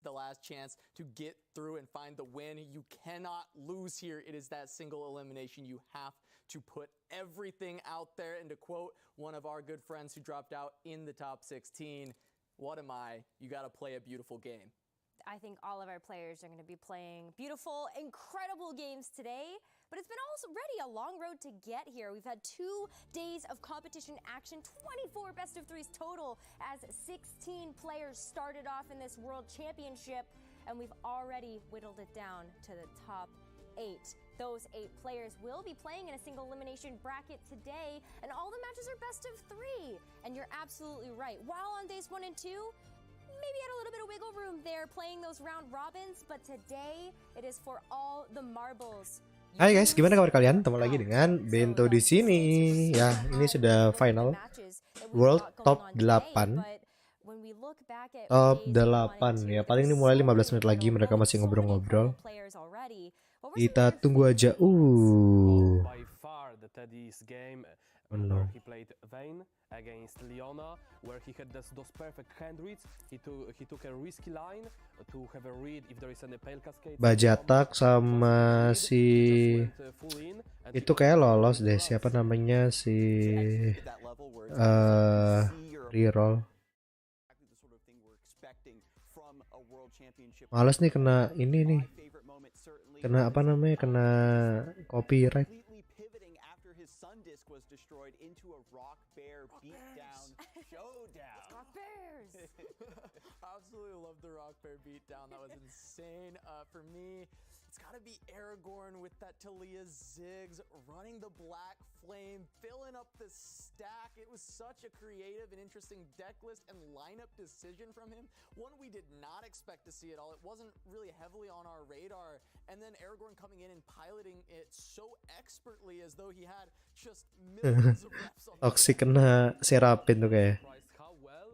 the last chance to get through and find the win. You cannot lose here. It is that single elimination. You have to put everything out there. And to quote one of our good friends who dropped out in the top 16, what am I? You got to play a beautiful game. I think all of our players are going to be playing beautiful, incredible games today. But it's been already a long road to get here. We've had 2 days of competition action, 24 best of 3s total, as 16 players started off in this World Championship. And we've already whittled it down to the top 8. Those 8 players will be playing in a single elimination bracket today. And all the matches are best of 3. And you're absolutely right. While on days 1 and 2, maybe had a little bit of wiggle room there playing those round robins, but today it is for all the marbles. Hai guys, gimana kabar kalian? Ketemu lagi dengan Bento di sini. Ya, ini sudah final World Top 8. Top 8 ya, paling ini mulai 15 menit lagi, mereka masih ngobrol-ngobrol. Kita tunggu aja. Oh no. Against Leona, where he had those perfect hand reads. He took a risky line to have a read if there is any pale cascade. Bajatak sama si itu kayak lolos deh, siapa namanya si reroll. Males nih kena ini nih. Kena apa namanya? Kena copyright. Absolutely love the Rock Bear beatdown. That was insane. For me, it's got to be Aragorn with that Talia Ziggs, running the Black Flame, filling up the stack. It was such a creative and interesting deck list and lineup decision from him. One we did not expect to see at all. It wasn't really heavily on our radar. And then Aragorn coming in and piloting it so expertly as though he had just millions of reps on Toxic kena serapin tuh kayak.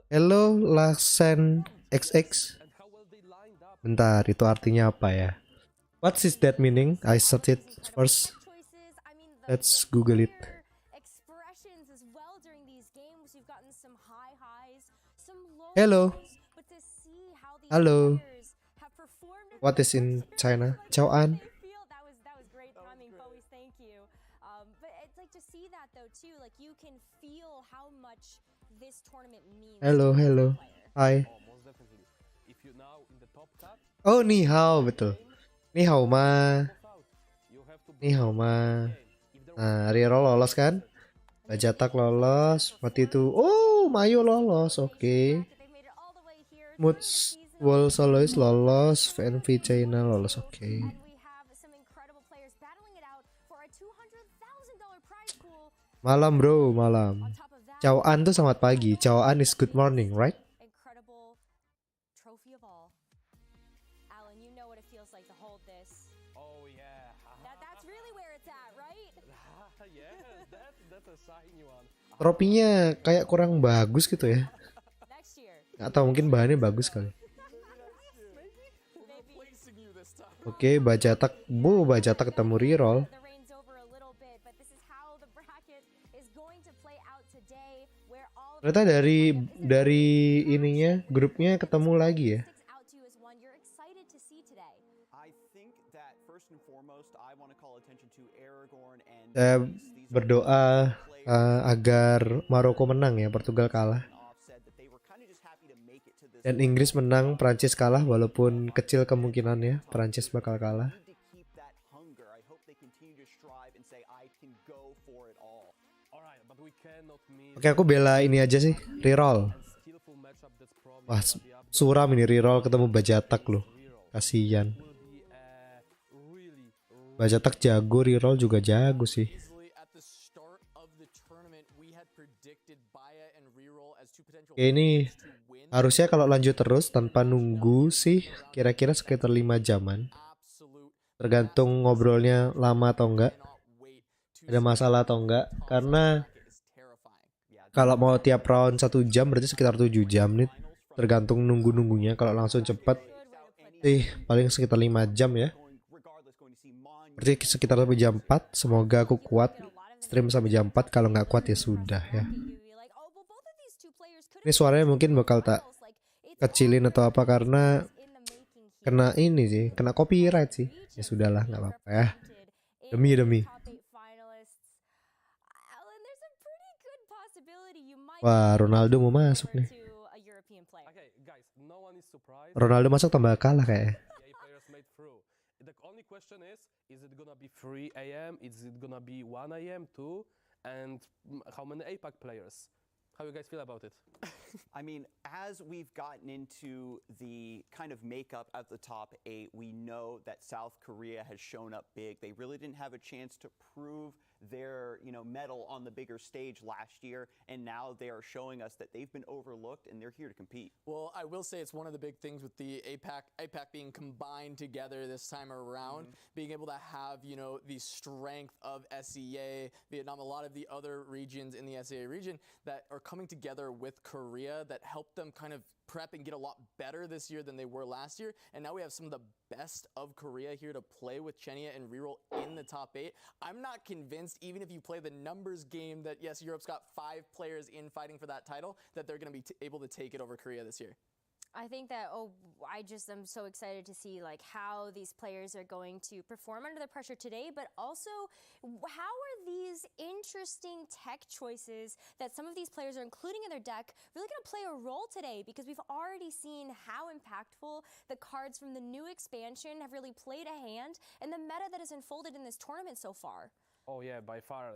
Hello, Laksen XX. Bentar, itu artinya apa ya? What is that meaning? I search it first. Let's Google it. Hello. Hello. What is in China? Chao-an. Hello, hello. Hi. Oh, ni hao, betul. Ni hao ma. Ni hao ma. Nah, reroll lolos kan? Bajatak lolos. Waktu itu, oh, Mayo lolos. Oke. Moods Wall Soloist lolos. VNV China lolos. Oke. Malam bro, malam. Chao-an tuh selamat pagi. Chao-an is good morning, right? Tropinya kayak kurang bagus gitu ya. Atau mungkin bahannya bagus kali. Oke, Bajatak. Bajatak ketemu reroll. Ternyata dari ininya grupnya ketemu lagi ya. Saya berdoa agar Maroko menang ya, Portugal kalah. Dan Inggris menang, Prancis kalah, walaupun kecil kemungkinannya Prancis bakal kalah. Oke, aku bela ini aja sih, reroll. Wah, suram ini reroll ketemu Bajatak loh. Kasian. Bajatak jago, reroll juga jago sih. Oke, ini harusnya kalau lanjut terus tanpa nunggu sih kira-kira sekitar 5 jaman. Tergantung ngobrolnya lama atau enggak. Ada masalah atau enggak. Karena kalau mau tiap round 1 jam berarti sekitar 7 jam nih. Tergantung nunggu-nunggunya. Kalau langsung cepat paling sekitar 5 jam ya. Berarti sekitar sampai jam 4. Semoga aku kuat stream sampai jam 4. Kalau nggak kuat ya sudah ya. Ini suaranya mungkin bakal tak kecilin atau apa karena kena ini sih, kena copyright sih. Ya sudahlah, nggak apa-apa ya. Demi. Wah, Ronaldo mau masuk nih. Okay, guys, no one is surprised. Ronaldo masuk tambah kalah kayaknya. Players made through. The only question is it gonna be 3 a.m.? Is it gonna be 1 a.m. too? And how many APAC players? How you guys feel about it? I mean, as we've gotten into the kind of makeup at the top 8, we know that South Korea has shown up big. They really didn't have a chance to prove their, medal on the bigger stage last year, and now they are showing us that they've been overlooked and they're here to compete. Well, I will say it's one of the big things with the APAC being combined together this time around, being able to have, the strength of SEA, Vietnam, a lot of the other regions in the SEA region that are coming together with Korea that help them kind of prep and get a lot better this year than they were last year. And now we have some of the best of Korea here to play with Chenia and reroll in the top 8. I'm not convinced, even if you play the numbers game, that yes, Europe's got 5 players in fighting for that title, that they're going to be able to take it over Korea this year. I think that, I'm so excited to see like how these players are going to perform under the pressure today, but also how are these interesting tech choices that some of these players are including in their deck really going to play a role today? Because we've already seen how impactful the cards from the new expansion have really played a hand in the meta that has unfolded in this tournament so far. Oh yeah, by far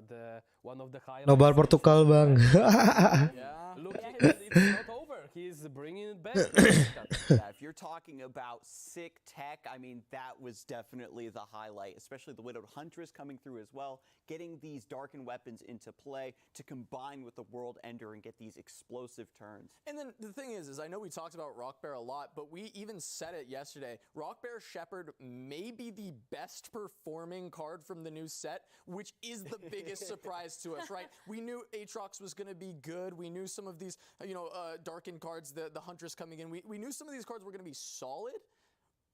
one of the highlights. Nobar Portugal, Bang. Yeah. Look, it's not over. He's bringing it back. Yeah, if you're talking about sick tech, I mean, that was definitely the highlight, especially the Widowed Huntress coming through as well, getting these darkened weapons into play to combine with the World Ender and get these explosive turns. And then the thing is I know we talked about Rock Bear a lot, but we even said it yesterday. Rock Bear Shepherd may be the best performing card from the new set, which is the biggest surprise to us, right? We knew Aatrox was going to be good. We knew some of these, darkened cards, the Huntress coming in. We knew some of these cards were going to be solid,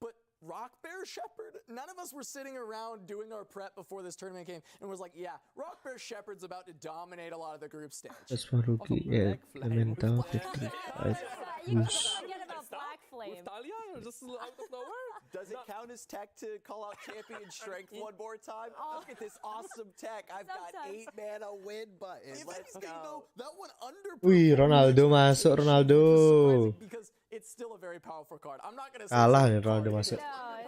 but Rock Bear Shepherd, none of us were sitting around doing our prep before this tournament came and was like, yeah, Rock Bear Shepherd's about to dominate a lot of the group stage. You can't forget about Black Flame. With Talia, just out of nowhere. Does it count as tech to call out champion strength one more time? Look at this awesome tech. I've got 8 mana win button. Let's go. That one under. Wih, Ronaldo masuk, Ronaldo. Because it's still a very powerful card. I'm not going to say Kalah nih Ronaldo masuk.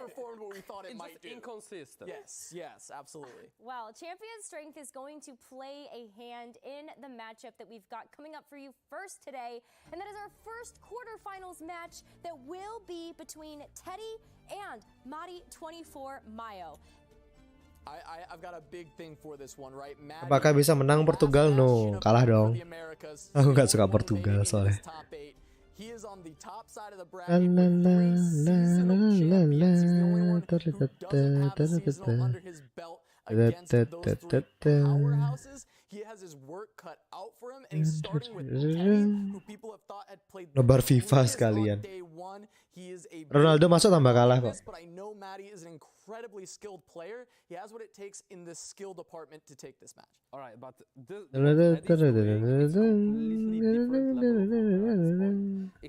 performed what we thought it might do. Inconsistent. Yes, absolutely. Well, Champion Strength is going to play a hand in the matchup that we've got coming up for you first today, and that is our first quarterfinals match that will be between Teddy and Mari24 Mayo. I've got a big thing for this one, right? Apakah bisa menang Portugal? No, kalah dong. Aku nggak suka Portugal soalnya. He is on the top side of the bracket with 3 seasonal champions. He's the only one who doesn't have a seasonal under his belt against those 3 powerhouses. He has his work cut out for him, and he's starting with Teddy, who people have thought had played Nobar FIFA sekalian. day 1. He is a Ronaldo masuk tambah kalah kok. but I know Maddie is an incredibly skilled player. He has what it takes in the skill department to take this match. All right, but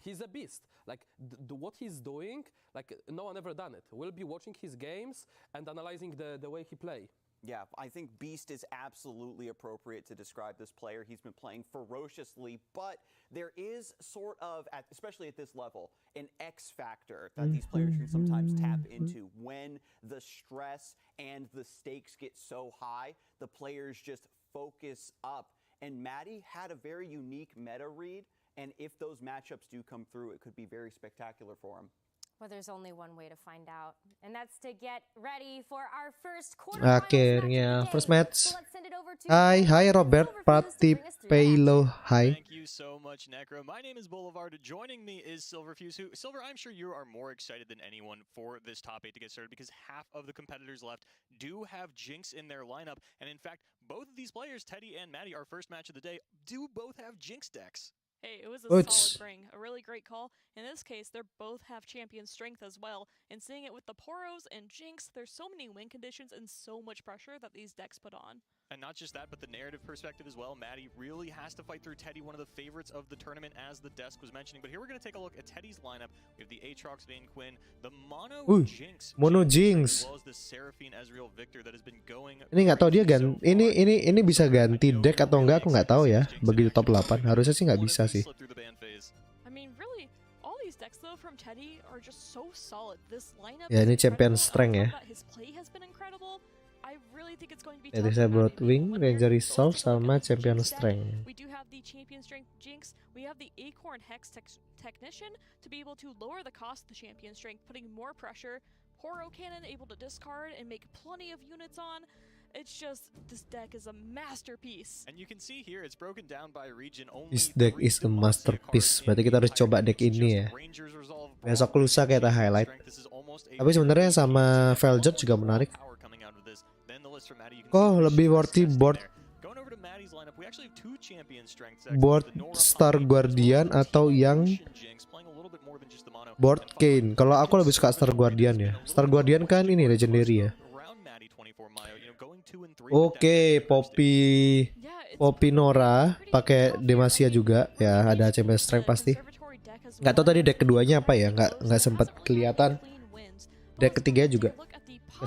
he's a beast. Like what he's doing, like no one ever done it. We'll be watching his games and analyzing the way he play. Yeah, I think Beast is absolutely appropriate to describe this player. He's been playing ferociously, but there is sort of, especially at this level, an X factor that these players can sometimes tap into. When the stress and the stakes get so high, the players just focus up. And Maddie had a very unique meta read, and if those matchups do come through, it could be very spectacular for him. Well, there's only one way to find out, and that's to get ready for our first quarterfinals Akhirnya match. first match. So let's send it over to Hi Robert Patipelo. Hi. Thank you so much, Necro. My name is Boulevard. Joining me is Silverfuse. Silver, I'm sure you are more excited than anyone for this top 8 to get started because half of the competitors left do have Jinx in their lineup. And in fact, both of these players, Teddy and Maddie, our first match of the day, do both have Jinx decks. Hey, it was a Oots. solid bring. A really great call. In this case, they both have champion strength as well. And seeing it with the Poros and Jinx, there's so many win conditions and so much pressure that these decks put on. And not just that, but the narrative perspective as well. Maddie really has to fight through Teddy, one of the favorites of the tournament, as the desk was mentioning. But here we're going to take a look at Teddy's lineup. We have the Aatrox, Vayne Quinn, the Mono Jinx, Mono as Jinx. well as the Seraphine Ezreal Victor that has been going. Ini nggak tahu dia ini bisa ganti deck atau enggak, aku nggak tahu ya. Begitu top 8 harusnya sih nggak bisa sih. I mean, really, all these decks though from Teddy are just so solid. This lineup Ya ini is champion incredible. strength ya. His play has been incredible. I really think it's going to be Jadi tough saya for Maddie to Broadwing, win Ranger here. Resolve So let's take a look sama at the champion Jinx deck. strength. We do have the champion strength Jinx. We have the Acorn Hex Technician to be able to lower the cost of the champion strength, putting more pressure. Horo Cannon able to discard and make plenty of units on. It's just, this deck is a masterpiece. And you can see here it's broken down by region. Only This deck 3 is a Demacia masterpiece. cards Berarti in kita the harus coba entire deck mix. ini Just ya. Rangers Resolve, Besok Brawl, lusa kita Champion highlight. Strength. This is almost a Tapi sebenarnya sama Veljot juga menarik. power coming out of this. Then the list from Maddie, you can Kok see lebih Rish's worthy testing board there. Going over to Maddie's lineup, we actually have 2 champion strength decks. board The Nora Star Poppy, Guardian as well as atau the yang Jinx, playing a little bit more than just the mono. board And Kane. Kalau aku lebih suka Star Guardian ya. Star Guardian kan ini legendary ya. around Maddie 24 Mayo, you know, going 2 and 3 Oke, Poppy Yeah, it's Poppy Nora pakai Demacia juga ya, ada champion strength pasti. Nggak tahu tadi deck keduanya apa ya, nggak sempat kelihatan. Deck ketiga juga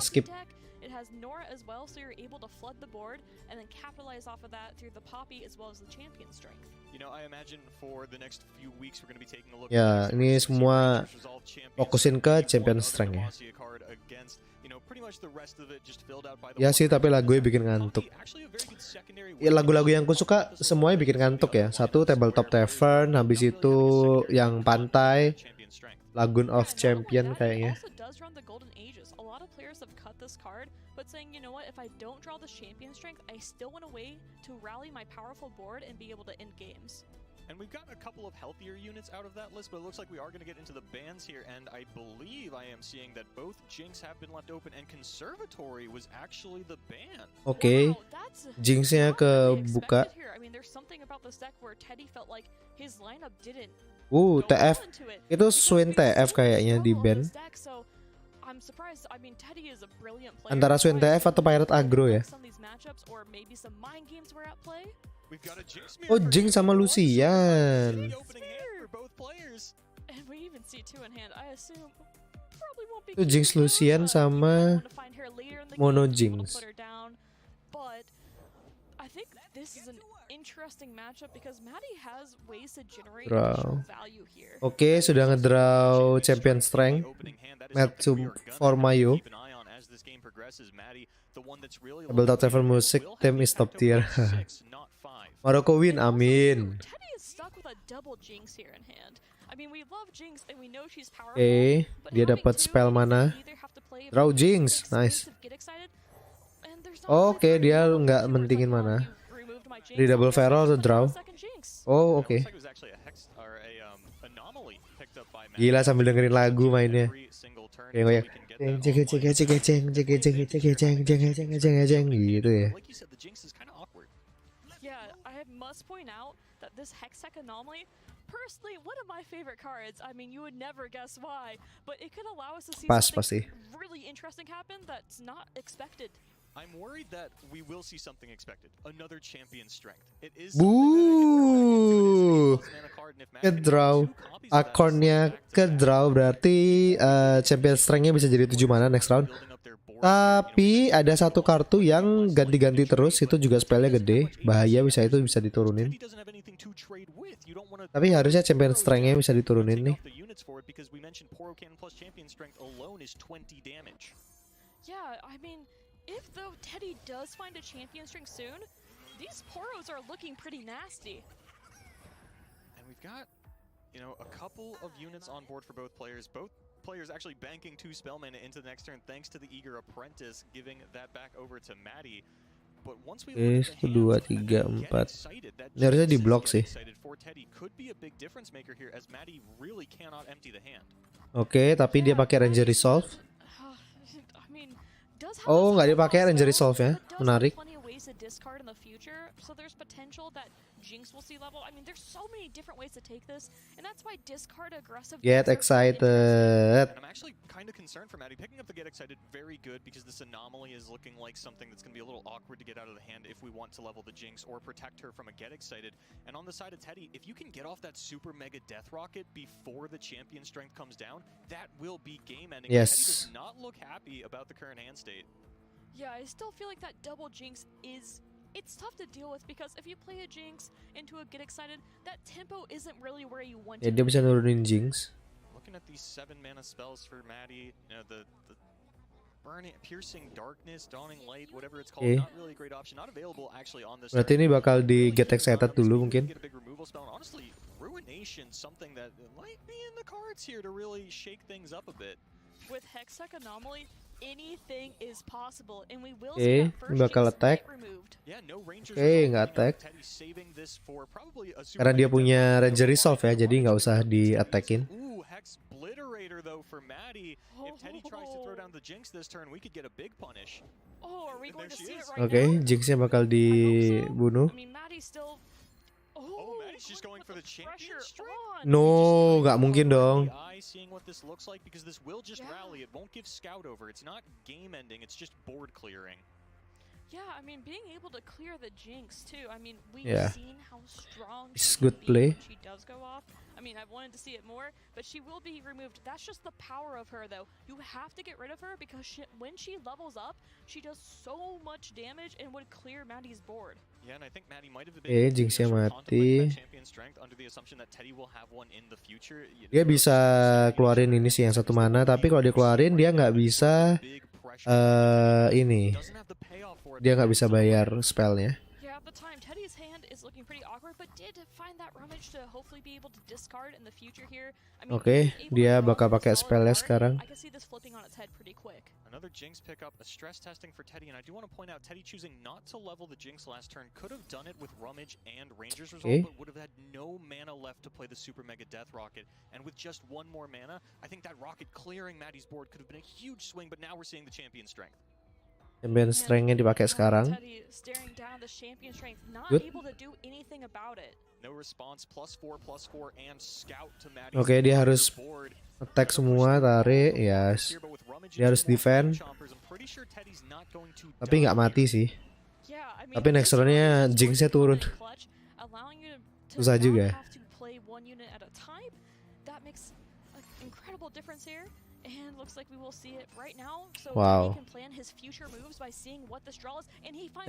skip. It has Nora as well, so you're able to flood the board and then capitalize off of that through the Poppy as well as the champion strength. You know, I imagine for the next few weeks we're going to be taking a look Ya, at ini semua fokusin ke champion strength ya. Ya sih, tapi lagunya bikin ngantuk. Ya lagu-lagu yang aku suka semuanya bikin ngantuk ya. Satu Tabletop Tavern, habis itu yang pantai, Lagoon of Champion kayaknya. This card, but saying, you know what, if I don't draw the champion strength, I still want a way to rally my powerful board and be able to end games. And we've got a couple of healthier units out of that list, but it looks like we are going to get into the bans here, and I believe I am seeing that both Jinx have been left open, and Conservatory was actually the ban. Oke, Wow, that's Jinx-nya not really kebuka. expected here. I mean, there's something about this deck where Teddy felt like his lineup didn't TF. go into it. Itu Because Swain we TF saw the kayaknya di struggle of ban. this deck, so I'm surprised. I mean, Teddy is a brilliant player. Antara Swain Why TF atau Pirate Aggro ya. some of these matchups, or maybe some mind games were at play. We've got a Jinx Oh, mirror Jinx sama for Lucian. opening hand for both players. And we even see 2 in hand. I assume probably won't be Itu Jinx keeping Lucian her, sama want to find her later in the Mono game, able to Jinx. put her down. But I think this is an interesting matchup because Maddie has ways to generate additional value here. Oke, sudah ngedraw champion strength. Match for Mayo. Tabletop Tavern music, team is top tier. Morocco win, amin. Teddy is stuck with a double Jinx here in hand. I mean, we love Jinx and we know she's powerful. Oke, but dia having dapat two, spell you mana. either have to play Draw very Jinx, nice. exclusive, get excited, and there's not Oke, really dia very nggak much mentingin to it. mana. You removed my Jinx, Di double I'll feral atau put draw? a second Jinx. Oh, oke. Gila sambil dengerin lagu mainnya. Kayak ceng gitu ya. Yeah, I must point out that this Hextech Anomaly, personally, one of my favorite cards. I mean, you would never guess why, but it could allow us to see Pas something pasti. really interesting happen that's not expected. I'm worried that we will see something expected. Another champion strength. It is Buuuuh. Kedraw. Akornya kedraw berarti champion strength-nya bisa jadi 7 mana next round. Tapi ada satu kartu yang ganti-ganti terus, itu juga spellnya gede, bahaya, bisa itu bisa diturunin. Tapi harusnya champion strength-nya bisa diturunin nih. Yeah, I mean, if though Teddy does find a champion strength soon, these Poros are looking pretty nasty. And we've got, you know, a couple of units on board for both players. Both players actually banking 2 spell mana into the next turn thanks to the eager apprentice, giving that back over to Maddie. But once we look at the 1, 2, 3, 4. Ini harusnya di block sih. Oke, tapi dia pakai Ranger Resolve. I mean, does have Oh, this nggak dipakai power Ranger spell, Resolve ya. but does have Menarik. plenty of ways to discard in the future, so there's potential that Jinx will see level. I mean, there's so many different ways to take this, and that's why discard aggressive. Get excited. And I'm actually kind of concerned for Maddie. Picking up the get excited, very good, because this anomaly is looking like something that's going to be a little awkward to get out of the hand if we want to level the Jinx or protect her from a get excited. And on the side of Teddy, if you can get off that super mega death rocket before the champion strength comes down, that will be game ending. Yes. Teddy does not look happy about the current hand state. Yeah, I still feel like that double Jinx is... It's tough to deal with because if you play a Jinx into a get excited, that tempo isn't really where you want Ya it dia to bisa be. nurunin Jinx. Looking at these 7 mana spells for Maddie, you know, the burning, piercing darkness, dawning light, whatever it's called, not really a great option. Not available actually on this. Berarti ini bakal di get excited dulu mungkin. Get a big removal spell. And honestly, Ruination, something that might be in the cards here to really shake things up a bit. With Hextech Anomaly, anything is possible, and we will see that first bakal Jinx attack. get removed. Yeah, no Rangers. Nggak attack. Teddy saving this for probably a super Karena dia punya Ranger Resolve ya, jadi nggak usah di attackin. Ooh, Hex Obliterator though for Maddie. If Teddy tries to throw down the Jinx this turn, we could get a big punish. Oh, are we going to There she see it is. right Oke, now? Jinxnya bakal dibunuh. I mean, Maddie's still... Oh, Maddie's just going for the champion strength. No, nggak mungkin dong. Seeing what this looks like, because this will just rally. It won't give scout over. It's not game ending. It's just board clearing. Yeah, I mean, being able to clear the Jinx too. I mean, we've Yeah. seen how strong It's she good can be play. when she does go off. I mean, I've wanted to see it more, but she will be removed. That's just the power of her, though. You have to get rid of her because when she levels up, she does so much damage and would clear Maddie's board. Yeah, and I think Maddie might have been Jinxnya contemplating mati. that champion strength under the assumption that Teddy will have one in the future. Dia bisa keluarin ini sih yang 1 mana, tapi kalau dia keluarin dia nggak bisa ini. Dia nggak bisa bayar spellnya. Yeah, at the time, Teddy's hand is looking pretty awkward, but did find that rummage to hopefully be able to discard in the future here. I mean, Oke, dia bakal pakai spellnya sekarang. I can see this flipping on its head pretty quick. Another Jinx pickup, a stress testing for Teddy, and I do want to point out Teddy choosing not to level the Jinx last turn could have done it with Rummage and Ranger's Resolve, but would have had no mana left to play the Super Mega Death Rocket. And with just 1 more mana, I think that rocket clearing Maddie's board could have been a huge swing, but now we're seeing the champion strength. Champion strength-nya dipakai sekarang. Teddy staring down the champion strength, not Good. able to do anything about it. No response, +4/+4 and scout to Maddie's Oke, dia harus board. attack semua, tarik, yes. Dia harus defend. Tapi nggak mati sih. Yeah, I mean, Tapi next turn-nya Jinx-nya turun. clutch, allowing you to Susah not juga. have to play 1 unit at a time. That makes an incredible difference here. And looks like we will see it right now. So Wow. he can plan his future moves by seeing what this draw is, and he finds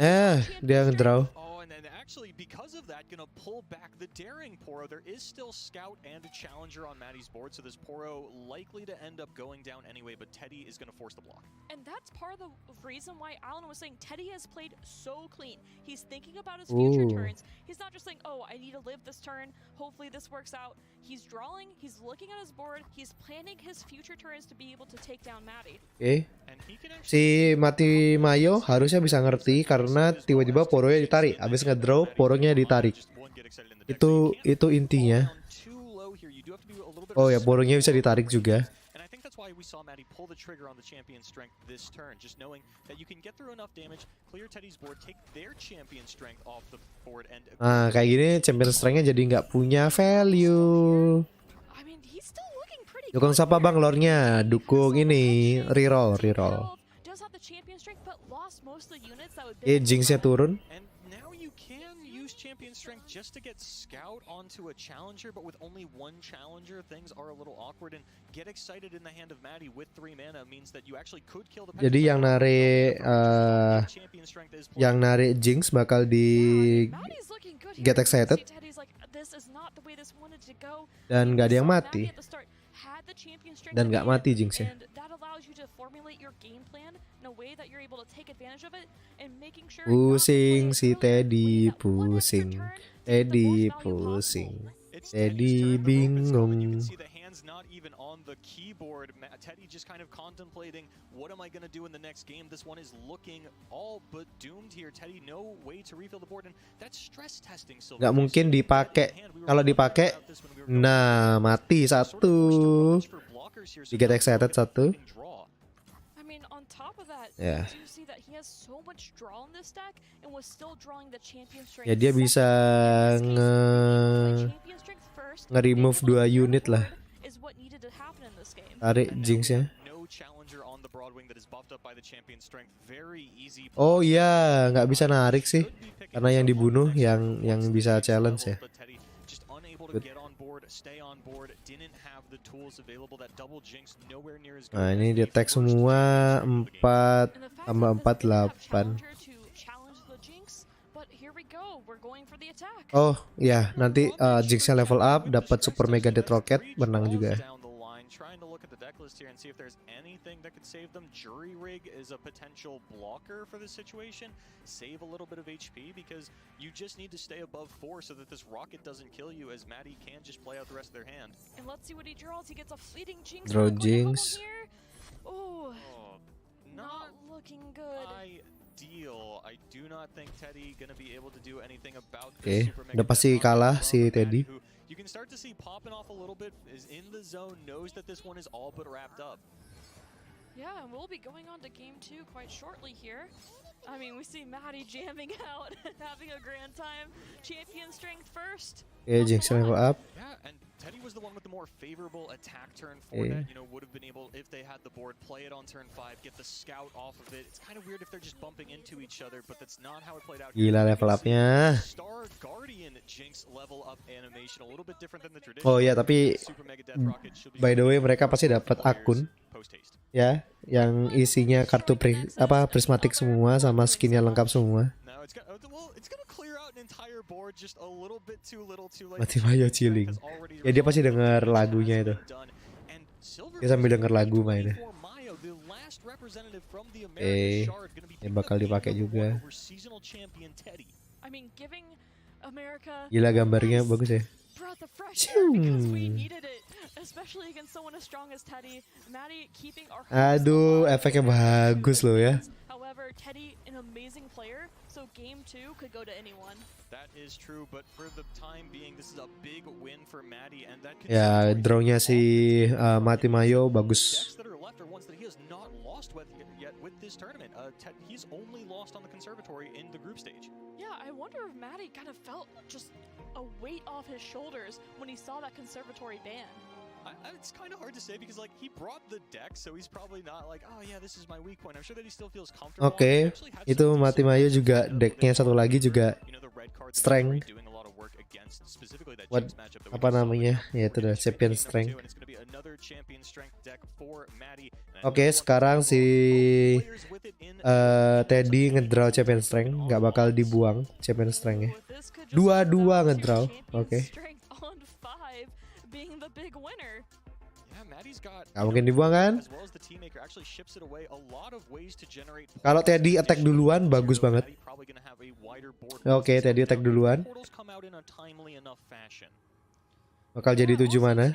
Dia ngedraw. Oh, and then actually, because of that, gonna pull back the daring Poro. There is still Scout and a Challenger on Maddie's board, so this Poro likely to end up going down anyway, but Teddy is gonna force the block. And that's part of the reason why Alan was saying Teddy has played so clean. He's thinking about his future turns. He's not just saying, oh, I need to live this turn. Hopefully this works out. He's drawing, he's looking at his board, he's planning his future turns to be able to take down Maddie. Oke. Si Mati Mayo harusnya bisa ngerti karena tiba-tiba poronya ditarik. Abis ngedraw, poronya ditarik. Itu intinya. Oh ya, poronya bisa ditarik juga. That's why we saw Maddie pull the trigger on the champion strength this turn, just knowing that you can get through enough damage, clear Teddy's board, take their champion strength off the board, and Nah, kayak gini champion strength-nya jadi nggak punya value. I mean, he's still looking pretty Dukung siapa bang lore-nya? Dukung ini, reroll. does have the champion strength, but lost most of the units that would Jinx-nya turun. and now you can use champion strength just to get scout onto a challenger, but with only 1 challenger, things are a little awkward, and get excited in the hand of Maddie with 3 mana means that you actually could kill the Jadi yang narik Jinx bakal di get excited dan nggak ada yang mati dan nggak mati Jinx-nya. Pusing si Teddy, pusing. Teddy bingung. Not even on the keyboard. Teddy just kind of contemplating, what am I going to do in the next game? This one is looking all but doomed here. Teddy no way to refill the board, and that's stress testing. Nggak mungkin dipakai. Kalau dipakai, nah mati 1. Di get excited 1. I mean, on top of that, Ya. do see that he has so much draw in this deck and was still drawing the champion strength. Ya dia bisa nge-remove 2 unit lah. Is what needed to happen in this game. Tarik Jinx-nya. No challenger on the Broadwing that is buffed up by the champion strength. Very easy. Oh iya, nggak bisa narik sih. Karena yang dibunuh yang bisa challenge ya. Just unable to get on board, stay on board, didn't have the tools available. That double Jinx nowhere near as good. Nah, ini dia tag semua 4 tambah 4 8. Oh iya, nanti Jinx-nya level up, dapat super mega death rocket, menang juga. Trying to look at the deck list here and see if there's anything that could save them. Jury Rig is a potential blocker for this situation. Save a little bit of HP because you just need to stay above 4 so that this rocket doesn't kill you, as Maddie can just play out the rest of their hand. And let's see what he draws. He gets a fleeting Jinx. Draw Jinx. Oh, not looking good. Ideal. I do not think Teddy gonna be able to do anything about Oke, this. Super udah Mega pasti Death kalah Rocket si from Teddy. Maddie, who you can start to see popping off a little bit, is in the zone, knows that this one is all but wrapped up. Yeah, and we'll be going on to game 2 quite shortly here. I mean, we see Maddie jamming out, having a grand time. Champion strength first. Oke, Jinx level up. Yeah, and Teddy was the one with the more favorable attack turn for that. You know, would have been able, if they had the board, play it on turn 5, get the scout off of it. It's kind of weird if they're just bumping into each other, but that's not how it played out. Gila level up-nya. Star Guardian Jinx level up animation, a little bit different than the traditional. Oh ya, tapi by the way mereka pasti dapat akun ya yang isinya kartu prismatik semua sama skinnya lengkap semua. Mati Mayo chilling. Ya dia pasti denger lagunya itu. Dia sambil denger lagu mainnya. Ya bakal dipakai juga. Gila gambarnya bagus ya. Aduh, efeknya bagus loh ya. Ya, drawnya si Mati Mayo bagus. Yeah, I wonder if Maddie kind of felt just a weight off his shoulders when he saw that conservatory ban. It's kind of hard to say because like he brought the deck, so he's probably not like, oh yeah, this is my weak point. I'm sure that he still feels comfortable. Oke, itu Mati Mayo juga decknya satu lagi juga strength. What apa namanya? Ya itu udah champion strength. Oke, sekarang si Teddy ngedraw champion strength, nggak bakal dibuang champion strengthnya. Dua-dua ngedraw. Oke. Nggak mungkin dibuang kan? Kalau Teddy attack duluan bagus banget. Oke, Teddy attack duluan. Bakal jadi 7 mana.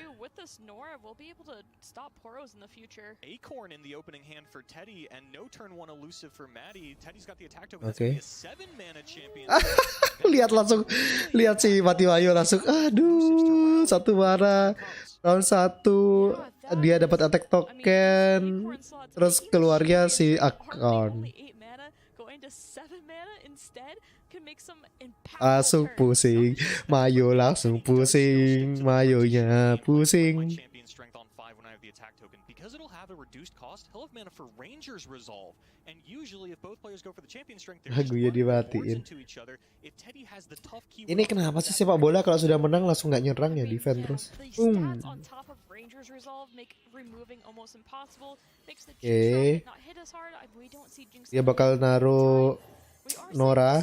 Oke. Lihat si Mati Mayo langsung. Aduh, 1 mana. Round 1 dia dapat attack token. Terus keluarnya si Akon. Langsung pusing. Mayo langsung pusing. Mayonya pusing. Lagunya dimatiin. Ini kenapa sih sepak bola kalau sudah menang langsung nggak nyerang ya, defend terus. Oke. Dia bakal naruh Nora.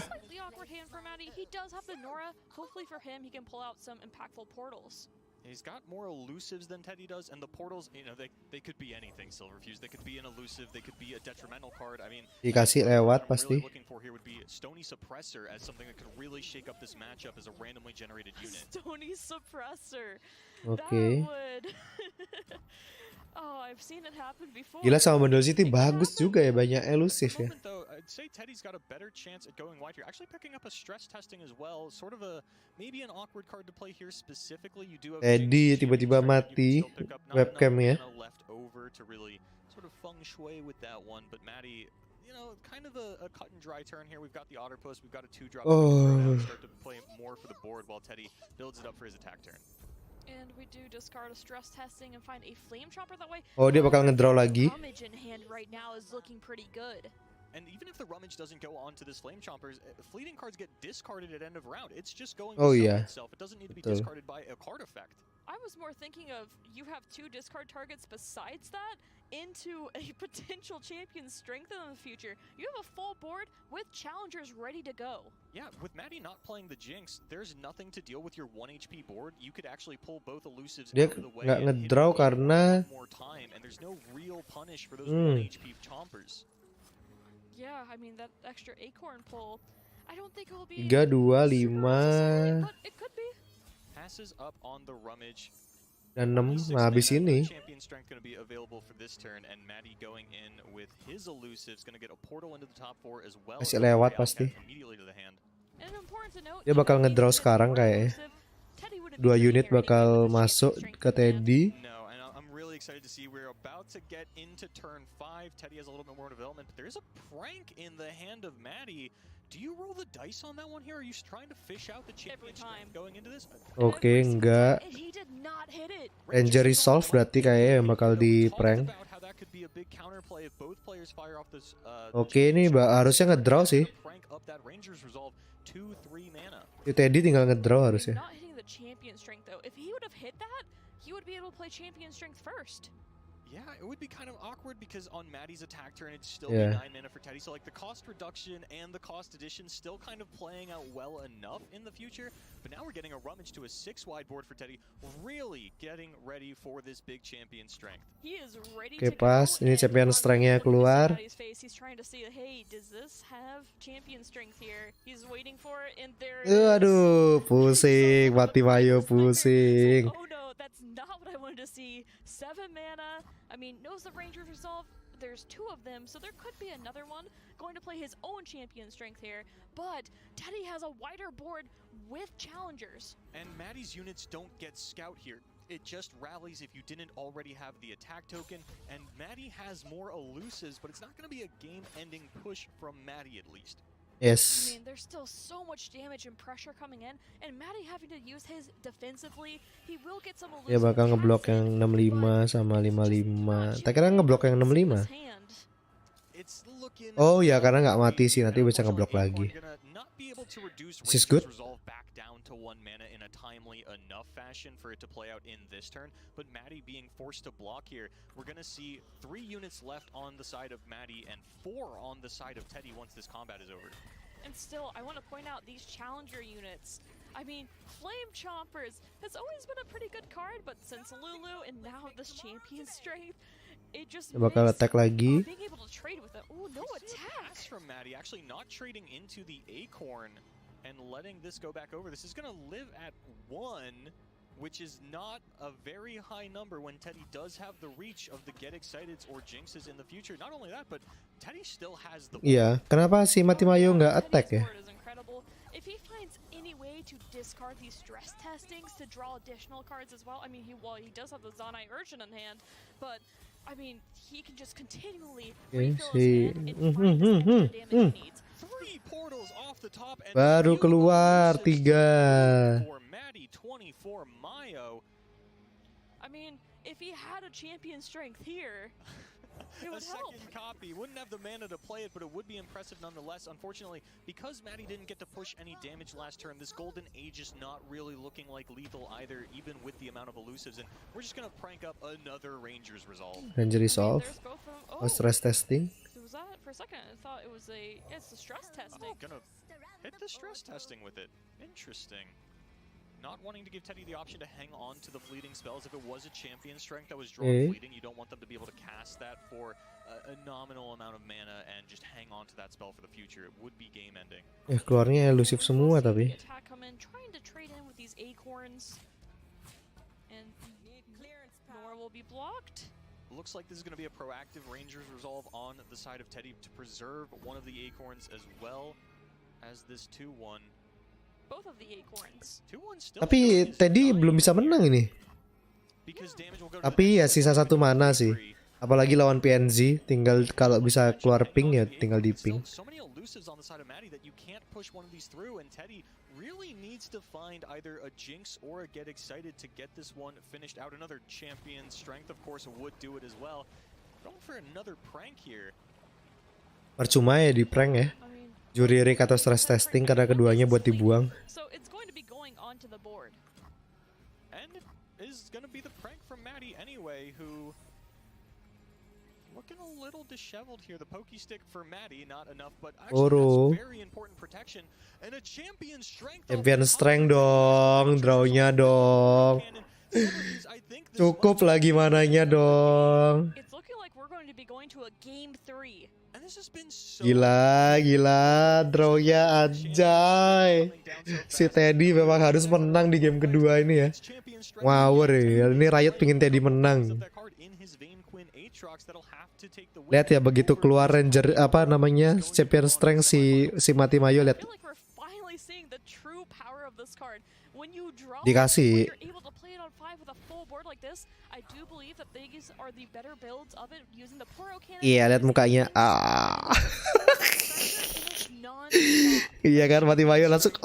He's got more elusives than Teddy does, and the portals, you know, they could be anything. Silverfuse, they could be an elusive, they could be a detrimental card. I mean, dikasih lewat pasti. Really looking for here would be Stony Suppressor as something that could really shake up this matchup as a randomly generated unit. Stony Suppressor. Oke. Oh, I've seen it happen before. Gila sama Bento City bagus juga ya, banyak elusif ya. I'd say Teddy's got a better chance at going white here. Actually picking up a stress testing as well. Sort of a maybe an awkward card to play here specifically. You do have Teddy tiba-tiba mati webcamnya. Left over to really sort of feng shui with that one, but Maddie you know, kind of a cut and dry turn here. We've got the Otter Post, we've got a 2-drop. Oh. Start to play more for the board while Teddy builds it up for his attack turn. And we do discard a stress testing and find a flame chopper that way. Oh, dia bakal ngedraw lagi. Rummage in hand right now is looking pretty good. And even if the Rummage doesn't go onto this Flame Chompers, fleeting cards get discarded at end of round. It's just going to Oh, summon yeah. itself. It doesn't need to be Betul. discarded by a card effect. I was more thinking of you have 2 discard targets besides that into a potential champion strength in the future. You have a full board with challengers ready to go. Yeah, with Maddie not playing the Jinx, there's nothing to deal with your 1 HP board. You could actually pull both elusives Dia out of the way nggak and hit ngedraw it karena one more time, and there's no real punish for those 1 HP Chompers. Yeah, I mean that extra acorn pull. I don't think it will be 3, 2, super 5 necessary, but it could be. Passes up on the Rummage. dan 6. Nah, habis ini Champion strength going to be available for this turn, and Maddie going in with his elusives going to get a portal into the top 4 as well. Masih lewat pasti. Immediately to the hand. And important to note, Dia bakal ngedraw sekarang kayaknya. 2 unit bakal masuk ke Teddy. No, and I'm really excited to see we're about to get into turn 5. Teddy has a little bit more development, but there's a prank in the hand of Maddie. Do you roll the dice on that one here? Are you trying to fish out the champion strength going into this? Oke, enggak. And he did not hit it. Ranger resolve berarti kayaknya yang bakal di prank. Oke, ini harusnya ngedraw sih. Si Teddy tinggal ngedraw harusnya. Not hitting the champion strength though. If he would have hit that, he would be able to play champion strength first. Yeah, it would be kind of awkward because on Maddie's attack turn, it'd still Yeah. be 9 mana for Teddy. So like the cost reduction and the cost addition still kind of playing out well enough in the future. But now we're getting a Rummage to a 6-wide board for Teddy, really getting ready for this big champion strength. He is ready Oke, to pas go, ini and champion on strength-nya Maddie's keluar. face, he's trying to see, hey, does this have champion strength here? He's waiting for it, and there it is. Aduh, pusing, mati Mayo pusing. Oh no, that's not what I wanted to see. 7 mana. I mean, knows the Ranger's resolve. There's 2 of them, so there could be another one going to play his own champion strength here. But Teddy has a wider board with challengers. And Maddie's units don't get scout here. It just rallies if you didn't already have the attack token. And Maddie has more elusives, but it's not going to be a game-ending push from Maddie at least. I Yes. mean, there's still so much damage and pressure coming in, and Maddie having to use his defensively, he will get some Dia bakal ngeblok yang 65 sama 55. Tak kira ngeblok yang 65. It's looking Oh ya, karena nggak mati sih, nanti bisa ngeblok lagi. This is good. Back down to 1 mana in a timely enough fashion for it to play out in this turn, but Maddie being forced to block here. We're gonna see 3 units left on the side of Maddie and 4 on the side of Teddy once this combat is over. And still, I want to point out these challenger units. I mean, Flame Chompers has always been a pretty good card, but since Lulu and now this champion strength, it just Dia bakal makes, attack lagi. being able to trade with it. Oh, no attack! Pass from Maddie, actually not trading into the Acorn and letting this go back over. This is gonna live at 1, which is not a very high number when Teddy does have the reach of the Get Exciteds or Jinxes in the future. Not only that, but Teddy still has the... Iya, kenapa si Mati Mayo nggak attack ya? Is incredible. If he finds any way to discard these stress testings to draw additional cards as well, I mean, he does have the Zanai Urchin in hand, but I mean, he can just continually refill his hand and find this extra damage he needs. 3 portals off the top and Baru keluar 3. for Maddie, 24 Mayo. I mean, if he had a champion strength here, it A would help. second copy. Wouldn't have the mana to play it, but it would be impressive nonetheless. Unfortunately, because Maddie didn't get to push any damage last turn, this Golden Age is not really looking like lethal either, even with the amount of elusives. And we're just going to prank up another Ranger's Resolve. Ranger I mean, resolve. there's both of them. Oh, stress testing. Was that for a second? I thought it was it's the stress testing. Oh, gonna hit the stress testing with it. Interesting. Not wanting to give Teddy the option to hang on to the fleeting spells. If it was a champion strength that was drawn fleeting, you don't want them to be able to cast that for a nominal amount of mana and just hang on to that spell for the future. It would be game ending. Keluarnya elusif semua tapi. Attack come in, trying to trade in with these acorns, and Nor will be blocked. Looks like this is going to be a proactive Ranger's Resolve on the side of Teddy to preserve one of the Acorns as well as this 2-1. Both of the acorns. 2-1 still. Tapi Teddy belum bisa menang ini. Because damage will go to Tapi ya sisa 1 mana sih. Apalagi lawan PNZ, tinggal kalau bisa keluar ping ya tinggal di ping. So many elusives on the side of Maddie that you can't push one of these through, and Teddy really needs to find either a jinx or a get excited to get this one finished out. Another champion strength, of course, would do it as well. Going for another prank here. Percuma ya di prank ya. Juri rig atau stress testing karena keduanya buat dibuang. So it's going to be going onto the board. And it is going to be the prank from Maddie anyway, who looking a little disheveled here. The pokey stick for Maddie, not enough, but actually that's very important protection. And a champion strength. Champion strength dong, drawnya dong. Cukup lagi mananya dong. It's looking like we're going to be going to a game 3. And this has been so Gila, drawnya anjay. Si Teddy memang harus menang di game kedua ini ya. Ngawur ya, ini Riot pingin Teddy menang. Lihat ya begitu keluar Ranger apa namanya champion strength si Mati Mayo, lihat. Dikasih. Iya, lihat mukanya. Iya kan, Mati Mayo langsung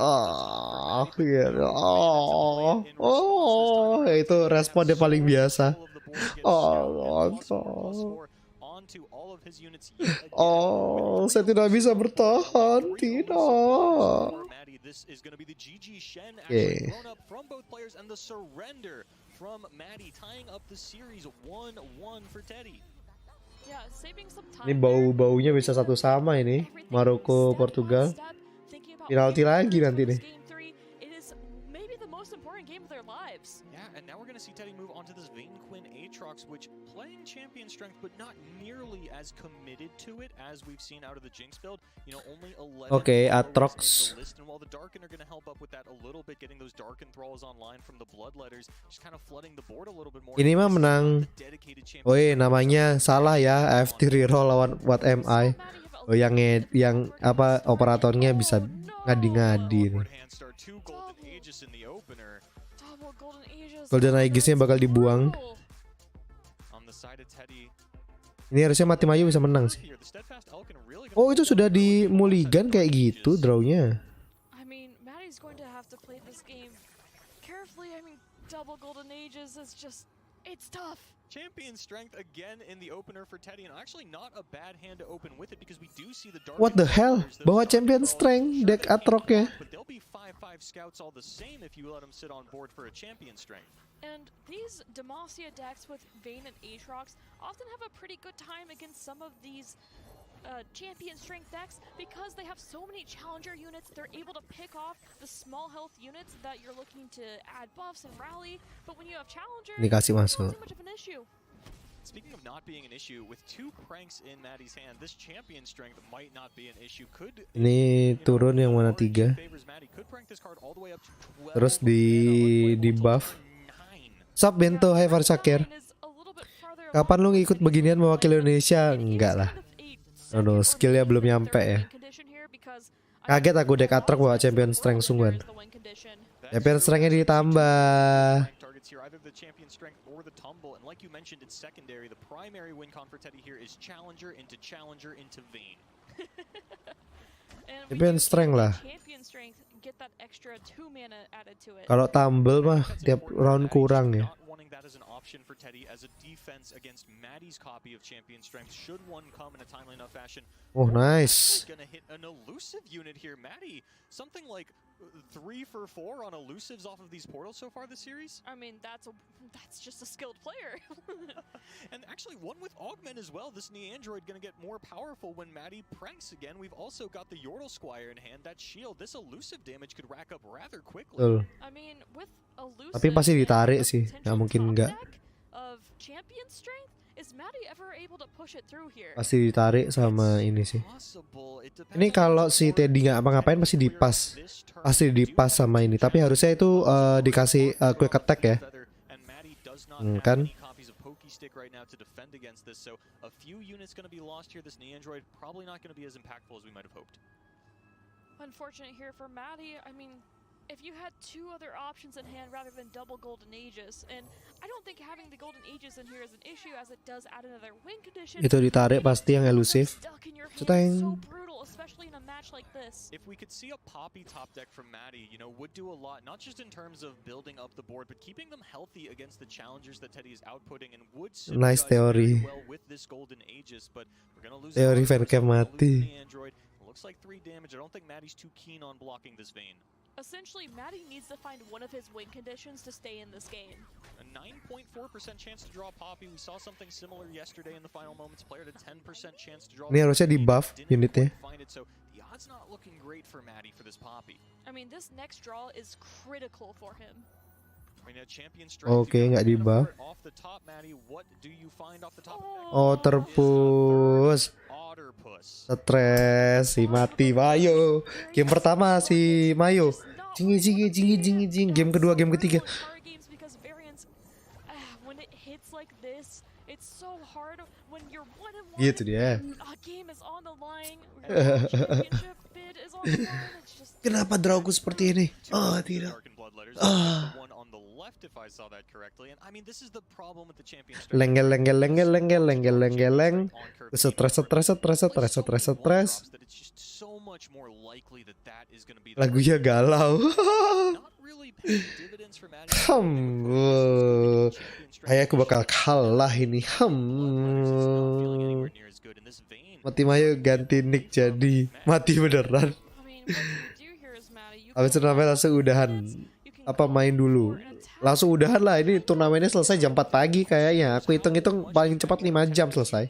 itu respon dia paling biasa. Saya tidak bisa bertahan, tidak. Ini bau-baunya bisa satu sama ini. Maroko, Portugal. Penalti lagi nanti nih. And now we're going to see Teddy move onto this Vayne Quinn Aatrox, which playing champion strength, but not nearly as committed to it as we've seen out of the Jinx build. You know, only 11 Aatrox. And while the Darken are going to help up with that a little bit, getting those Darken thralls online from the Bloodletters, just kind of flooding the board a little bit more. Ini mah menang. Namanya salah ya, FT reroll lawan What Am I. Yang apa operatornya bisa ngadi-ngadi nih. Golden Aegis-nya bakal dibuang. Ini harusnya Mati Mayu bisa menang sih. Oh, itu sudah di mulligan kayak gitu drawnya. Champion strength again in the opener for Teddy, and actually not a bad hand to open with it because we do see the dark. What the hell? Bawa champion strength deck Aatrox-nya. But they'll be 5/5 scouts all the same if you let them sit on board for a champion strength. And these Demacia decks with Vayne and Aatrox often have a pretty good time against some of these champion strength decks because they have so many challenger units. They're able to pick off the small health units that you're looking to add buffs and rally. But when you have challenger, it's not too much of an issue. Speaking of not being an issue, with 2 pranks in Maddie's hand, this champion strength might not be an issue. Ini turun yang mana 3. Terus di buff. Sup Bento, hai Farsakir. Kapan lu ngikut beginian mewakili Indonesia? Enggak lah. No, skillnya belum nyampe ya. Kaget aku deck Aatrox bawa champion strength sungguhan. Champion strength-nya ditambah. Champion strength lah. Kalau tumble mah tiap round kurang ya. As an option for Teddy as a defense against Maddie's copy of champion strength should one come in a timely enough fashion. Oh, nice. Gonna hit an elusive unit here. Maddie, something like 3 for 4 on elusives off of these portals so far this series. I mean, that's just a skilled player. And actually one with augment as well. This Neandroid gonna get more powerful when Maddie pranks again. We've also got the Yordle Squire in hand. That shield, this elusive damage could rack up rather quickly. I mean, with elusive, tapi pasti ditarik sih, nggak mungkin enggak. Pasti ditarik sama ini sih. Ini kalau si Teddy nggak apa-ngapain pasti dipas. Pasti dipas sama ini. Tapi harusnya itu dikasih quick attack ya. Kan? Unfortunate here for Maddie. I mean, if you had two other options in hand rather than double golden ages, and I don't think having the golden ages in here is an issue as it does add another win condition. Itu ditarik pasti yang elusif. Stuck in your hand Ceteng. is so brutal, especially in a match like this. If we could see a Poppy top deck from Maddie, you know, would do a lot, not just in terms of building up the board, but keeping them healthy against the challengers that Teddy is outputting, and would Nice synergize very teori. well with this golden ages. But we're gonna lose Teori the fancam mati. Android. Looks like 3 damage. I don't think Maddie's too keen on blocking this Vayne. Essentially, Maddie needs to find one of his win conditions to stay in this game. A 9.4% chance to draw Poppy. We saw something similar yesterday in the final moments. Player at a 10% chance to draw. Ini harusnya di buff Didn't unitnya. quite find it, so the odds not looking great for Maddie for this Poppy. I mean, this next draw is critical for him. I mean, a champion strength, Oke, you nggak gotta di go buff. for it off the top, Maddie. What do you find off the top? Oh, terpus. Otterpuss. Stres si mati Mayo. Game pertama si Mayo. Jing. Game kedua, game ketiga. Gitu dia. Kenapa drawku seperti ini? Oh, tidak. Lenggel. Stres. Lagunya galau. Kayak aku bakal kalah ini. Mati Mayo ganti nick jadi mati beneran. Habis turnamen langsung udahan. Apa main dulu? Langsung udahan lah, ini turnamennya selesai jam 4 pagi kayaknya. Aku hitung-hitung paling cepat 5 jam selesai.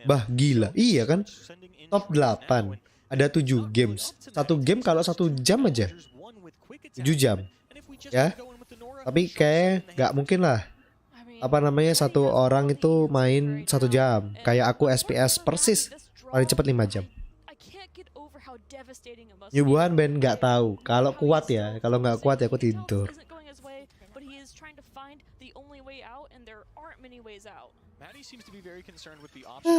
Bah gila, iya kan? Top 8, ada 7 games. Satu game kalau 1 jam aja 7 jam ya. Tapi kayak gak mungkin lah apa namanya satu orang itu main 1 jam. Kayak aku SPS persis paling cepat 5 jam. Nyubuhan Ben nggak tahu. Kalau kuat ya, kalau nggak kuat ya aku tidur. Maddie seems to be very concerned with the option.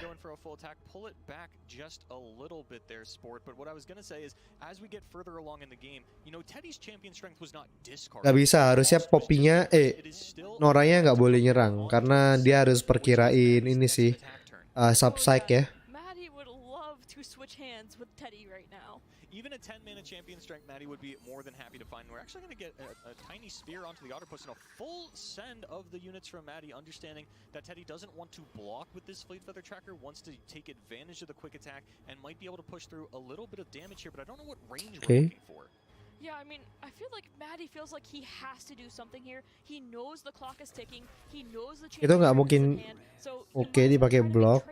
Going for a full attack, pull it back just a little bit there, Sport. But what I was gonna say is, as we get further along in the game, you know, Teddy's champion strength was not discarded. Gak bisa, harusnya Poppy-nya, Noranya nggak boleh nyerang karena dia harus perkirain ini sih, subside ya. Maddie would love to switch hands with Teddy right now. Even a 10-mana champion strength, Maddie would be more than happy to find. We're actually going to get a tiny spear onto the Otterpuss and a full send of the units from Maddie, understanding that Teddy doesn't want to block with this Fleet Feather Tracker, wants to take advantage of the quick attack, and might be able to push through a little bit of damage here, but I don't know what range we're looking for. Yeah, I mean, I feel like Maddie feels like he has to do something here. He knows the clock is ticking. He knows the Itu nggak mungkin dipakai block.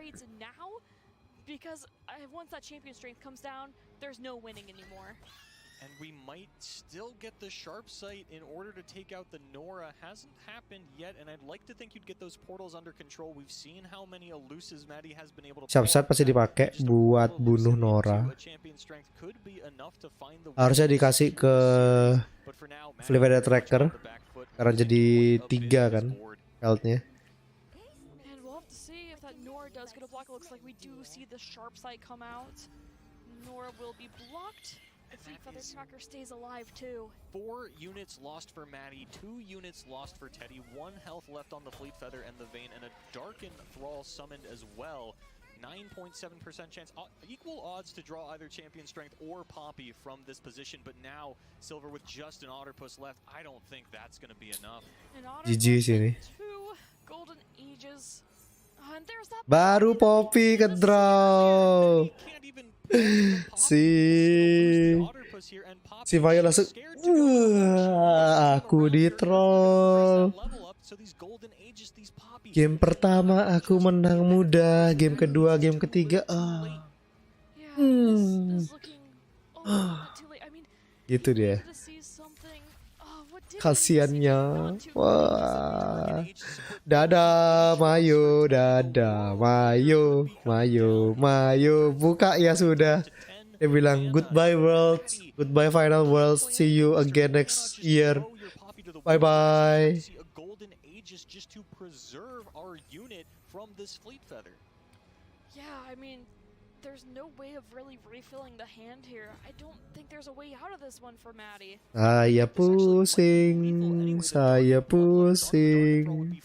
Because once that champion strength comes down, there's no winning anymore. And we might still get the sharp sight in order to take out the Nora. Hasn't happened yet, and I'd like to think you'd get those portals under control. We've seen how many elusives Maddie has been able to. Sharp pasti dipakai buat bunuh Nora. Harusnya dikasih ke Fleet Feather Tracker karena jadi 3 kan health-nya. Does get a block. It looks like we do see the sharp sight come out. Nora will be blocked. The Fleet Feather Tracker stays alive too. 4 units lost for Maddie, 2 units lost for Teddy, 1 health left on the Fleet Feather and the Vayne, and a Darkened Thrall summoned as well. 9.7% chance, equal odds to draw either Champion Strength or Poppy from this position, but now Silver with just an Otterpuss left, I don't think that's going to be enough. GG sini. 2 golden ages. Baru Poppy ke draw. Si Mayo langsung aku di troll. Game pertama aku menang mudah, game kedua, game ketiga gitu dia. Kasiannya. Wah. Dadah Mayo, dadah Mayo. Buka ya sudah. Dia bilang goodbye world, goodbye final world. See you again next year. Bye bye. Aegis just to preserve our unit from this Fleet Feather. Yeah, I mean, there's no way of really refilling the hand here. I don't think there's a way out of this one for Maddie. Saya pusing, saya pusing.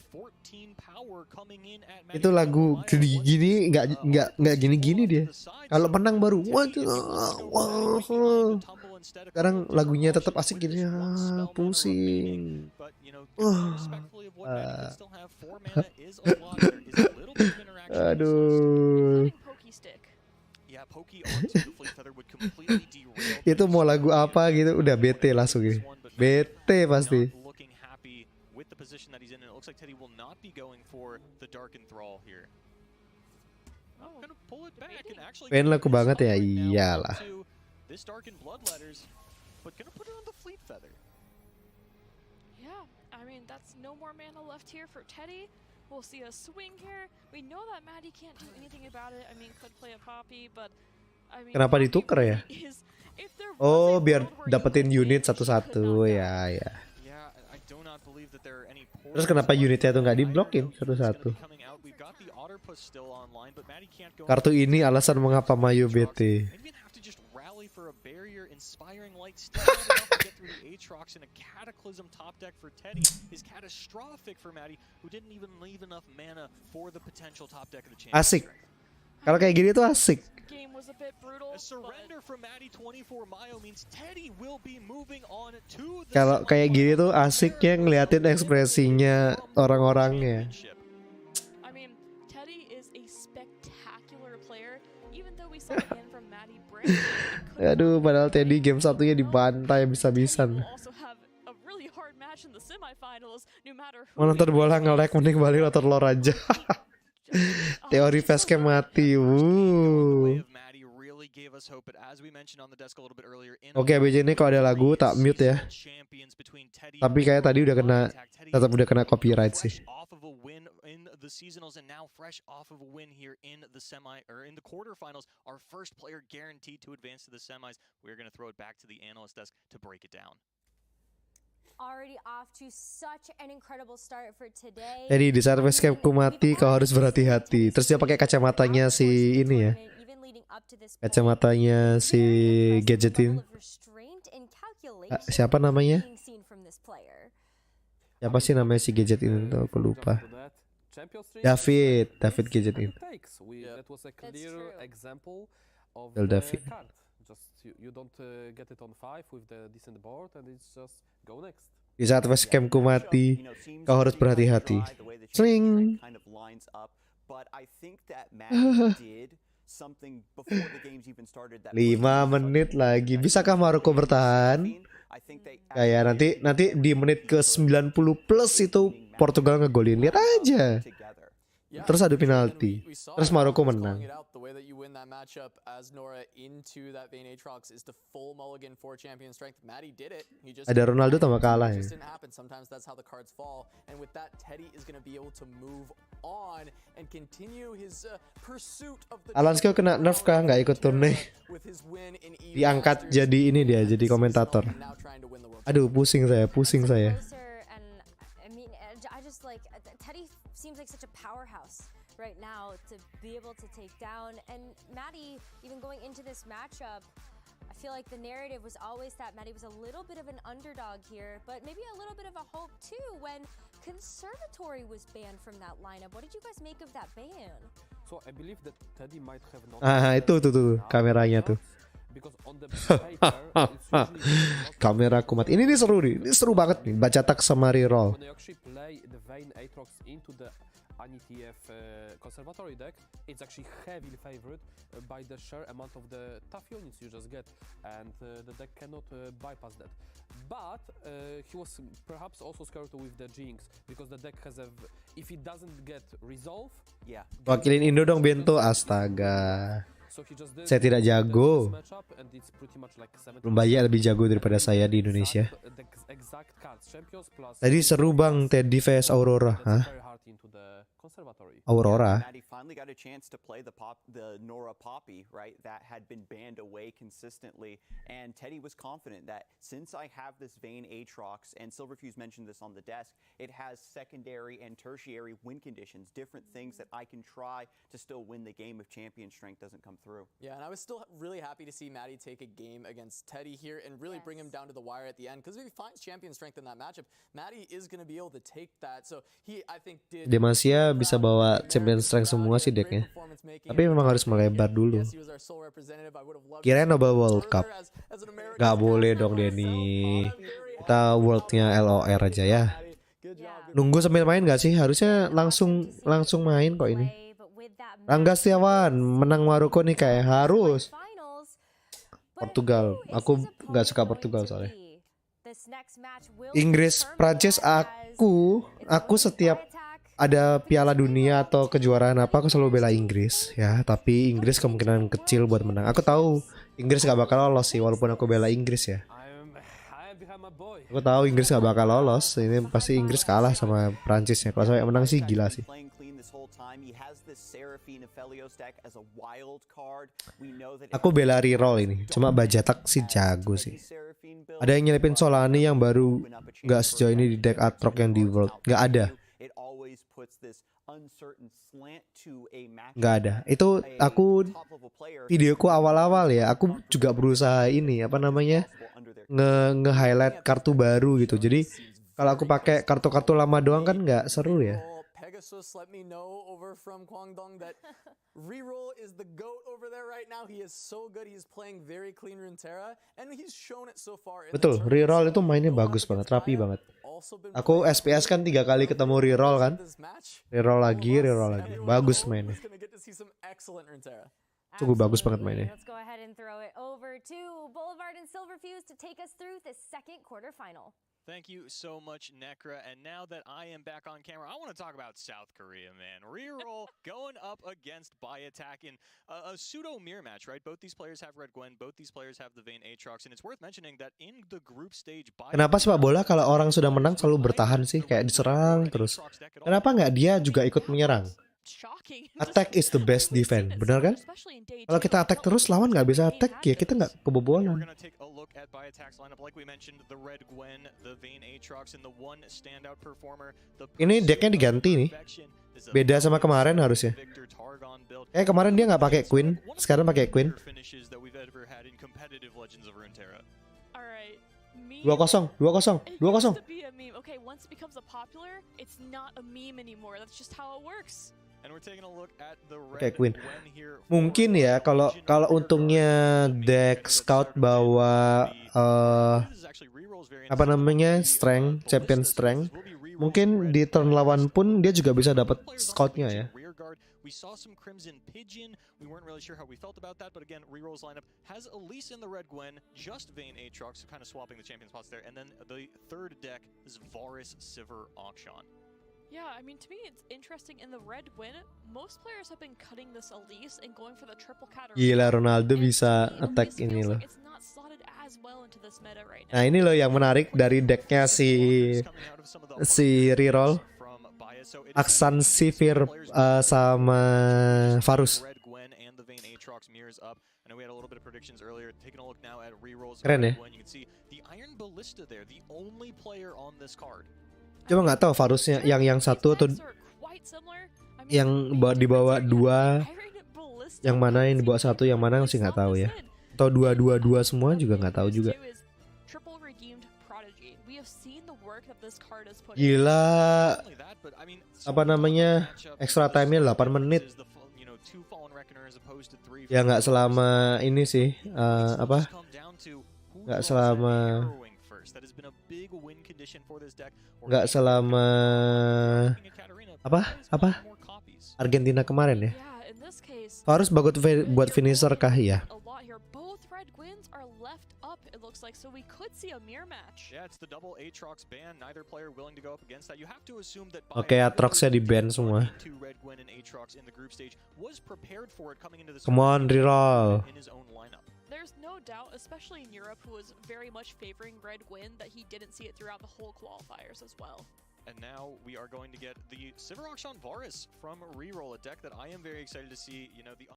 Itu lagu gini nggak gini dia. Kalau menang baru wah. Sekarang lagunya tetap asik gini. pusing. Aduh. Itu mau lagu apa gitu udah bete langsung gitu. Bete pasti. Pengen lagu banget ya, iyalah. Yeah, I mean, that's no more mana left here for Teddy. We'll see a swing here. We know that Maddie can't do anything about it. I mean, could play a Poppy, but I mean, Kenapa ditukar ya? Oh, biar dapetin unit satu-satu ya. Terus kenapa unitnya tuh nggak diblokin satu-satu? Kartu ini alasan mengapa Mayu BT. Asik. Kalau kayak gini tuh asik. Kalau kayak gini tuh asiknya ngeliatin ekspresinya orang-orangnya. Aduh, padahal Teddy game satunya dibantai bisa-bisan. Mau nonton bola nge-lag mending balik nonton lore aja. Teori facecam mati. Oke, BJ ini kalau ada lagu tak mute ya. Tapi kayak tadi udah kena, tetap udah kena copyright sih. The seasonals and now fresh off of a win here in the semi or in the quarterfinals, our first player guaranteed to advance to the semis. We're going to throw it back to the analyst desk to break it down. Already off to such an incredible start for today. Jadi di saat facecamku mati kau harus berhati-hati. Terus dia pakai kacamatanya si ini ya. Kacamatanya si gadgetin. Siapa namanya? Siapa sih namanya si gadget ini tuh? Aku lupa. David gadget ini. David. Di saat facecamku mati, kau harus berhati-hati. Sling. 5 menit lagi. Bisakah Maroko bertahan? Kayak nanti di menit ke 90 plus itu Portugal ngegolin. Lihat aja. Terus adu penalti. Terus Maroko menang. Ada Ronaldo tambah kalah ya. Alansko kena nerf kah nggak ikut turnamen? Diangkat jadi ini dia, jadi komentator. Aduh, pusing saya. Seems like such a powerhouse right now to be able to take down. And Maddie, even going into this matchup, I feel like the narrative was always that Maddie was a little bit of an underdog here, but maybe a little bit of a hope too when Conservatory was banned from that lineup. What did you guys make of that ban? So I believe that Teddy might have not. Itu tuh kameranya tuh. Kamera kumat. Ini seru nih. Ini seru banget nih. Baca tak sama reroll. Conservatory deck, it's actually heavily favored by the sheer amount of the tough units you just get, and the deck cannot bypass that. But he was perhaps also scared with the Jinx because the deck has a, if it doesn't get resolve, Wakilin Indo dong Bento, astaga. So he just did Saya tidak jago. this matchup, and it's pretty much like 70% Belum banyak lebih jago daripada saya di Indonesia. the exact cards, champions plus Tadi seru bang Teddy vs Aurora. Hah? very hard into the conservatory. Aurora? Maddie finally got a chance to play the Nora Poppy, right? That had been banned away consistently, and Teddy was confident that since I have this Vayne Aatrox, and Silverfuse mentioned this on the desk, it has secondary and tertiary win conditions, different things that I can try to still win the game if champion strength doesn't come through. Yeah, and I was still really happy to see Maddie take a game against Teddy here and really bring him down to the wire at the end, because if he finds champion strength in that matchup, Maddie is going to be able to take that. So he, I think, did. Demacia bisa bawa champion strength semua sih decknya. Tapi memang harus melebar dulu. Kirain Noble World Cup. Gak boleh dong Denny. Kita worldnya LOR aja ya. Nunggu sambil main gak sih? Harusnya langsung main kok ini. Rangga Setiawan menang Maroko nih kayak harus. Portugal. Aku gak suka Portugal soalnya. Inggris, Prancis, aku setiap ada Piala Dunia atau kejuaraan apa aku selalu bela Inggris ya, tapi Inggris kemungkinan kecil buat menang. Aku tahu Inggris gak bakal lolos sih walaupun aku bela Inggris ya. Aku tahu Inggris gak bakal lolos. Ini pasti Inggris kalah sama Prancis ya. Kalau sampai menang sih gila sih. Aku bela reroll ini. Cuma Bajatak sih jago sih. Ada yang nyelipin Solani yang baru gak sejauh ini di deck Aatrox yang di World. Gak ada. Gak ada. Itu aku videoku awal-awal ya. Aku juga berusaha ini apa namanya nge-highlight kartu baru gitu. Jadi kalau aku pakai kartu-kartu lama doang kan nggak seru ya. Pegasus let me know over from Guangdong that Reroll is the GOAT over there right now. He is so good. He is playing very clean Runeterra and he's shown it so far. Betul, Reroll itu mainnya bagus banget, rapi banget. Aku SPS kan 3 kali ketemu Reroll kan. Reroll lagi. Bagus mainnya. Cukup bagus banget mainnya. Let's go ahead and throw it over to Boulevard and Silverfuse to take us through the second quarterfinal. Thank you so much, Nekra. And now that I am back on camera, I want to talk about South Korea, man. Reroll going up against Byattack in a pseudo mirror match, right? Both these players have Red Gwen, both these players have the Vayne Aatrox, and it's worth mentioning that in the group stage. Kenapa sepak bola kalau orang sudah menang selalu bertahan sih, kayak diserang terus? Kenapa nggak dia juga ikut menyerang? Attack is the best defense, benar kan? Kalau kita attack terus, lawan nggak bisa attack ya kita nggak kebobolan. Ini decknya diganti nih, beda sama kemarin harusnya. Kemarin dia nggak pakai Queen, sekarang pakai Queen. 2-0. Oke, Queen. Mungkin ya kalau untungnya deck scout bawa apa namanya strength, champion strength, mungkin di turn lawan pun dia juga bisa dapat scoutnya ya. We saw some Crimson Pigeon. We weren't really sure how we felt about that, but again, Reroll's lineup has Elise in the Red Gwen, just Vayne Aatrox, so kind of swapping the champion spots there, and then the third deck is Varus Sivir Auction. Yeah, I mean, to me, it's interesting. In the Red Gwen, most players have been cutting this Elise and going for the triple Katarina. Gila, Ronaldo bisa attack ini loh. Nah, ini loh yang menarik dari decknya si Reroll. Aksan Sivir sama Varus. Keren ya. Coba nggak tahu Varusnya yang satu atau yang dibawa 2, yang mana yang dibawa 1, yang mana masih nggak tahu ya. Atau 2 semua juga nggak tahu juga. Gila, apa namanya, extra time-nya 8 menit. Ya nggak selama ini sih, nggak selama Argentina kemarin ya. Harus bagus buat finisher kah ya? it looks like, so we could see a mirror match. Yeah, it's the double Aatrox ban. Neither player willing to go up against that. You have to assume that Oke, Aatroxnya di ban semua. Red Gwen and Aatrox in the group stage was prepared for it coming into this. Come on, reroll. In his own lineup. There's no doubt, especially in Europe, who was very much favoring Red Gwen, that he didn't see it throughout the whole qualifiers as well. And now we are going to get the Sivaroxon Varus from Reroll, a deck that I am very excited to see. You know, the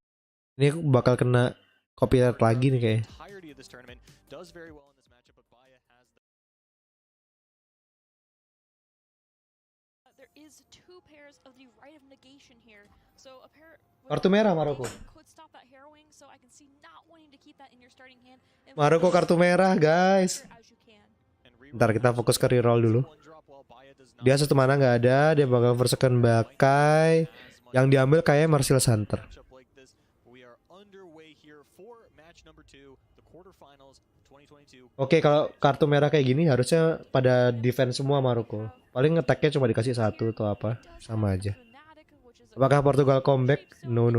Ini bakal kena copyright lagi nih kayaknya. entirety of this tournament does very well in this matchup, but Baya has the... There is two pairs of the right of negation here, so a pair Kartu merah Maroko. could stop that harrowing, so I can see not wanting to keep that in your starting hand. And Maroko kartu merah, guys. as you can. Ntar kita fokus ke reroll dulu. Dia satu mana nggak ada, dia bakal first second bakai. Yang diambil kayak Martial Hunter. Oke, kalau kartu merah kayak gini harusnya pada defense semua Maroko. Paling ngeteknya cuma dikasih satu atau apa, sama aja. Apakah Portugal comeback? No.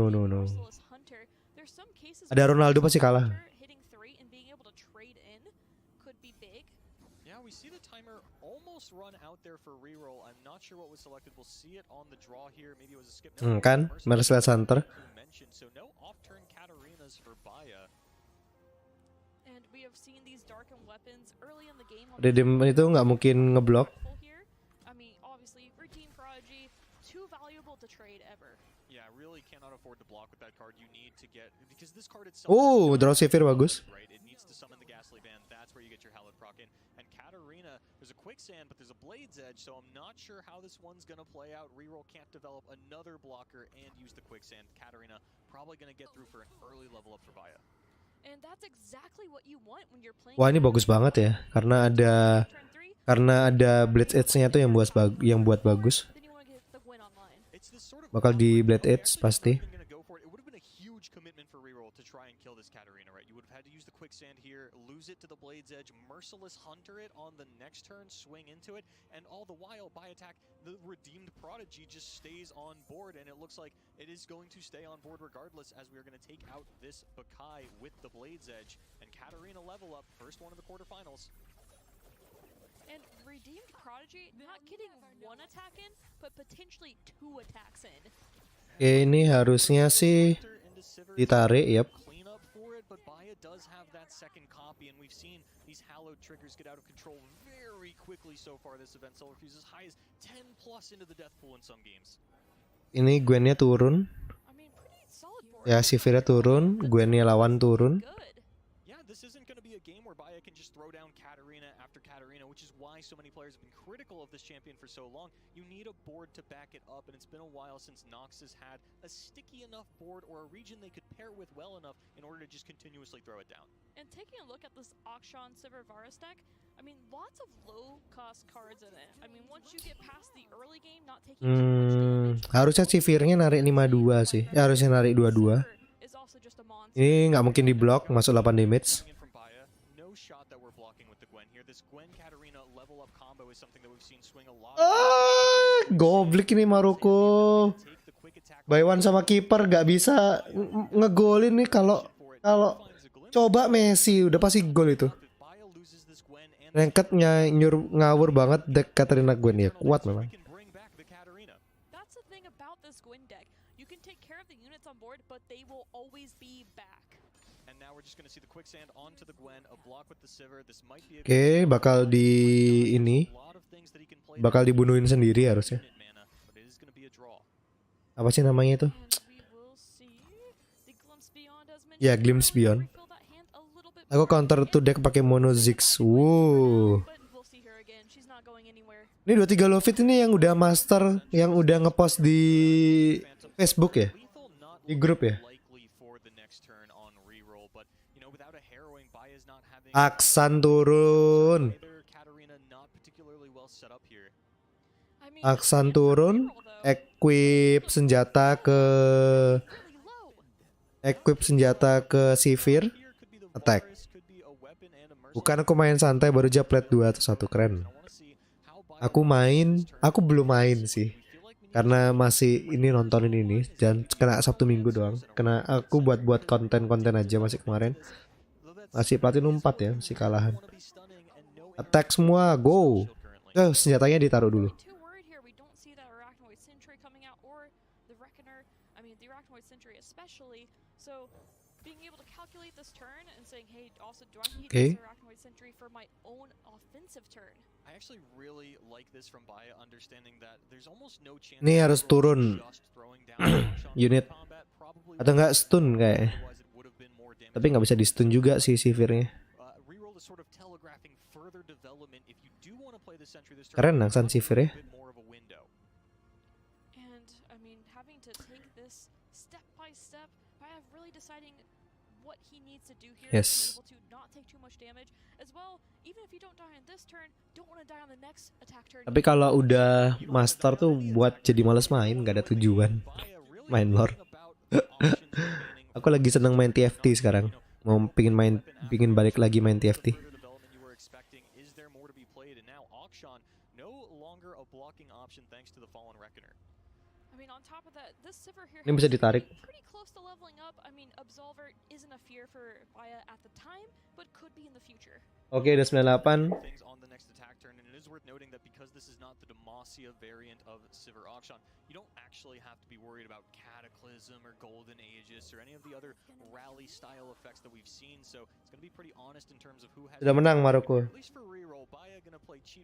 Ada Ronaldo pasti kalah. Kan, Martial Hunter. Redeem itu nggak mungkin ngeblok. Draw Severe bagus. There's a quicksand, but there's a blade's edge, so I'm not sure how this one's gonna play out. Reroll can't develop another blocker and use the quicksand. Katarina probably gonna get through for an early level up for Baya. And that's exactly what you want when you're playing. Wah, ini bagus banget ya, karena ada Blade Edge-nya tuh yang buat bagus. Bakal di Blade Edge pasti. Quicksand here, lose it to the blade's edge, merciless hunter it on the next turn, swing into it, and all the while by attack the redeemed prodigy just stays on board, and it looks like it is going to stay on board regardless, as we are going to take out this Bakai with the blade's edge, and Katarina level up, first one of the quarterfinals. And redeemed prodigy not getting one attack in, but potentially two attacks in. Ini harusnya sih ditarik, yep. But Baya does have that second copy, and we've seen these hallowed triggers get out of control very quickly so far this event. Silverfuse as high as 10 plus into the death pool in some games. Ini Gwennya turun. Ya, Sivir turun, Gwennya lawan turun. Yeah, this isn't going to be a game where Baya can just throw down Katarina after Katarina, which is why so many players have been critical of this champion for so long. You need a board to back it up, and it's been a while since Nox has had a sticky enough board or a region they could pair with well enough in order to just continuously throw it down. And taking a look at this Akshan Sivir Varus deck, I mean, lots of low-cost cards in it. I mean, once you get past the early game, not taking too much damage. Harusnya Sivirnya narik 5-2 sih. Ya, harusnya narik 2-2. Ini nggak mungkin diblok, masuk 8 damage. Goblok ini Maroko. By one sama kiper nggak bisa ngegolin nih. Kalau coba Messi udah pasti gol itu. Ranked-nya ngawur banget deck Katarina Gwen ya, kuat memang. Oke, bakal bakal dibunuhin sendiri harusnya. Apa sih namanya itu? Ya, Glimpse Beyond. Aku counter to deck pakai Mono Ziggs. Wow. Ini 23 Lovit ini yang udah master, yang udah ngepost di Facebook ya? Di grup ya? Aksan turun. Aksan turun. Equip senjata ke Sivir. Attack. Bukan aku main santai baru aja plat 2 atau 1, keren. Aku belum main sih. Karena masih ini nontonin ini dan kena Sabtu Minggu doang. Kena aku buat konten-konten aja masih kemarin. Masih platinum 4 ya, masih kalahan. Attack semua, go. Senjatanya ditaruh dulu. Too worried here. We don't see that Arachnoid Sentry coming out or the Reckoner. I mean, the Arachnoid Sentry especially. So being able to calculate this turn and saying, hey, also do I need this Arachnoid Sentry for my own offensive turn? I actually really like this from Baya, understanding that there's almost no chance. Ini harus turun unit atau enggak stun kayak. Tapi nggak bisa di stun juga sih Sivirnya. Keren Naksan Sivir ya. And I mean, having to take this step by step, Baya really deciding what he needs to do here to be able to not take too much damage as well. Even if you don't die on this turn, don't want to die on the next attack turn. Tapi kalau udah master tuh buat jadi males main, nggak ada tujuan main lore. Aku lagi seneng main TFT sekarang. Mau pingin balik lagi main TFT. Ini bisa ditarik. Oke, udah 98. Worth noting that because this is not the Demacia variant of Sivir Auction, you don't actually have to be worried about Cataclysm or Golden Aegis or any of the other rally style effects that we've seen. So it's going to be pretty honest in terms of who has. Sudah menang Maroko.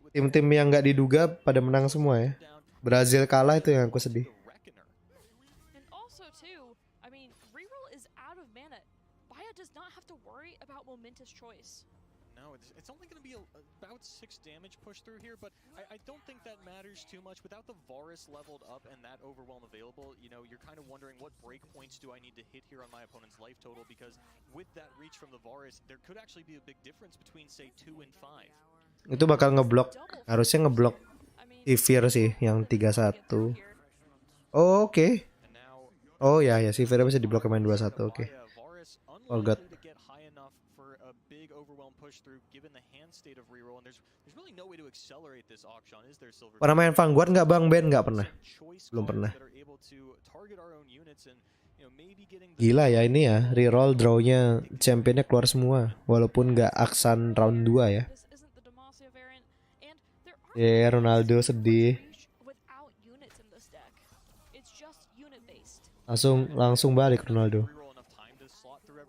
Tim-tim yang nggak diduga pada menang semua ya. Brazil kalah itu yang aku sedih. And also too, I mean, reroll is out of mana. Baya does not have to worry about momentous choice. No, it's only going to be about 6 damage push through here, but I don't think that matters too much. Without the Varus leveled up and that overwhelm available, you know, you're kind of wondering what breakpoints do I need to hit here on my opponent's life total, because with that reach from the Varus, there could actually be a big difference between, say, 2 and 5. Itu bakal ngeblok, harusnya ngeblok Sivir sih, yang 31. Oh, oke. Oh ya, Sivir bisa diblok main 21, oke. Oh god. Pernah main Vanguard nggak Bang Ben? Nggak pernah. Belum pernah. Gila ya ini ya, reroll drawnya championnya keluar semua. Walaupun nggak aksan round 2 ya. Ronaldo sedih. Langsung balik Ronaldo.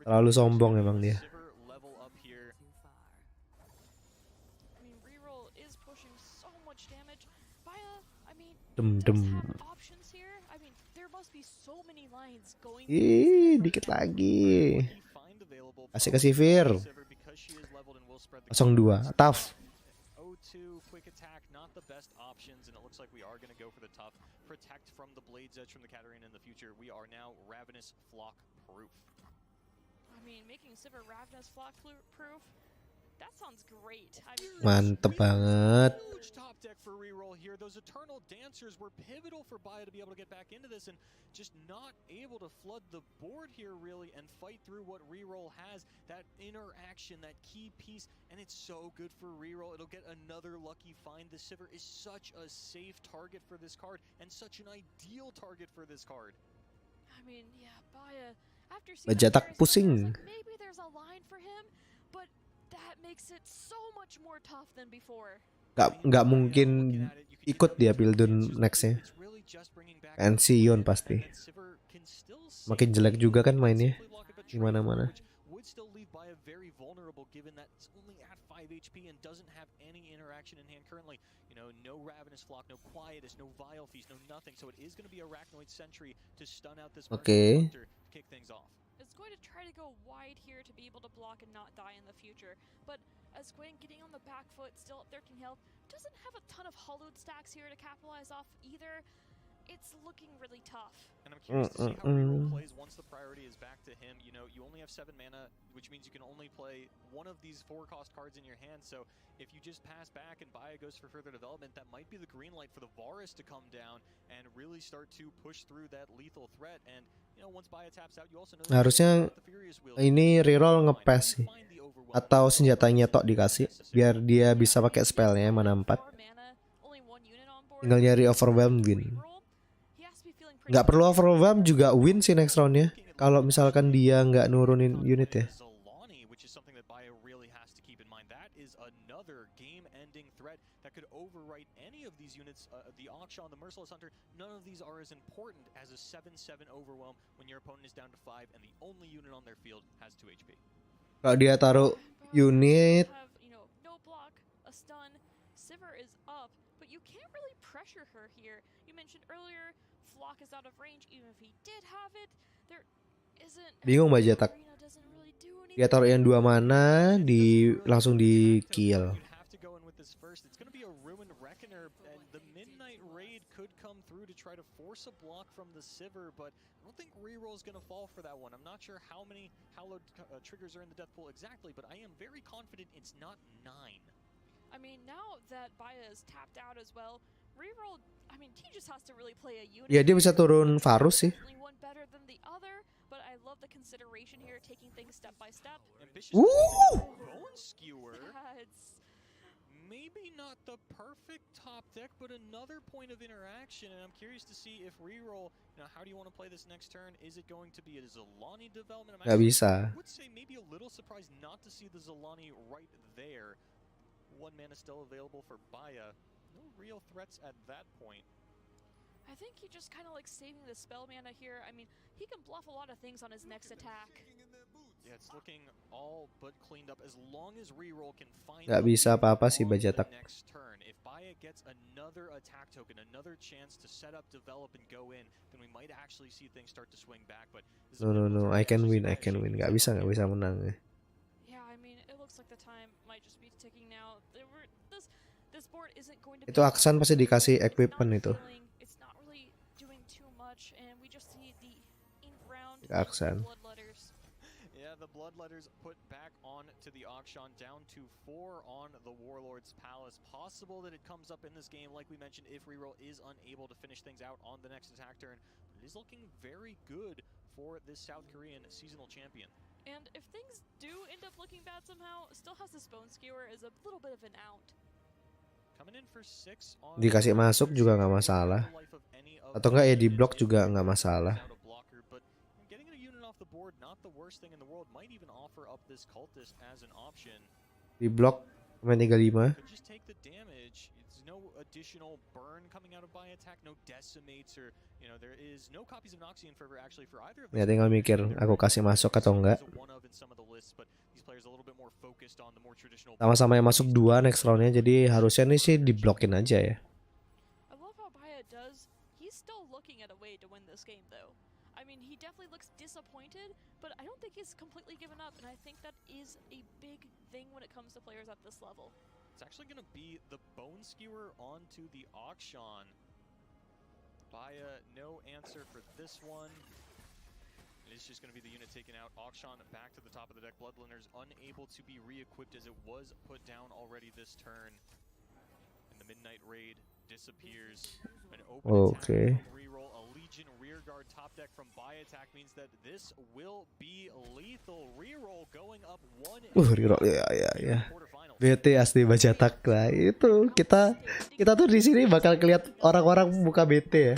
Terlalu sombong emang dia. Dikit lagi. Kasih ke Sivir. 02. Tough. That sounds great. I mean, mantep banget. Top deck for reroll here. Those eternal dancers were pivotal for Baya to be able to get back into this, and just not able to flood the board here really and fight through what reroll has. That interaction, that key piece, and it's so good for reroll. It'll get another lucky find. The Sivir is such a safe target for this card and such an ideal target for this card. I mean, yeah, Baya after seeing Bajatak pusing. maybe there's a line for him, but that makes it so much more tough than before. Nggak mungkin ikut dia Pildun nextnya. Pensiun pasti. Makin jelek juga kan mainnya. Gimana-mana. Oke. It's going to try to go wide here to be able to block and not die in the future. But as Gwen getting on the back foot, still up 13 health, doesn't have a ton of hollowed stacks here to capitalize off either. It's looking really tough. And I'm curious to see how reroll plays once the priority is back to him. You know, you only have 7 mana, which means you can only play one of these 4-cost cards in your hand. So if you just pass back and Baya goes for further development, that might be the green light for the Varus to come down and really start to push through that lethal threat. And you know, once Baya taps out, you also know harusnya ini reroll ngepes sih. Atau senjatanya tok dikasih biar dia bisa pakai spellnya mana 4. Tinggal nyari overwhelm win. Nggak perlu overwhelm juga win sih next roundnya. Kalau misalkan dia nggak nurunin unit ya. is another game-ending threat that could overwrite any of these units. The Akshan, the Merciless Hunter, none of these are as important as a 7-7 overwhelm when your opponent is down to 5 and the only unit on their field has 2 HP. Kalau dia taruh unit, Have, no block, a stun. Sivir is up, but you can't really pressure her here. You mentioned earlier, Flock is out of range. Even if he did have it, there isn't. bingung Mbak Jatak. Arena doesn't really do Dia anything. taruh yang 2 mana, langsung di kill. You'd have to go in with this first. It's going to be a Ruined Reckoner, and the Midnight Raid could come through to try to force a block from the Sivir, but I don't think reroll is going to fall for that one. I'm not sure how many hallowed triggers are in the death pool exactly, but I am very confident it's not 9. I mean, now that Baya is tapped out as well, reroll. I mean, he just has to really play a unit. Ya dia bisa turun Varus sih. Definitely one better than the other, but I love the consideration here, taking things step by step. Ambitious Bone Skewer. Yeah, it's Maybe not the perfect top deck, but another point of interaction. And I'm curious to see if reroll. How do you want to play this next turn? Is it going to be a Zolani development? Nggak bisa. I would say maybe a little surprised not to see the Zolani right there. 1 mana still available for Baya. No real threats at that point. I think he just kind of like saving the spell mana here. I mean, he can bluff a lot of things on his next attack. Yeah, it's looking all but cleaned up as long as reroll can find Nggak bisa apa-apa sih Mbak Jatak. next turn. If Baya gets another attack token, another chance to set up, develop, and go in, then we might actually see things start to swing back. But this is No, I can win. Nggak bisa menang. Yeah, I mean, it looks like the time might just be ticking now. This board isn't going to Itu Aksan pasti dikasih equipment itu. It's not really doing too much, and we just see the ink round Aksan. bloodletters. Yeah, the bloodletters put back on to the Akshan, down to 4 on the Warlord's Palace. Possible that it comes up in this game, like we mentioned, if reroll is unable to finish things out on the next attack turn. It is looking very good for this South Korean seasonal champion. And if things do end up looking bad somehow, still has this bone skewer as a little bit of an out. Coming in for 6 on Dikasih masuk juga nggak masalah. Atau enggak ya di blok juga nggak masalah. But getting a unit off the board, not the worst thing in the world. Might even offer up this cultist as an option. Di blok main 35. Could just take the damage. It's no additional burn coming out of by attack, no decimates, or there is no copies of Noxian Fervor actually for either of Ya tinggal mikir aku kasih masuk atau enggak. Sama-sama yang masuk 2 next roundnya, jadi harusnya nih sih diblokin aja ya. I love how Baya does. He's still looking at a way to win this game, though. I mean, he definitely looks disappointed, but I don't think he's completely given up, and I think that is a big thing when it comes to players at this level. It's actually going to be the Bone Skewer onto the Akshan. Baya, no answer for this one. It is just going to be the unit taken out. Akshan back to the top of the deck. Bloodliners unable to be re-equipped as it was put down already this turn. And the Midnight Raid disappears. An open attack from reroll. A Legion rearguard top deck from Baya attack means that this will be lethal. Reroll going up 1. Reroll ya. BT asli Bajatak lah. Itu kita tuh di sini bakal keliat orang-orang buka BT ya.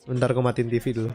Bentar aku matiin TV dulu.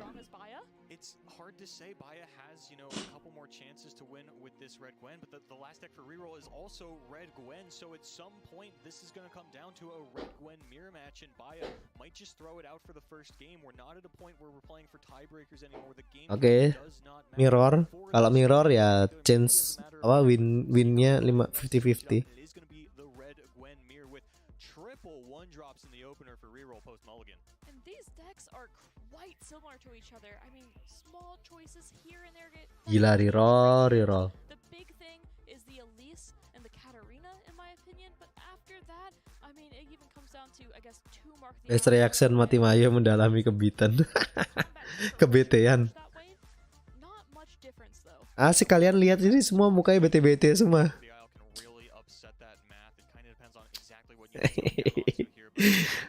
It's hard to say. Baya has, a couple more chances to win with this Red Gwen, but the last deck for reroll is also Red Gwen, so at some point this is going to come down to a Red Gwen mirror match, and Baya might just throw it out for the first game. We're not at a point where we're playing for tiebreakers anymore. The game does not matter. Mirror. Kalau mirror ya chance winnya 50-50. It is going to be the Red Gwen mirror with triple 1-drops in the opener for reroll post mulligan. And these decks are quite similar to each other. I mean, small choices here and there get... Gila, reroll. The big thing is the Elise and the Katarina, in my opinion. But after that, I mean, it even comes down to, I guess, 2 mark the... Best reaction mati Maya mendalami kebitan. Kebetean. Not much difference, though. Asik kalian lihat ini semua mukanya bete-bete semua.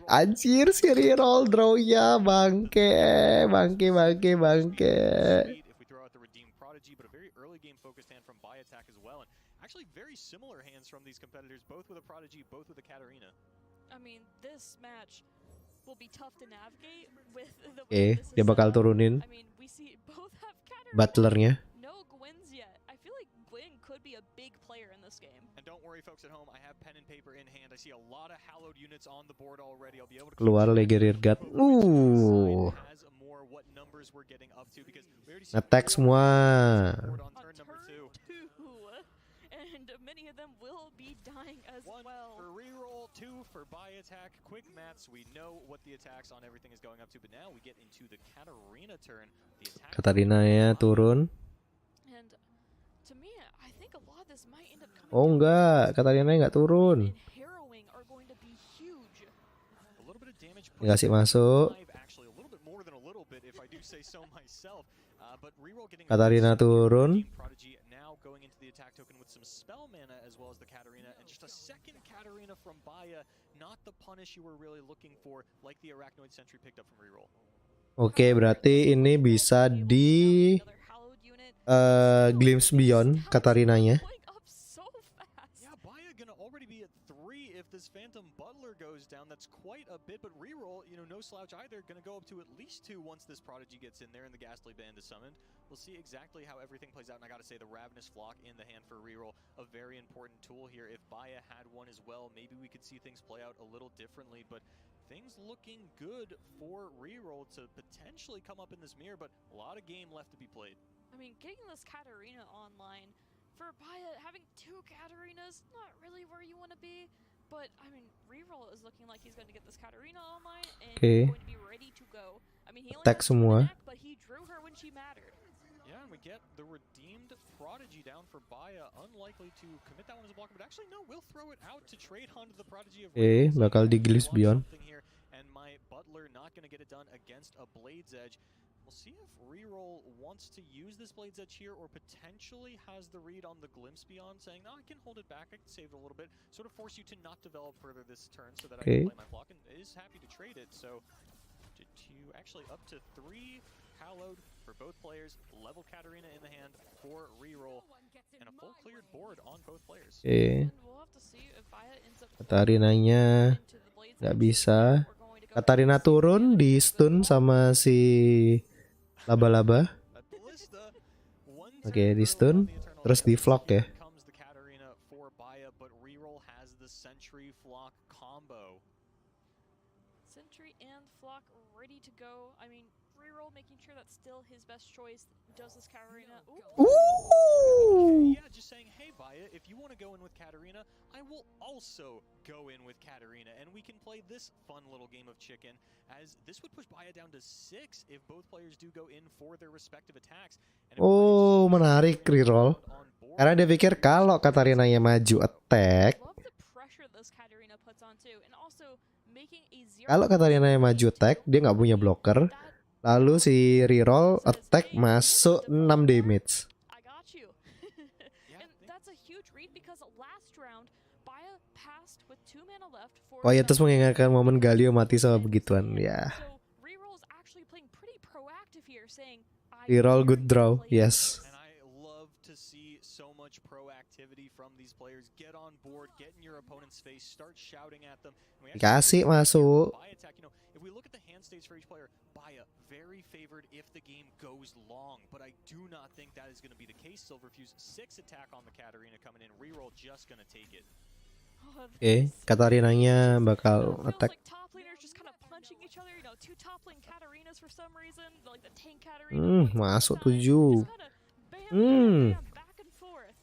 Anjir si reroll draw ya bangke. Actually very similar hands from these competitors, both with a Prodigy, both with a Katarina. I mean, this match will be tough to navigate with the way this is dia bakal set up. turunin I mean, we see both have Katarina. butlernya. No Gwyn's yet. I feel like Gwyn could be a big folks at home, I have pen and paper in hand. I see a lot of hallowed units on the board already. I'll be able to Keluar lagi rearguard. has more what numbers we're getting up to because we already see Attack semua. on turn number 2. And many of them will be dying as 1 well. for reroll, 2 for buy attack. Quick maths, we know what the attacks on everything is going up to, but now we get into the Katarina turn. The attack Katarina ya turun. And to me, I think a lot of this might end up coming Oh enggak, Katarina nggak turun. and harrowing are going to be huge. a little bit of damage. Dikasih masuk. Actually, a little bit more than a little bit, if I do say so myself. But reroll getting Katarina turun. Prodigy now going into the attack token with some spell mana as well as the Katarina, and just a second Katarina from Baya, not the punish you were really looking for, like the Arachnoid Sentry picked up from reroll. Oke, berarti ini bisa di Glimpse Beyond Katarinanya. Going up so fast. Yeah, Baya gonna already be at 3 if this Phantom Butler goes down. That's quite a bit, but reroll, you know, no slouch either. Gonna go up to at least 2 once this Prodigy gets in there and the Ghastly Band is summoned. We'll see exactly how everything plays out, and I gotta say the Ravenous Flock in the hand for reroll, a very important tool here. If Baya had one as well, maybe we could see things play out a little differently, but things looking good for reroll to potentially come up in this mirror, but a lot of game left to be played. I mean, getting this Katarina online for Baya, having 2 Katarinas, not really where you want to be. But I mean, reroll is looking like he's going to get this Katarina online and Okay. going to be ready to go. I mean, he only Attack has 2 in the semua. deck, but he drew her when she mattered. Yeah, and we get the redeemed Prodigy down for Baya, unlikely to commit that one as a blocker, but actually no, we'll throw it out to trade onto the Prodigy of reroll. Bakal di Glimpse Beyond. Something here, and my Butler not going to get it done against a Blade's Edge. We'll see if reroll wants to use this Blade's Edge here, or potentially has the read on the Glimpse Beyond, saying, no, I can hold it back, I can save it a little bit, sort of force you to not develop further this turn so that I Okay. can play my block, and is happy to trade it. So to actually up to 3 hallowed for both players, level Katarina in the hand for reroll, and a full cleared board on both players. Oke, And we'll have to see if Baya ends up Katarinanya into the Blade's nggak Edge. bisa. We're going to go Katarina turun di stun sama si laba-laba. A Ballista, one Oke, turn di early stun, on the Eternal terus di Dance. flock ya. Here comes the Katarina for Baya, but reroll has the Sentry Flock combo. Sentry and Flock ready to go. I mean, reroll making sure that's still his best choice. Does this Katarina? Ooh. Ooh. Yeah, just saying, hey Baya, if you want to go in with Katarina, I will also go in with Katarina, and we can play this fun little game of chicken, as this would push Baya down to 6 if both players do go in for their respective attacks. And if Oh, Baya menarik reroll. on board, Karena dia pikir kalau Katarinanya maju attack, Love the pressure this Katarina puts on too, and also making a zero. kalau Katarinanya maju attack, dia nggak punya blocker. Lalu si reroll attack masuk 6 damage. I got you. And that's a huge read because last round Baya passed with 2 mana left for Oh ya, terus mengingatkan momen Galio mati sama begituan. Ya, So reroll is actually playing pretty proactive here, saying I reroll care good to draw. play Yes. And I love to see so much proactivity from these players. Get on board, get in your opponent's face, start shouting at them. And we Dikasih actually see masuk. Baya attack. You know, if we look at the hand states for each player, Baya very favored if the game goes long, but I do not think that is going to be the case. Silverfuse 6 attack on the Katarina coming in. Reroll just going to take it. Oh, Oke, Katarinanya bakal feels attack. like top laners just kind of punching each other. You know, 2 top lane Katarinas for some reason, like the tank Katarina. Masuk 7. Just kinda bam, bam, back and forth.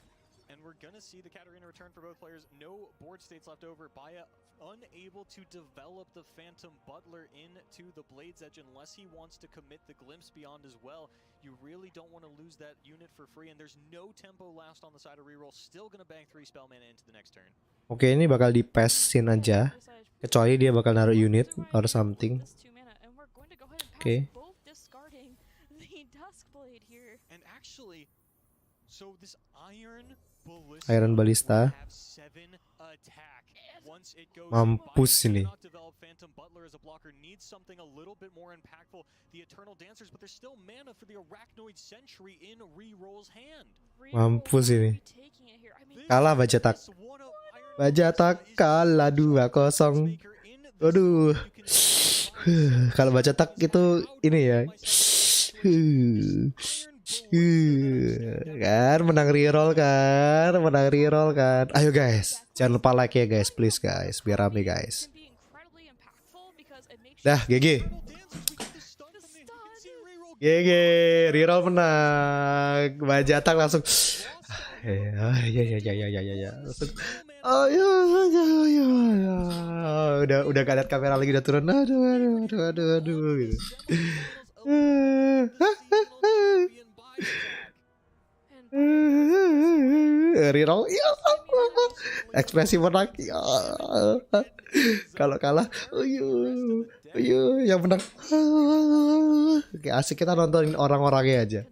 And we're going to see the Katarina return for both players. No board states left over. Baya unable to develop the Phantom Butler into the Blade's Edge unless he wants to commit the Glimpse Beyond as well. You really don't want to lose that unit for free, and there's no tempo last on the side of reroll. Still going to bang 3 spell mana into the next turn. Oke, ini bakal di-passin aja. Kecuali dia bakal naruh unit or something. Okay. Both discarding the Duskblade here. And actually, so this Iron Ballista. have 7 attack. Once it goes Mampus in, ini. Baya cannot develop Phantom Butler as a blocker, needs something a little bit more impactful. The Eternal Dancers, but there's still mana for the Arachnoid Sentry in reroll's hand. Mampus ini. Taking it here. I mean, Kalah Bajatak. This one of Iron Bajatak kalah 2-0. Aduh. Kalau Bajatak itu ini ya. Kan menang reroll kan, Ayo guys, jangan lupa like ya guys, please guys, biar rame guys. Dah, GG. GG, reroll menang. Bajatak langsung. Ya. Langsung. Oh ya. Udah gak liat kamera lagi, udah turun. Aduh gitu. Reroll ya. Ekspresi menang ya. Kalau kalah yang menang. Oke, asik, kita nontonin orang-orangnya aja.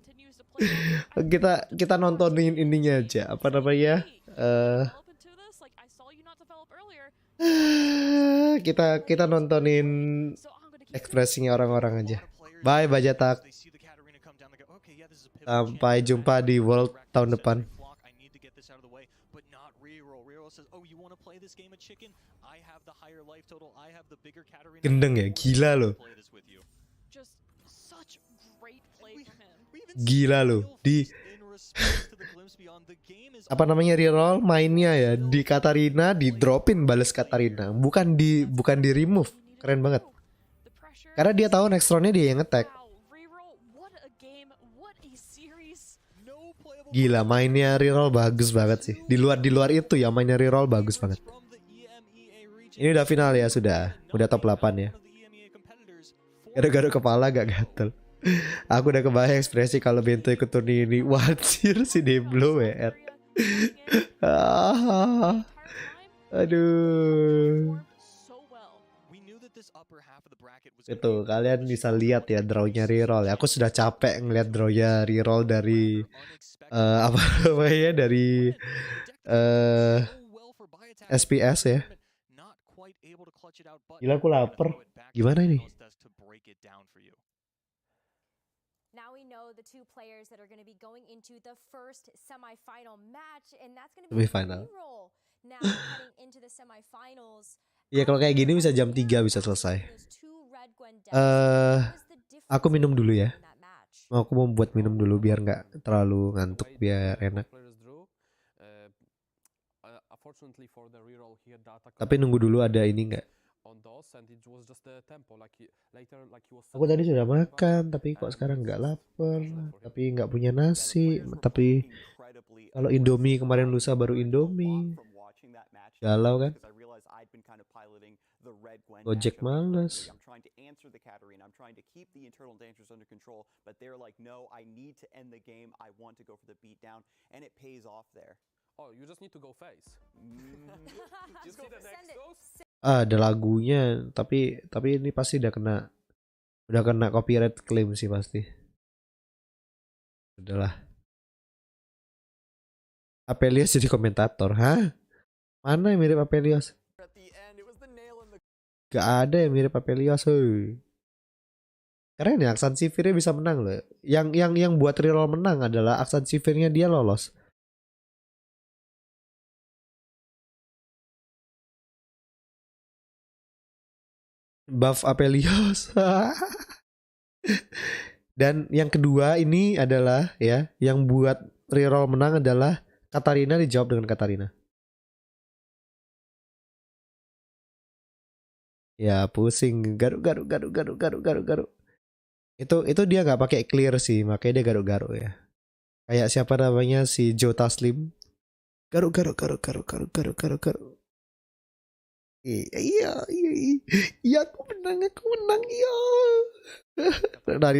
Kita nontonin ininya aja, apa namanya, kita nontonin ekspresinya orang-orang aja. Bye Bajatak, sampai jumpa di World tahun depan. Gendeng ya, gila loh. Gila loh, di apa namanya, reroll mainnya ya di Katarina, di dropin bales Katarina, bukan di remove. Keren banget. Karena dia tahu next roundnya dia yang ngetek. Gila, mainnya reroll bagus banget sih. Di luar itu ya, mainnya reroll bagus banget. Ini udah final ya, udah top 8 ya. Garuk-garuk kepala gak gatel. Aku udah kebayang ekspresi kalau Bento ikut turni ini. Wajir si Deblo WR. Aduh. Itu kalian bisa lihat ya drawnya reroll ya. Aku sudah capek ngeliat drawnya reroll dari apa namanya, dari SPS ya. Gila, aku lapar. Gimana ini? Now we know the two players that are going to be going into the first semi-final match, and that's going to be reroll. Now heading into the semi-finals. Iya, kalau kayak gini bisa jam 3 bisa selesai. Aku minum dulu ya. Aku mau buat minum dulu biar nggak terlalu ngantuk, biar enak. Tapi nunggu dulu ada ini nggak? Aku tadi sudah makan, tapi kok sekarang nggak lapar, tapi nggak punya nasi. Tapi kalau Indomie kemarin lusa baru Indomie, galau kan? Gojek males. Ada lagunya, tapi ini pasti udah kena copyright claim sih pasti. Udahlah. Apelios jadi komentator, hah? Mana yang mirip Apelios? Gak ada yang mirip Apelios, hei. Keren ya, aksan sifirnya bisa menang loh. Yang buat reroll menang adalah aksan sifirnya dia lolos. Buff Apelios. Dan yang kedua ini adalah ya, yang buat reroll menang adalah Katarina, dijawab dengan Katarina. Ya pusing, garuk. Itu dia nggak pakai clear sih, makanya dia garuk ya. Kayak siapa namanya, si Joe Taslim. Garuk. Iya, aku menang iya.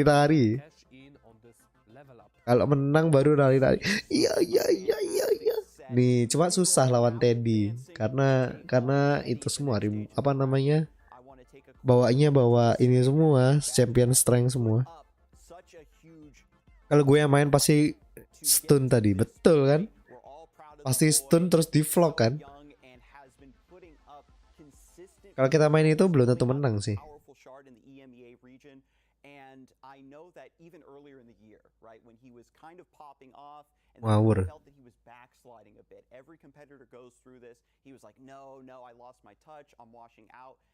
Rari. Kalau menang baru rari. Iya. Nih, cuma susah lawan Teddy karena itu semua apa namanya, bawa ini semua champion strength semua. Kalau gue yang main pasti stun tadi, betul kan? Pasti stun terus di vlog kan? Kalau kita main itu belum tentu menang sih. Ngawur.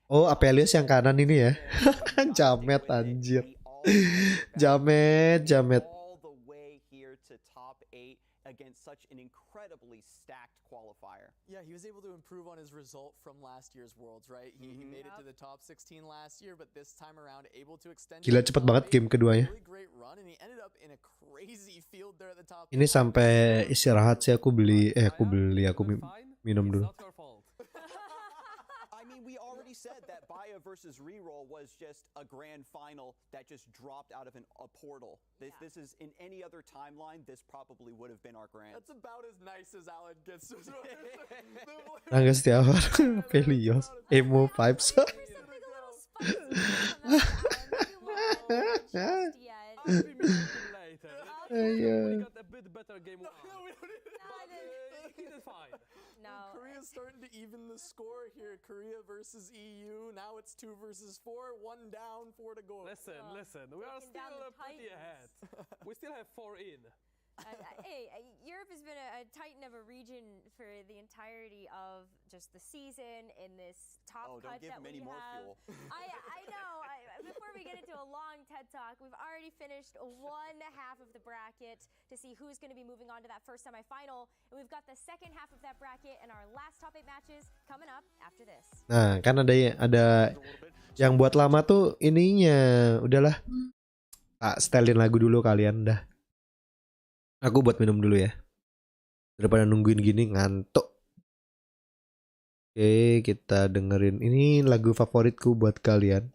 Oh, Apelios yang kanan ini ya. Jamet anjir. Jamet. to top 8 against such an incredibly stacked qualifier. Yeah, he was able to improve on his result from last year's Worlds, right? He made it to the top 16 last year, but this time around able to extend. Gila cepet banget game keduanya. Really great run, and he ended up in a crazy field there at the top. Ini sampai istirahat sih aku minum dulu. I mean, we already said that Baya versus Reroll was just a grand final that just dropped out of a portal. This is, in any other timeline, this probably would have been our grand. That's about as nice as Alan gets. Rangga Setiawan, Pelios, emo vibes. We got a bit better game one. He did fine. No. Korea's starting to even the score here. Korea versus EU. Now it's 2 versus 4. 1 down, 4 to go. Listen. We are Taking down still the pretty Titans. ahead. We still have 4 in. Hey, Europe has been a titan of a region for the entirety of just the season in this top cut don't give that him we any more have. fuel. I know. Before we get into a long TED Talk, we've already finished one half of the bracket to see who's going to be moving on to that first semifinal, and we've got the second half of that bracket and our last top 8 matches coming up after this. Nah, kan ada yang buat lama tuh ininya. Udahlah. Tak setelin lagu dulu kalian dah. Aku buat minum dulu ya. Daripada nungguin gini ngantuk. Oke, kita dengerin ini lagu favoritku buat kalian.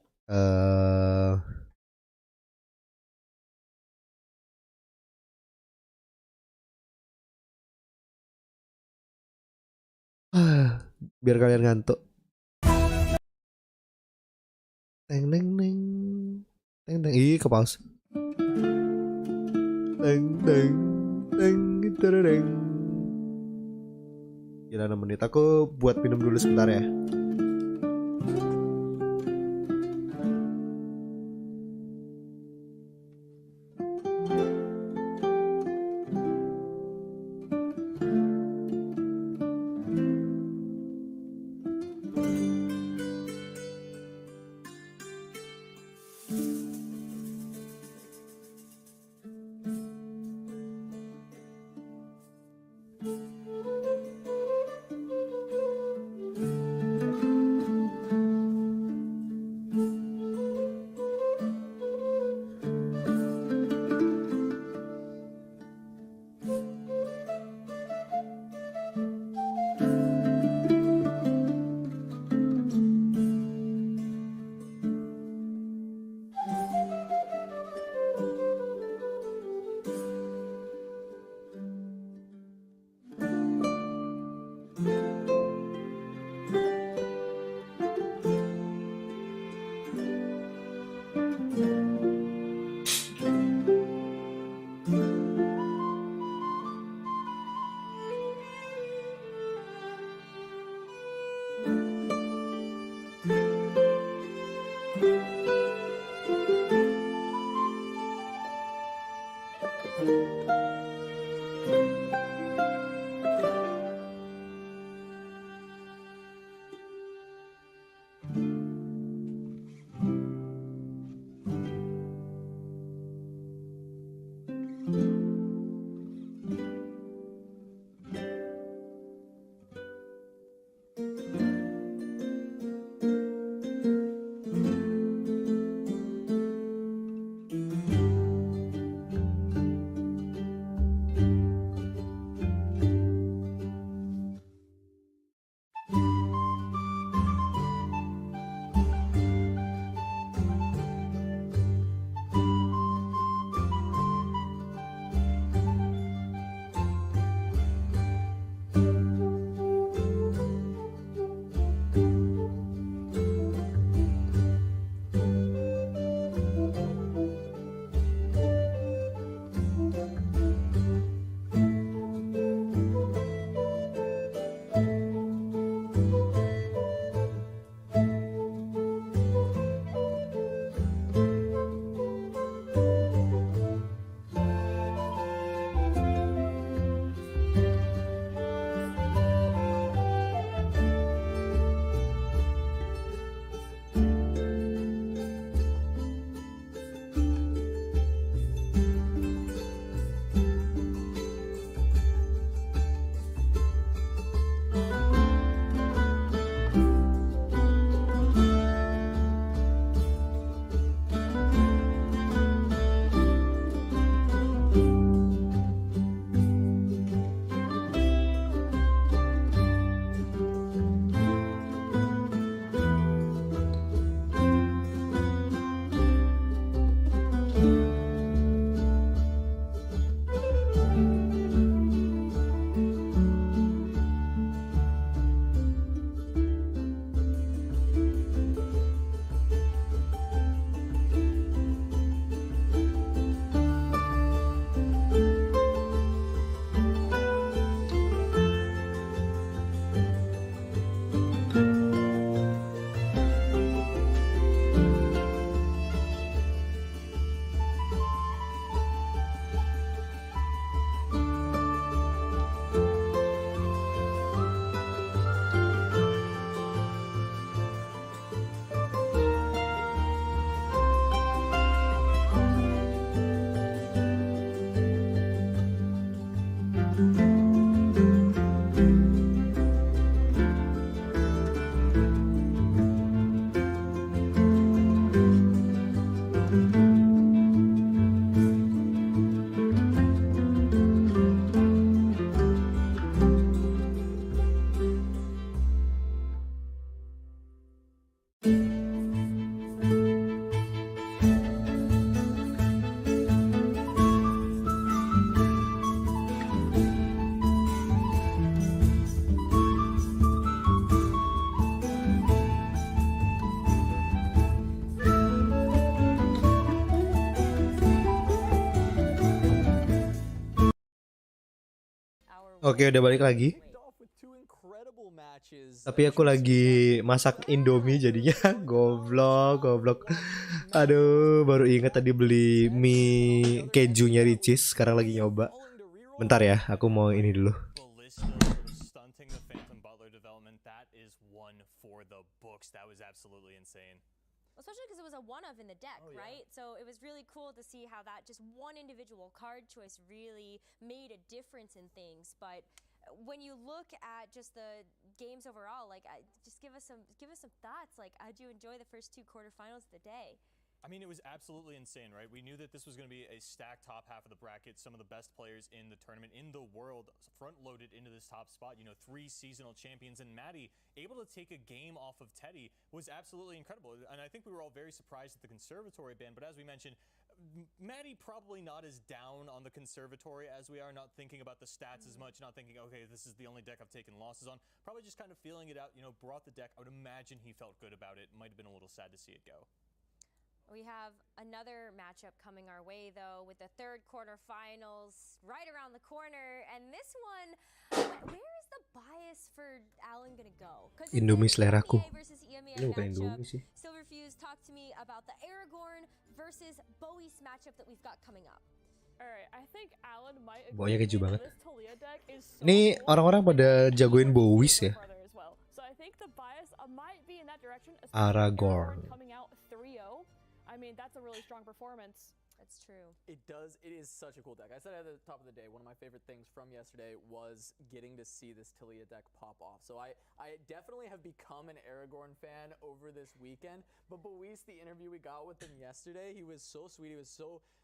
Biar kalian ngantuk. Teng teng teng. Teng teng. Ih, ke pause. Teng teng. Teng. Gila 6 menit. Aku buat minum dulu sebentar ya. Oke, udah balik lagi. Tapi aku lagi masak Indomie jadinya goblok. Aduh, baru ingat tadi beli mie kejunya Ricis, sekarang lagi nyoba. Bentar ya, aku mau ini dulu. Stunting the Phantom Butler development, that is one for the books. That was absolutely insane. Especially because it was a one of in the deck, right? So it was really cool to see how that just one individual card choice really made a difference in things. But when you look at just the games overall, like just give us some thoughts. Like, how'd you enjoy the first two quarterfinals of the day? I mean, it was absolutely insane, right? We knew that this was going to be a stacked top half of the bracket. Some of the best players in the tournament, in the world, front-loaded into this top spot. You know, 3 seasonal champions. And Maddie, able to take a game off of Teddy, was absolutely incredible. And I think we were all very surprised at the conservatory ban. But as we mentioned, Maddie probably not as down on the conservatory as we are, not thinking about the stats as much, not thinking, okay, this is the only deck I've taken losses on. Probably just kind of feeling it out, you know, brought the deck. I would imagine he felt good about it. Might have been a little sad to see it go. We have another matchup coming our way, though, with the third quarterfinals right around the corner. And this one, where is the bias for Alan gonna go? Indomie seleraku. Ini bukan Indomie sih. Silverfuse, talk to me about the Aragorn versus Bowies matchup that we've got coming up. Alright, I think Alan might Bawahnya keju banget. this Talia deck is so Ini cool. orang-orang pada jagoin Bowies ya. So I think the bias might be in that direction. Aragorn. Coming out 3-0. I mean, that's a really strong performance. That's true. It is such a cool deck. I said at the top of the day, one of my favorite things from yesterday was getting to see this Talia deck pop off. So I definitely have become an Aragorn fan over this weekend. But Bowies, the interview we got with him yesterday, he was so sweet.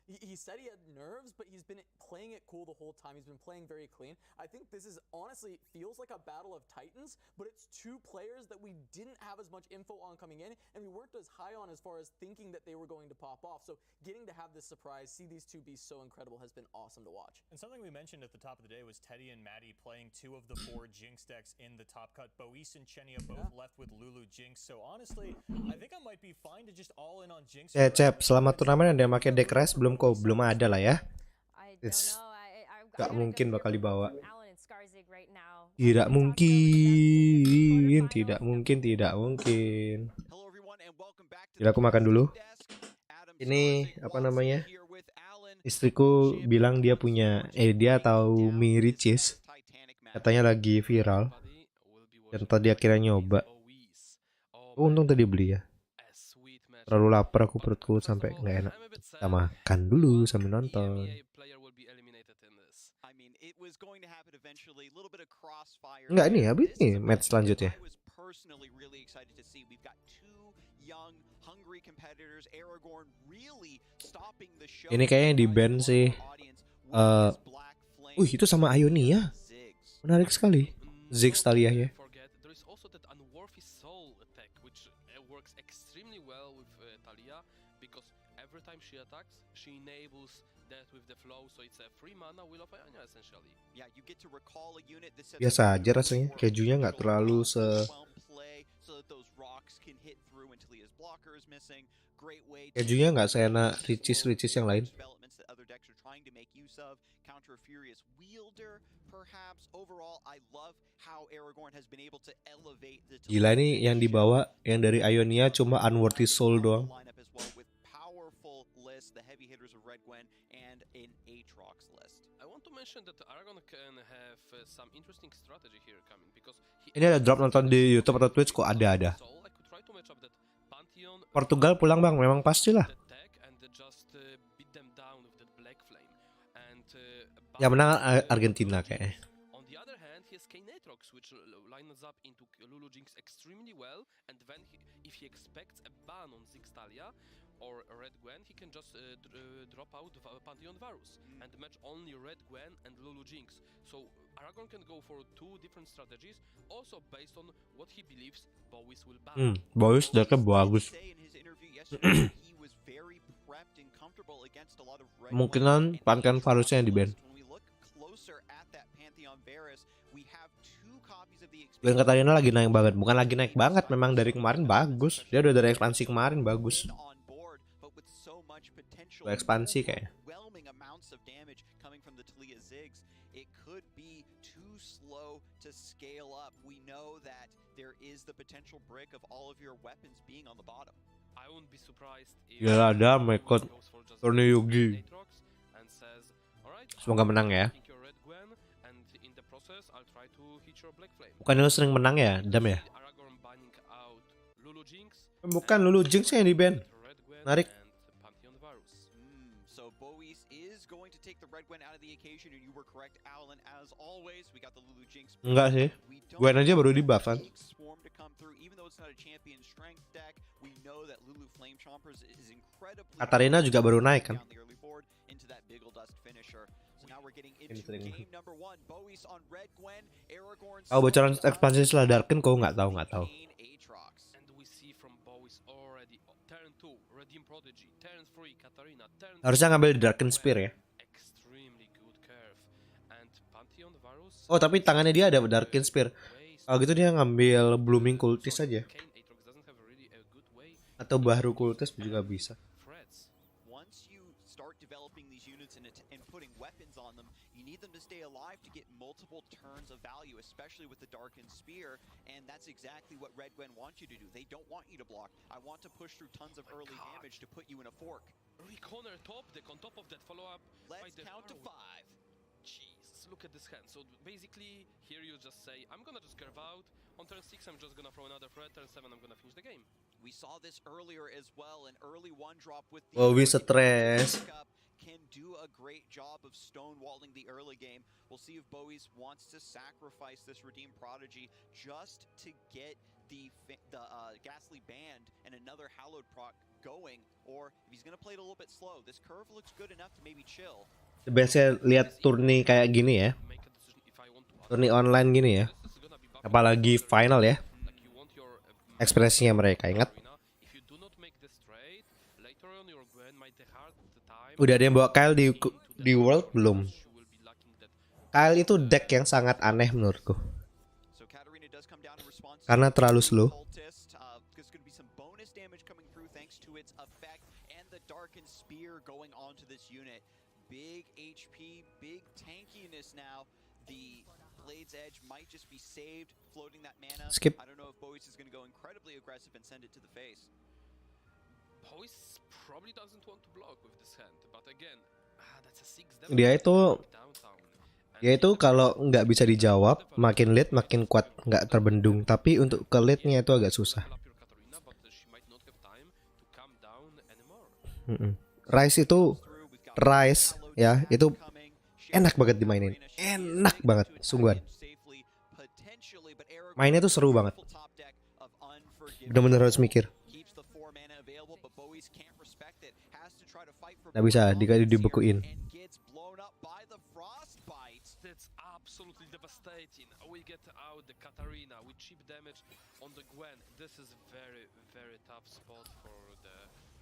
He said he had nerves, but he's been playing it cool the whole time. He's been playing very clean. I think this is honestly feels like a battle of titans, but it's 2 players that we didn't have as much info on coming in, and we weren't as high on as far as thinking that they were going to pop off. So getting to have this surprise, see these 2 be so incredible, has been awesome to watch. And something we mentioned at the top of the day was Teddy and Maddie playing 2 of the 4 Jinx decks in the top cut. Bowies and Chenia both left with Lulu Jinx. So honestly, I think I might be fine to just all in on Jinx. Cep, selama turnamen ada yang pakai deck rest belum ada lah ya. It's gak mungkin bakal dibawa. Tidak mungkin. Jadi aku makan dulu. Ini apa namanya? Istriku bilang dia tahu mie Ricis. Katanya lagi viral. Dan tadi akhirnya nyoba. Untung tadi beli ya. Terlalu lapar aku, perutku sampai nggak enak. Kita makan dulu sambil nonton. Enggak, ini habis nih match selanjutnya. Ini kayaknya di ban sih. Itu sama Ionia. Menarik sekali. Ziggs Talia ya. Every time she attacks, she enables that with the flow, so it's a free mana Wheel of Ionia essentially. Yeah, you get to recall a unit. Biasa aja rasanya, kejunya nggak terlalu kejunya nggak seenak Ricis yang lain. Gila nih yang dibawa, yang dari Ionia cuma Unworthy Soul doang. The heavy hitters of Red Gwen and an Aatrox list. I want to mention that Aragon can have some interesting strategy here coming because ini ada drop nonton di YouTube atau Twitch kok ada. Portugal pulang bang, memang pastilah. Yang menang Argentina kayaknya. On the other hand, he has Aatrox which lines up into Lulu Jinx extremely well, and then if he expects a ban on Ziggs Talia or Red Gwen, he can just drop out Pantheon Varus and match only Red Gwen and Lulu Jinx. So Aragon can go for 2 different strategies, also based on what he believes Bowies will ban. Bowies decknya bagus. Kemungkinan Pantheon Varusnya yang di ban. Dan katanya lagi naik banget, bukan lagi naik banget, memang dari kemarin bagus. Dia udah dari ekspansi kemarin bagus. Ekspansi kayaknya. it could be too slow to scale up. We know that there is the potential brick of all of your weapons being on the bottom. I wouldn't be surprised if Ya ada Mekot goes for just Turni Yugi. Aatrox and says, "Alright, Semoga menang ya. I think you're Red Gwen, and in the process I'll try to hit your Black Flame." Bukannya lu sering menang ya, Dam ya? Aragorn banning out Lulu Jinx, Bukan, Lulu Jinx yang di ban. Red Gwen, Narik. and Pantheon Varus. So Bois is going to take the Red Gwen out of the occasion, and you were correct, Alan. As always, we got the Lulu Jinx. Enggak sih. We don't Gwen aja baru di buff kan. big Swarm to come through, even though it's not a champion strength deck. We know that Lulu Flame Chompers is incredibly Katarina juga baru naik kan. down the early board into that Biggle Dust finisher. So now we're getting into Ini sering. game number 1. Bois on Red Gwen, Aragorn. Oh, bocoran ekspansi setelah Darken kau nggak tahu. Aatrox. And we see from Bois already turn 2, Redeem Prodigy, turn 3, Katarina, turn Harusnya ngambil Darken Spear ya. extremely good curve. And Pantheon Varus. Oh, tapi tangannya dia ada Darken Spear. Kalau gitu dia ngambil Blooming Cultist aja. Kane Aatrox doesn't have really a good way Atau Bahru Cultist juga bisa. threats. Once you start developing these units and putting weapons on them, you need them to stay alive to get multiple turns of value, especially with the Darkened Spear, and that's exactly what Red Gwen wants you to do. They don't want you to block. I want to push through tons of early damage to put you in a fork. Reconner top deck on top of that follow-up. by Let's the count to Varus. 5. Jesus, look at this hand. So basically, here you just say, I'm gonna just curve out. On turn 6, I'm just gonna throw another threat. Turn 7, I'm gonna finish the game. We saw this earlier as well, an early one drop with the Bowie stres. can do a great job of stonewalling the early game. We'll see if Bowie wants to sacrifice this Redeem Prodigy just to get the Ghastly Band and another Hallowed proc going, or if he's going to play it a little bit slow. This curve looks good enough to maybe chill. Biasanya lihat turni kayak gini ya. Make a decision if I want to Turni online gini ya. this is gonna be buffed. Apalagi final ya. Like you want your Ekspresinya mereka, ingat. if you do not make this trade, later on your Gwen might have hard time. Udah ada yang bawa Kyle di World belum? She will be lacking that. Kyle itu deck yang sangat aneh menurutku. So Katarina does come down in response to Karena terlalu slow. Cultist. There's going to be some bonus damage coming through thanks to its effect and the Darkened Spear going onto this unit. Big HP, big tankiness now. The Blade's Edge might just be saved, floating that mana. Skip. I don't know if Bois is going to go incredibly aggressive and send it to the face. Bois probably doesn't want to block with this hand, but again, that's a 6 Dia itu downtown. Dia itu kalau nggak bisa dijawab, makin lead makin kuat, nggak terbendung. Tapi untuk ke leadnya itu agak susah. Rise itu Rise ya, itu enak banget dimainin. Enak banget, sungguhan. Mainnya tuh seru banget. Bener-bener harus mikir. Nggak bisa, dibekuin. That's absolutely devastating. We get out the Katarina with cheap damage on the Gwen. This is very, very tough spot for the...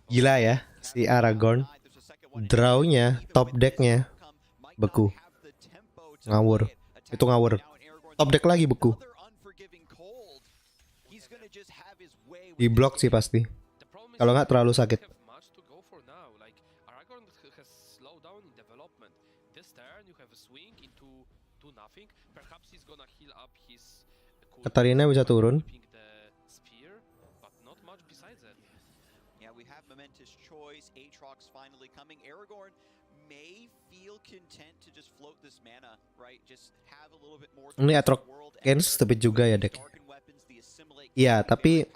Gila ya, si Aragorn. Draw-nya, top deck-nya beku. Ngawur. Itu ngawur. Top deck lagi beku. Di blok sih pasti. Kalau nggak terlalu sakit. Katarina bisa turun. Yeah, we have momentous choice. Aatrox finally coming. Aragorn may feel content to just float this mana, right? Just have a little bit more. Ini Aatrox stupid juga ya deck. Iya, tapi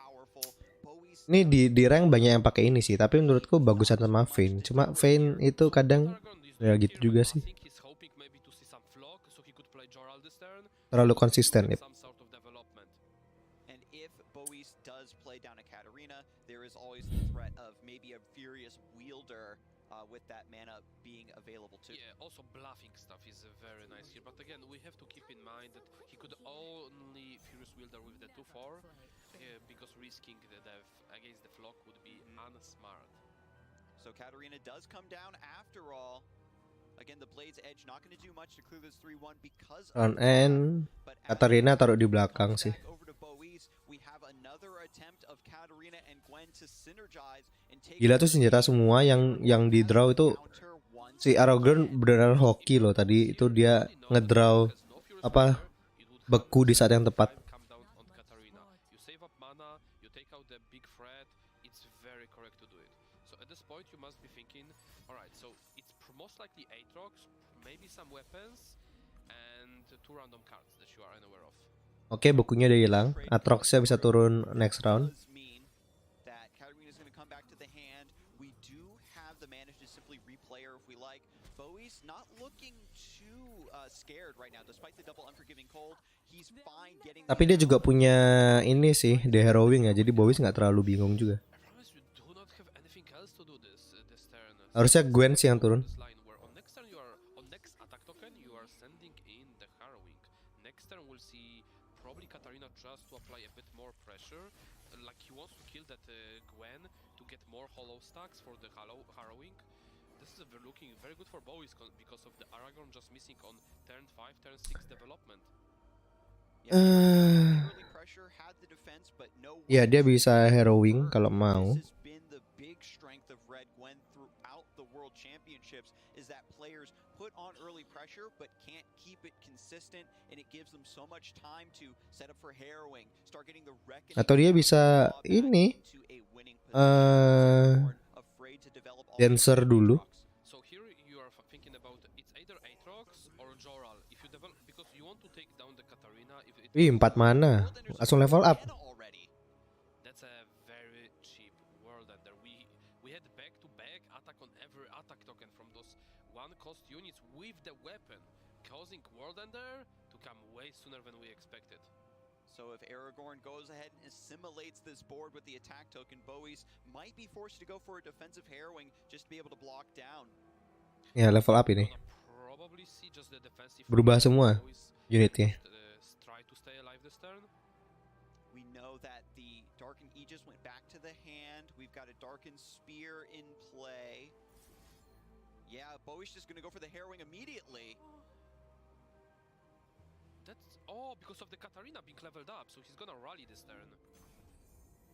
ini di rank banyak yang pakai ini sih. Tapi menurutku bagusan sama Vayne. Cuma Vayne itu kadang ya gitu juga sih. Terlalu konsisten ya. With that mana being available too. Yeah, also bluffing stuff is very nice here, but again, we have to keep in mind that he could only Furious Wielder with the 2-4, because risking the death against the Flock would be unsmart. So Katarina does come down after all. Again, the Blade's Edge not going to do much to clear this 3-1 because Run end. Katarina taruh di belakang sih. Gila tuh senjata semua yang di draw itu Si Aragorn beneran hoki loh tadi itu, dia ngedraw apa beku di saat yang tepat. You save up mana, you take out the big threat. It's very correct to do it. So at this point you must be thinking, alright, so it's most likely Aatrox, maybe some weapons, and 2 random cards that you are unaware of. Oke, bukunya udah hilang. Aatroxnya bisa turun next round. Tapi dia juga punya ini sih, The Harrowing ya. Jadi Bowis nggak terlalu bingung juga. Harusnya Gwen sih yang turun. Just to apply a bit more pressure, like he wants to kill that Gwen to get more hollow stacks for the harrowing. This is looking very good for Bowis because of the Aragorn just missing on turn 5, turn 6 development. Ya dia bisa harrowing kalau mau. Put on early pressure but can't keep it consistent, and it gives them so much time to set up for harrowing, start getting the reckoning. Atau dia bisa ini dancer dulu. So here you are thinking about it's either Aatrox or Joral. If you develop, because you want to take down the Katarina, if it 4 mana langsung level up. That's a very cheap world ender. We had back to back attack on every attack token from those one cost units with the weapon, causing World Ender to come way sooner than we expected. So if Aragorn goes ahead and assimilates this board with the attack token, Bowis might be forced to go for a defensive harrowing just to be able to block down. Ya, level up ini. Berubah semua unitnya. Try to stay alive this turn. We know that the Darkened Aegis went back to the hand. We've got a Darkened Spear in play. Yeah, Bowie's just gonna go for the harrowing immediately. That's because of the Katarina being leveled up, so he's gonna rally this turn.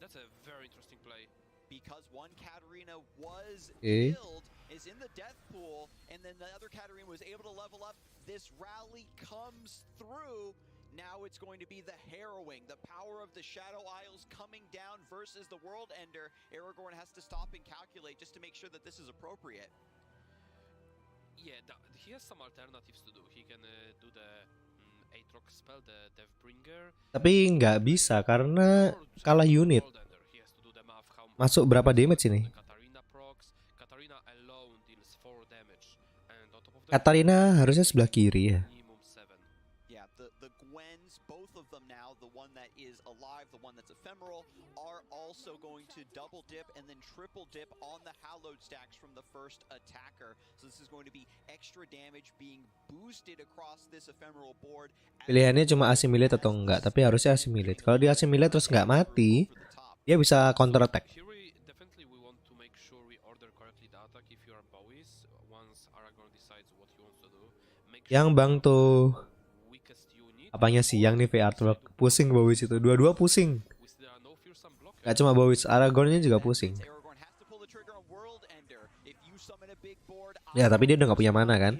That's a very interesting play. Because one Katarina was killed, is in the death pool, and then the other Katarina was able to level up. This rally comes through. Now it's going to be the harrowing, the power of the Shadow Isles coming down versus the World Ender. Aragorn has to stop and calculate just to make sure that this is appropriate. Yeah, he has some alternatives to do. He can do the Aatrox spell, the Deathbringer. Tapi nggak bisa karena kalah unit. Masuk berapa damage ini? Katarina harusnya sebelah kiri ya. Both of them now, the one that is alive, the one that's ephemeral, are also going to double dip and then triple dip on the hallowed stacks from the first attacker. So this is going to be extra damage being boosted across this ephemeral board. Pilihannya cuma assimilate atau enggak, tapi harusnya assimilate. Kalau dia assimilate terus nggak mati, dia bisa counter attack. Yang bang tuh apanya sih yang nih artwork pusing Bowis itu, dua-dua pusing. Gak cuma Bowis, Aragornnya juga pusing. Ya tapi dia udah gak punya mana kan.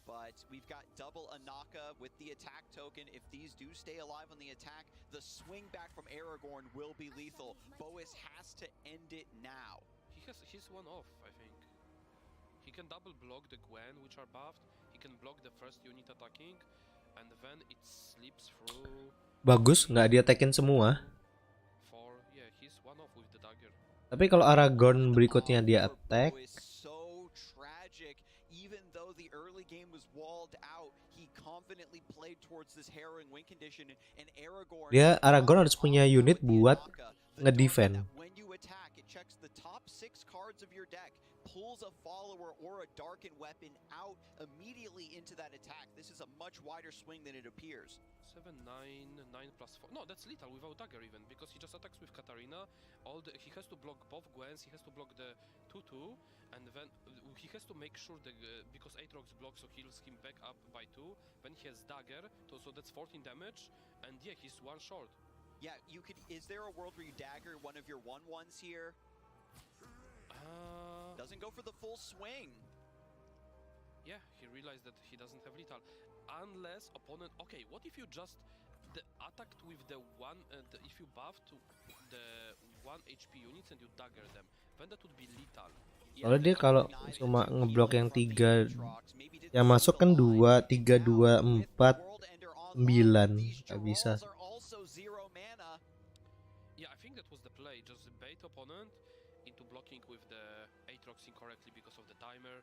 But we've got double Anaka with the attack token. If these do stay alive on the attack, the swing back from Aragorn will be lethal. Bowis has to end it now. He's one off, I think. He can double block the Gwen, which are buffed. He can block the first unit attacking, and then it slips through. Bagus, nggak dia tekin semua. Yeah, he's one off with the dagger. Tapi kalau Aragorn berikutnya dia attack, dia Aragorn harus punya unit buat ngedefend. pulls a follower or a darkened weapon out immediately into that attack. This is a much wider swing than it appears. 7, 9, 9+4. No, that's lethal without dagger even, because he just attacks with Katarina. He has to block both Gwens, he has to block the 2-2, and then he has to make sure that, because Aatrox blocks, so heals him back up by 2. Then he has dagger, so that's 14 damage, and yeah, he's one short. Yeah, you could. Is there a world where you dagger one of your 1/1s here? Doesn't go for the full swing. Yeah, he realized that he doesn't have lethal. Unless opponent... Okay, what if you just attacked with the one... if you buff to the 1 HP units and you dagger them, then that would be lethal. Soalnya dia kalau cuma ngeblok yang 3, yang masuk kan 2, 3, 2, 4, 9, nggak bisa. Yeah, I think that was the play. Just bait opponent into blocking with the Aatrox incorrectly because of the timer.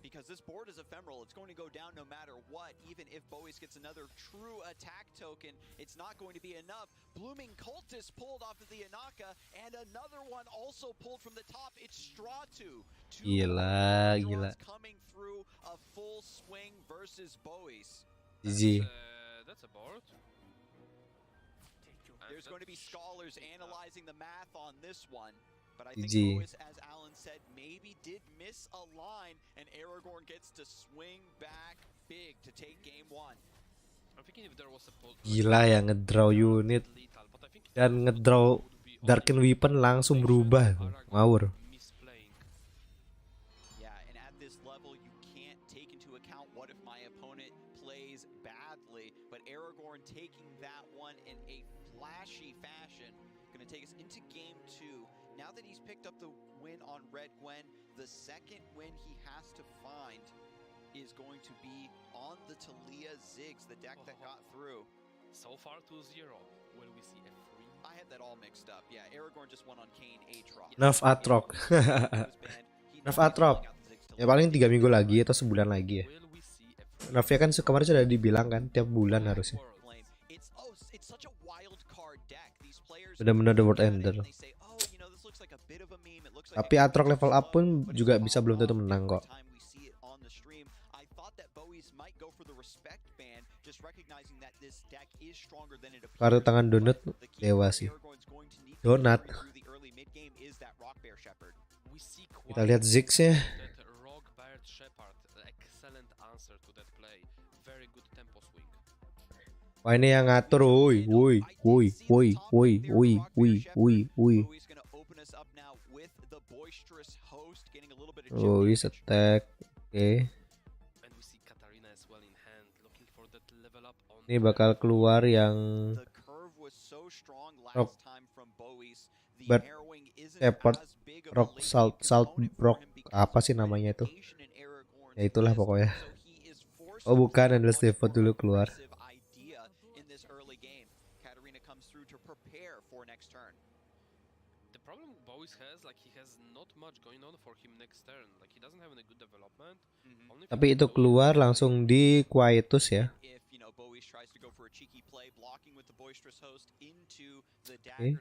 Because this board is ephemeral, it's going to go down no matter what. Even if Bowies gets another true attack token, it's not going to be enough. Blooming Cultist pulled off of the Anaka, and another one also pulled from the top. It's Stratu. Gila. Coming through a full swing versus Bowies. GG. That's a board. There's going to be scholars analyzing the math on this one. But I think Bowies, as Alan said, maybe did miss a line, and Aragorn gets to swing back big to take game 1. I'm thinking if there was a Gila ya, ngedraw unit dan ngedraw Darken Weapon langsung berubah. Ngawur. Yeah, and at this level you can't take into account what if my opponent plays badly, but Aragorn taking that one in a flashy fashion, going to take us into game 2. Now that he's picked up the win on Red Gwen, the second win he has to find is going to be on the Talia Ziggs, the deck that got through. So far 2-0. Will we see a free? I had that all mixed up. Yeah, Aragorn just won on Kane, Aatrox. Nerf Aatrox. Nerf Aatrox. Ya paling 3 minggu lagi atau sebulan lagi ya. Nerfnya kan kemarin sudah dibilang kan tiap bulan harusnya. Benar-benar the world ender. Tapi Aatrox level up pun juga bisa belum tentu menang kok. Kartu tangan donut dewa sih. Donat. Kita lihat Ziggs ya. Wah ini yang ngatur, woi. Oh, is attack. Oke. Ini bakal keluar yang rock bird shepherd rock salt rock apa sih namanya itu? Ya itulah pokoknya. Oh bukan, adalah Stevo dulu keluar. Tapi itu keluar langsung di Quietus ya. Okay.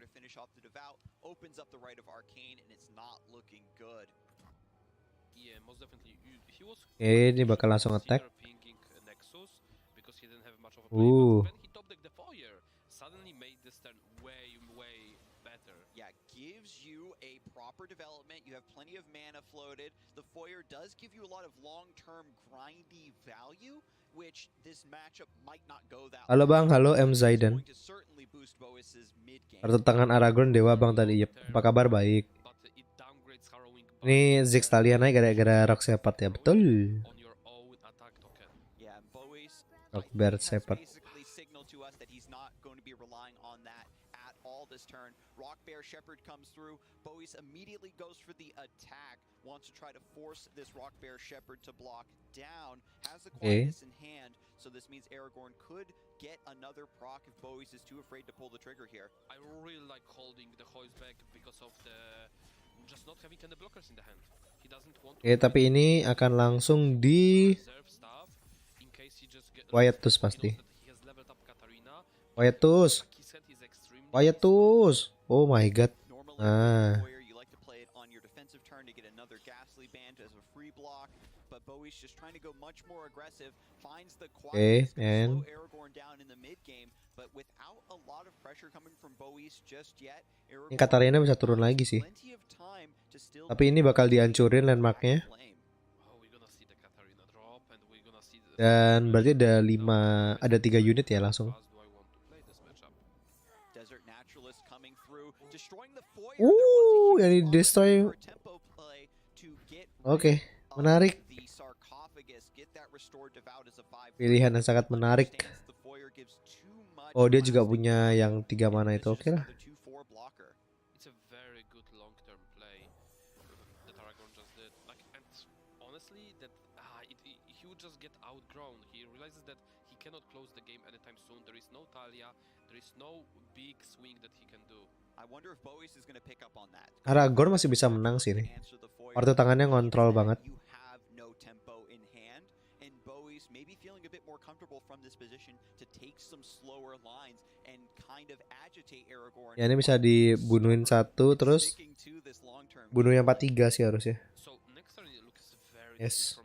Ini bakal langsung attack. Gives you a proper development. You have plenty of mana floated. The foyer does give you a lot of long-term grindy value, which this matchup might not go that. Halo Bang, halo M Zaidan. Kartu tangan Aragorn dewa Bang tadi. Yep. Apa kabar? Baik. Ini Ziggs Talia naik gara-gara Rock Shepherd ya, betul. Rock Bear Shepherd. This turn, Rock Bear Shepherd comes through. Bowies immediately goes for the attack. Wants to try to force this Rock Bear Shepherd to block down. Has the quietness in hand, so this means Aragorn could get another proc if Bowies is too afraid to pull the trigger here. I really like holding the hoist back because of the just not having any blockers in the hand. He doesn't want to. Tapi ini akan langsung di Quietus pasti. Quietus. Oh my god. Nah. Bowie's just trying to go much more aggressive, finds the Okay, quietness, slow Aragorn down in the mid game, but without a lot of pressure coming from Bowie's just yet. Ini Katarina bisa turun lagi sih. Plenty of time to still Tapi ini bakal dihancurin landmarknya. Dan berarti ada 3 unit ya langsung. Yang di destroy. Oke, menarik. Pilihan yang sangat menarik. Oh, dia juga punya yang 3 mana itu. Oke lah. Aragorn masih bisa menang sih nih. Kartu tangannya ngontrol banget. Ya ini bisa dibunuhin satu terus bunuh yang 4-3 sih harusnya. Yes.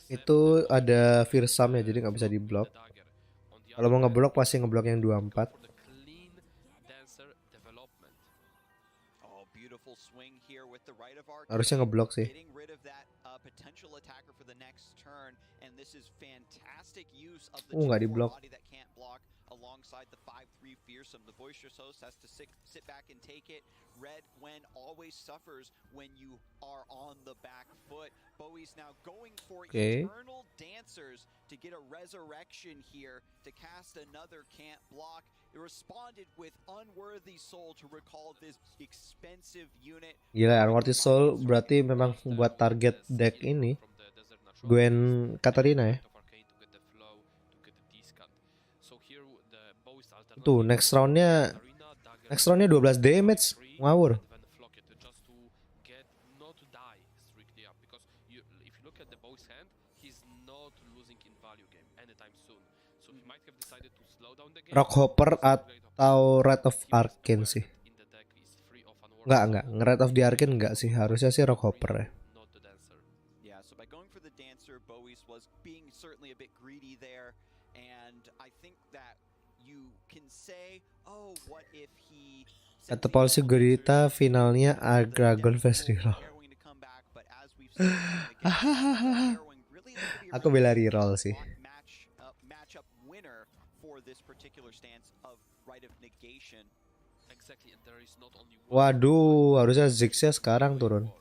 Itu ada Fearsome ya, jadi nggak bisa diblok. Kalau mau ngeblok pasti ngeblok yang 24. Harusnya ngeblok sih. Nggak diblok. Alongside the 5-3 fearsome, the boisterous host has to sit back and take it. Red Gwen always suffers when you are on the back foot. Bowie's now going for eternal dancers to get a resurrection here to cast another can't block. It responded with unworthy soul to recall this expensive unit. Gila, unworthy soul berarti memang buat target deck ini Gwen Katarina ya. Tuh next roundnya 12 damage. Ngawur. Rockhopper atau Wrath of Arcane sih. Enggak. Wrath of the Arcane enggak sih. Harusnya sih Rockhopper ya. Kata polisi Gurita finalnya Aragorn vs reroll. Aku bela reroll sih. Waduh, harusnya Ziggs-nya sekarang turun.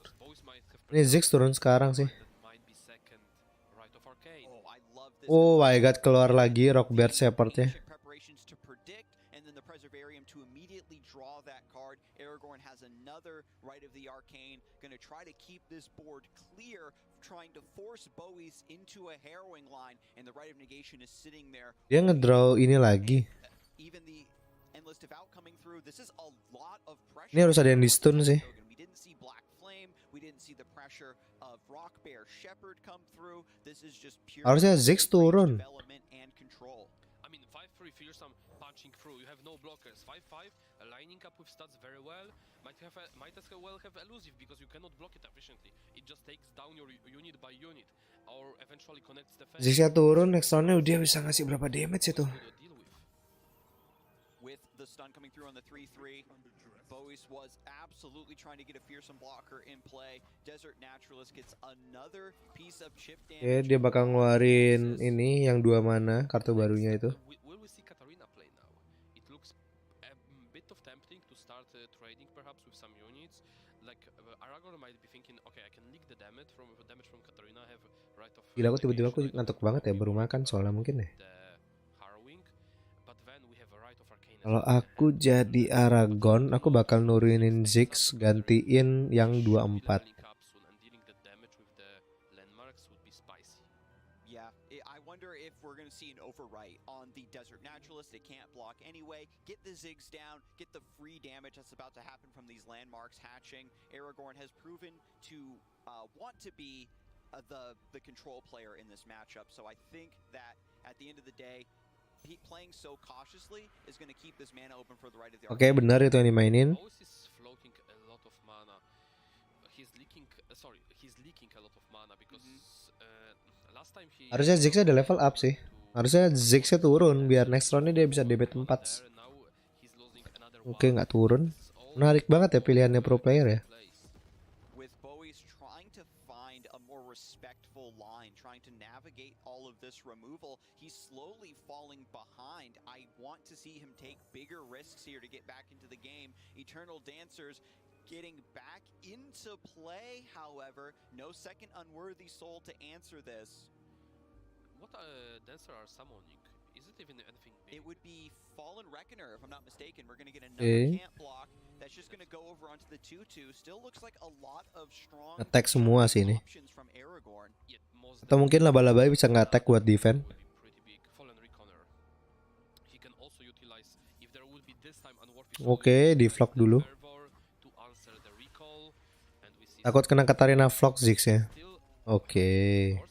Ini Ziggs turun sekarang sih. Oh my god, keluar lagi Rockbeard Shepherd-nya. Aragorn has another Right of the Arcane, gonna try to keep this board clear, trying to force Bowie's into a harrowing line, and the Right of Negation is sitting there. Dia ngedraw ini lagi. Even the Endless Devout coming through, this is a lot of pressure. Ini harus ada yang di stun sih. We didn't see Black Flame, we didn't see the pressure of Rockbear Shepherd come through. This is just pure. Harusnya Ziggs turun. I mean, 5-3 fearsome punching through. You have no blockers. 5-5 lining up with stats very well. Might as well have elusive because you cannot block it efficiently. It just takes down your unit by unit or eventually connects the fence. Ziggs-nya turun, next round-nya dia bisa ngasih berapa damage itu? With the stun coming through on the 3-3, Bowie's was absolutely trying to get a fearsome blocker in play. Desert Naturalist gets another piece of chip damage. Oke, dia bakal ngeluarin ini yang 2 mana, kartu barunya itu. Will we see Katarina play now? It looks a bit of tempting to start trading perhaps with some units. Like Aragorn might be thinking, okay, I can leak the damage from Katarina. Have right of. Gila, aku tiba-tiba aku ngantuk banget ya, baru makan soalnya mungkin ya. Kalau aku jadi Aragorn, aku bakal nurunin Ziggs, gantiin yang 24. Yeah, I wonder if we're going to see an overwrite on the Desert Naturalist. It can't block anyway. Get the Ziggs down, get the free damage that's about to happen from these landmarks hatching. Aragorn has proven to want to be the control player in this matchup, so I think that at the end of the day, playing so cautiously is going to keep this mana open for the Right of the Arcane. Oke, benar itu yang dimainin. he's leaking. Sorry, he's leaking a lot of mana because last time he. Harusnya Ziggs ada level up sih. Harusnya Ziggs turun biar next roundnya dia bisa DB 4. Oke, nggak turun. Menarik banget ya pilihannya pro player ya. With Bowie's trying to find a more respectful line, trying to navigate all of this removal, he's slowly falling behind. I want to see him take bigger risks here to get back into the game. Eternal Dancers getting back into play, however, no second unworthy soul to answer this. What dancer are summoning? Is it even anything big? It would be Fallen Reckoner, if I'm not mistaken. We're going to get another camp block that's just going to go over onto the 2-2. Still looks like a lot of strong Attack semua sih ini. options from Aragorn. Atau mungkin laba-laba bisa nge-attack buat defend. Oke, di vlog dulu. Takut kena Katarina vlog Ziggs ya. Oke.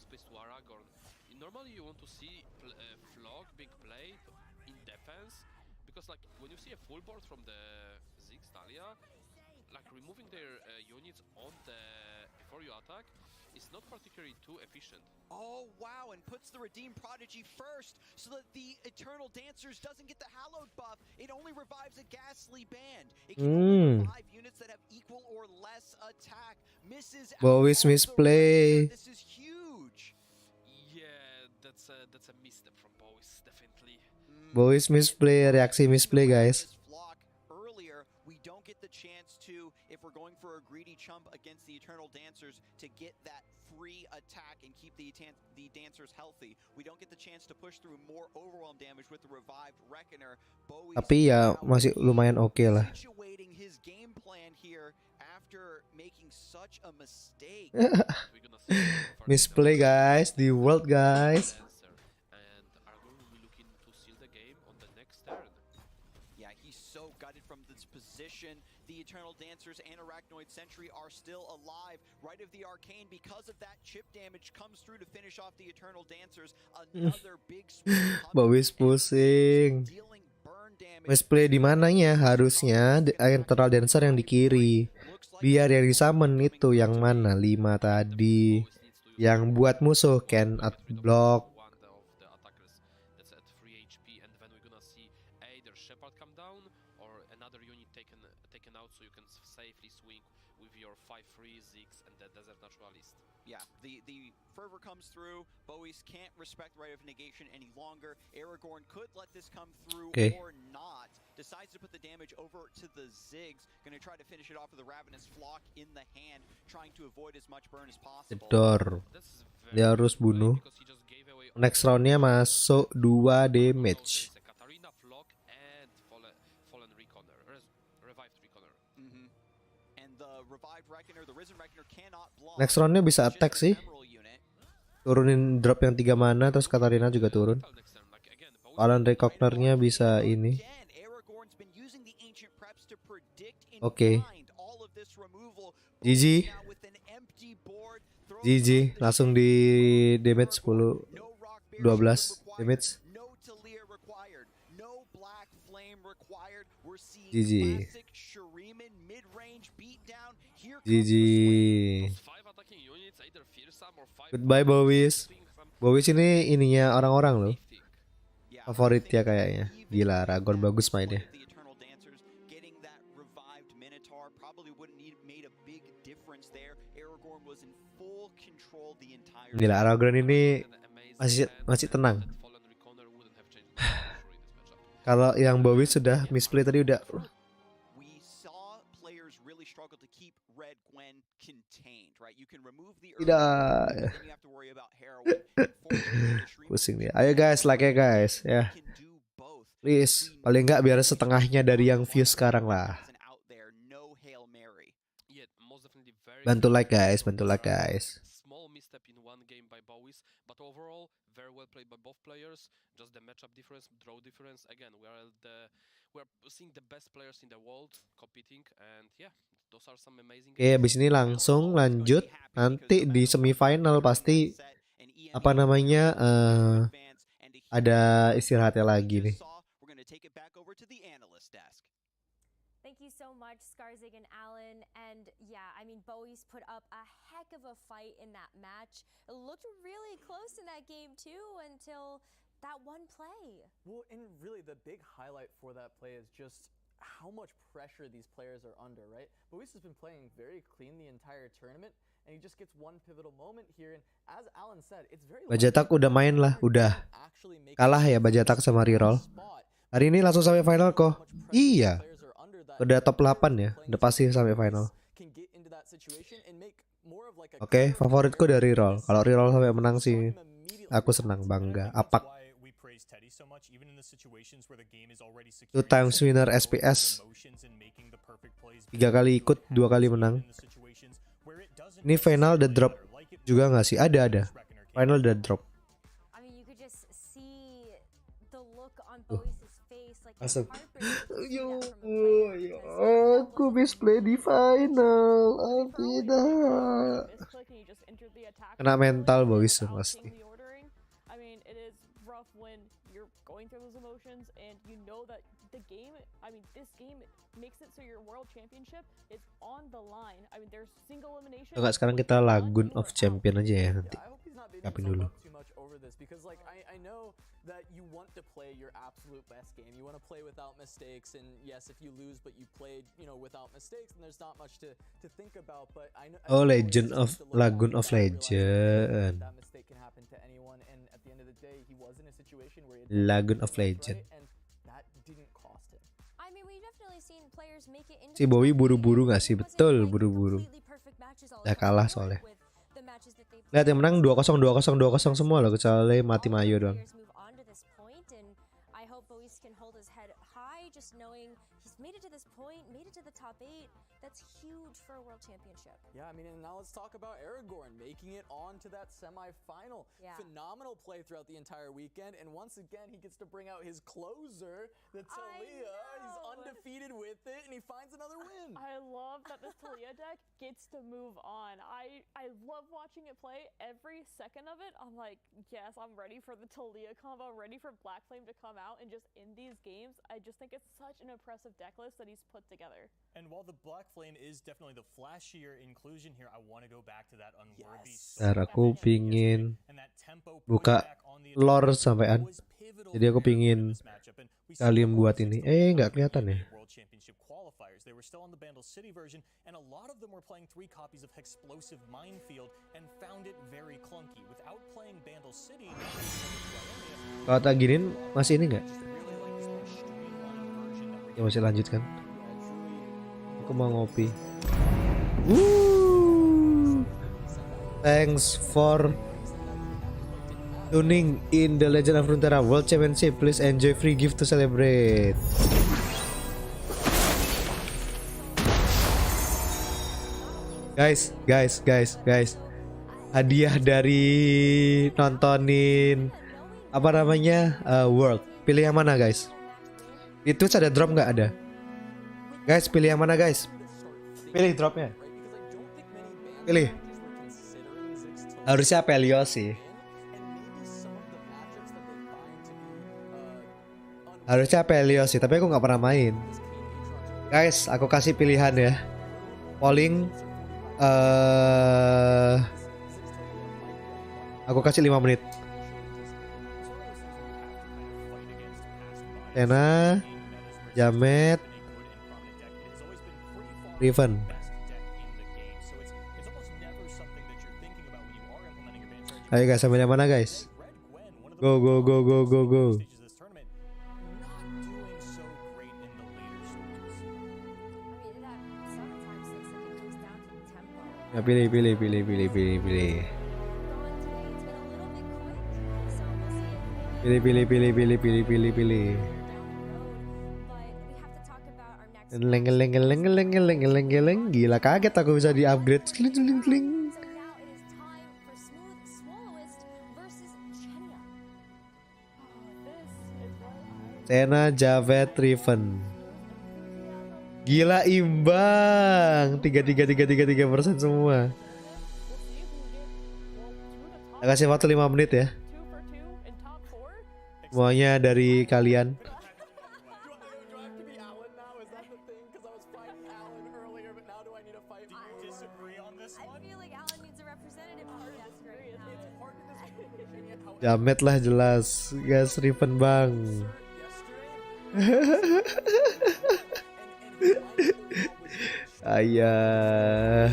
Oh wow, and puts the Redeemed Prodigy first so that the Eternal Dancers doesn't get the Hallowed buff. It only revives a Ghastly Band. It can only revive units that have equal or less attack. Misses out. Bowie's misplay. This is huge. Yeah, that's a misstep from Bowie's, definitely. Bowie's misplay, reaksi misplay guys. Earlier, we don't get the chance to, if we're going for a greedy chump against the Eternal Dancers, to get that free attack and keep the dancers healthy. We don't get the chance to push through more overwhelm damage with the revived Reckoner. Tapi ya masih lumayan oke lah. Situating his game plan here after making such a mistake. Misplay guys, the world guys. Yeah, he's so gutted from this position. The Eternal Dancers and Arachnoid Sentry are still alive. Right of the Arcane, because of that chip damage, comes through to finish off the Eternal Dancers. Another big swing. Bowie's pusing. Misplay di mananya? Harusnya Eternal Dancer yang di kiri. Biar yang disummon itu yang mana? 5 tadi. Yang buat musuh can block. Yeah, the fervor comes through. Bowie's can't respect right of negation any longer. Aragorn could let this come through or not. Decides to put the damage over to the Ziggs. Gonna try to finish it off with the Ravenous Flock in the hand, trying to avoid as much burn as possible. Jedor. Dia harus bunuh. Next roundnya masuk 2 damage. Next roundnya bisa attack sih. Turunin drop yang 3 mana, terus Katarina juga turun. Fallen Reckoner-nya bisa ini. Oke. GG. GG. Langsung di damage 10 12 damage. GG. GG. Goodbye Bowie's. Bowie's ini ininya orang-orang loh. Favorit ya kayaknya. Gila, Aragorn bagus mainnya. Gila, Aragorn ini masih tenang. Kalau yang Bowie's sudah misplay tadi udah. Tidak. Pusing dia. Ayo guys, like ya guys, ya. Please, paling nggak biar setengahnya dari yang view sekarang lah. Bantu like guys, bantu like guys. Oke, abis ini langsung lanjut. Nanti di semifinal pasti apa namanya ada istirahatnya lagi nih. Thank you so much, Skarzig and Alan. And yeah, I mean, Bowie's put up a heck of a fight in that match. It looked really close in that game too until that one play. Well, and really the big highlight for that play is just how much pressure these players are under, right? Bois has been playing very clean the entire tournament, and he just gets one pivotal moment here. And as Alan said, it's very Bajatak udah main lah, udah kalah ya Bajatak sama Reroll. Hari ini langsung sampai final kok. Iya. Udah top 8 ya, udah pasti sampai final. Oke, favoritku dari Reroll. Kalau Reroll sampai menang sih aku senang, bangga. Apak. 2 times winner SPS. 3 kali ikut, 2 kali menang. Ini final the drop juga nggak sih? Ada. Final the drop. Asap. Aku misplay di final. Oh tidak. Kena mental boys pasti. Going through those emotions, and you know that the game, I mean, this game makes it so your world championship is on the line. I mean, there's single elimination. Enggak, sekarang kita Lagoon of Champion aja ya nanti. Kapin dulu. Because like I know that you want to play your absolute best game. You want to play without mistakes, and yes, if you lose but you played, you know, without mistakes, then there's not much to think about. But I know Legend of Lagoon of Legend. That mistake can happen to anyone, and at the end of the day, he was in a situation where Lagoon of Legend. And that didn't cost him. I mean, we've definitely seen players make it into Si Bowie buru-buru nggak sih? Betul, buru-buru. Udah kalah soalnya. Lihat yang menang 2-0 semua loh, kecuali mati Mayo doang. That's huge for a world championship. Yeah, I mean, and now let's talk about Aragorn making it on to that semi-final. Yeah. Phenomenal play throughout the entire weekend, and once again, he gets to bring out his closer, the Talia. He's undefeated with it, and he finds another win. I love that this Talia deck gets to move on. I love watching it play. Every second of it, I'm like, yes, I'm ready for the Talia combo, ready for Black Flame to come out and just end these games. I just think it's such an impressive deck list that he's put together. And while the Black Flame is definitely the flashier inclusion here, I want to go back to that unworthy. Aku pingin buka lore sampean. Jadi aku pingin kalian buat ini. Nggak kelihatan ya. They were still on the Bandle City version, and a lot of them were playing 3 copies of Explosive Minefield and found it very clunky. Without playing Bandle City, Kalau tak giniin masih ini nggak? Ya masih lanjut kan? Aku mau ngopi. Thanks for tuning in the Legend of Runeterra World Championship. Please enjoy free gift to celebrate. Guys. Hadiah dari nontonin apa namanya World. Pilih yang mana guys? Di Twitch ada drop nggak? Ada. Guys, pilih yang mana guys? Pilih dropnya. Pilih. Harusnya Pelio sih. Harusnya Pelio sih, tapi aku nggak pernah main. Guys, aku kasih pilihan ya. Polling. Aku kasih 5 menit. Tena, Jamet, Riven. Ayo guys, sampai yang mana guys? Go. Ya pilih. Pilih. Geleng. Gila, kaget aku bisa di-upgrade. Kling. Sena, Javet, Riven. Gila, imbang. 3% semua. Saya kasih waktu 5 menit ya. Semuanya dari kalian. Jamet lah jelas. Gas Riven bang. Ayah.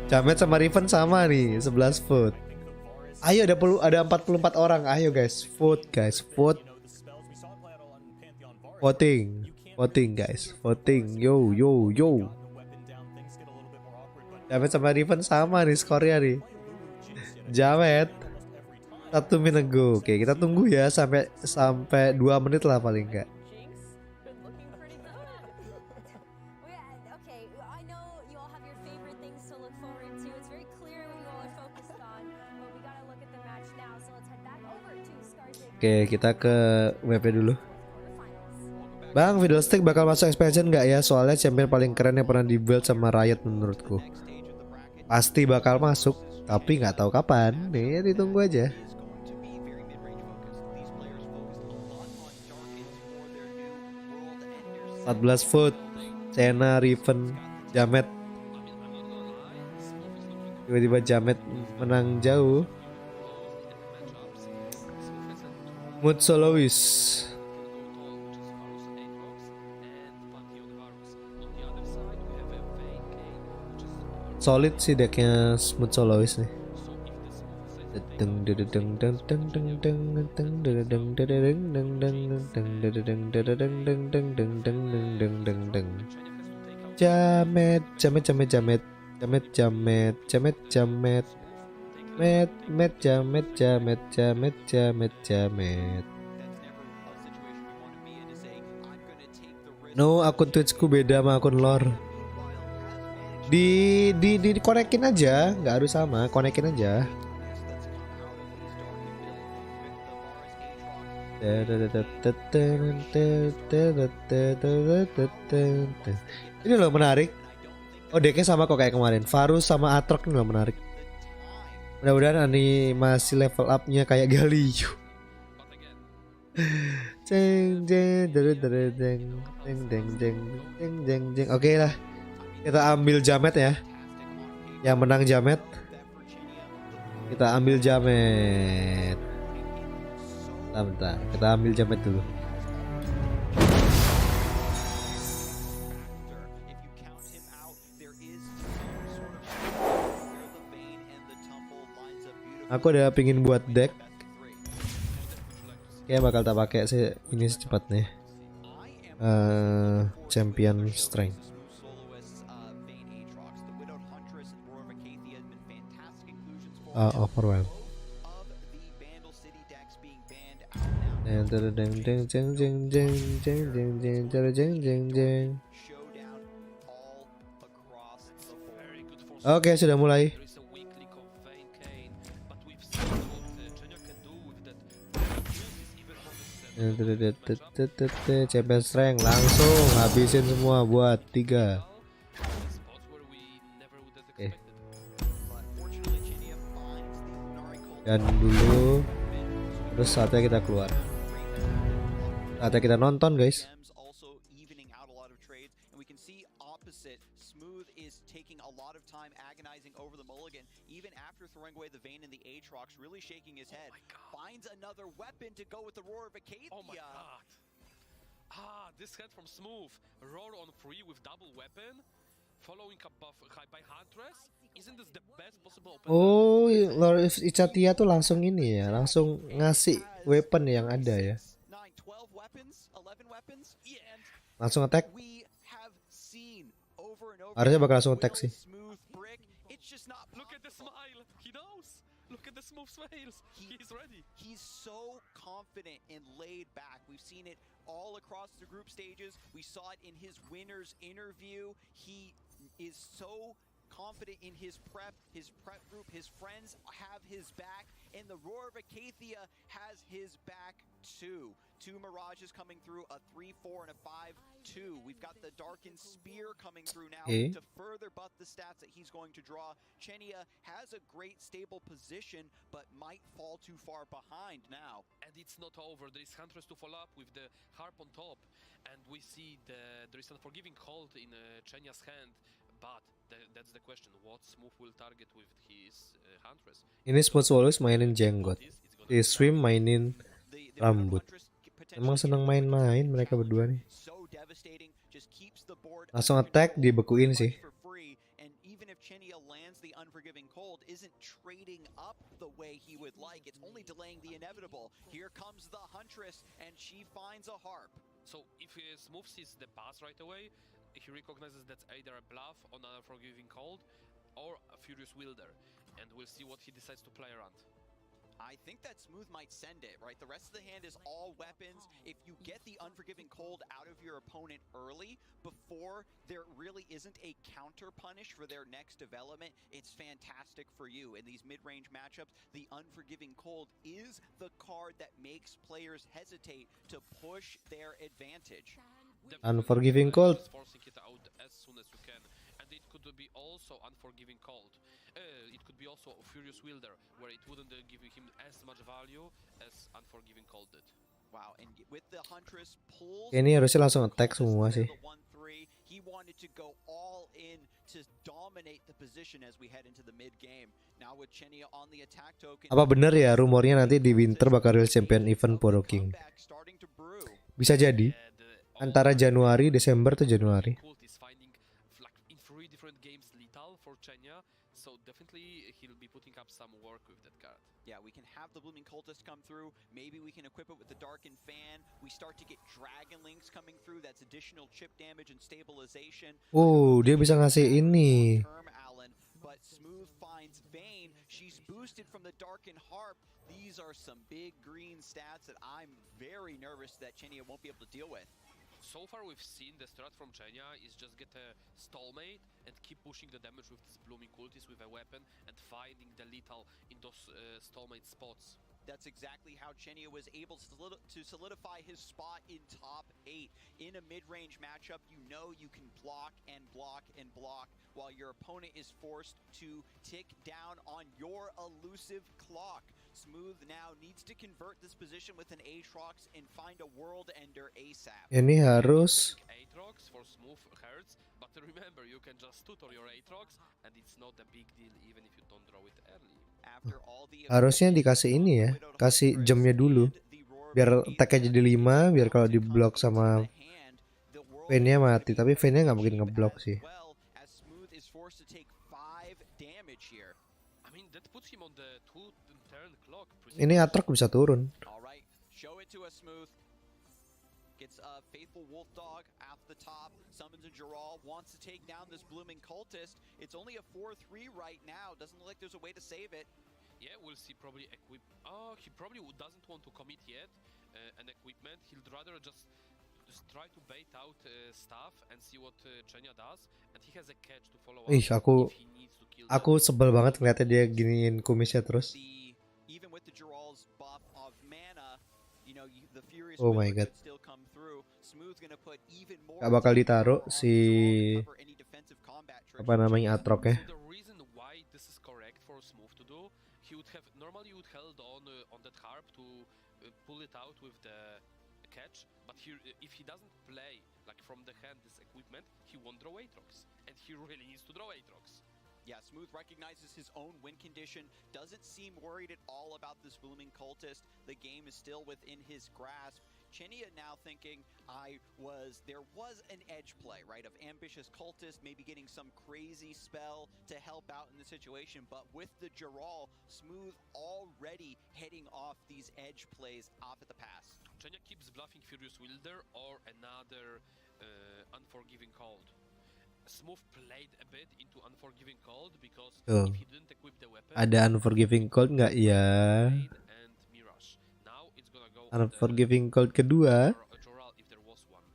Jamet sama Riven sama nih, 11 vote. Ayo ada 44 orang. Ayo guys, vote guys, vote. Voting. Voting guys, voting. Yo yo yo. Jamet sama Riven sama nih skornya nih. Jamet 1 minute go. Oke, kita tunggu ya sampai 2 menit lah paling enggak. Oke, kita ke WP dulu. Bang, Fiddlestick bakal masuk expansion nggak ya? Soalnya champion paling keren yang pernah di-build sama Riot menurutku. Pasti bakal masuk, tapi nggak tahu kapan. Nih, ditunggu aja. 14 vote. Cena, Riven, Jamet. Tiba-tiba Jamet menang jauh. Mood solois. Solid sih decknya Smooth Soloist nih. Jamet, jamet, jamet, jamet, jamet, jamet, jamet, jamet, met, jamet, jamet, jamet, jamet, jamet. No, akun Twitchku beda sama akun lore. Di konekin aja, nggak harus sama, konekin aja. Ini loh menarik. Oh, decknya sama kok kayak kemarin. Varus sama Atrox ini loh menarik. Mudah-mudahan animasi level up-nya kayak Galio. Oke lah. Kita ambil Jamet ya. Yang menang Jamet. Kita ambil Jamet. Bentar, kita ambil Jamet dulu. Aku udah pingin buat deck. Ya bakal tak pakai sih ini secepatnya. Champion Strength. Overwhelm. Oke, sudah mulai. Champion Strength langsung habisin semua buat 3. Oke. Dan dulu terus saatnya kita keluar. Saatnya kita nonton guys. This head from Smooth, roar on free with double weapon, following up buff by Huntress. Isn't this the best possible open? Oh, Lord Ichatia tuh langsung ini ya, langsung ngasih weapon yang ada ya. Langsung attack. Harusnya bakal langsung attack sih. Look at the smile. He knows. Look at the smooth smiles. He's ready. He's so confident and laid back. We've seen it all across the group stages. We saw it in his winner's interview. He is so confident in his prep group. His friends have his back, and the Roar of Acacia has his back too. 2 Mirages coming through, a 3-4 and a 5-2. We've got the Darkened Spear coming through now to further buff the stats that he's going to draw. Chenia has a great stable position, but might fall too far behind now. And it's not over. There is Huntress to follow up with the harp on top, and we see there is Unforgiving Hold in Chenia's hand. But that's the question. What Smooth will target with his Huntress? Ini Smooth Walrus mainin jenggot. Si Swim mainin rambut. Emang seneng main-main mereka berdua nih. Langsung attack, dibekuin sih. And even if Chenia lands the unforgiving cold, isn't trading up the way he would like. It's only delaying the inevitable. Here comes the Huntress, and she finds a harp. So if Smooth sees the pass right away, he recognizes that's either a bluff on an unforgiving cold or a Furious Wielder, and we'll see what he decides to play around. I think that Smooth might send it, right? The rest of the hand is all weapons. If you get the unforgiving cold out of your opponent early, before there really isn't a counter punish for their next development, it's fantastic for you. In these mid-range matchups, the unforgiving cold is the card that makes players hesitate to push their advantage. Unforgiving cold. Forcing it out as soon as you can, and it could be also unforgiving cold. It could be also a Furious Wielder, where it wouldn't give him as much value as unforgiving cold did. Wow, and with the Huntress pulls, Ini harusnya langsung attack semua sih. he wanted to go all in to dominate the position as we head into the mid game. Now with Chenia on the attack token. Apa bener ya rumornya nanti di winter bakal real champion event Poro King? Bisa jadi. Antara Januari, Desember atau Januari. In 3 different games lethal for Chenia, so definitely he'll be putting up some work with that card. Yeah, we can have the Blooming Cultist come through. Maybe we can equip it with the Darkened Fan. We start to get Dragon Links coming through. That's additional chip damage and stabilization. Oh, dia bisa ngasih ini. But Smooth finds Vayne. She's boosted from the Darkened Harp. These are some big green stats that I'm very nervous that Chenia won't be able to deal with. So far we've seen the strat from Chenia is just get a Stallmate and keep pushing the damage with this Blooming Cultist with a weapon and finding the lethal in those Stallmate spots. That's exactly how Chenia was able to solidify his spot in top 8. In a mid-range matchup, you know you can block and block and block while your opponent is forced to tick down on your elusive clock. Smooth now needs to convert this position with an Aatrox and find a world ender ASAP. Ini harus Aatrox for Smooth hurts, but remember you can just tutor your Aatrox and it's not a big deal even if you don't draw it early. harusnya dikasih ini ya, kasih jamnya dulu. Biar attack-nya jadi 5, biar kalau diblok sama Vayne-nya mati, tapi Vayne-nya nggak mungkin ngeblok sih. Ini Aatrox bisa turun. Gets a faithful wolf dog off the top. Summons a Geralt. Wants to take down this Blooming Cultist. It's only a 4-3 right now. Doesn't look like there's a way to save it. Yeah, we'll see. Probably equip. Oh, he probably doesn't want to commit yet. An equipment. He'll rather just try to bait out stuff and see what Chenia does. And he has a catch to follow up. Ih, aku sebel banget ngeliatnya dia giniin kumisnya terus. Even with the Geralt's buff of mana, you know, the Furious Oh my god. still come through. Smooth's gonna put even more. Gak bakal ditaruh si apa namanya Aatrox ya. The reason why this is correct for Smooth to do, he would have normally would held on that harp to pull it out with the catch, but here if he doesn't play like from the hand this equipment, he won't draw Aatrox, and he really needs to draw Aatrox. Yeah, Smooth recognizes his own win condition, doesn't seem worried at all about this Blooming Cultist. The game is still within his grasp. Chenia now thinking, there was an edge play, right, of Ambitious Cultist, maybe getting some crazy spell to help out in the situation, but with the Geralt, Smooth already heading off these edge plays off at the pass. Chenia keeps bluffing Furious Wielder or another Unforgiving Cold. Smooth played a bit into Unforgiving Cold because if he didn't equip the weapon, ada Unforgiving Cold nggak ya? And Mirage. Now it's gonna go Unforgiving Cold kedua. If there was one.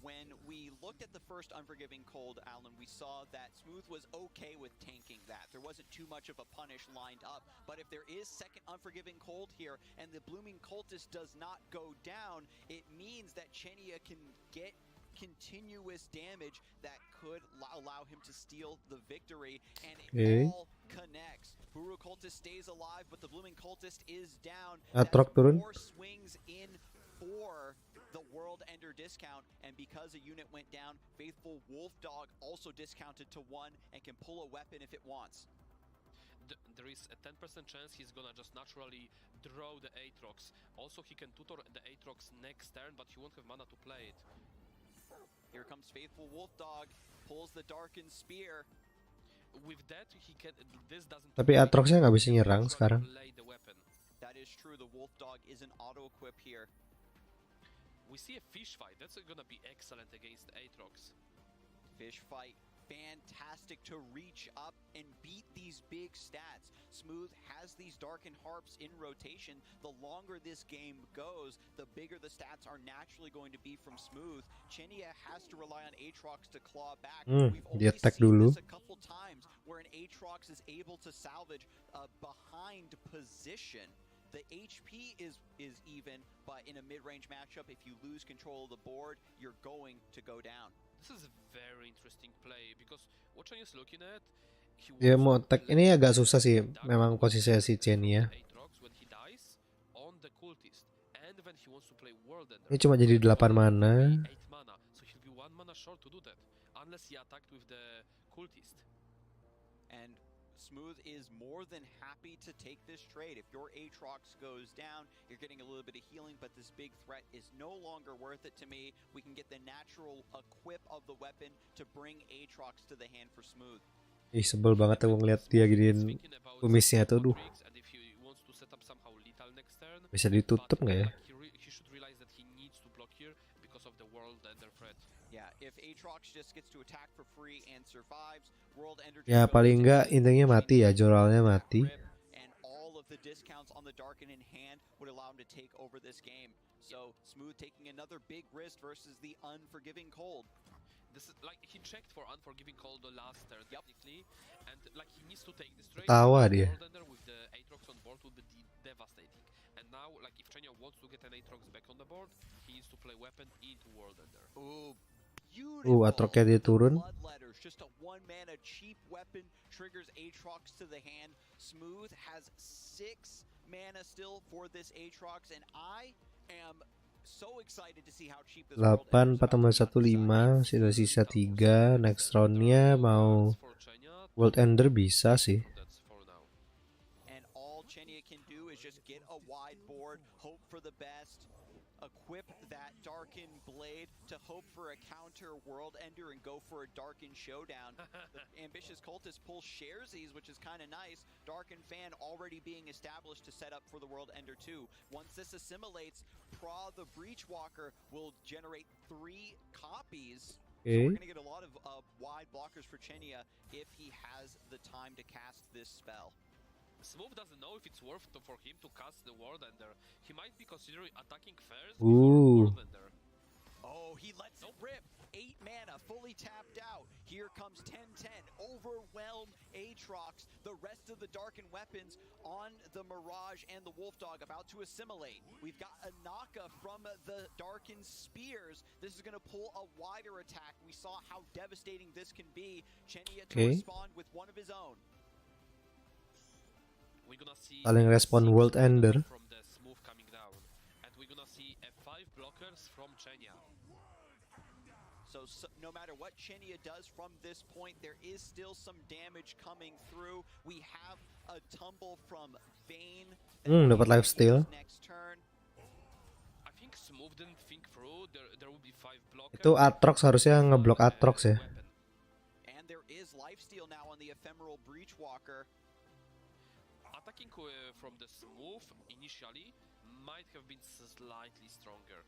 When we looked at the first Unforgiving Cold, Alan, we saw that Smooth was okay with tanking that. There wasn't too much of a punish lined up. But if there is second Unforgiving Cold here and the Blooming Cultist does not go down, it means that Chenia can get continuous damage that could allow him to steal the victory, and it all connects. Huru Cultist stays alive, but the Blooming Cultist is down. Aatrox turun. 4 swings in 4. the World Ender discount, and because a unit went down, Faithful Wolf Dog also discounted to 1 and can pull a weapon if it wants. There is a 10% chance he's gonna just naturally draw the Aatrox. Also, he can tutor the Aatrox next turn, but he won't have mana to play it. Here comes Faithful Wolf Dog, pulls the Darkened Spear. With that, he can. This doesn't. Tapi Aatroxnya nggak bisa nyerang sekarang. Play the weapon. That is true. The Wolf Dog isn't auto-equip here. We see a fish fight. That's gonna be excellent against Aatrox. Fish fight, fantastic to reach up and beat these big stats. Smooth has these Darkened Harps in rotation. The longer this game goes, the bigger the stats are naturally going to be from Smooth. Chenia has to rely on Aatrox to claw back. We've only dia attack seen dulu. this a couple times where an Aatrox is able to salvage a behind position. The HP is even, but in a mid-range matchup, if you lose control of the board, you're going to go down. This is a very interesting play because what Chen is looking at, Dia mau attack. Ini agak susah sih memang posisinya si Chenia. Ini cuma jadi 8 mana. So he'll be 1 mana short to do that unless he attacked with the cultist. And Smooth is more than happy to take this trade. If your Aatrox goes down, you're getting a little bit of healing, but this big threat is no longer worth it to me. We can get the natural equip of the weapon to bring Aatrox to the hand for Smooth. Ih, sebel banget tuh ngeliat dia giniin kumisnya tuh, duh. Bisa ditutup nggak ya? Ya paling nggak intinya mati ya, Joralnya mati. The discounts on the Darken in hand would allow him to take over this game. So Smooth taking another big risk versus the Unforgiving Cold. This is like he checked for Unforgiving Cold the last turn technically, and like he needs to take this trade. Tawa dia. With the Aatrox on board would be devastating. And now, like if Chenya wants to get an Aatrox back on the board, he needs to play weapon into World Ender. Ooh, beautiful. Aatroxnya dia turun. Just a 1 mana cheap weapon triggers Aatrox to the hand. Smooth has 6 mana still for this Aatrox, and I am so excited to see how cheap this 8, 4, 15, sudah sisa 3. Next roundnya mau World Ender bisa sih. And all Chenia can do is just get a wide board, hope for the best, equip that Darkened Blade to hope for a counter World Ender and go for a Darkened Showdown. The ambitious cultist pulls Sharesies, which is kind of nice. Darkened Fan already being established to set up for the World Ender 2. Once this assimilates, Pra the Breachwalker will generate 3 copies. So we're going to get a lot of wide blockers for Chenia if he has the time to cast this spell. Smooth doesn't know if it's worth for him to cast the World Ender. He might be considering attacking first Ooh. before World Ender. Oh, he lets it rip. 8 mana, fully tapped out. Here comes 10-10. Overwhelm Aatrox. The rest of the Darkened weapons on the Mirage and the Wolf Dog about to assimilate. We've got a Naka from the Darkened Spears. This is going to pull a wider attack. We saw how devastating this can be. Chenia to respond with one of his own. Paling respon World Ender. From the Smooth coming down, and we're gonna see 5 blockers from Chenia. So no matter what Chenia does from this point, there is still some damage coming through. We have a tumble from Vayne. Dapat lifesteal. Next turn. I think Smooth didn't think through. There will be 5 blockers. Itu Aatrox harusnya ngeblok Aatrox ya. And there is lifesteal now on the Ephemeral Breachwalker. Attacking from the Smooth initially might have been slightly stronger.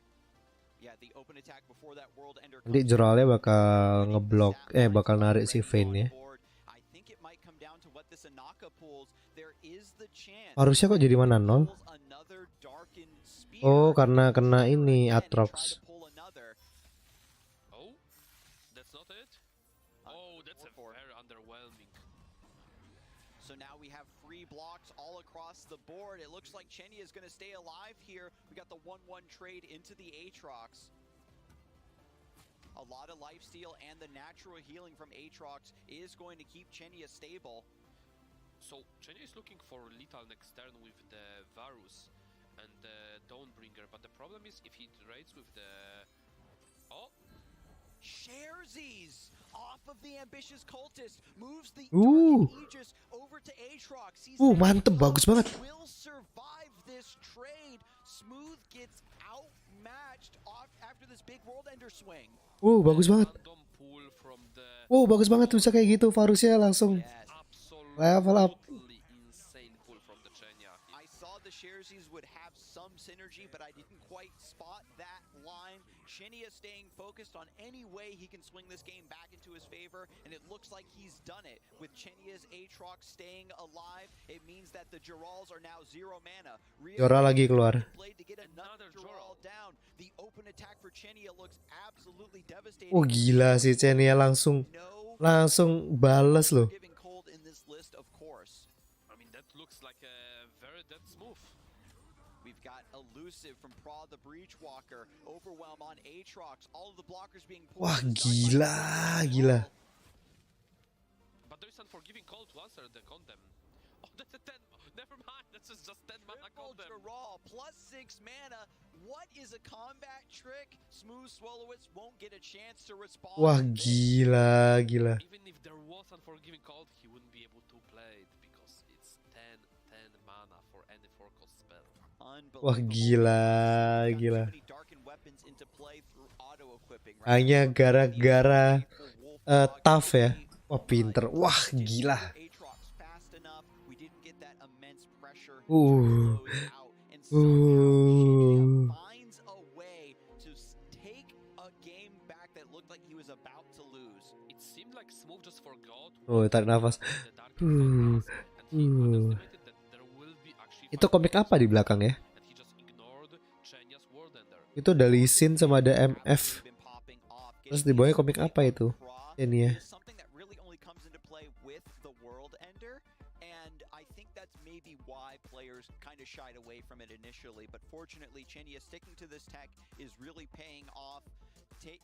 Yeah, the open attack before that World Ender. Nanti Joralnya bakal ngeblok, bakal narik si Vayne ya. Harusnya kok jadi mana 0? Oh, karena kena ini Aatrox. Oh, that's not it. Oh, that's a very underwhelming. So now we have free blocks all across the board. It looks like Chenia is going to stay alive here. We got the 1-1 trade into the Aatrox. A lot of lifesteal and the natural healing from Aatrox is going to keep Chenia stable. So Chenia is looking for lethal next turn with the Varus. and Dawnbringer, but the problem is if he trades with the... Oh! Sharesies off of the ambitious cultist moves the Dark Aegis over to Aatrox. Mantep, bagus banget. Will survive this trade. Smooth gets outmatched off after this big world ender swing. Bagus banget. Bagus banget bisa kayak gitu. Varusnya langsung level up. I saw the Sharesies would have some synergy, but I didn't quite spot that line. Chenia staying focused on any way he can swing this game back into his favor, and it looks like he's done it. With Chenia's Aatrox staying alive, it means that the Jirals are now 0 mana. Jora lagi keluar. To get another Jiral down. The open attack for Chenia looks absolutely devastating. Gila sih Chenia langsung balas loh. Giving cold in this list, of course. I mean, that looks like a very dead smooth. We've got Elusive from Pra the Breachwalker, Overwhelm on Aatrox, all of the blockers being pulled. Wah, gila. But there's unforgiving call to answer the condemn. Oh, that's a 10. Never mind, that's just 10 mana condemn. Jiral plus 6 mana. What is a combat trick? Smooth Swallowitz won't get a chance to respond. Wah, gila. Even if there was unforgiving call, he wouldn't be able to play it because it's 10 mana for any 4-cost spell. Wah, gila. Hanya gara-gara tough ya. Wah, pinter. Wah, gila. Tarik nafas. Itu komik apa di belakang ya? Itu ada Lisin sama ada MF. Terus di bawahnya komik apa itu? Ini ya. Shied away from it initially, but fortunately Chenia sticking to this tech is really paying off.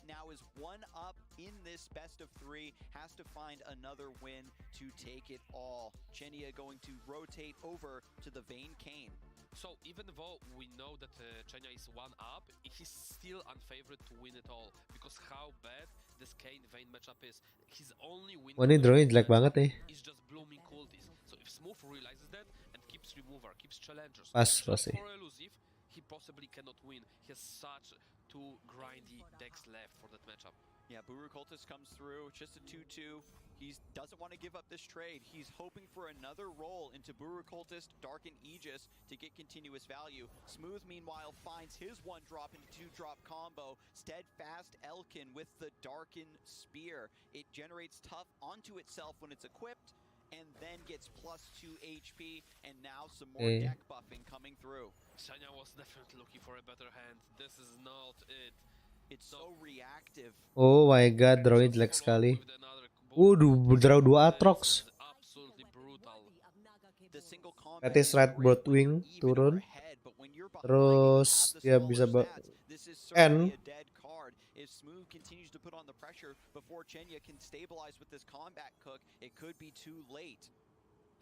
Now is 1 up in this best of 3, has to find another win to take it all. Chenia going to rotate over to the Vayne Kayn. So even though we know that Chenia is 1 up, he's still unfavored to win it all because how bad this Kayn Vayne matchup is. His only win ini drawing jelek banget ya. Is just blooming cultists. So if Smooth realizes that and keeps remover, keeps challengers, pas sih. for elusive, he possibly cannot win. He has such 2 grindy decks left for that matchup. Yeah, Buru Cultist comes through, just a 2-2. He doesn't want to give up this trade. He's hoping for another roll into Buru Cultist, Darken Aegis to get continuous value. Smooth, meanwhile, finds his 1-drop into 2-drop combo. Steadfast Elkin with the Darken Spear. It generates tough onto itself when it's equipped, and then gets plus 2 HP, and now some more deck buffing coming through. Chenia was definitely looking for a better hand. This is not it. It's so reactive. Oh my god, drawing jelek sekali. Draw 2 Aatrox. Katis right board wing turun. Terus dia bisa N. If Smooth continues to put on the pressure before Chenia can stabilize with this combat cook, it could be too late.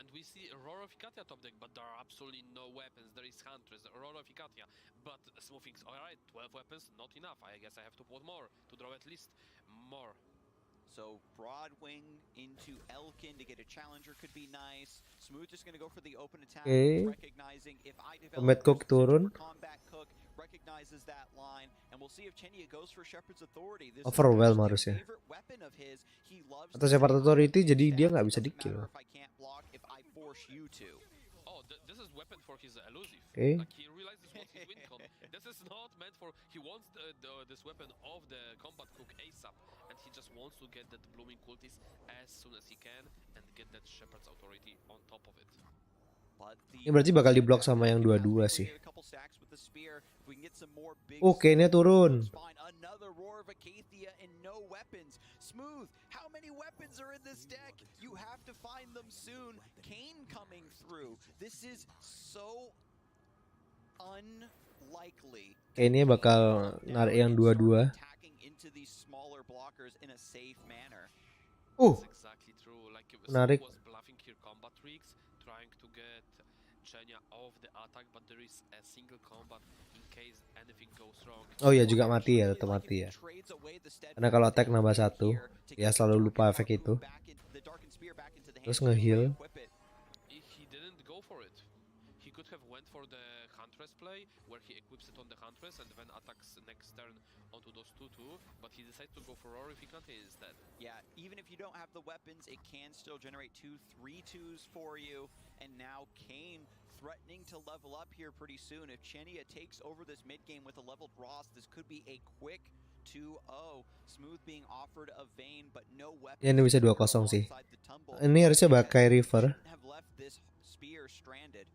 And we see Aurora of Ikatia top deck, but there are absolutely no weapons. There is Huntress, Aurora of Ikatia, but Smooth thinks, alright, 12 weapons, not enough. I guess I have to put more, to draw at least more. So Broadwing into Elkin to get a challenger could be nice. Smooth just gonna go for the open attack, recognizing if I develop turun. combat cook, recognizes that line, and we'll see if Chenia goes for Shepherd's Authority. This Overwhelm harusnya. Atau Shepherd's Authority jadi dia nggak bisa di-kill. Oh, this is weapon for his elusive. Okay. Like he realizes what his win con. This is not meant for. He wants this weapon of the combat cook ASAP, and he just wants to get that blooming cultist as soon as he can and get that Shepherd's Authority on top of it. Ini berarti bakal diblok sama yang 2-2 sih. Oke, ini turun. Smooth, how many weapons are in this deck? You have to find them soon. Kayn coming through. This is so unlikely. Kayaknya bakal narik yang 2-2. Menarik. Trying to get Chenia off the attack, but there is a single combat in case anything goes wrong. Oh ya juga mati ya, tetap mati ya. Karena kalau attack nambah 1, ya selalu lupa efek itu. Terus nge-heal. He didn't go for it. He could have went for the Huntress play, where he equips it on the Huntress and then attacks next turn onto those 2-2, but he decided to go for Orificant instead. Yeah, even if you don't have the weapons, it can still generate 2 3-2s for you. And now Kane threatening to level up here pretty soon. If Chenia takes over this mid game with a leveled Ross, this could be a quick 2-0. Smooth being offered a Vayne, but no weapons. Ya, ini bisa 2-0 sih. Ini harusnya Bakai River. Have left this spear stranded.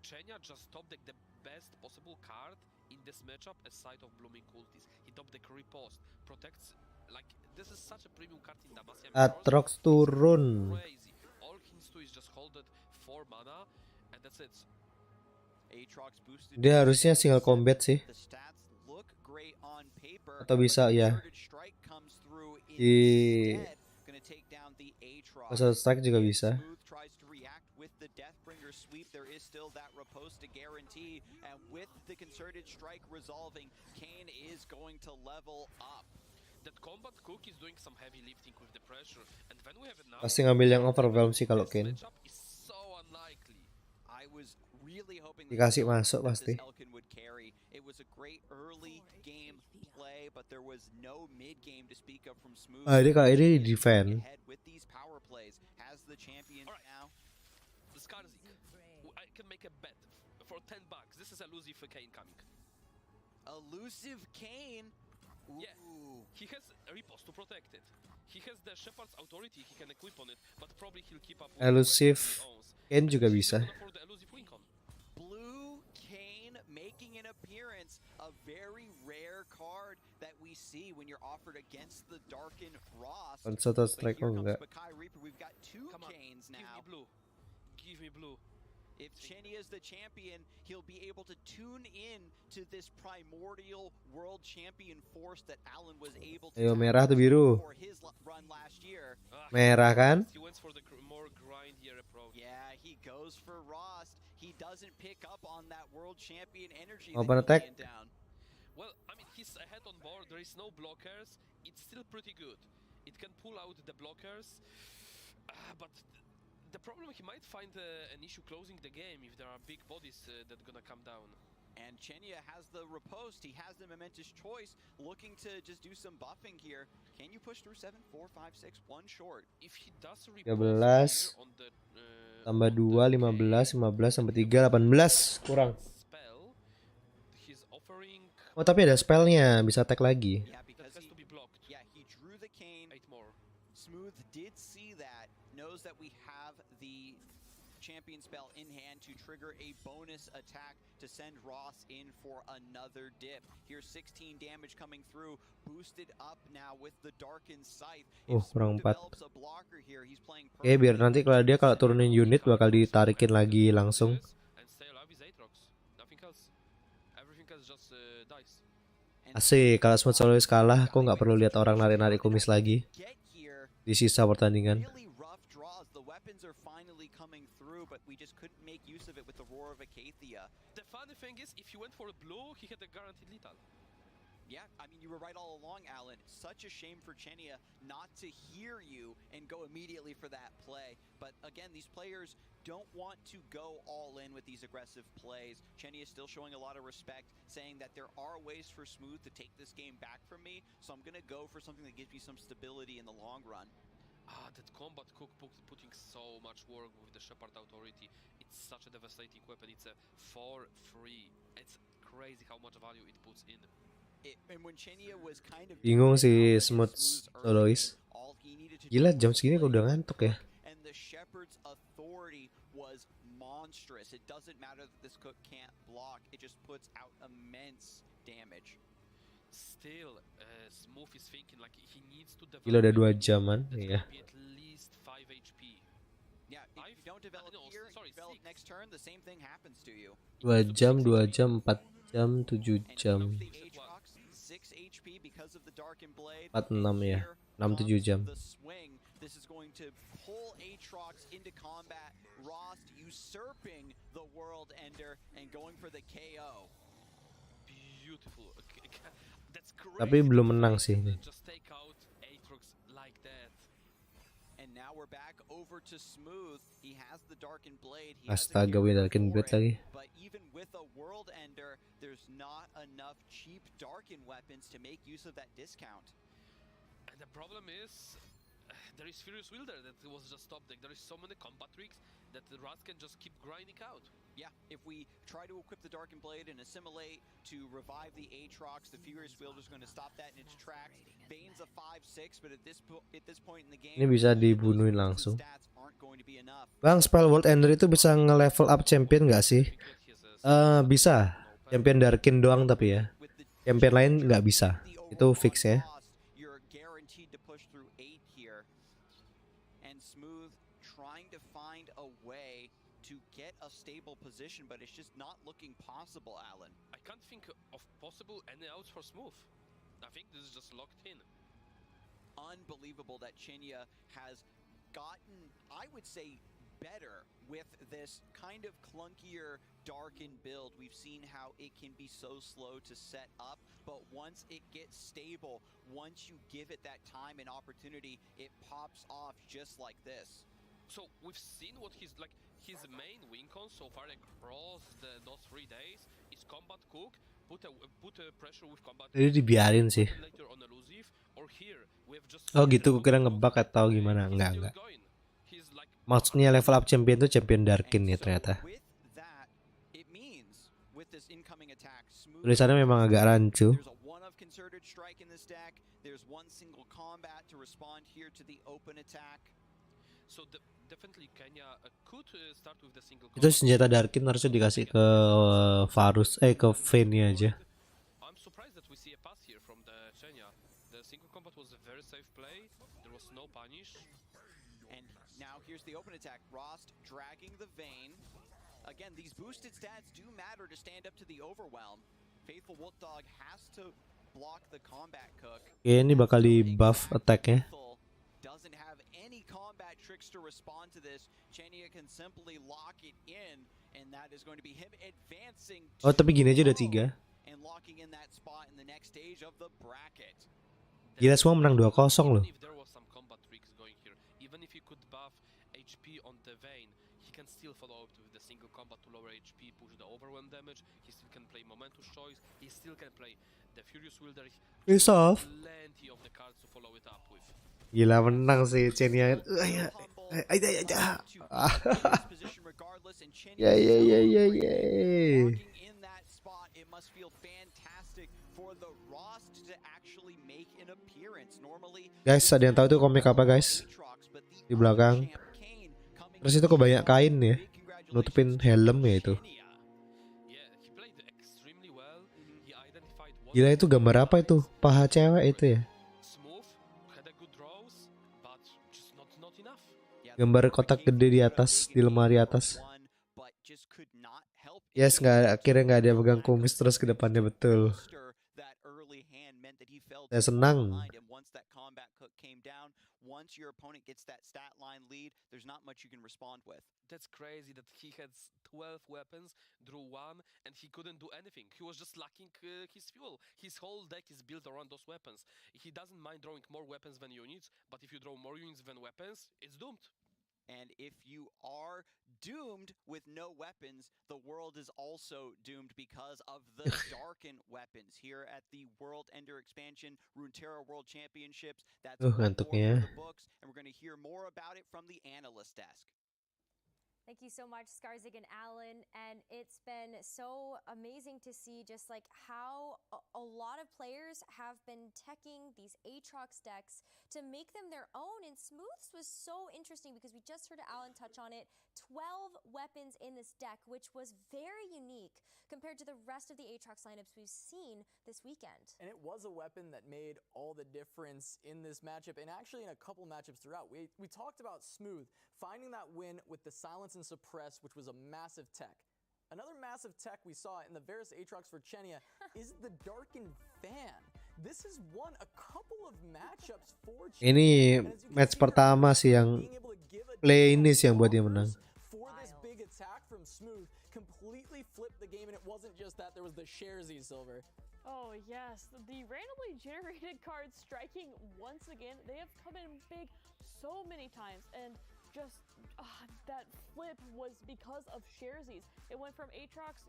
Chenia just top deck the best possible card in this matchup aside of Blooming Cultist. He top deck Riposte, protects, like, this is such a premium card in Damacia. Atrox turun. Crazy. All he needs to is just hold it 4 mana and that's it. Aatrox boosted. Dia harusnya single combat sih. The stats look great on paper. Atau bisa ya. Di Pasal strike juga bisa. The Deathbringer sweep, there is still that riposte to guarantee, and with the concerted strike resolving, Kane is going to level up. That combat cook is doing some heavy lifting with the pressure, and when we have enough, Pasti ngambil yang overwhelm sih kalau Kane. So unlikely. I was really hoping Dikasih masuk pasti. Elkin would carry. It was a great early game play, but there was no mid game to speak of from Smooth. Dia kalau ini defend. With these power plays, has the champion now. Skarzik, I can make a bet for $10. This is elusive Kane coming. Elusive Kane? Ooh. Yeah, he has a riposte to protect it. He has the Shepherd's authority he can equip on it, but probably he'll keep up with Elusive Kane juga bisa. Blue Kane making an appearance, a very rare card that we see when you're offered against the Darken Ross. Consulta strike enggak. We've got 2 Kanes now. Give me blue. If Chenia is the champion, he'll be able to tune in to this primordial world champion force that Alan was able to. Ayo merah atau biru? For his run last year. Merah kan? He went for the more grindier approach. Yeah, he goes for Rost. He doesn't pick up on that world champion energy. Open attack. Down. Well, I mean, he's ahead on board. There is no blockers. It's still pretty good. It can pull out the blockers, but the problem, he might find an issue closing the game if there are big bodies that gonna come down. And Chenia has the riposte. He has the momentous choice, looking to just do some buffing here. Can you push through 7, 4, 5, 6, 1 short? If he does 13 tambah 2 15 15 tambah 3 18 kurang. Spell, he's offering. Oh tapi ada spellnya, bisa attack lagi. Yeah, because he drew the cane. 8 more. Smooth did see that, knows that we have the champion spell in hand to trigger a bonus attack to send Ross in for another dip. Here's 16 damage coming through, boosted up now with the darkened scythe. Kurang 4. Oke, biar nanti kalau dia turunin unit bakal ditarikin lagi langsung. Asik, kalau Smooth Soloist kalah, aku nggak perlu lihat orang narik-narik kumis lagi di sisa pertandingan. But we just couldn't make use of it with the roar of Acacia. The funny thing is, if you went for a blue, he had a guaranteed lethal. Yeah, I mean, you were right all along, Alan. Such a shame for Chenia not to hear you and go immediately for that play. But again, these players don't want to go all in with these aggressive plays. Chenia is still showing a lot of respect, saying that there are ways for Smooth to take this game back from me, so I'm going to go for something that gives me some stability in the long run. That combat cook putting so much work with the Shepherd Authority. It's such a devastating weapon. It's a 4-3. It's crazy how much value it puts in. And when Chenia was kind of bingung si Smooth Soloist. Gila, jam segini aku udah ngantuk ya. And the Shepherd's Authority was monstrous. It doesn't matter that this cook can't block. It just puts out immense damage. Still, Smooth is thinking like he needs to develop. Gila udah 2 jaman, iya. At least 5 HP. Yeah, if you don't develop here, develop next turn, the same thing happens to you. 2 jam, 4 jam, 7 jam. 4, 6 ya. 6, 7 jam. This is going to pull Aatrox into combat. Rost usurping the World Ender and going for the KO. Beautiful. That's crazy. Tapi belum menang sih ini. Just take out Aatrox like that. And now we're back over to Smooth. He has the Darkened Blade. He has Astaga, gue Darkened Blade lagi. But even with a World Ender, there's not enough cheap Darkened weapons to make use of that discount. And the problem is, there is Furious Will there that was just top deck. There is so many combat tricks that the Rat can just keep grinding out. Yeah, if we try to equip the Darkened Blade and assimilate to revive the Aatrox, the Furious Wielder is going to stop that in its tracks. Bane's a 5-6, but at this point in the game, Ini bisa dibunuhin langsung. stats aren't going to be enough. Bang, spell World Ender itu bisa nge-level up champion nggak sih? Bisa. Champion Darkin doang tapi ya. Champion lain nggak bisa. Itu fix ya. You're guaranteed to push through 8 here. And Smooth trying to find a way to get a stable position, but it's just not looking possible, Alan. I can't think of possible any outs for Smooth. I think this is just locked in. Unbelievable that Chinya has gotten, I would say, better with this kind of clunkier Darkened build. We've seen how it can be so slow to set up, but once it gets stable, once you give it that time and opportunity, it pops off just like this. So we've seen what his main win con so far across those 3 days is combat cook, put a pressure with combat. Jadi dibiarin sih. Later on elusive, or here we have just Oh gitu, gue kira ngebug atau gimana. Enggak. He's like Maksudnya level up champion itu champion Darkin ya ternyata. With that, it means with this incoming attack, Smooth, Tulisannya memang agak rancu. there's a one of concerted strike in this deck. There's one single combat to respond here to the open attack. so definitely Kenya could start with the single Itu combat. senjata Darkin harusnya dikasih ke Varus ke Vayne aja. I'm surprised that we see a pass here from the Kenya. The single combat was a very safe play. There was no punish. And now here's the open attack. Rost dragging the Vayne. Again, these boosted stats do matter to stand up to the overwhelm. Faithful Wolf Dog has to block the combat cook. Oke, ini bakal di buff attack-nya. Faithful doesn't have any combat tricks to respond to this. Chenia can simply lock it in, and that is going to be him advancing. Oh, tapi gini aja udah 3. And locking in that spot in the next stage of the bracket. Gila, semua menang 2-0 loh. Even if there was some combat tricks going here, even if he could buff HP on the Vayne, he can still follow up with the single combat to lower HP, push the overwhelm damage. He still can play Momentous Choice. He still can play the Furious Wielder. Face off. Plenty of the cards to follow it up with. Gila, menang sih Chenya. Ya. In that spot, it must feel fantastic for the Rost to actually make an appearance. Normally, Guys, ada yang tahu tuh komik apa guys? Di belakang. Terus itu kok banyak kain ya, nutupin helm ya itu. Gila, itu gambar apa itu? Paha cewek itu ya? Gambar kotak gede di atas, di lemari atas. Yes, akhirnya nggak ada yang pegang kumis terus ke depannya, betul. Saya senang. Once your opponent gets that stat line lead, there's not much you can respond with. That's crazy that he had 12 weapons, drew 1, and he couldn't do anything. He was just lacking his fuel. His whole deck is built around those weapons. He doesn't mind drawing more weapons than units, but if you draw more units than weapons, it's doomed. And if you are doomed with no weapons, the world is also doomed because of the Darken weapons. Here at the World Ender expansion, Runeterra World Championships, that's ngantuknya. the books, and we're going to hear more about it from the analyst desk. Thank you so much, Skarzig and Alan. And it's been so amazing to see just like how a lot of players have been teching these Aatrox decks to make them their own. And Smooth's was so interesting because we just heard Alan touch on it. 12 weapons in this deck, which was very unique compared to the rest of the Aatrox lineups we've seen this weekend. And it was a weapon that made all the difference in this matchup, and actually in a couple matchups throughout. We talked about Smooth finding that win with the Silence and Suppress, which was a massive tech. Another massive tech we saw in the Varus Aatrox for Chenia is the Darkened Fan. this has won a couple of matchups for Ini match pertama sih yang play ini sih yang buat dia menang. for this big attack from Smooth completely flipped the game, and it wasn't just that, there was the Sharesies, Silver. Oh yes, the randomly generated cards striking once again. They have come in big so many times, and just that flip was because of Sharesies. It went from Aatrox,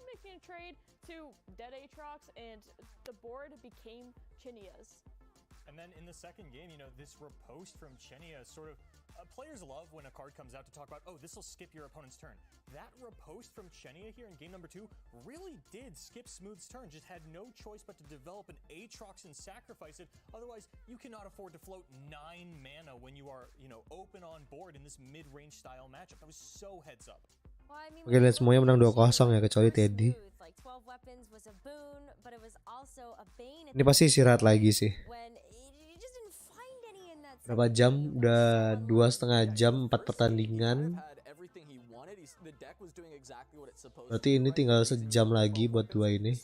making a trade, to dead Aatrox, and the board became Chinia's. And then in the second game, this riposte from Chenia sort of players love when a card comes out to talk about, oh, this will skip your opponent's turn. That riposte from Chenia here in game number 2 really did skip Smooth's turn. Just had no choice but to develop an Aatrox and sacrifice it. Otherwise, you cannot afford to float 9 mana when you are, open on board in this mid-range style matchup. That was so heads up. Oke, dan semuanya menang 2-0 ya kecuali Teddy. Ini pasti istirahat lagi sih. Berapa jam? Udah 2,5 jam 4 pertandingan. Berarti ini tinggal sejam lagi buat 2 ini.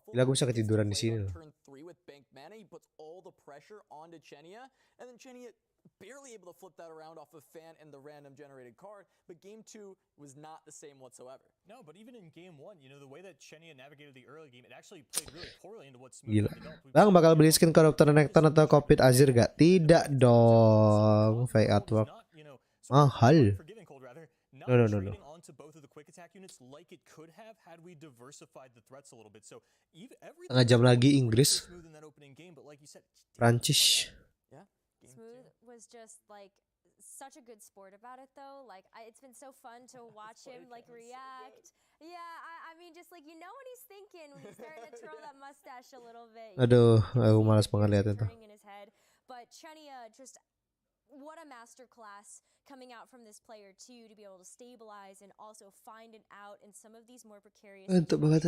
Gila, aku bisa ketiduran di sini loh. Barely able to flip that around off of Fan and the random generated card, but game 2 was not the same whatsoever. No, but even in game 1, the way that Chenia navigated the early game, it actually played really poorly into what Smooth developed. Bang, bakal beli skin Corruptor Nekton atau Kopit Azir gak? Tidak dong. Fake artwork mahal. No. Setengah jam lagi Inggris, Prancis. Smooth was just like such a good sport about it though. Like it's been so fun to watch him like react. Yeah, I mean just like what he's thinking when he's starting to twirl that mustache a little bit. Aduh, aku malas banget lihat itu. But Chenia, just what a masterclass coming out from this player too, to be able to stabilize and also find it out in some of these more precarious banget.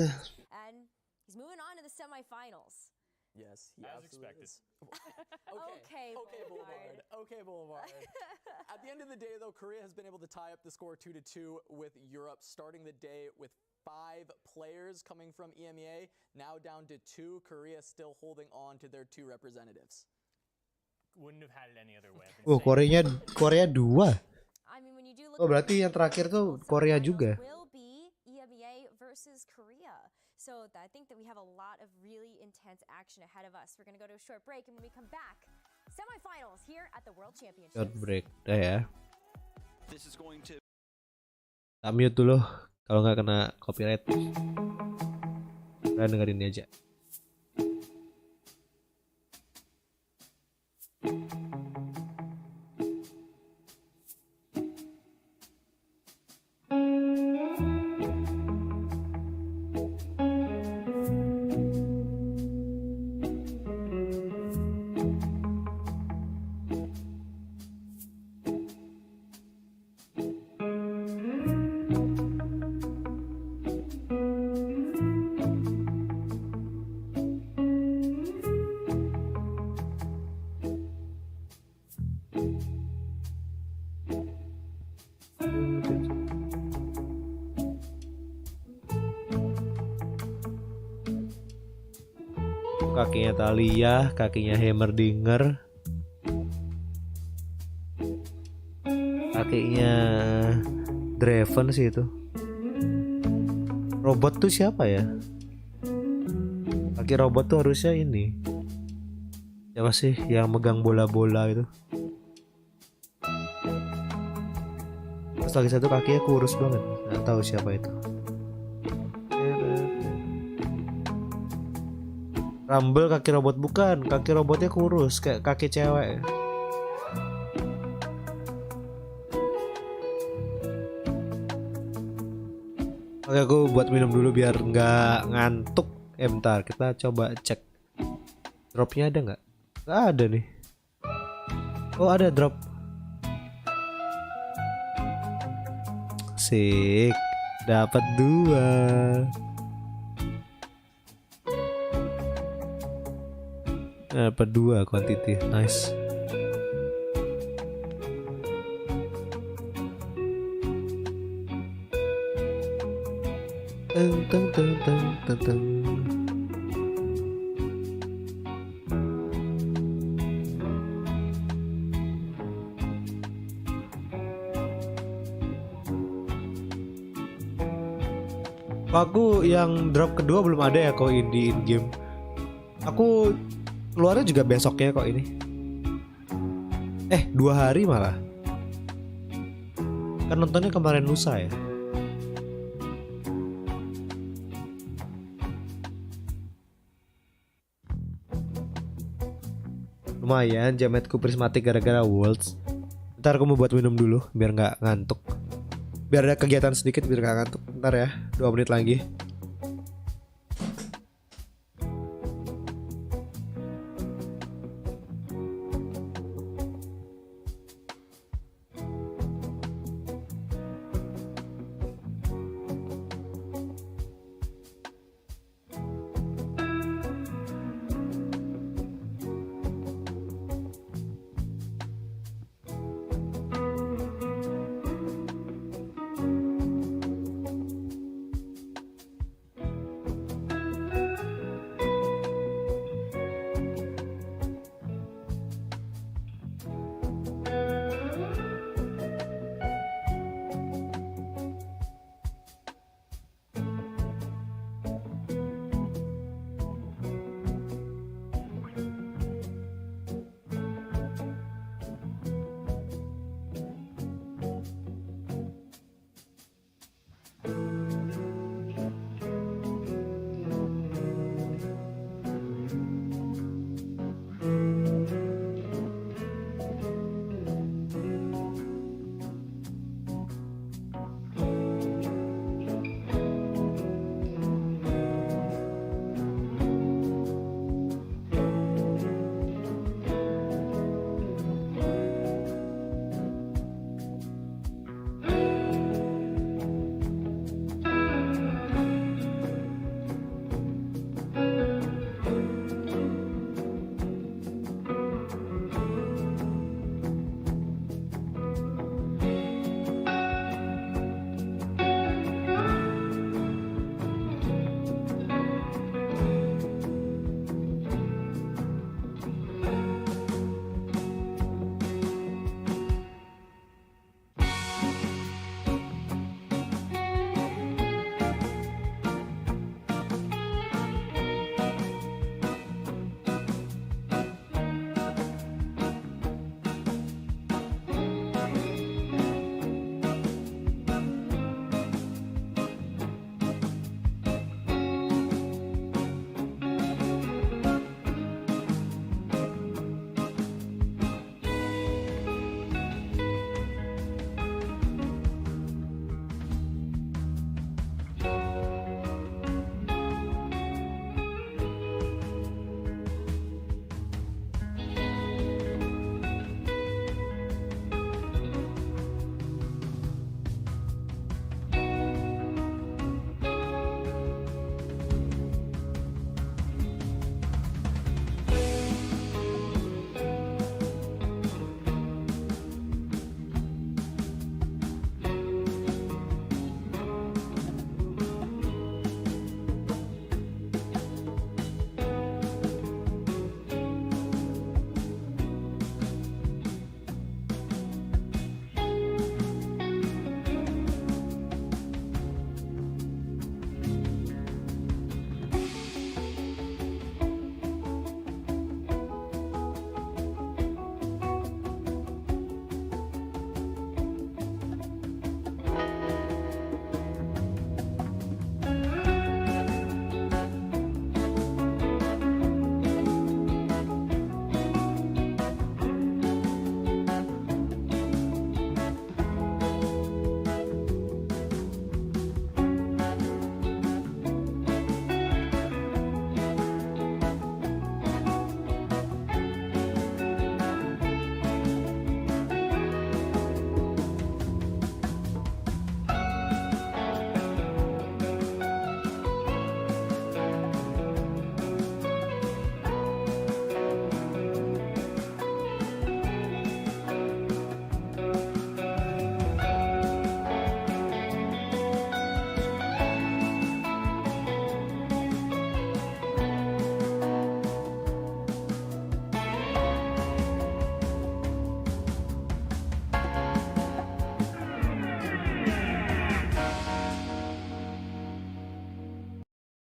And he's moving on to the semifinals. Yes, as expected. Okay, Boulevard. Okay, Boulevard. At the end of the day, though, Korea has been able to tie up the score 2-2 with Europe, starting the day with 5 players coming from EMEA, now down to 2. Korea still holding on to their 2 representatives. Wouldn't have had it any other way. Oh, Korea 2. Oh, berarti yang terakhir tuh Korea juga. So I think that we have a lot of really intense action ahead of us. We're going to go to a short break, and when we come back, semifinals here at the World Championships. Short break, dah ya. This is going to Mute dulu kalau nggak kena copyright. Kalian dengerin aja. Kakinya Talia, kakinya Hammerdinger, kakinya Draven sih itu. Robot tuh siapa ya? Kaki robot tuh harusnya ini. Siapa sih yang megang bola-bola itu? Terus lagi satu kakinya kurus banget. Nggak tahu siapa itu. Rumble kaki robot, bukan, kaki robotnya kurus kayak kaki cewek. Oke, aku buat minum dulu biar nggak ngantuk. Bentar, kita coba cek dropnya ada nggak? Nggak ada nih. Oh, ada drop. Sik, dapat 2. Dapat 2 quantity, nice. Teng. Aku yang drop kedua belum ada ya kok di in game. Aku keluarnya juga besoknya kok ini. 2 hari malah. Kan nontonnya kemarin lusa ya. Lumayan jametku prismatik gara-gara Worlds. Ntar aku mau buat minum dulu biar nggak ngantuk. Biar ada kegiatan sedikit biar nggak ngantuk. Ntar ya 2 menit lagi.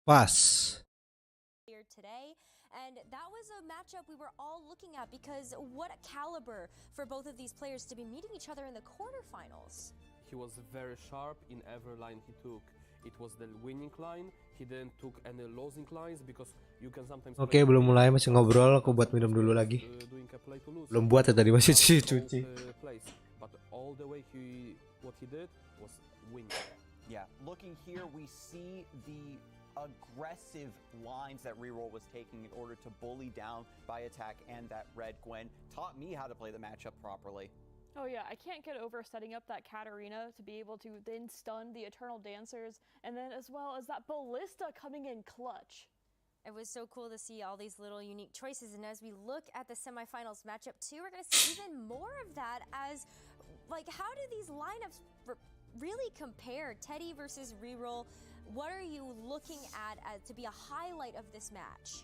Pas. Here today, and that was a matchup we were all looking at because what a caliber for both of these players to be meeting each other in the quarterfinals. He was very sharp in every line he took. It was the winning line. He didn't took any losing lines because you can sometimes. Oke, belum mulai, masih ngobrol. Aku buat minum dulu lagi. Doing a play to lose. Belum buat ya tadi, masih cuci. But all the way what he did was win. Yeah, looking here, we see the aggressive lines that Reroll was taking in order to bully down by attack, and that red Gwen taught me how to play the matchup properly. Oh yeah, I can't get over setting up that Katarina to be able to then stun the Eternal Dancers, and then as well as that Ballista coming in clutch. It was so cool to see all these little unique choices, and as we look at the semifinals matchup too, we're going to see even more of that as, like, how do these lineups really compare? Teddy versus Reroll, what are you looking at as to be a highlight of this match?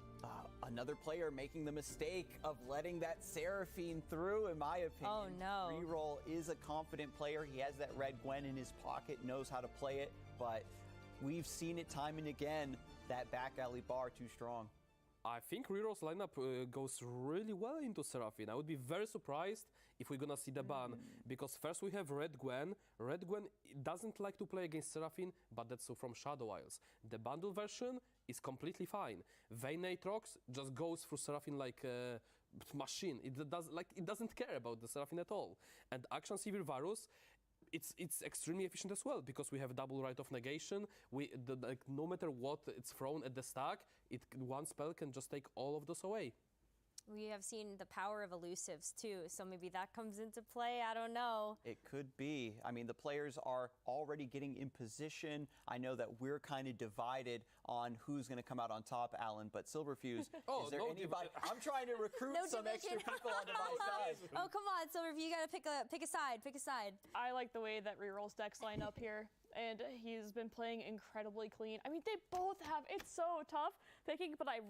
Another player making the mistake of letting that Seraphine through, in my opinion. Oh no. Reroll is a confident player. He has that red Gwen in his pocket, knows how to play it, but we've seen it time and again, that back alley bar too strong. I think Reroll's lineup goes really well into Seraphine. I would be very surprised if we're gonna see the ban, because first we have Red Gwen. Red Gwen doesn't like to play against Seraphine, but that's from Shadow Isles. The bundle version is completely fine. Vayne Aatrox just goes through Seraphine like a machine. It doesn't care about the Seraphine at all. And Action Severe Varus, it's extremely efficient as well, because we have double right of negation. No matter what it's thrown at the stack, one spell can just take all of those away. We have seen the power of elusives too, so maybe that comes into play. I don't know. It could be. I mean, the players are already getting in position. I know that we're kind of divided on who's going to come out on top, Alan, but Silverfuse, is there anybody? I'm trying to recruit some extra people onto my side. Oh, come on, Silverview, you got to pick a side. Pick a side. I like the way that Reroll's decks line up here, and he's been playing incredibly clean. I mean, they both have, it's so tough picking, but I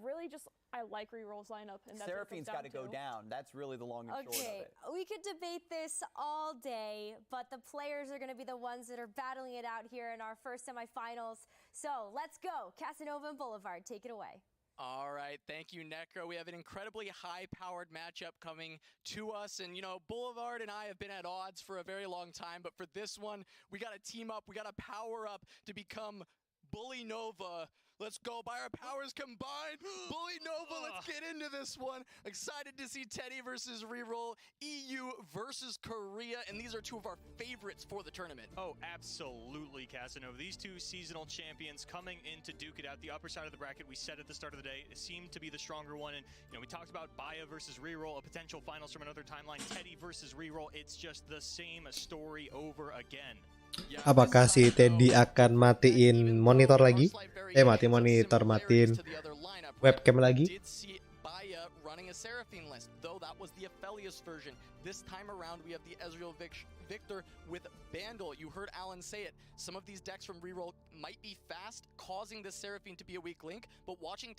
like Reroll's lineup. And that's Seraphine's got to go down. That's really the long and short of it. We could debate this all day, but the players are going to be the ones that are battling it out here in our first semifinals. So let's go. Casanova and Boulevard, take it away. All right, thank you, Necro. We have an incredibly high-powered matchup coming to us, and Boulevard and I have been at odds for a very long time, but for this one, we got to team up, we got to power up to become Bully Nova. Let's go by our powers combined. Bully Nova, let's get into this one. Excited to see Teddy versus Reroll, EU versus Korea, and these are two of our favorites for the tournament. Oh, absolutely, Casanova. These two seasonal champions coming in to duke it out. The upper side of the bracket, we said at the start of the day, it seemed to be the stronger one. And, we talked about Baya versus Reroll, a potential finals from another timeline. Teddy versus Reroll, it's just the same story over again. Apakah si Teddy akan matiin monitor lagi? Matiin monitor, matiin webcam lagi? Baya running a Seraphine list, though that was the Aphelios version. This time around, we have the Ezreal Victor with Bandle. You heard Alan say it. Some of these decks from Reroll might be fast, causing this Seraphine to be a weak link, but watching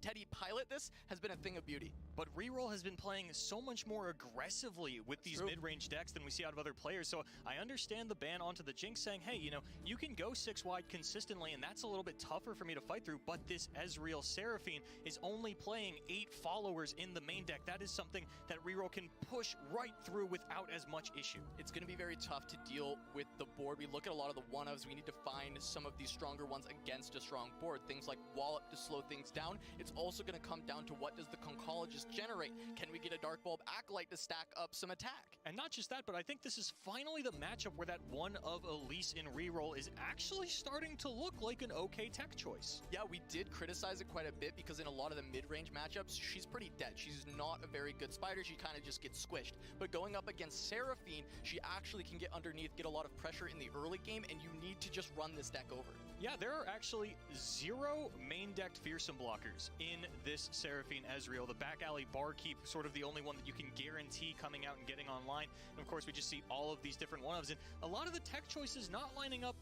Teddy pilot this has been a thing of beauty. But Reroll has been playing so much more aggressively with these mid-range decks than we see out of other players, so I understand the ban onto the Jinx saying, hey, you can go 6-wide consistently, and that's a little bit tougher for me to fight through, but this Ezreal Seraphine is only playing 8 followers in the main deck. That is something that Reroll can push right through without as much issue. It's going to be very tough to deal with the board. We look at a lot of the one-ofs. We need to find some of these stronger ones against a strong board. Things like Wallop to slow things down. It's also going to come down to what does the Conchologist generate. Can we get a Dark Bulb Acolyte to stack up some attack? And not just that, but I think this is finally the matchup where that one of Elise in Reroll is actually starting to look like an okay tech choice. Yeah, we did criticize it quite a bit because in a lot of the mid-range matchups, she's pretty dead. She's not a very good spider. She kind of just gets squished. But going up against Seraphine, she actually can get underneath, get a lot of pressure in the early game, and you need to just run this deck over. Yeah, there are actually 0 main-decked fearsome blockers in this Seraphine Ezreal. The back alley barkeep, sort of the only one that you can guarantee coming out and getting online. And of course, we just see all of these different one-ofs. And a lot of the tech choices not lining up,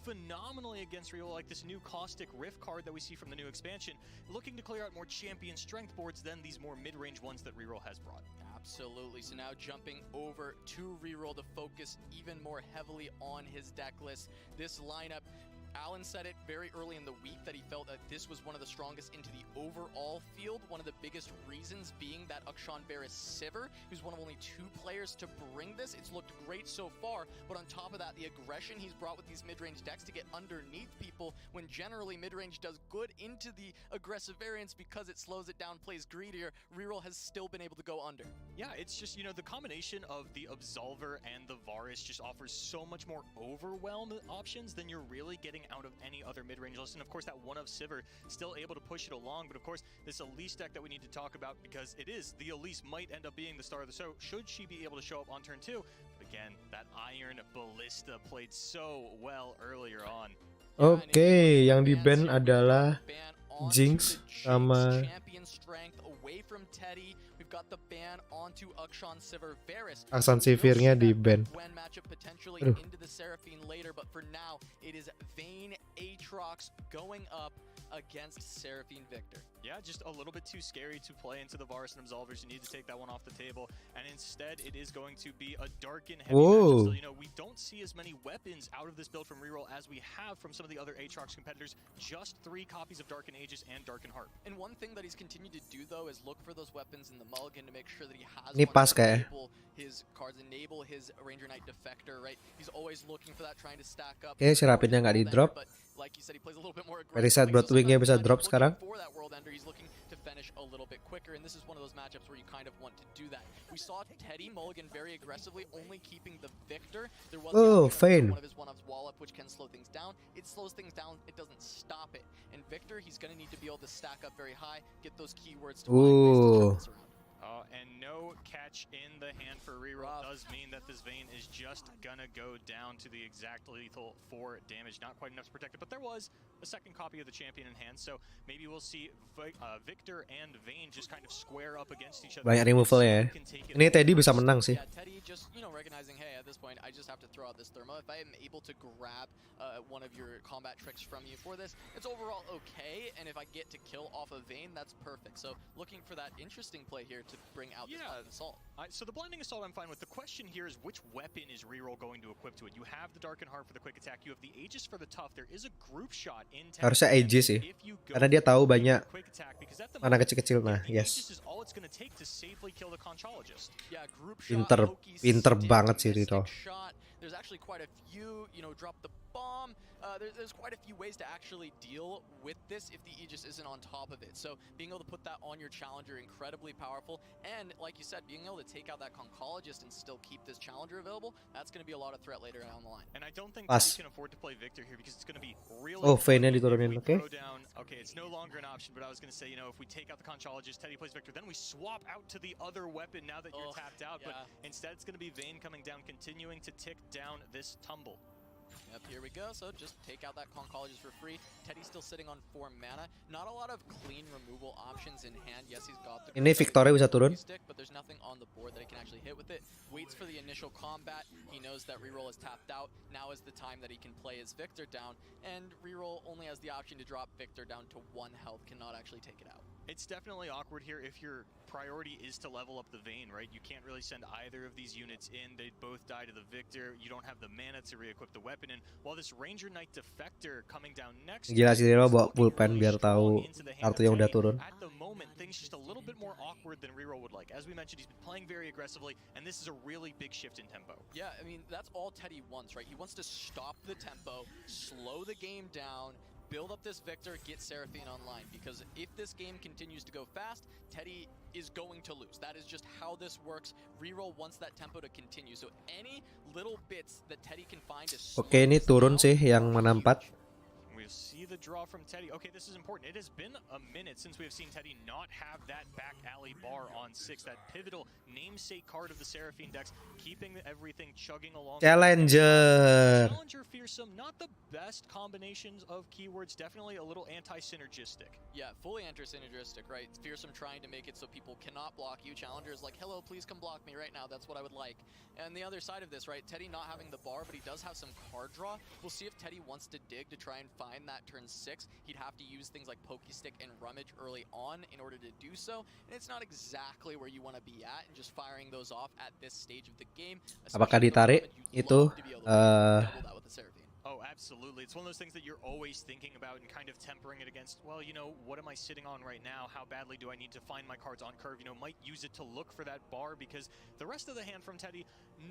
phenomenally against Reroll, like this new Caustic Rift card that we see from the new expansion, looking to clear out more champion strength boards than these more mid-range ones that Reroll has brought. Absolutely. So now jumping over to Reroll to focus even more heavily on his deck list. This lineup, Alan said it very early in the week that he felt that this was one of the strongest into the overall field. One of the biggest reasons being that Akshan Barris Sivir, who's one of only 2 players to bring this. It's looked great so far, but on top of that, the aggression he's brought with these mid-range decks to get underneath people when generally mid-range does good into the aggressive variants because it slows it down, plays greedier. Reroll has still been able to go under. Yeah, it's just, you know, the combination of the Absolver and the Varus just offers so much more overwhelm options than you're really getting out of any other mid-range list. And of course, that one of Sivir still able to push it along. But of course, this Elise deck that we need to talk about, because it is, the Elise might end up being the star of the show, should she be able to show up on turn 2. But again, that Iron Ballista played so well earlier on. Oke, yang di ban adalah Jinx sama Aksan Sivirnya di ban. Aduh. Against Seraphine Victor. Yeah, just a little bit too scary to play into the Varus and Absolvers. You need to take that one off the table. And instead, it is going to be a Darken heavy matchup. So, you know, we don't see as many weapons out of this build from Reroll as we have from some of the other Aatrox competitors. Just 3 copies of Darken Aegis and Darken Harp. And one thing that he's continued to do, though, is look for those weapons in the mulligan to make sure that he has Ini pas kayak his cards, enable his Ranger Knight Defector, right? He's always looking for that, trying to stack up. Oke, Seraphine-nya nggak di drop. Like you said, he plays a little bit more Dari saat Broadwing-nya bisa drop sekarang. He's looking to finish a little bit quicker, and this is one of those matchups where you kind of want to do that. We saw Teddy mulligan very aggressively, only keeping the Victor. There was Vayne. one of his one-ups wall up, which can slow things down. It slows things down, it doesn't stop it. And Victor, he's going to need to be able to stack up very high, get those keywords to find ways to turn this around. And no catch in the hand for Reroll does mean that this Vayne is just gonna go down to the exact lethal 4 damage. Not quite enough to protect it, but there was a second copy of the champion in hand, so maybe we'll see Victor and Vayne just kind of square up against each other. Banyak removal-nya ya. Ini Teddy bisa menang sih. Yeah, Teddy just, you know, recognizing, hey, at this point, I just have to throw out this thermo. If I am able to grab one of your combat tricks from you for this, it's overall okay, and if I get to kill off of Vayne, that's perfect. So looking for that interesting play here to bring out this Blinding Assault. So the Blinding Assault I'm fine with. The question here is which weapon is Reroll going to equip to it? You have the Darken Heart for the quick attack. You have the Aegis for the tough. There is a group shot in Teddy. Harusnya Aegis sih. Karena dia tahu banyak mana kecil-kecil. Nah, yes. Pinter banget sih Reroll. There's actually quite a few, you know, drop the bomb. There's quite a few ways to actually deal with this if the Aegis isn't on top of it. So being able to put that on your challenger, incredibly powerful. And like you said, being able to take out that Conchologist and still keep this challenger available, that's going to be a lot of threat later down the line. And I don't think that we can afford to play Victor here because it's going to be really... Vayne-nya diturunin, oke. Okay, it's no longer an option, but I was going to say, you know, if we take out the Conchologist, Teddy plays Victor, then we swap out to the other weapon now that you're tapped out. But instead it's going to be Vayne coming down, continuing to tick down this tumble. Yep, here we go. So just take out that Conchologist for free. Teddy's still sitting on 4 mana. Not a lot of clean removal options in hand. Yes, he's got the... Ini Victornya bisa turun. But there's nothing on the board that he can actually hit with it. Waits for the initial combat. He knows that Reroll is tapped out. Now is the time that he can play his Victor down. And Reroll only has the option to drop Victor down to 1 health. Cannot actually take it out. It's definitely awkward here if your priority is to level up the Vayne, right? You can't really send either of these units in. They both die to the Victor. You don't have the mana to re-equip the weapon. And while this Ranger Knight Defector coming down next... Gila sih Reroll bawa pulpen biar tahu kartu yang udah turun. At the moment, things just a little bit more awkward than Reroll would like. As we mentioned, he's been playing very aggressively, and this is a really big shift in tempo. Yeah, I mean, that's all Teddy wants, right? He wants to stop the tempo, slow the game down, build up this Victor, get Seraphine online, because if this game continues to go fast, Teddy is going to lose. That is just how this works. Reroll wants that tempo to continue, so any little bits that Teddy can find is... Oke, ini turun sih yang mana 4. We'll see the draw from Teddy. Okay, this is important. It has been a minute since we have seen Teddy not have that back alley bar on 6, that pivotal namesake card of the Seraphine decks, keeping everything chugging along. Challenger Fearsome, not the best combinations of keywords, definitely a little anti-synergistic. Yeah, fully anti-synergistic, right? Fearsome trying to make it so people cannot block you. Challenger is like, hello, please come block me right now. That's what I would like. And the other side of this, right? Teddy not having the bar, but he does have some card draw. We'll see if Teddy wants to dig to try and find that turn 6. He'd have to use things like Pokestick and Rummage early on in order to do so. And it's not exactly where you want to be at, and just firing those off at this stage of the game. Apakah ditarik itu Oh, absolutely. It's one of those things that you're always thinking about and kind of tempering it against, well, you know, what am I sitting on right now? How badly do I need to find my cards on curve? You know, might use it to look for that bar, because the rest of the hand from Teddy,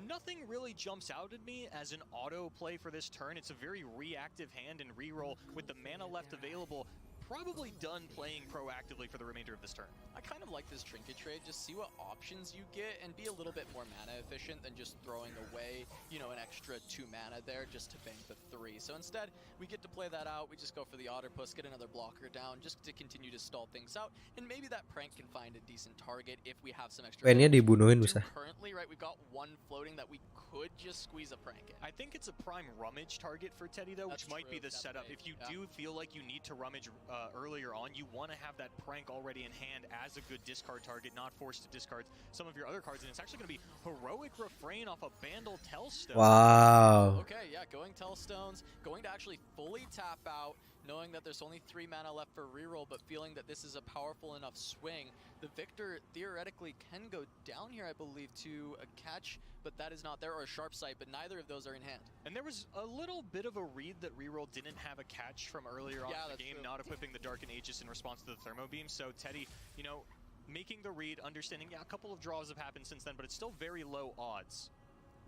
nothing really jumps out at me as an auto play for this turn. It's a very reactive hand, and reroll with the mana left available. Probably done playing proactively for the remainder of this turn. I kind of like this trinket trade. Just see what options you get and be a little bit more mana efficient than just throwing away, you know, an extra 2 mana there just to bank the 3. So instead, we get to play that out. We just go for the Otterpuss, get another blocker down just to continue to stall things out. And maybe that prank can find a decent target if we have some extra. Pennya dibunuhin bisa. Currently, right, we've got one floating that we could just squeeze a prank in. I think it's a prime rummage target for Teddy, though, which might be the setup. If you do feel like you need to rummage earlier on, you want to have that prank already in hand as a good discard target, not forced to discard some of your other cards. And it's actually going to be Heroic Refrain off a Bandle Tellstone. Wow. Okay, yeah, going Tellstones, going to actually fully tap out, knowing that there's only 3 mana left for reroll, but feeling that this is a powerful enough swing. The Victor theoretically can go down here, I believe, to a catch, but that is not there, or a sharp sight, but neither of those are in hand. And there was a little bit of a read that reroll didn't have a catch from earlier on in the game, not equipping the Dark and Aegis in response to the Thermo Beam. So Teddy, you know, making the read, understanding, yeah, a couple of draws have happened since then, but it's still very low odds.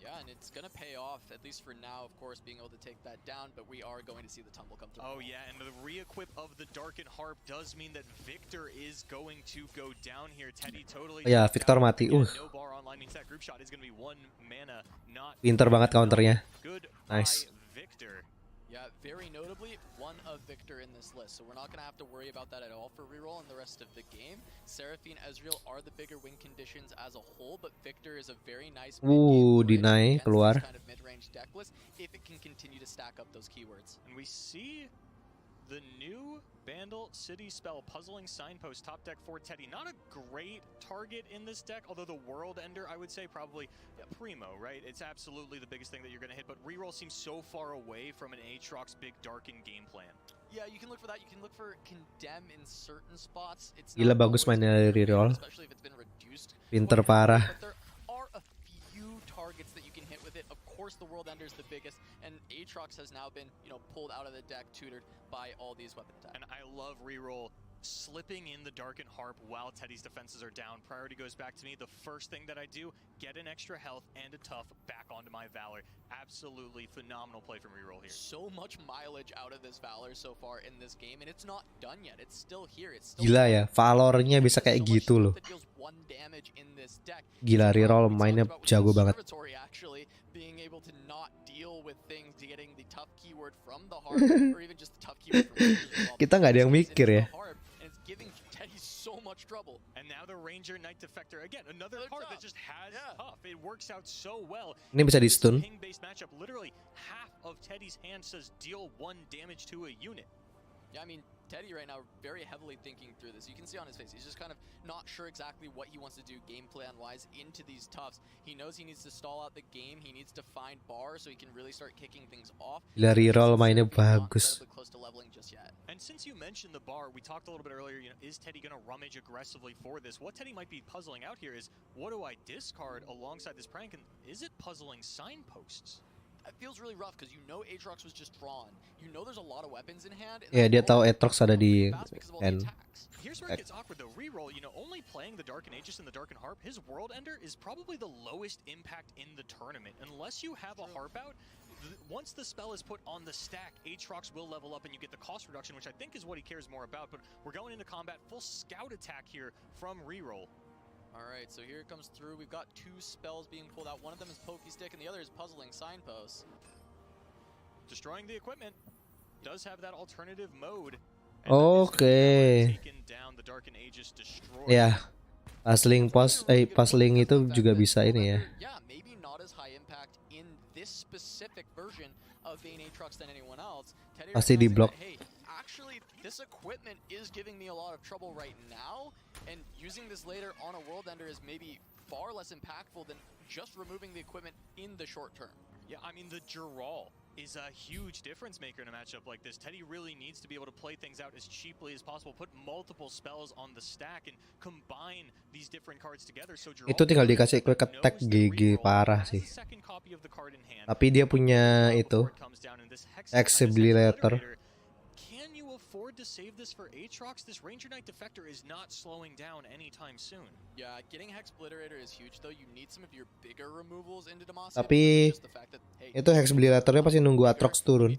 Yeah, and it's going to pay off, at least for now, of course, being able to take that down, but we are going to see the tumble come through. Oh, yeah, and the re-equip of the Darkened Harp does mean that Victor is going to go down here. Teddy totally... Ya, Victor mati. Nobar online means that group shot is going to be 1 mana, not... Pinter banget counternya. Good Nice. Victor. Yeah, very notably, one of Victor in this list, so we're not going to have to worry about that at all for reroll in the rest of the game. Seraphine, Ezreal are the bigger win conditions as a whole, but Victor is a very nice deny keluar. kind of mid-range deck list if it can continue to stack up those keywords. And we see the new Bandle City spell, Puzzling Signpost, top deck for Teddy. Not a great target in this deck, although the World Ender, I would say, probably primo, right? It's absolutely the biggest thing that you're going to hit, but reroll seems so far away from an Aatrox big Darken game plan. Yeah, you can look for that. You can look for Condemn in certain spots. It's Gila bagus mainnya reroll. Especially if it's been reduced. Pinter parah. But there are a few targets that you can hit with it. Of course, the World Ender is the biggest, and Aatrox has now been, you know, pulled out of the deck, tutored by all these weapon attacks. And I love reroll slipping in the Darkened Harp while Teddy's defenses are down. Priority goes back to me. The first thing that I do, get an extra health and a tough back onto my Valor. Absolutely phenomenal play from reroll here. So much mileage out of this Valor so far in this game, and it's not done yet. It's still here. It's still Gila ya, Valornya bisa kayak gitu loh. Gila, reroll mainnya jago banget. Actually, being able to not deal with things, getting the tough keyword from the heart, or even just the tough keyword from Kita nggak ada yang mikir ya. And it's giving Teddy so much trouble. And now the Ranger Knight Defector, again, another card that just has tough. It works out so well. Ini bisa di stun. Ping-based matchup, literally half of Teddy's hand says deal 1 damage to a unit. Yeah, I mean, Teddy right now very heavily thinking through this. You can see on his face, he's just kind of not sure exactly what he wants to do game plan-wise into these toughs. He knows he needs to stall out the game. He needs to find bars so he can really start kicking things off. Gila, reroll mainnya bagus. And since you mentioned the bar, we talked a little bit earlier, you know, is Teddy going to rummage aggressively for this? What Teddy might be puzzling out here is, what do I discard alongside this prank? And is it puzzling signposts? It feels really rough because you know Aatrox was just drawn. You know there's a lot of weapons in hand. Ya, dia tahu Aatrox ada di end. Here's where it gets awkward though. Reroll, you know, only playing the Darken Aegis and the Darken Harp, his World Ender is probably the lowest impact in the tournament. Unless you have a Harp out, once the spell is put on the stack, Aatrox will level up and you get the cost reduction, which I think is what he cares more about. But we're going into combat, full scout attack here from Reroll. Alright, so here it comes through. We've got 2 spells being pulled out. One of them is Pokey Stick and the other is Puzzling Signpost. Destroying the equipment does have that alternative mode. Oke. Ya, puzzling itu juga bisa ini ya. Yeah, maybe not as high impact in this specific version of Bane Aatrox than anyone else. Pasti di block. Hey, actually, this equipment is giving me a lot of trouble right now, and using this later on a World Ender is maybe far less impactful than just removing the equipment in the short term. Yeah, I mean, the Giral is a huge difference maker in a matchup like this. Teddy really needs to be able to play things out as cheaply as possible, put multiple spells on the stack, and combine these different cards together. So Itu tinggal dikasih quick attack GG parah sih. Tapi dia punya itu this Exhibilator. Can you afford to save this for Aatrox? This Ranger Knight Defector is not slowing down anytime soon. Yeah, getting Hex Obliterator is huge though. You need some of your bigger removals into Demacia. Tapi Just the fact that, hey, itu Exhibilatornya pasti nunggu Aatrox turun.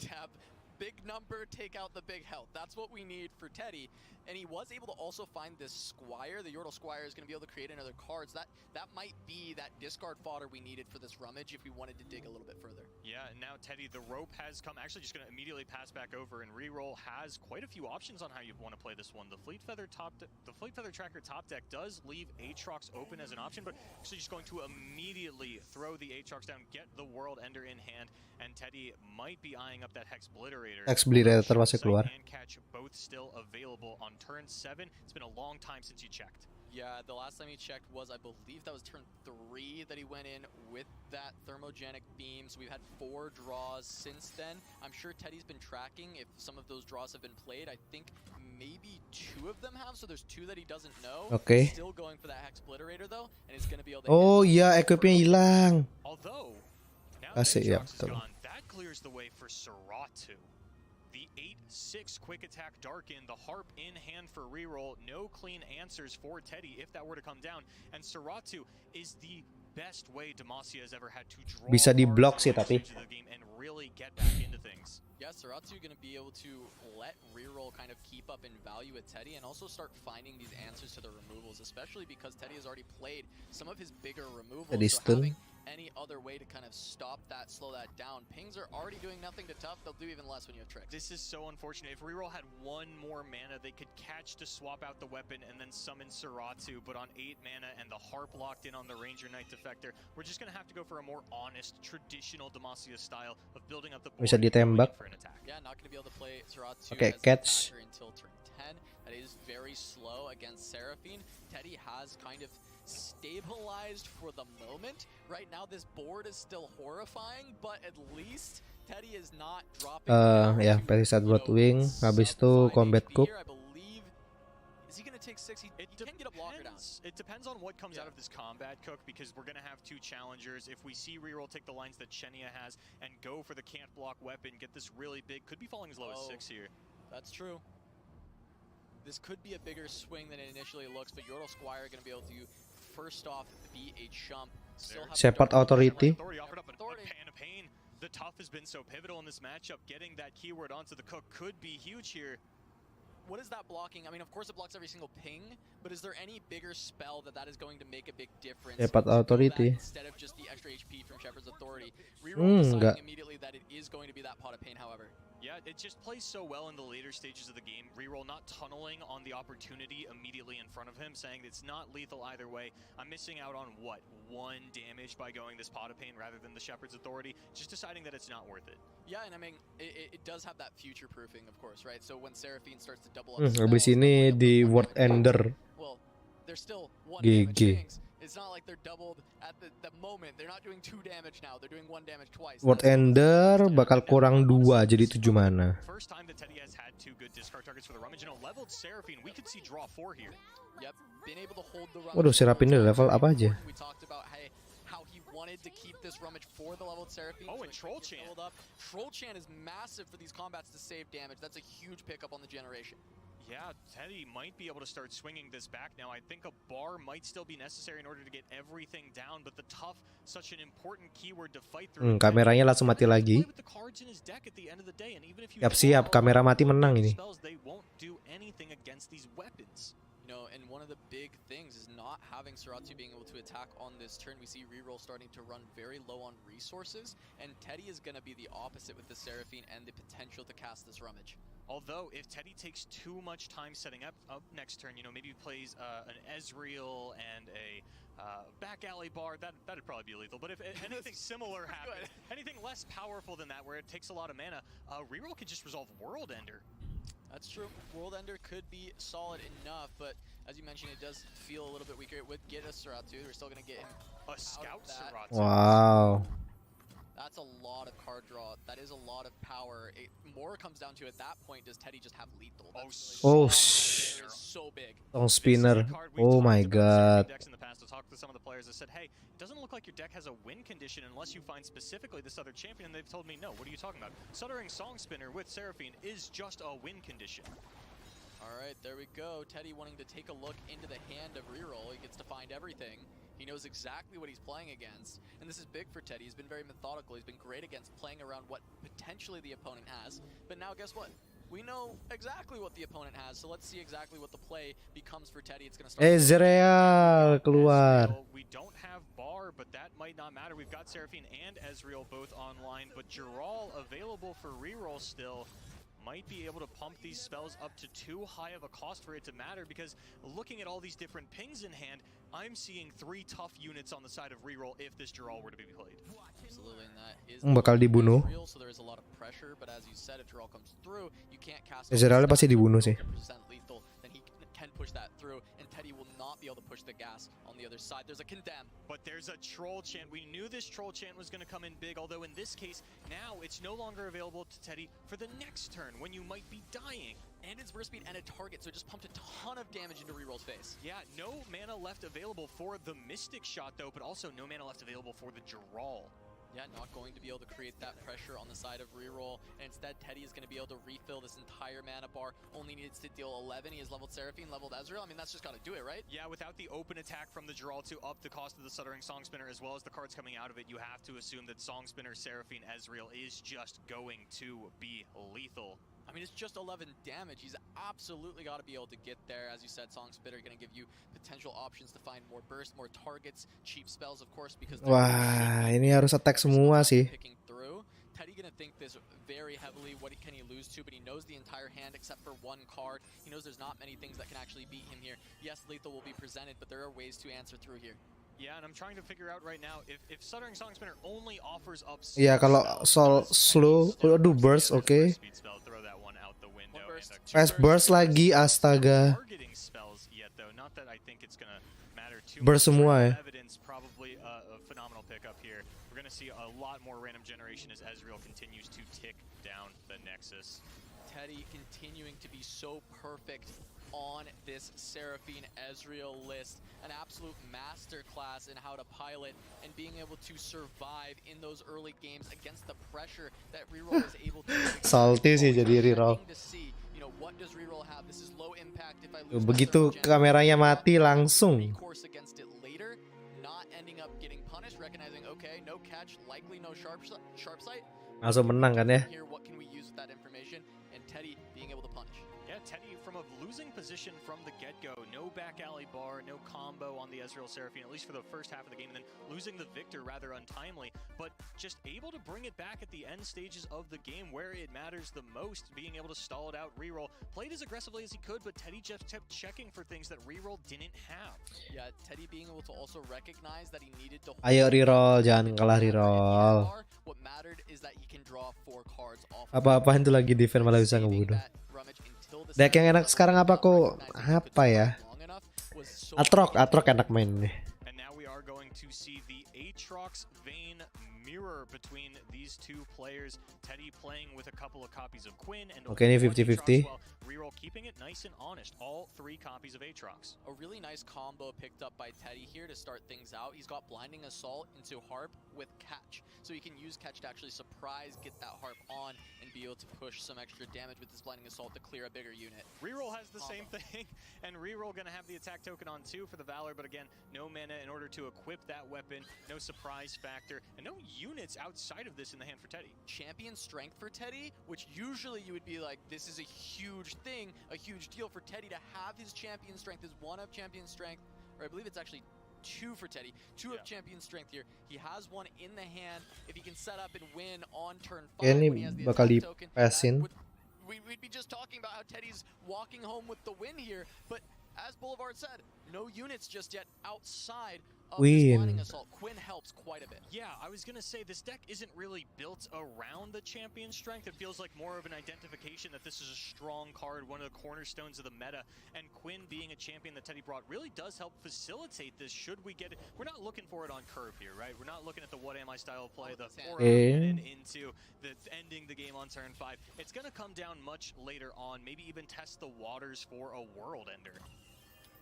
Big number, take out the big health. That's what we need for Teddy. And he was able to also find this Squire. The Yordle Squire is going to be able to create another card. So that might be that discard fodder we needed for this rummage if we wanted to dig a little bit further. Yeah, and now Teddy, the rope has come. Actually, just going to immediately pass back over, and reroll has quite a few options on how you want to play this one. The Fleet Feather Tracker top deck does leave Aatrox open as an option, but actually just going to immediately throw the Aatrox down, get the World Ender in hand, and Teddy might be eyeing up that Hex Obliterator. Exhibilator masih keluar. And catch both still available on turn 7. It's been a long time since you checked. Yeah, the last time he checked was, I believe that was turn 3 that he went in with that thermogenic beam. So we've had 4 draws since then. I'm sure Teddy's been tracking if some of those draws have been played. I think maybe 2 of them have, so there's 2 that he doesn't know. Okay. Still going for that Hex Obliterator though, and it's going to be able to Oh iya, equipnya hilang. Although, now Asik ya, Aatrox is betul. gone, that clears the way for Seratu. The 8-6 quick attack Darkin, the Harp in hand for reroll. No clean answers for Teddy if that were to come down. And Seratu is the best way Demacia has ever had to draw Bisa di-block sih tapi. into the game and really get back into things. Yeah, Seratu going to be able to let reroll kind of keep up in value with Teddy and also start finding these answers to the removals, especially because Teddy has already played some of his bigger removals. Teddy So stun. having any other way to kind of stop that, slow that down. Pings are already doing nothing to tough. They'll do even less when you have tricks. This is so unfortunate. If reroll had 1 more mana, they could catch to swap out the weapon and then summon Seratu. But on 8 mana and the Harp locked in on the Ranger Knight Defector, we're just going to have to go for a more honest, traditional Demacia style of building up the board Bisa and going ditembak. in for an attack. Yeah, not going to be able to play Seratu Okay, as catch. an attacker until turn 10. That is very slow against Seraphine. Teddy has kind of stabilized for the moment. Right now this board is still horrifying, but at least Teddy is not dropping Ya, Perisat Bloodwing, habis itu Combat Cook. I believe, is he going to take 6? He can get a blocker down. It depends on what comes out of this combat, Cook, because we're going to have 2 challengers. If we see reroll take the lines that Chenia has and go for the can't block weapon, get this really big, could be falling as low as 6 here. That's true. This could be a bigger swing than it initially looks, but Yordle Squire going to be able to first off be a chump. Shepard Authority. Offered up a Pan of Pain. The tough has been so pivotal in this matchup. Getting that keyword onto the Cook could be huge here. What is that blocking? I mean, of course it blocks every single ping, but is there any bigger spell that is going to make a big difference? Shepard Authority. Instead of just the extra HP from Shepard's Authority. Reroll enggak. deciding immediately that it is going to be that Pot of Pain, however. Yeah, it just plays so well in the later stages of the game. Reroll not tunneling on the opportunity immediately in front of him, saying it's not lethal either way. I'm missing out on, what, 1 damage by going this Pot of Pain rather than the Shepherd's Authority, just deciding that it's not worth it. Yeah, and I mean, it does have that future-proofing, of course, right? So when Seraphine starts to double up Habis ini di World Ender. well, they're still 1 GG. damage things. It's not like they're doubled at the moment. They're not doing 2 damage now. They're doing 1 damage twice. World Ender bakal kurang 2 jadi 7 mana. First time that Teddy has had 2 good discard targets for the rummage. And a leveled Seraphine, we could see draw 4 here. Yep, been able to hold the rummage. Waduh, Seraphine level apa aja? We talked about how he wanted to keep this rummage for the leveled Seraphine. Oh, so and it Troll could get Chant. filled up. Troll Chant is massive for these combats to save damage. That's a huge pickup on the generation. Yeah, Teddy might be able to start swinging this back now. I think a bar might still be necessary in order to get everything down, but the tough, such an important keyword to fight through. Kameranya langsung mati lagi. Siap-siap, kamera mati menang ini. They won't do anything against these weapons. You know, and one of the big things is not having Seratu being able to attack on this turn. We see reroll starting to run very low on resources, and Teddy is going to be the opposite with the Seraphine and the potential to cast this rummage. Although, if Teddy takes too much time setting up next turn, you know, maybe he plays an Ezreal and a back alley bar, that'd probably be lethal. But if anything similar happens, anything less powerful than that, where it takes a lot of mana, reroll could just resolve World Ender. That's true. World Ender could be solid enough, but as you mentioned, it does feel a little bit weaker. It would get a Seratu. We're still going to get him a Scout that. Seratu. Wow. That's a lot of card draw. That is a lot of power. More comes down to at that point, does Teddy just have lethal? That's Oh, is so big. Song spinner. Oh my god. Decks in the past, to talk to some of the players that said, hey, it doesn't look like your deck has a win condition unless you find specifically this other champion, and they've told me, no, what are you talking about? Stuttering Song Spinner with Seraphine is just a win condition. All right, there we go. Teddy wanting to take a look into the hand of reroll. He gets to find everything. He knows exactly what he's playing against, and this is big for Teddy. He's been very methodical. He's been great against playing around what potentially the opponent has. But now guess what? We know exactly what the opponent has, so let's see exactly what the play becomes for Teddy. It's going to start. Ezreal keluar. We don't have Bar, but that might not matter. We've got Seraphine and Ezreal both online, but Giral available for reroll still. Might be able to pump these spells up to too high of a cost for it to matter, because looking at all these different pings in hand, I'm seeing 3 tough units on the side of reroll if this Giral were to be played. Absolutely, and that is Bakal dibunuh. real, so there is a lot of pressure, but as you said, if Giral comes through, you can't cast Ezreal pasti dibunuh sih. lethal, then he can push that through, and Teddy will not be able to push the gas on the other side. There's a condemn. But there's a troll chant. We knew this troll chant was going to come in big, although in this case, now it's no longer available to Teddy for the next turn when you might be dying. And it's burst speed and a target, so it just pumped a ton of damage into reroll's face. Yeah, no mana left available for the Mystic Shot, though, but also no mana left available for the Giral. Yeah, not going to be able to create that pressure on the side of reroll, and instead Teddy is going to be able to refill this entire mana bar. Only needs to deal 11. He has leveled Seraphine, leveled Ezreal. I mean, that's just got to do it, right? Yeah, without the open attack from the Giral to up the cost of the Stuttering Song Spinner, as well as the cards coming out of it, you have to assume that Song Spinner, Seraphine, Ezreal is just going to be lethal. I mean, it's just 11 damage. He's absolutely got to be able to get there. As you said, Song Spinner going to give you potential options to find more burst, more targets, cheap spells, of course, because Wah, ini harus attack semua sih. picking through. Teddy going to think this very heavily. What can he lose to? But he knows the entire hand except for one card. He knows there's not many things that can actually beat him here. Yes, lethal will be presented, but there are ways to answer through here. Yeah, and I'm trying to figure out right now if Stuttering Song Spinner only offers up. Ya kalau sol slow, aduh burst oke. Okay. Fast burst lagi, astaga. Burst semua ya. Probably a phenomenal pickup here. We're going to see a lot more random generation as Ezreal continues to tick down the Nexus. Teddy continuing to be so perfect on this Seraphine Ezreal list. An absolute masterclass in how to pilot and being able to survive in those early games against the pressure that reroll is able to. Salty sih jadi reroll. What does reroll have? This is low impact if I lose. Begitu kameranya mati langsung. Recourse against it later, not ending up getting punished, recognizing okay, no catch, likely no sharp sight. Langsung menang kan ya? Here, what can we use with that information? And Teddy being able to punish. Yeah, Teddy from a losing position from the get-go. No back alley bar, no combo on the Ezreal Seraphine, at least for the first half of the game, and then losing the Victor rather untimely, but just able to bring it back at the end stages of the game where it matters the most, being able to stall it out, reroll. Played as aggressively as he could, but Teddy just kept checking for things that reroll didn't have. Yeah, Teddy being able to also recognize that he needed to Ayo reroll, jangan kalah reroll. What mattered is that he can draw 4 cards off. Apa-apaan tuh lagi defense malah bisa ngebunuh. Deck yang enak sekarang apa kok? Apa ya? Atrox enak main nih. And now we are going to see the Aatrox Vayne mirror between these two players. Teddy playing with a couple of copies of Quinn and Oke, ini 50-50. reroll keeping it nice and honest. All 3 copies of Aatrox. A really nice combo picked up by Teddy here to start things out. He's got Blinding Assault into Harp with Catch. So he can use Catch to actually surprise, get that Harp on, and be able to push some extra damage with this Blinding Assault to clear a bigger unit. Reroll has the same thing, and Reroll going to have the attack token on too for the Valor, but again, no mana in order to equip that weapon, no surprise factor, and no units outside of this in the hand for Teddy. Champion Strength for Teddy, which usually you would be like, this is a huge thing, a huge deal for Teddy to have his Champion Strength, his 1 of Champion Strength, or I believe it's actually 2 for Teddy. 2 of Champion Strength here. He has 1 in the hand. If he can set up and win on turn 5 ini when he has the bakal attack token, dipasin. we'd be just talking about how Teddy's walking home with the win here, but as Boulevard said, no units just yet outside of this Queen. blinding assault. Quinn helps quite a bit. Yeah, I was going to say this deck isn't really built around the champion strength. It feels like more of an identification that this is a strong card, one of the cornerstones of the meta. And Quinn being a champion that Teddy brought really does help facilitate this should we get it. We're not looking for it on curve here, right? We're not looking at the what am I style of play, the 4 into the ending the game on turn 5. It's going to come down much later on, maybe even test the waters for a world ender.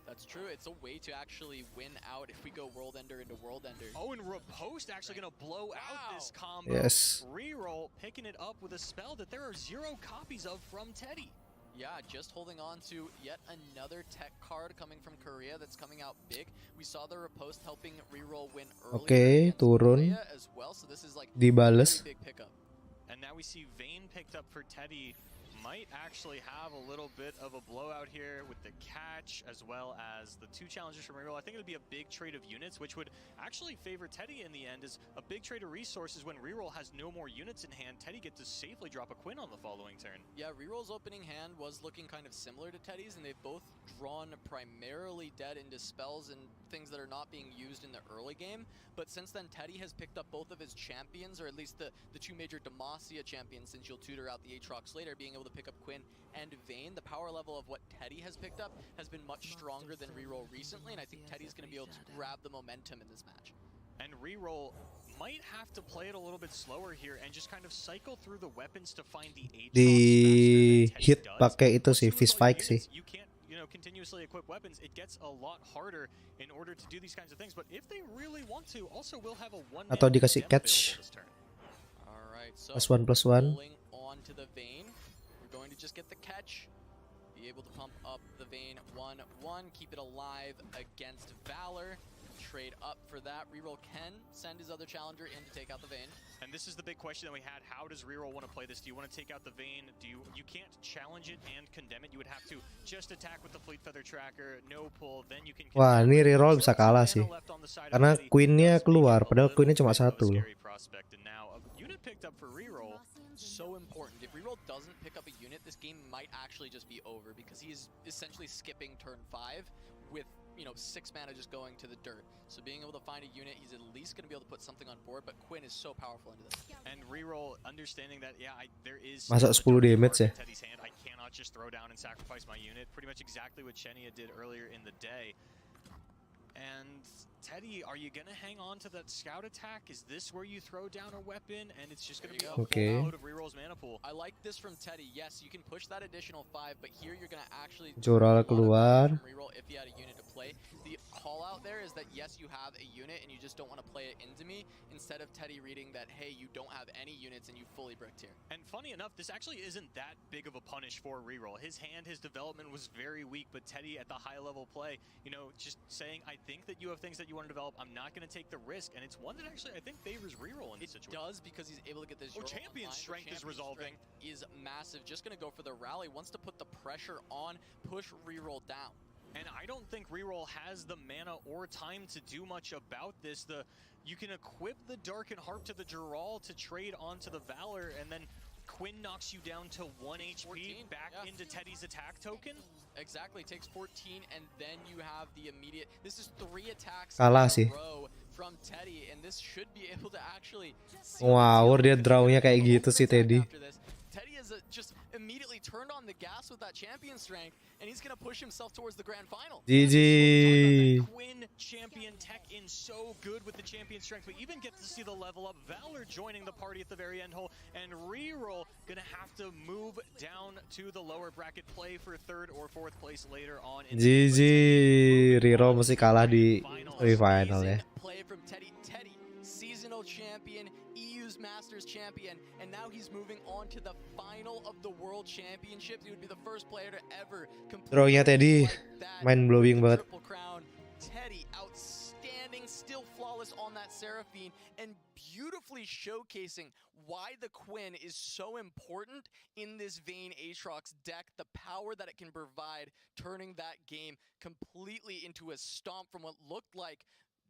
That's true. It's a way to actually win out if we go World Ender into World Ender. Oh, and Riposte actually going to blow out this combo. Yes. Reroll, picking it up with a spell that there are 0 copies of from Teddy. Yeah, just holding on to yet another tech card coming from Korea that's coming out big. We saw the Riposte helping reroll win earlier. Oke, turun. As well, so this is like Dibales. a big pickup. And now we see Vayne picked up for Teddy. Might actually have a little bit of a blowout here with the catch as well as the 2 challenges from reroll. I think it would be a big trade of units, which would actually favor Teddy in the end, as a big trade of resources when reroll has no more units in hand. Teddy gets to safely drop a Quinn on the following turn. Yeah, reroll's opening hand was looking kind of similar to Teddy's, and they've both drawn primarily dead into spells and things that are not being used in the early game. But since then, Teddy has picked up both of his champions, or at least the 2 major Demacia champions, since you'll tutor out the Aatrox later, being able to pick up Quinn and Vayne. The power level of what Teddy has picked up has been much stronger than reroll recently, and I think Teddy's going to be able to grab the momentum in this match. And reroll might have to play it a little bit slower here and just kind of cycle through the weapons to find the Aatrox Di hit pakai itu sih, fist fight sih. You can't, continuously equip weapons. It gets a lot harder in order to do these kinds of things. But if they really want to, also will have a 1 Atau dikasih catch. Alright, so +1/+1. rolling on to the Vayne. We're going to just get the catch. Be able to pump up the Vayne 1/1, keep it alive against Valor. Trade up for that. Reroll can send his other challenger in to take out the Vayne. And this is the big question that we had. How does Reroll want to play this? Do you want to take out the Vayne? You can't challenge it and condemn it. You would have to just attack with the Fleet Feather Tracker, no pull, then you can. Wah, ini reroll bisa kalah sih. Karena Queen-nya keluar, padahal Queen-nya cuma 1 loh. Picked up for reroll. So important. If reroll doesn't pick up a unit, this game might actually just be over because he is essentially skipping turn 5 with 6 mana just going to the dirt. So being able to find a unit, he's at least going to be able to put something on board, but Quinn is so powerful into this. And reroll, understanding that, there is Masa 10 damage ya? Teddy's hand. I cannot just throw down and sacrifice my unit. Pretty much exactly what Chenia did earlier in the day. And Teddy, are you going to hang on to that scout attack? Is this where you throw down a weapon and it's just going to be a full load of reroll's mana pool? I like this from Teddy. Yes, you can push that additional 5, but here you're going to actually Joral keluar. reroll if you had a unit to play. The call out there is that yes, you have a unit and you just don't want to play it into me, instead of Teddy reading that, hey, you don't have any units and you fully bricked here. And funny enough, this actually isn't that big of a punish for reroll. His hand, his development was very weak, but Teddy at the high level play, just saying, I think that you have things that you want to develop, I'm not going to take the risk, and it's one that actually I think favors reroll in this situation. It does, because he's able to get this champion strength is resolving. Is massive. Just going to go for the rally, wants to put the pressure on, push reroll down. And I don't think reroll has the mana or time to do much about this. You can equip the Darkened Harp to the Jural to trade onto the Valor, and then Quinn knocks you down to 1 HP, back into Teddy's attack token. Exactly, takes 14, and then you have the immediate. This is 3 attacks Kalah in sih. a row from Teddy, and this should be able to actually. Wow, dia draw-nya kayak gitu sih Teddy. Teddy has just immediately turned on the gas with that champion strength, and he's going to push himself towards the grand final. GG. Quinn champion tech in so good with the champion strength. We even get to see the level up. Valor joining the party at the very end hole, and reroll gonna have to move down to the lower bracket, play for 3rd or 4th place later on. GG. Reroll mesti kalah di semifinal ya. Play from Teddy. Teddy, seasonal champion, EU's Masters champion, and now he's moving on to the final of the World Championships. He would be the first player to ever complete. Draw-nya Teddy mind blowing banget. Triple crown. Teddy, outstanding, still flawless on that Seraphine, and beautifully showcasing why the Quinn is so important in this Vayne Aatrox deck, the power that it can provide, turning that game completely into a stomp from what looked like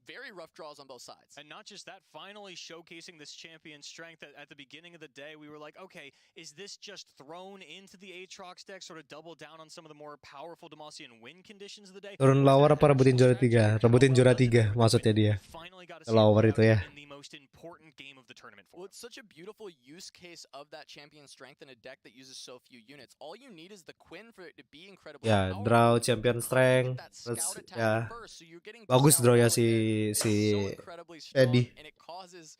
very rough draws on both sides. And not just that, finally showcasing this champion strength at the beginning of the day. We were like, okay, is this just thrown into the Aatrox deck, sort of double down on some of the more powerful Demacian win conditions of the day? Turun lower apa rebutin juara 3? Rebutin juara 3 maksudnya dia. Finally got to Lower itu ya. in the most important game of the tournament for Well, it's such a beautiful use case of that champion strength in a deck that uses so few units. All you need is the Quinn for it to be incredibly Ya, powerful. draw champion strength. Get that Terus scout attack ya first, so you're getting bagus scout draw ya power there. si It's so incredibly strong, Eddie. and it causes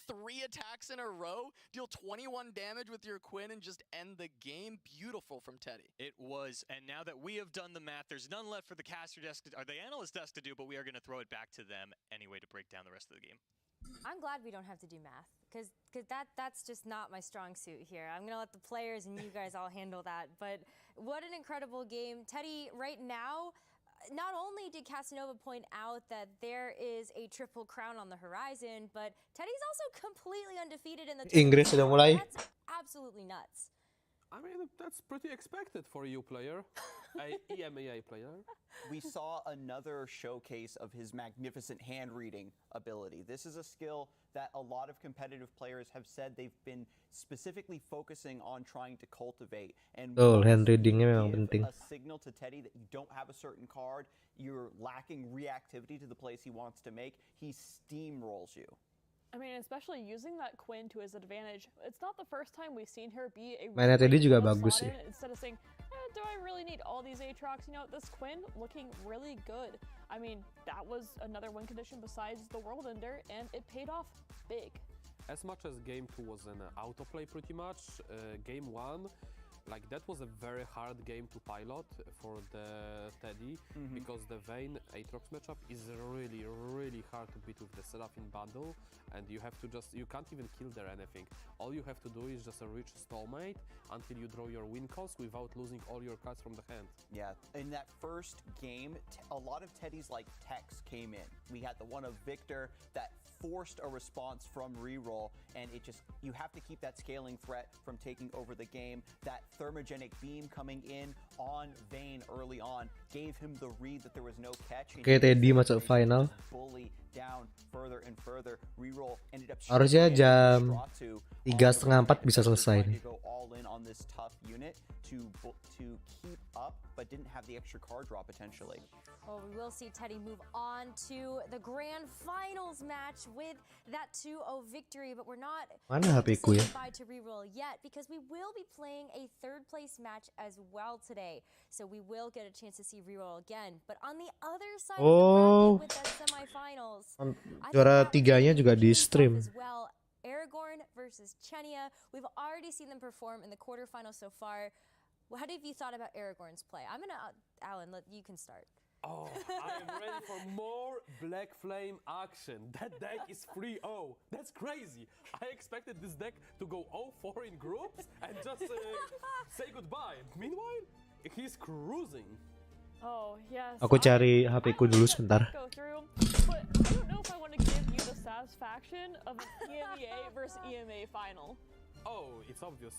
3 attacks in a row, deal 21 damage with your Quinn, and just end the game. Beautiful from Teddy. It was, and now that we have done the math, there's none left for the caster desk or the analyst desk to do, but we are going to throw it back to them anyway to break down the rest of the game. I'm glad we don't have to do math, because that's just not my strong suit here. I'm gonna let the players and you guys all handle that. But what an incredible game, Teddy. Right now, not only did Casanova point out that there is a triple crown on the horizon, but Teddy's also completely undefeated in the Inggris sudah mulai. That's absolutely nuts. I mean, that's pretty expected for you player, a EMEA player. We saw another showcase of his magnificent hand reading ability. This is a skill that a lot of competitive players have said they've been specifically focusing on trying to cultivate. And hand once readingnya you memang give penting. a signal to Teddy that you don't have a certain card, you're lacking reactivity to the plays he wants to make, he steamrolls you. I mean, especially using that Quinn to his advantage. It's not the first time we've seen her be a Mainnya Teddy great juga one bagus slot sih. in, instead of saying, do I really need all these Aatrox? You know, this Quinn looking really good. I mean, that was another win condition besides the World Ender, and it paid off big. As much as game 2 was an autoplay pretty much, game 1, like that was a very hard game to pilot for the Teddy, because the Vayne Aatrox matchup is really hard to beat with the Seraphine bundle, and you have to you can't even kill there anything. All you have to do is just reach stalemate until you draw your win cost without losing all your cards from the hand. Yeah, in that first game, a lot of Teddy's like techs came in. We had the one of Victor that forced a response from reroll, and you have to keep that scaling threat from taking over the game. That thermogenic beam coming in on Vayne early on gave him the read that there was no catch. Oke, Teddy masuk final. Bully down further and further. Reroll ended up Harusnya jam 3:30-4 bisa selesai nih. go all in on this tough unit to keep up, but didn't have the extra card draw potentially. Well, we will see Teddy move on to the grand finals match with that 2-0 victory, but we're not Mana HP ku ya? goodbye to reroll yet, because we will be playing a third place match as well today. So we will get a chance to see reroll again. But on the other side of the bracket with that semifinals, I Juara think that 3-nya was juga di really tough stream. as well. Aragorn versus Chenia. We've already seen them perform in the quarterfinals so far. How have you thought about Aragorn's play? I'm gonna, Alan, you can start. Oh, I am ready for more Black Flame action. That deck is 3-0. That's crazy. I expected this deck to go 0-4 in groups and just say goodbye. Meanwhile, he's cruising. Oh, yes. Aku cari HP ku dulu sebentar. Go through, but I don't know if I want to give you the satisfaction of an EMEA versus EMA final. Oh, it's obvious.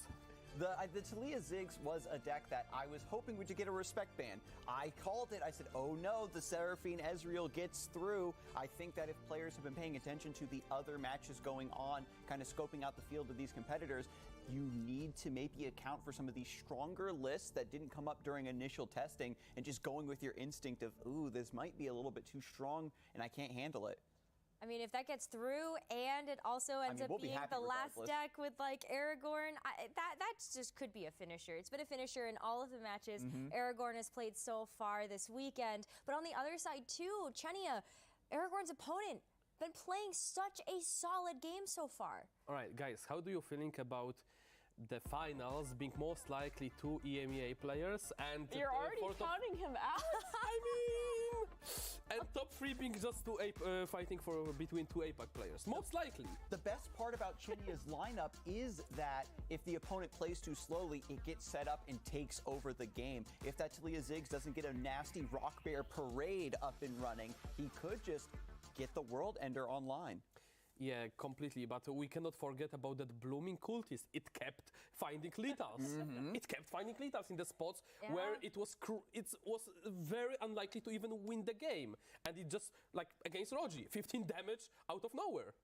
The Talia Ziggs was a deck that I was hoping would get a respect ban. I called it. I said, oh no, the Seraphine Ezreal gets through. I think that if players have been paying attention to the other matches going on, kind of scoping out the field of these competitors, you need to maybe account for some of these stronger lists that didn't come up during initial testing and just going with your instinct of, ooh, this might be a little bit too strong and I can't handle it. I mean, if that gets through and it also ends up we'll be being happy the last regardless. deck with like Aragorn, that just could be a finisher. It's been a finisher in all of the matches Aragorn has played so far this weekend. But on the other side too, Chenia, Aragorn's opponent, been playing such a solid game so far. All right, guys, how do you feeling about the finals being most likely 2 EMEA players and You're already for top, counting him out? I mean, and top 3 being just fighting for between 2 APAC players, most likely. The best part about Chinia's lineup is that if the opponent plays too slowly, it gets set up and takes over the game. If that Talia Ziggs doesn't get a nasty Rock Bear parade up and running, he could just get the World Ender online. Yeah, completely, but we cannot forget about that blooming cultist. It kept finding lead-ups. It kept finding lead-ups in the spots where it was very unlikely to even win the game. And it just, like against Rogi, 15 damage out of nowhere.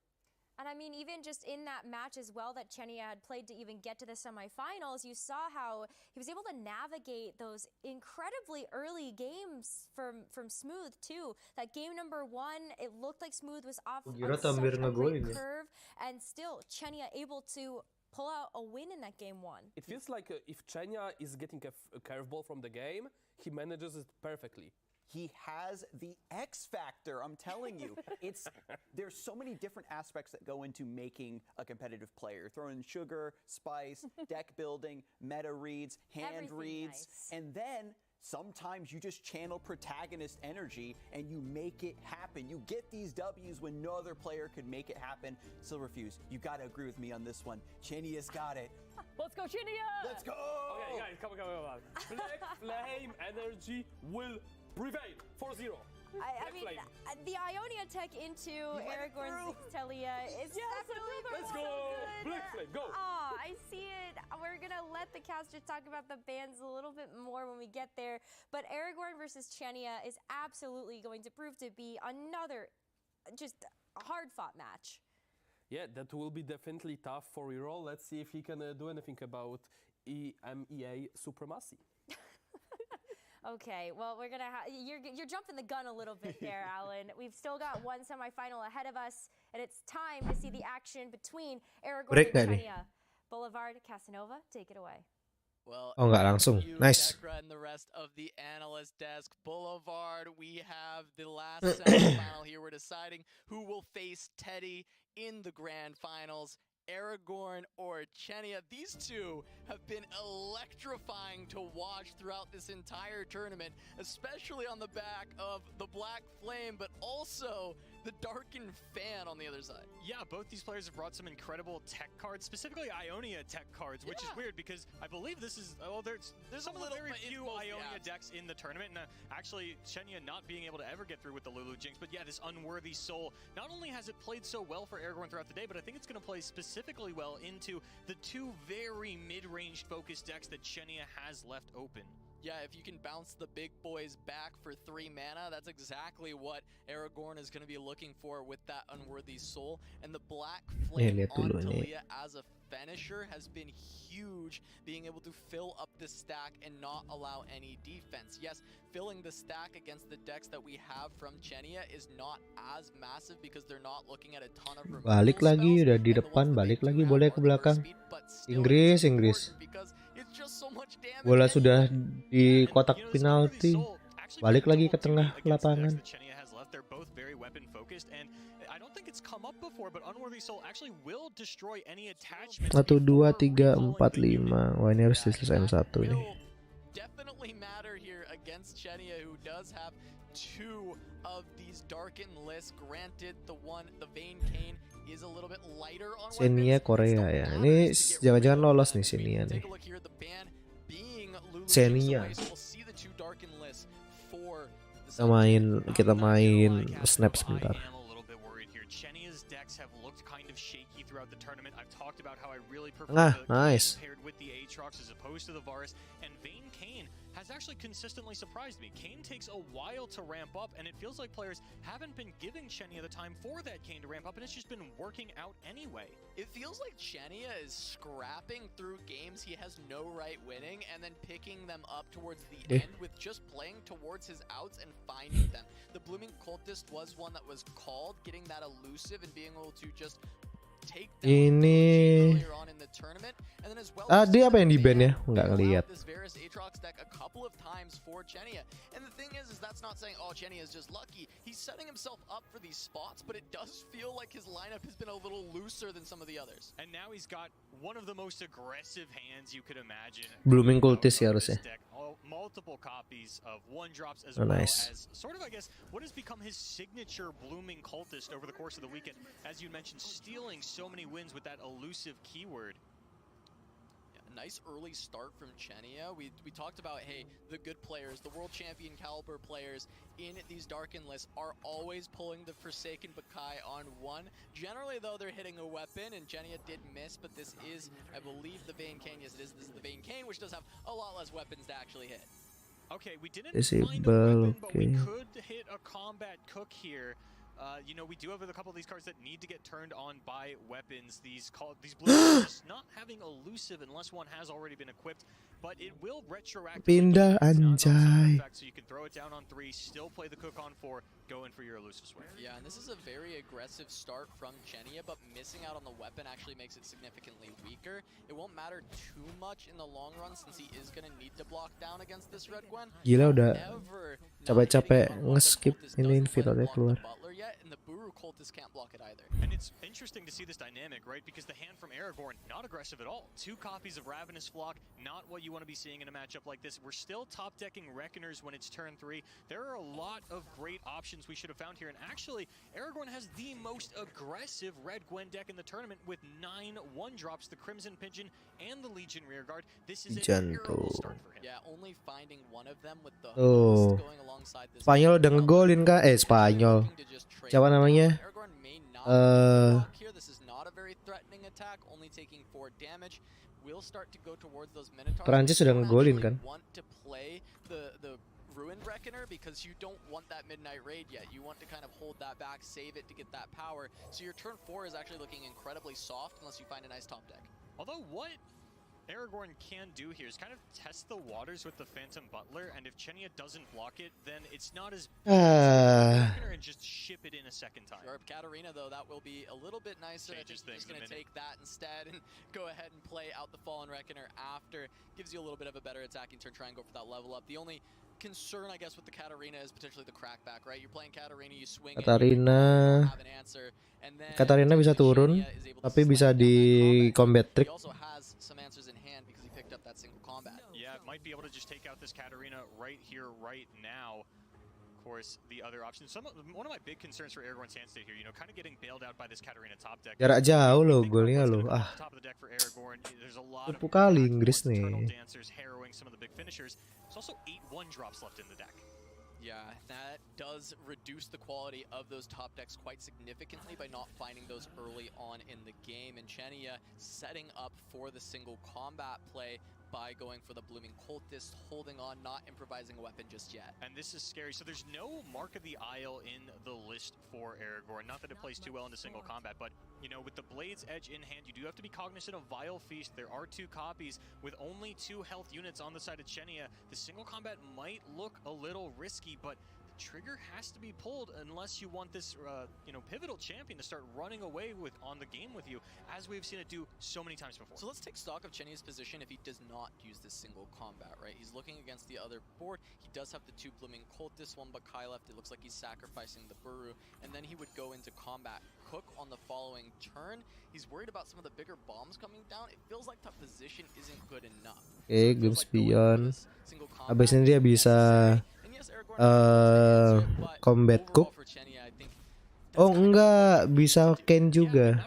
And I mean, even just in that match as well that Chenia had played to even get to the semifinals, you saw how he was able to navigate those incredibly early games from Smooth too. That game number 1, it looked like Smooth was off on such a great curve, and still Chenia able to pull out a win in that game 1. It feels like if Chenia is getting a curveball from the game, he manages it perfectly. He has the X factor, I'm telling you. There's so many different aspects that go into making a competitive player. Throw in sugar, spice, deck building, meta reads, hand Everything reads, nice. and then sometimes you just channel protagonist energy and you make it happen. You get these W's when no other player could make it happen. Silverfuse, you gotta agree with me on this one. Chenia's got it. Let's go, Chenia! Let's go! Okay, guys, come on. Black Flame energy will prevail 4-0. I mean, the Ionia tech into Aragorn's Telia is definitely Let's go! good. Black Flame, go! I see it. We're gonna let the casters talk about the bans a little bit more when we get there. But Aragorn versus Chenia is absolutely going to prove to be another just hard-fought match. Yeah, that will be definitely tough for reroll. Let's see if he can do anything about EMEA supremacy. Okay, well, we're gonna you're jumping the gun a little bit there, Alan. We've still got one semifinal ahead of us, and it's time to see the action between Aragorn and Chenia. Boulevard, Casanova, take it away. Well, Oh, nggak langsung. Nice. Nekra and the rest of the analyst desk. Boulevard, we have the last semifinal here. We're deciding who will face Teddy in the grand finals. Aragorn or Chenia. These two have been electrifying to watch throughout this entire tournament, especially on the back of the Black Flame, but also the Darkened Fan on the other side. Yeah, both these players have brought some incredible tech cards, specifically Ionia tech cards, which is weird because I believe this is, well, there's some of the very few Ionia decks in the tournament, and actually Chenia not being able to ever get through with the Lulu Jinx, but yeah, this Unworthy Soul, not only has it played so well for Aragorn throughout the day, but I think it's going to play specifically well into the two very mid-range focused decks that Chenia has left open. Yeah, if you can bounce the big boys back for 3 mana, that's exactly what Aragorn is going to be looking for with that Unworthy Soul. And the Black Flame on Talia as a finisher has been huge, being able to fill up the stack and not allow any defense. Yes, filling the stack against the decks that we have from Chenia is not as massive because they're not looking at a ton of Balik lagi, udah di depan, balik lagi, boleh ke belakang. Inggris. Bola sudah di kotak penalti. Balik lagi ke tengah lapangan. 1, 2, 3, 4, 5. Wah, ini harus diselesain satu nih. Definitely matter here against Chenia, who does have 2 of these darkened lists. Granted, the Vein Cane is a little bit lighter on Xenia Korea ya. Ini jangan-jangan lolos nih Xenia nih. Xenia. Kita main snap sebentar. Nice. Has actually consistently surprised me. Kayn takes a while to ramp up, and it feels like players haven't been giving Chenia the time for that Kayn to ramp up, and it's just been working out anyway. It feels like Chenia is scrapping through games he has no right winning, and then picking them up towards the end with just playing towards his outs and finding them. The Blooming Cultist was one that was called, getting that elusive and being able to just take down earlier on in the tournament, and then as well dia apa yang di ban ya? Nggak ngelihat. This Varus Aatrox deck a couple of times for Chenia, and the thing is that's not saying Chenia is just lucky. He's setting himself up for these spots, but it does feel like his lineup has been a little looser than some of the others. And now he's got one of the most aggressive hands you could imagine. Blooming Cultist ya harusnya. Multiple copies of 1-drops as well as sort of, I guess, what has become his signature Blooming Cultist over the course of the weekend. As you mentioned, stealing so many wins with that elusive keyword. nice early start from Chenia. We talked about, hey, the good players, the world champion caliber players in these Darken lists are always pulling the Forsaken Bakai on one. Generally, though, they're hitting a weapon, and Chenia did miss, but this is, I believe, the Vayne Cane. Yes, it is. This is the Vayne Cane, which does have a lot less weapons to actually hit. Okay, we didn't Disable, find a weapon, but we okay. could hit a combat cook here. You know, we do have a couple of these cards that need to get turned on by weapons. These blue are just not having elusive unless one has already been equipped, but it will retroactively Pindah anjay. effect, so you can throw it down on 3, still play the cook on 4, go in for your elusive swing. Yeah, and this is a very aggressive start from Chenia, but missing out on the weapon actually makes it significantly weaker. It won't matter too much in the long run since he is going to need to block down against this Red Gwen. Gila udah capek-capek nge-skip ini invite keluar. And the Buru Cultist can't block it either. And it's interesting to see this dynamic, right? Because the hand from Aragorn, not aggressive at all. 2 copies of Ravenous Flock, not what you want to be seeing in a matchup like this. We're still top-decking Reckoners when it's turn 3. There are a lot of great options we should have found here. And actually, Aragorn has the most aggressive Red Gwen deck in the tournament with 9 1-drops, the Crimson Pigeon and the Legion Rearguard. This is a terrible start for him. Yeah, only finding one of them with the Oh, host going alongside this. Spanyol udah ngegolin kah? Spanyol. Siapa namanya? This is not a very threatening attack, only taking 4 damage. We'll start to go towards those Minotaurs. Perancis sudah ngegolin kan? Want to play the Ruined Reckoner because you don't want that Midnight Raid yet. You want to kind of hold that back, save it to get that power. So your turn 4 is actually looking incredibly soft unless you find a nice top deck. Although what Aragorn can do here is kind of test the waters with the Phantom Butler, and if Chenia doesn't block it, then it's not as bad and just ship it in a second time. Sure, Katarina, though, that will be a little bit nicer. Just going to take that instead and go ahead and play out the Fallen Reckoner after. Gives you a little bit of a better attacking turn, try and go for that level up. The only concern, I guess, with the Katarina is potentially the crackback, right? You're playing Katarina, you swing Katarina, have an answer, and then Katarina bisa turun, tapi bisa di combat trick. He also has some answers in hand because he picked up that single combat. Yeah, might be able to just take out this Katarina right here, right now. Of course, the other option. One of my big concerns for Aragorn's hand state here, you know, kind of getting bailed out by this Katarina top deck. Jarak jauh loh golnya loh. Top of the deck for Aragorn. There's a lot of kali Inggris nih. dancers harrowing some of the big finishers. There's also 8 1-drops left in the deck. Yeah, that does reduce the quality of those top decks quite significantly by not finding those early on in the game. And Chenia setting up for the single combat play by going for the Blooming Cultist, holding on, not improvising a weapon just yet. And this is scary. So there's no Mark of the Isle in the list for Aragorn. Not that it plays too well into single combat, but, you know, with the Blade's Edge in hand, you do have to be cognizant of Vile Feast. There are 2 copies with only 2 health units on the side of Chenia. The single combat might look a little risky, but the trigger has to be pulled unless you want this, you know, pivotal champion to start running away on the game with you, as we've seen it do so many times before. So let's take stock of Chenia's position if he does not use this single combat, right? He's looking against the other board. He does have the 2 Blooming Cultists, 1 Bakai left. It looks like he's sacrificing the Buru, and then he would go into combat Cook on the following turn. He's worried about some of the bigger bombs coming down. It feels like that position isn't good enough. Oke, Game Spion. Abis ini dia bisa combat cook. Oh enggak, bisa Ken juga.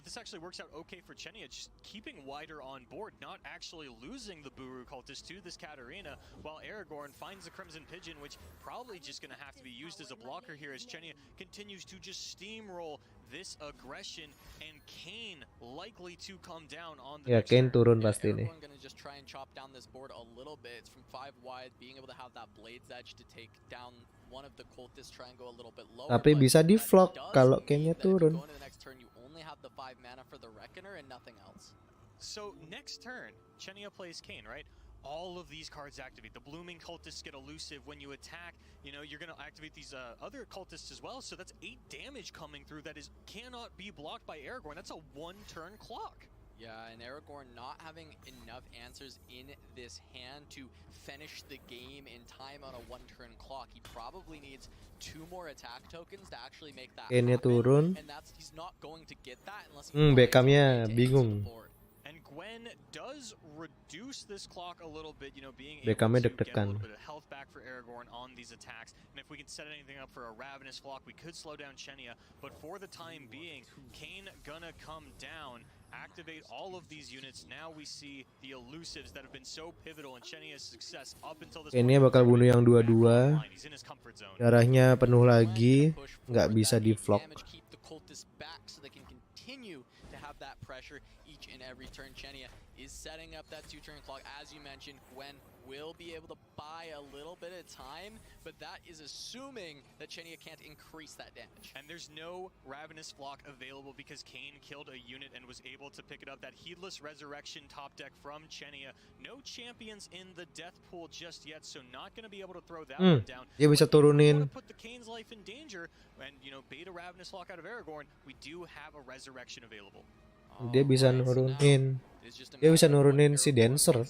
This actually works out okay for Chenia, just keeping wider on board, not actually losing the Buru Cultist to this Katarina, while Aragorn finds the Crimson Pigeon, which probably just going to have to be used as a blocker here as Chenia continues to just steamroll this aggression, and Kane likely to come down on the Kane turun pasti nih. Aragorn going to just try and chop down this board a little bit. It's from 5 wide, being able to have that Blade's Edge to take down one of the cultists, try and go a little bit lower. Tapi bisa di vlog kalau Kane-nya turun. Have the 5 mana for the Reckoner and nothing else. So next turn, Chenia plays Kane, right? All of these cards activate. The Blooming Cultists get elusive when you attack. You know, you're going to activate these other cultists as well. So that's 8 damage coming through that cannot be blocked by Aragorn. That's a 1-turn clock. Yeah, and Aragorn not having enough answers in this hand to finish the game in time on a 1-turn clock. He probably needs 2 more attack tokens to actually make that Kane-nya turun. and he's not going to get that unless he Beckhamnya bingung. And Gwen does reduce this clock a little bit, you know, being able Beckhamnya to get a deg-degan. little bit of health back for Aragorn on these attacks. And if we can set anything up for a Ravenous Flock, we could slow down Chenia. But for the time being, Kane gonna come down activate all of these units. Now we see the elusives that have been so pivotal in Chenia's success up until this Ini bakal bunuh yang dua-dua. He's in his comfort zone. Darahnya penuh lagi, nggak bisa di vlog. Keep the cultists back so they can continue to have that pressure each and every turn. Chenia is setting up that 2-turn clock. As you mentioned, Gwen will be able to buy a little bit of time, but that is assuming that Chenia can't increase that damage. And there's no Ravenous Flock available because Kayn killed a unit and was able to pick it up. That Heedless Resurrection top deck from Chenia. No champions in the death pool just yet, so not going to be able to throw that one down. Dia bisa But if we turunin. wanna put the Kayn's life in danger and, you know, bait a Ravenous Flock out of Aragorn, we do have a resurrection available. Dia bisa nurunin. Dia bisa nurunin si Dancer.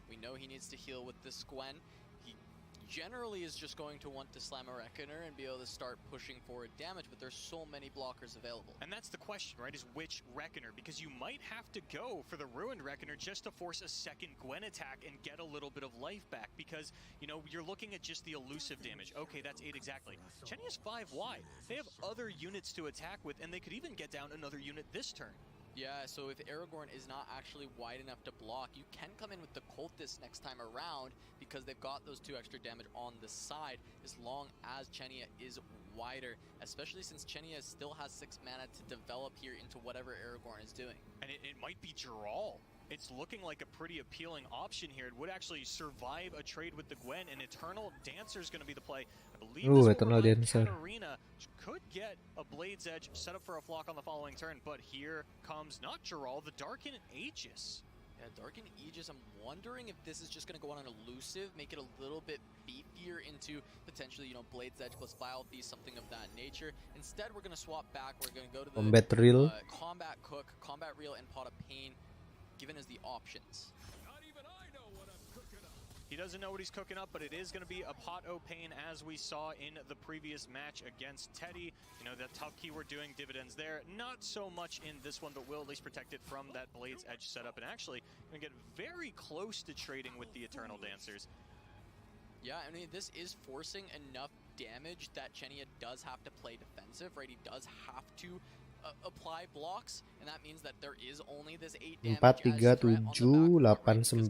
We know he needs to heal with this Gwen. He generally is just going to want to slam a Reckoner and be able to start pushing forward damage, but there's so many blockers available. And that's the question, right, is which Reckoner? Because you might have to go for the Ruined Reckoner just to force a second Gwen attack and get a little bit of life back. Because, you know, you're looking at just the elusive damage. Okay, that's 8 exactly. Chenia's 5 wide. They have other units to attack with, and they could even get down another unit this turn. Yeah, so if Aragorn is not actually wide enough to block, you can come in with the Cultist next time around because they've got those 2 extra damage on the side as long as Chenia is wider, especially since Chenia still has 6 mana to develop here into whatever Aragorn is doing. And it might be Geralt. It's looking like a pretty appealing option here. It would actually survive a trade with the Gwen, and Eternal Dancer is going to be the play. I believe this Eternal will run Dancer. Katarina could get a Blade's Edge set up for a flock on the following turn, but here comes not Geralt, the Darken Aegis. Yeah, Darken Aegis, I'm wondering if this is just going to go on an elusive, make it a little bit beefier into potentially, you know, Blade's Edge plus Vile Beast, something of that nature. Instead, we're going to swap back. We're going to go to the Combat Reel. Combat Cook, Combat Reel, and Pot of Pain, given as the options. He doesn't know what he's cooking up, but it is going to be a Pot O' Pain as we saw in the previous match against Teddy. You know, that top keyword doing dividends there. Not so much in this one, but will at least protect it from that Blade's Edge setup. And actually, going to get very close to trading with the Eternal Dancers. Yeah, I mean, this is forcing enough damage that Chenia does have to play defensive, right? He does have to apply blocks, and that means that there is only this 8 damage 4, 3, 7,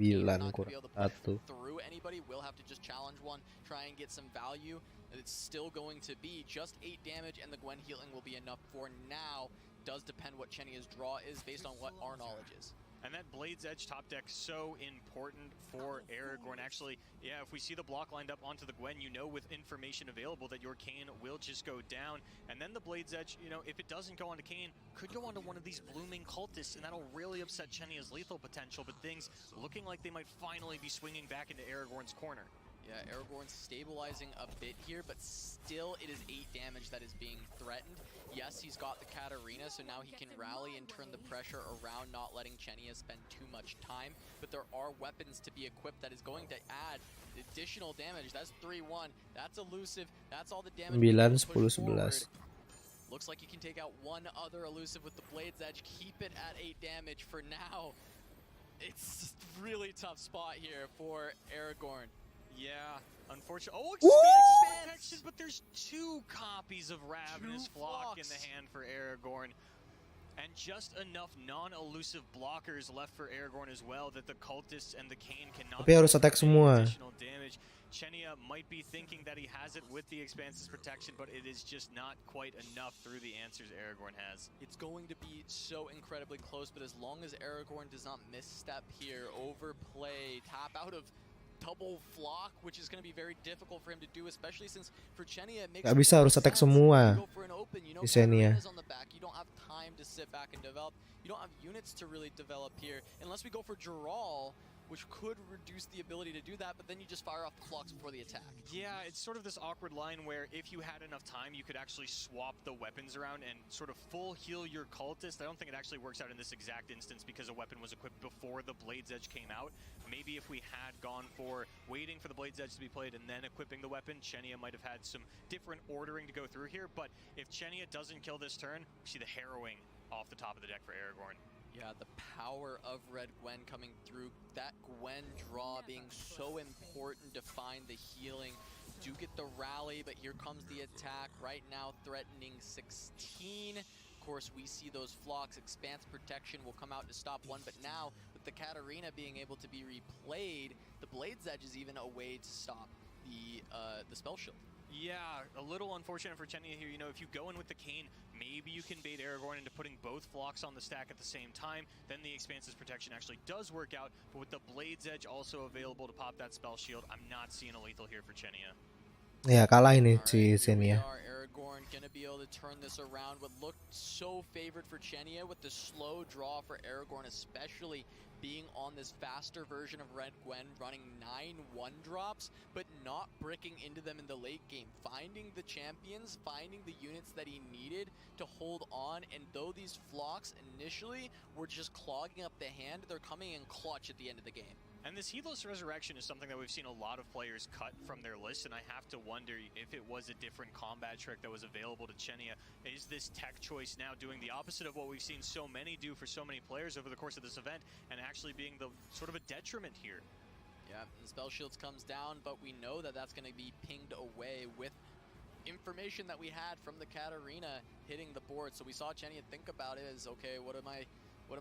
8, 9 kurang 1. Through anybody will have to just challenge one, try and get some value. It's still going to be just 8 damage, and the Gwen healing will be enough for now. Does depend what Chenia's draw is based on what our knowledge is. And that Blade's Edge top deck so important for Aragorn. Actually, yeah, if we see the block lined up onto the Gwen, you know with information available that your Kayn will just go down. And then the Blade's Edge, you know, if it doesn't go onto Kayn, could go onto one of these blooming cultists, and that'll really upset Chenia's lethal potential. But things looking like they might finally be swinging back into Aragorn's corner. Yeah, Aragorn's stabilizing a bit here, but still it is 8 damage that is being threatened. Yes, he's got the Katarina, so now he can rally and turn the pressure around, not letting Chenia spend too much time. But there are weapons to be equipped that is going to add additional damage. That's 3-1. That's elusive. That's all the damage. 9, 10, 11. Looks like you can take out one other elusive with the Blade's Edge. Keep it at 8 damage for now. It's a really tough spot here for Aragorn. Yeah, unfortunately. Oh, expand protection, but there's 2 copies of Ravenous Flock in the hand for Aragorn. And just enough non-elusive blockers left for Aragorn as well that the cultists and the Kayn cannot Tapi harus attack semua. additional damage. Chenia might be thinking that he has it with the Expanse's protection, but it is just not quite enough through the answers Aragorn has. It's going to be so incredibly close, but as long as Aragorn does not misstep here, overplay, tap out of double flock, which is going to be very difficult for him to do, especially since for Chenia it makes Gak bisa, harus attack semua you know, di Xenia. on the back. You don't have time to sit back and develop. You don't have units to really develop here unless we go for Geralt, which could reduce the ability to do that, but then you just fire off the flocks before the attack. Yeah, it's sort of this awkward line where if you had enough time, you could actually swap the weapons around and sort of full heal your cultist. I don't think it actually works out in this exact instance because a weapon was equipped before the Blade's Edge came out. Maybe if we had gone for waiting for the Blade's Edge to be played and then equipping the weapon, Chenia might have had some different ordering to go through here. But if Chenia doesn't kill this turn, we see the harrowing off the top of the deck for Aragorn. Yeah, the power of Red Gwen coming through. That Gwen draw being so important to find the healing. Do get the rally, but here comes the attack. Right now threatening 16. course, we see those flocks. Expanse protection will come out to stop one, but now with the Katarina being able to be replayed, the Blade's Edge is even a way to stop the spell shield. Yeah, a little unfortunate for Chenia here. You know, if you go in with the Cane, maybe you can bait Aragorn into putting both flocks on the stack at the same time. Then the Expanse's protection actually does work out. But with the Blade's Edge also available to pop that spell shield, I'm not seeing a lethal here for Chenia. Ya kalah ini All si right, here Zen we ya. are. Aragorn gonna be able to turn this around. What looked so favored for Chenia with the slow draw for Aragorn, especially being on this faster version of Red Gwen, running 9-1 drops, but not bricking into them in the late game, finding the champions, finding the units that he needed to hold on. And though these flocks initially were just clogging up the hand, they're coming in clutch at the end of the game. And this Heedless Resurrection is something that we've seen a lot of players cut from their list, and I have to wonder if it was a different combat trick that was available to Chenia. Is this tech choice now doing the opposite of what we've seen so many do for so many players over the course of this event, and actually being the sort of a detriment here? Yeah, the spell shields comes down, but we know that that's going to be pinged away with information that we had from the Katarina hitting the board. So we saw Chenia think about it as, okay, what am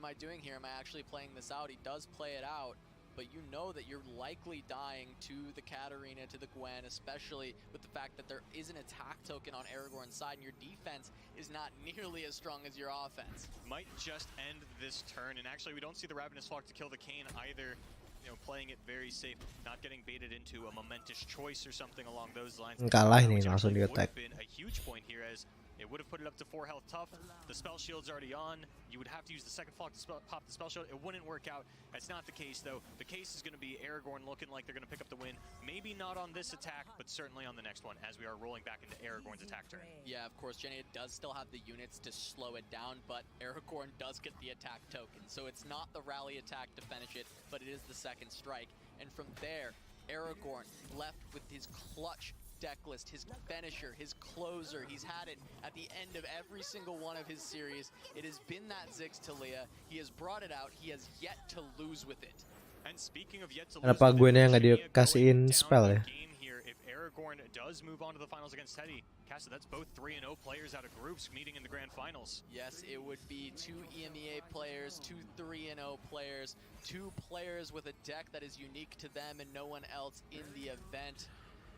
I doing here? Am I actually playing this out? He does play it out, but you know that you're likely dying to the Katarina, to the Gwen, especially with the fact that there is an attack token on Aragorn's side, and your defense is not nearly as strong as your offense. Might just end this turn, and actually we don't see the Ravenous Flock to kill the Cane either. You know, playing it very safe, not getting baited into a momentous choice or something along those lines. Kalah ini Which langsung actually di would have attack. been a huge point here, as it would have put it up to 4 health tough. The spell shield's already on. You would have to use the second flock to pop the spell shield. It wouldn't work out. That's not the case, though. The case is going to be Aragorn looking like they're going to pick up the win. Maybe not on this attack, but certainly on the next one, as we are rolling back into Aragorn's attack turn. Yeah, of course, Chenia does still have the units to slow it down, but Aragorn does get the attack token. So it's not the rally attack to finish it, but it is the second strike. And from there, Aragorn left with his clutch deck list, his finisher, his closer. He's had it at the end of every single one of his series. It has been that Ziggs Talia. He has brought it out. He has yet to lose with it. And speaking of yet to Kenapa lose, gue yang nggak Chenia dikasihin going down spell the ya? game here, if Aragorn does move on to the finals against Teddy, Casa, that's both 3-0 players out of groups meeting in the grand finals. Yes, it would be 2 EMEA players, 2 3-0 players, 2 players with a deck that is unique to them and no one else in the event.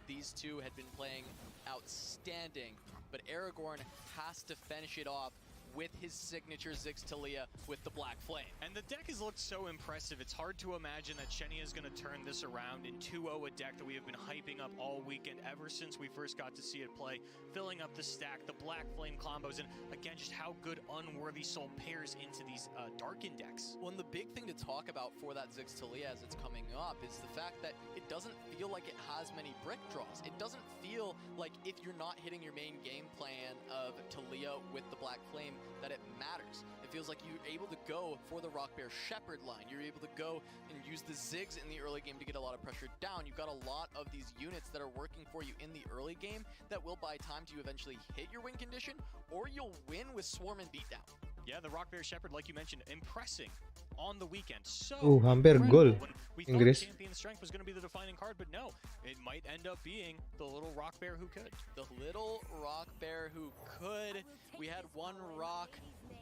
These two had been playing outstanding, but Aragorn has to finish it off with his signature Ziggs Talia with the Black Flame. And the deck has looked so impressive. It's hard to imagine that Chenia is going to turn this around in 2-0, a deck that we have been hyping up all weekend ever since we first got to see it play, filling up the stack, the Black Flame combos, and again, just how good Unworthy Soul pairs into these Dark Index. Well, and the big thing to talk about for that Ziggs Talia as it's coming up is the fact that it doesn't feel like it has many brick draws. It doesn't feel like if you're not hitting your main game plan of Talia with the Black Flame, that it matters. It feels like you're able to go for the Rock Bear Shepherd line. You're able to go and use the Ziggs in the early game to get a lot of pressure down. You've got a lot of these units that are working for you in the early game that will buy time to eventually hit your win condition, or you'll win with Swarm and Beatdown. Yeah, the Rock Bear Shepherd, like you mentioned, impressing on the weekend. So Hampir incredible. gol When we thought Inggris. Champion Strength was going to be the defining card, but no, it might end up being the little Rock Bear who could. The little Rock Bear who could. We had one rock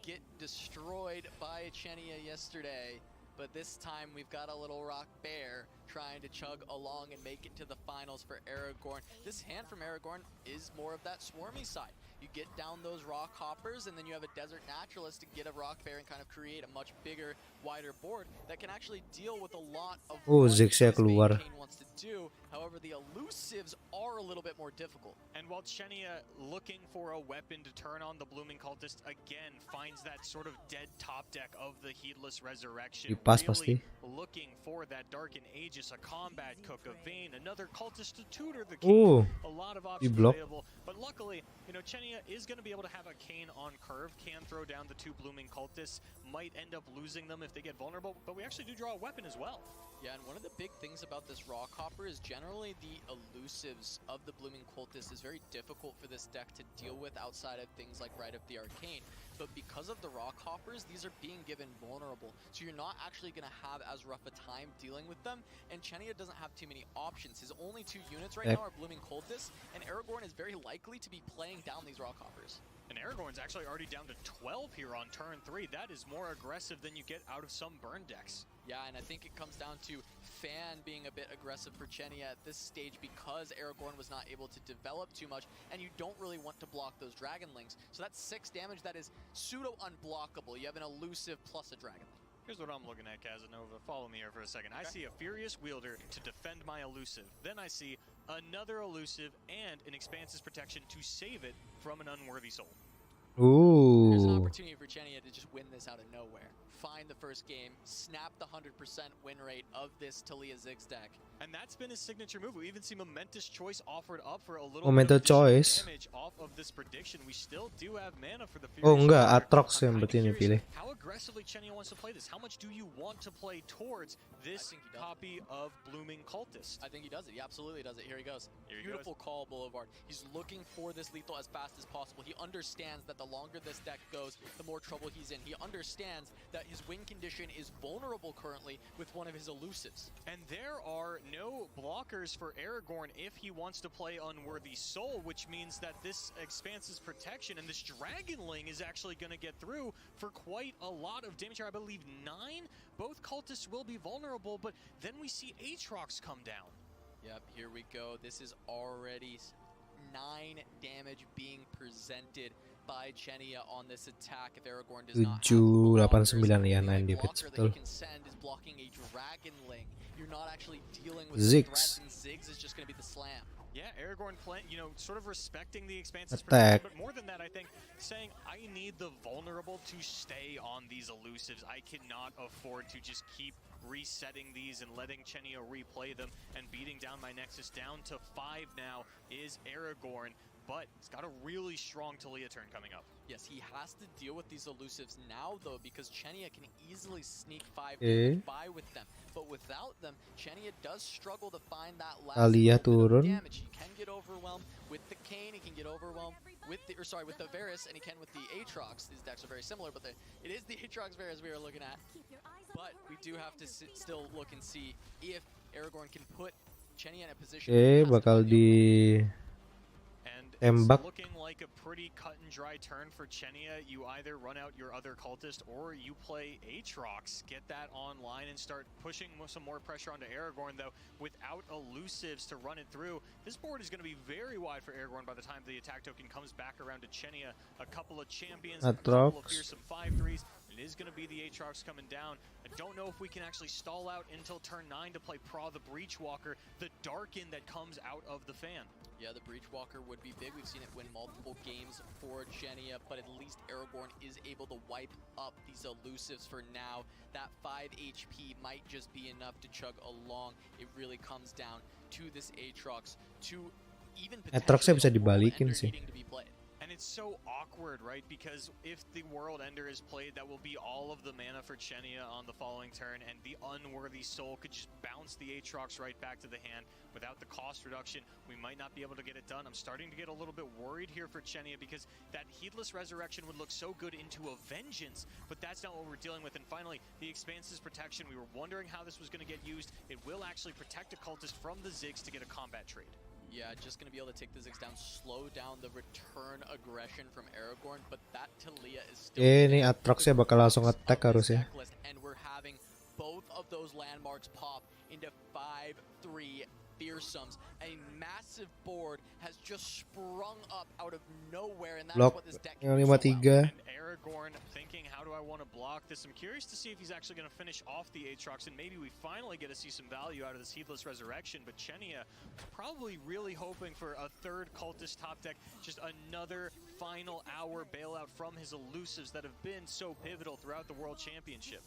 get destroyed by Chenia yesterday, but this time we've got a little Rock Bear trying to chug along and make it to the finals for Aragorn. This hand from Aragorn is more of that swarmy side. You get down those rock hoppers, and then you have a desert naturalist to get a rock bear and kind of create a much bigger, wider board that can actually deal with a lot of what Ziggs-nya this main keluar. Kane wants to do. However, the elusives are a little bit more difficult. And while Chenia, looking for a weapon to turn on the Blooming Cultist, again finds that sort of dead top deck of the Heedless Resurrection. Dipas really pasti. looking for that Dark and Aegis, a combat cook, a Vayne, another cultist to tutor the King. A lot of options block. available. But luckily, you know, Chenia is going to be able to have a Kane on curve, can throw down the 2 Blooming Cultists, might end up losing them if they get vulnerable, but we actually do draw a weapon as well. Yeah, and one of the big things about this Rock Hopper is generally the elusives of the Blooming Cultist is very difficult for this deck to deal with outside of things like Rite of the Arcane. But because of the Rock Hoppers, these are being given vulnerable. So you're not actually going to have as rough a time dealing with them. And Chenia doesn't have too many options. His only 2 units right now are Blooming Cultists, and Aragorn is very likely to be playing down these Rock Hoppers. And Aragorn's actually already down to 12 here on turn 3. That is more aggressive than you get out of some burn decks. Yeah, and I think it comes down to Fan being a bit aggressive for Chenia at this stage because Aragorn was not able to develop too much, and you don't really want to block those Dragonlings. So that's 6 damage that is pseudo-unblockable. You have an elusive plus a Dragonling. Here's what I'm looking at, Casanova. Follow me here for a second. I see a Furious Wielder to defend my elusive. Then I see another elusive and an Expanse's Protection to save it from an unworthy soul. Ooh. There's an opportunity for Chenia to just win this out of nowhere. Find the first game, snap the 100% win rate of this Talia Ziggs deck. And that's been his signature move. We even see Momentous Choice offered up for a little Momentous bit of additional Choice. damage off of this prediction. We still do have mana for the Oh Furious enggak, Wielder. Atrox I'm yang kinda berarti ini curious pilih. how aggressively Chenia wants to play this. How much do you want to play towards this think he does. copy of Blooming Cultist? I think he does it. He absolutely does it. Here he goes. Here he Beautiful call, Boulevard. He's looking for this lethal as fast as possible. He understands that the longer this deck goes, the more trouble he's in. He understands that his win condition is vulnerable currently with one of his elusives. And there are no blockers for Aragorn if he wants to play Unworthy Soul, which means that this Expanse's Protection and this Dragonling is actually going to get through for quite a lot of damage here. I believe 9. Both cultists will be vulnerable, but then we see Aatrox come down. Yep, here we go. This is already 9 damage being presented by Chenia on this attack. If Aragorn does not have 7, 8, blockers, 9 ya, the 9 only damage, blocker that betul. he can send is blocking a Dragonling. You're not actually dealing with Ziggs. the threat, and Ziggs is just going to be the slam. Yeah, Aragorn playing, sort of respecting the Expanse's Attack. protection, but more than that, I think saying I need the vulnerable to stay on these elusives. I cannot afford to just keep resetting these and letting Chenia replay them and beating down my Nexus. Down to 5 now is Aragorn, but he's got a really strong Talia turn coming up. Yes, he has to deal with these elusives now, though, because Chenia can easily sneak 5 Eh. damage by with them. But without them, Chenia does struggle to find that last Talia little bit of turun. damage. He can get overwhelmed with the Kayn, he can get overwhelmed with the, with the Varus, and he can with the Aatrox. These decks are very similar, but it is the Aatrox Varus we are looking at. But we do have to still look and see if Aragorn can put Chenia in a position. where he has to bakal play the di And Tembak. it's looking like a pretty cut and dry turn for Chenia. You either run out your other cultist or you play Aatrox, get that online and start pushing some more pressure onto Aragorn, though without elusives to run it through. This board is going to be very wide for Aragorn by the time the attack token comes back around to Chenia. A couple of champions, a couple of Atrox. fearsome 5/3s. It is going to be the Aatrox coming down. I don't know if we can actually stall out until turn 9 to play Pra the Breachwalker, the Darken that comes out of the fan. Yeah, the Breachwalker would be big. We've seen it win multiple games for Chenia, but at least Aragorn is able to wipe up these elusives for now. That 5 HP might just be enough to chug along. It really comes down to this Aatrox to even Aatroxnya bisa potentially a world dibalikin ender sih. needing to be played. And it's so awkward, right? Because if the World Ender is played, that will be all of the mana for Chenia on the following turn, and the Unworthy Soul could just bounce the Aatrox right back to the hand. Without the cost reduction, we might not be able to get it done. I'm starting to get a little bit worried here for Chenia because that Heedless Resurrection would look so good into a Vengeance, but that's not what we're dealing with. And finally, the Expanse's Protection. We were wondering how this was going to get used. It will actually protect a cultist from the Ziggs to get a combat trade. Yeah, just going to be able to take the Ziggs down, slow down the return aggression from Aragorn, but that Talia is still Ini there. Aatroxnya bakal langsung attack harusnya. And we're having both of those landmarks pop into 5/3 fearsomes. A massive board has just sprung up out of nowhere, and that's Block what this deck yang can do so 5-3. well. And Aragorn thinking, how do I want to block this? I'm curious to see if he's actually going to finish off the Aatrox, and maybe we finally get to see some value out of this Heedless Resurrection. But Chenia probably really hoping for a third cultist top deck, just another final hour bailout from his elusives that have been so pivotal throughout the World Championship.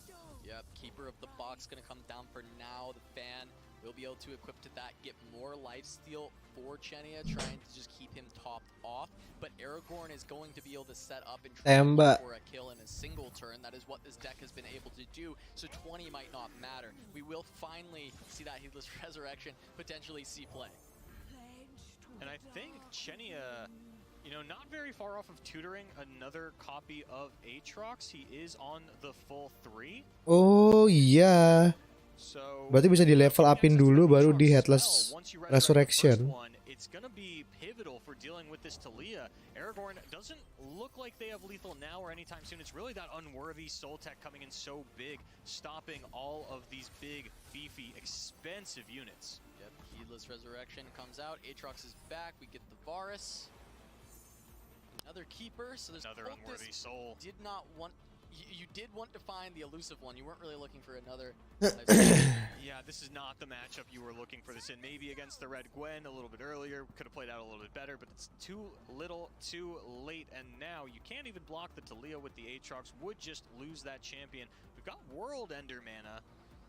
Yep, Keeper of the Box going to come down for now. The fan will be able to equip to that, get more lifesteal for Chenia, trying to just keep him topped off. But Aragorn is going to be able to set up and try to Tembak. look for a kill in a single turn. That is what this deck has been able to do. So 20 might not matter. We will finally see that Heedless Resurrection potentially see play. And I think Chenia, not very far off of tutoring another copy of Aatrox. He is on the full 3. Oh iya. So Berarti bisa di level upin dulu baru di Headless Resurrection. it's going to be pivotal for dealing with this Talia. Aragorn doesn't look like they have lethal now or anytime soon. It's really that unworthy soul tech coming in so big, stopping all of these big, beefy, expensive units. Yep, Heedless Resurrection comes out. Aatrox is back. We get the Varus. Another keeper. So there's another unworthy soul. Did not want. You did want to find the elusive one. You weren't really looking for another. Yeah, this is not the matchup you were looking for this in. Maybe against the Red Gwen a little bit earlier. Could have played out a little bit better, but it's too little, too late. And now you can't even block the Talia with the Aatrox. Would just lose that champion. We've got World Ender mana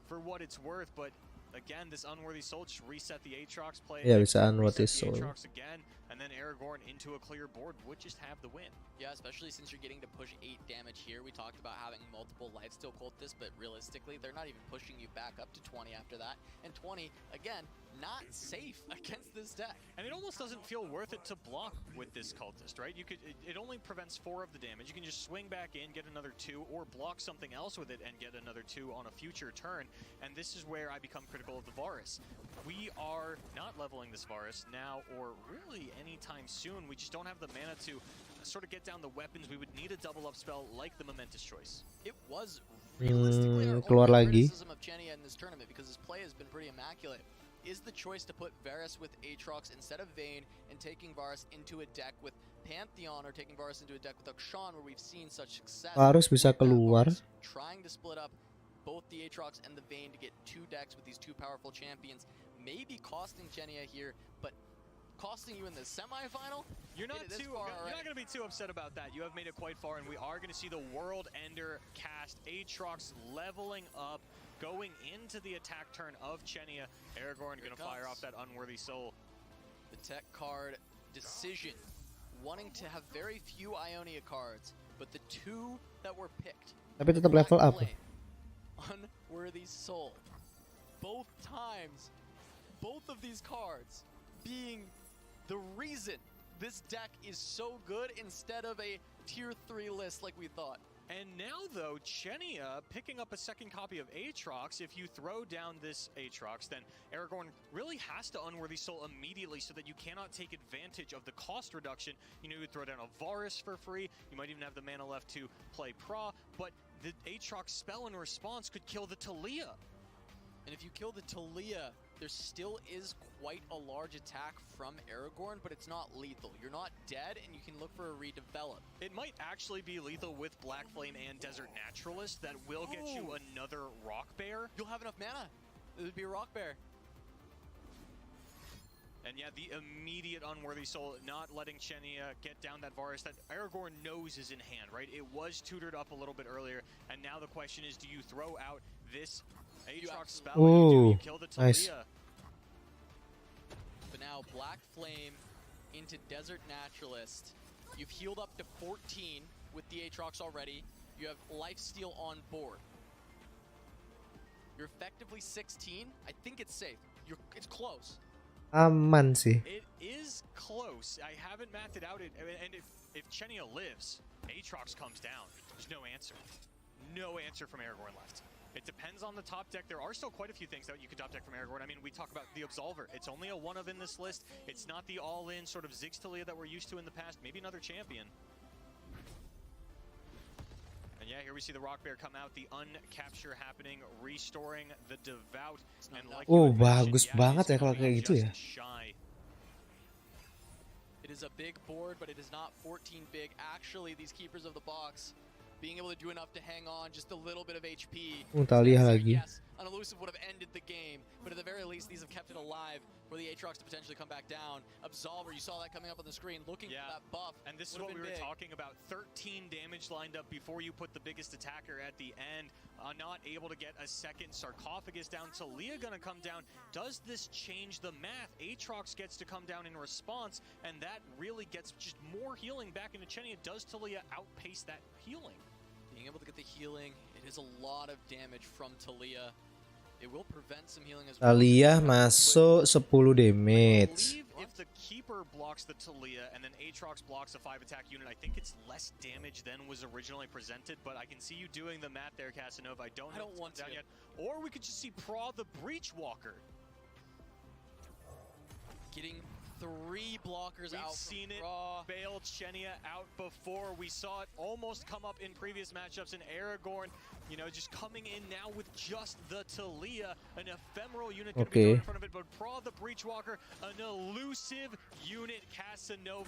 for what it's worth, but again, this unworthy soul just reset the Aatrox play. Yeah, bisa unworthy soul. soul. Again, and then Aragorn into a clear board would just have the win. Yeah, especially since you're getting to push 8 damage here. We talked about having multiple lifesteal cultists, but realistically, they're not even pushing you back up to 20 after that. And 20, again, not safe against this deck. And it almost doesn't feel worth it to block with this cultist, right? You could, it only prevents 4 of the damage. You can just swing back in, get another 2, or block something else with it and get another 2 on a future turn. And this is where I become critical of the Varus. We are not leveling this Varus now, or really anytime soon. We just don't have the mana to sort of get down the weapons. We would need a double up spell like the Momentous Choice. It was realistically our keluar only lagi. criticism of Chenia in this tournament because his play has been pretty immaculate. Is the choice to put Varus with Aatrox instead of Vayne and taking Varus into a deck with Pantheon or taking Varus into a deck with Akshan where we've seen such success. Varus bisa keluar. Trying to split up both the Aatrox and the Vayne to get 2 decks with these 2 powerful champions. Maybe costing Chenia here, but costing you in the semifinal? You're not going to be too upset about that. You have made it quite far, and we are going to see the World Ender cast. Aatrox leveling up, going into the attack turn of Chenia. Aragorn going to fire off that unworthy soul. The tech card decision, wanting to have very few Ionia cards, but the 2 that were picked. Tapi tetap level up. Unworthy soul. Both times, both of these cards being the reason this deck is so good instead of a tier 3 list like we thought. And now, though, Chenia picking up a second copy of Aatrox. If you throw down this Aatrox, then Aragorn really has to Unworthy Soul immediately so that you cannot take advantage of the cost reduction. You know, you would throw down a Varus for free. You might even have the mana left to play Pra, but the Aatrox spell in response could kill the Talia. And if you kill the Talia, there still is quite a large attack from Aragorn, but it's not lethal. You're not dead, and you can look for a redevelop. It might actually be lethal with Black Flame and Desert Naturalist that will get you another Rock Bear. You'll have enough mana. It would be a Rock Bear. And yeah, the immediate Unworthy Soul, not letting Chenia get down that Varus that Aragorn knows is in hand, right? It was tutored up a little bit earlier, and now the question is, do you throw out this Aatrox spell? You kill the Talia. Nice. But now Black Flame into Desert Naturalist. You've healed up to 14 with the Aatrox already. You have Lifesteal on board. You're effectively 16. I think it's safe. It's close. Aman sih. It is close. I haven't mapped it out. And if Chenia lives, Aatrox comes down. There's no answer. No answer from Aragorn left. It depends on the top deck. There are still quite a few things that you could top deck from Aragorn. I mean, we talk about the Absolver. It's only a one of in this list. It's not the all-in sort of Ziggs Talia that we're used to in the past. Maybe another champion. And yeah, here we see the Rock Bear come out. The uncapture happening, restoring the Devout. And like bagus banget ya kalau kayak gitu ya. It is a big board, but it is not 14 big. Actually, these keepers of the box being able to do enough to hang on, just a little bit of HP. Talia lagi. Yes, an elusive would have ended the game, but at the very least, these have kept it alive for the Aatrox to potentially come back down. Absolver, you saw that coming up on the screen, looking for that buff. And this is what we were talking about. 13 damage lined up before you put the biggest attacker at the end. Not able to get a second Sarcophagus down. Talia gonna come down. Does this change the math? Aatrox gets to come down in response, and that really gets just more healing back into Chenia. Does Talia outpace that healing? Being able to get the healing, it is a lot of damage from Talia. It will prevent some healing as well. Talia masuk 10 damage. If the keeper blocks the Talia and then Aatrox blocks a 5-attack unit, I think it's less damage than was originally presented, but I can see you doing the math there, Casanova. I don't want to yet. Or we could just see Pra the Breachwalker. Getting 3 blockers We've out seen from it Raw. bail Chenia out before. We saw it almost come up in previous matchups, and Aragorn, you know, just coming in now with just the Talia, an ephemeral unit going to be thrown in front of it, but Pra the Breachwalker, an elusive unit Casanova.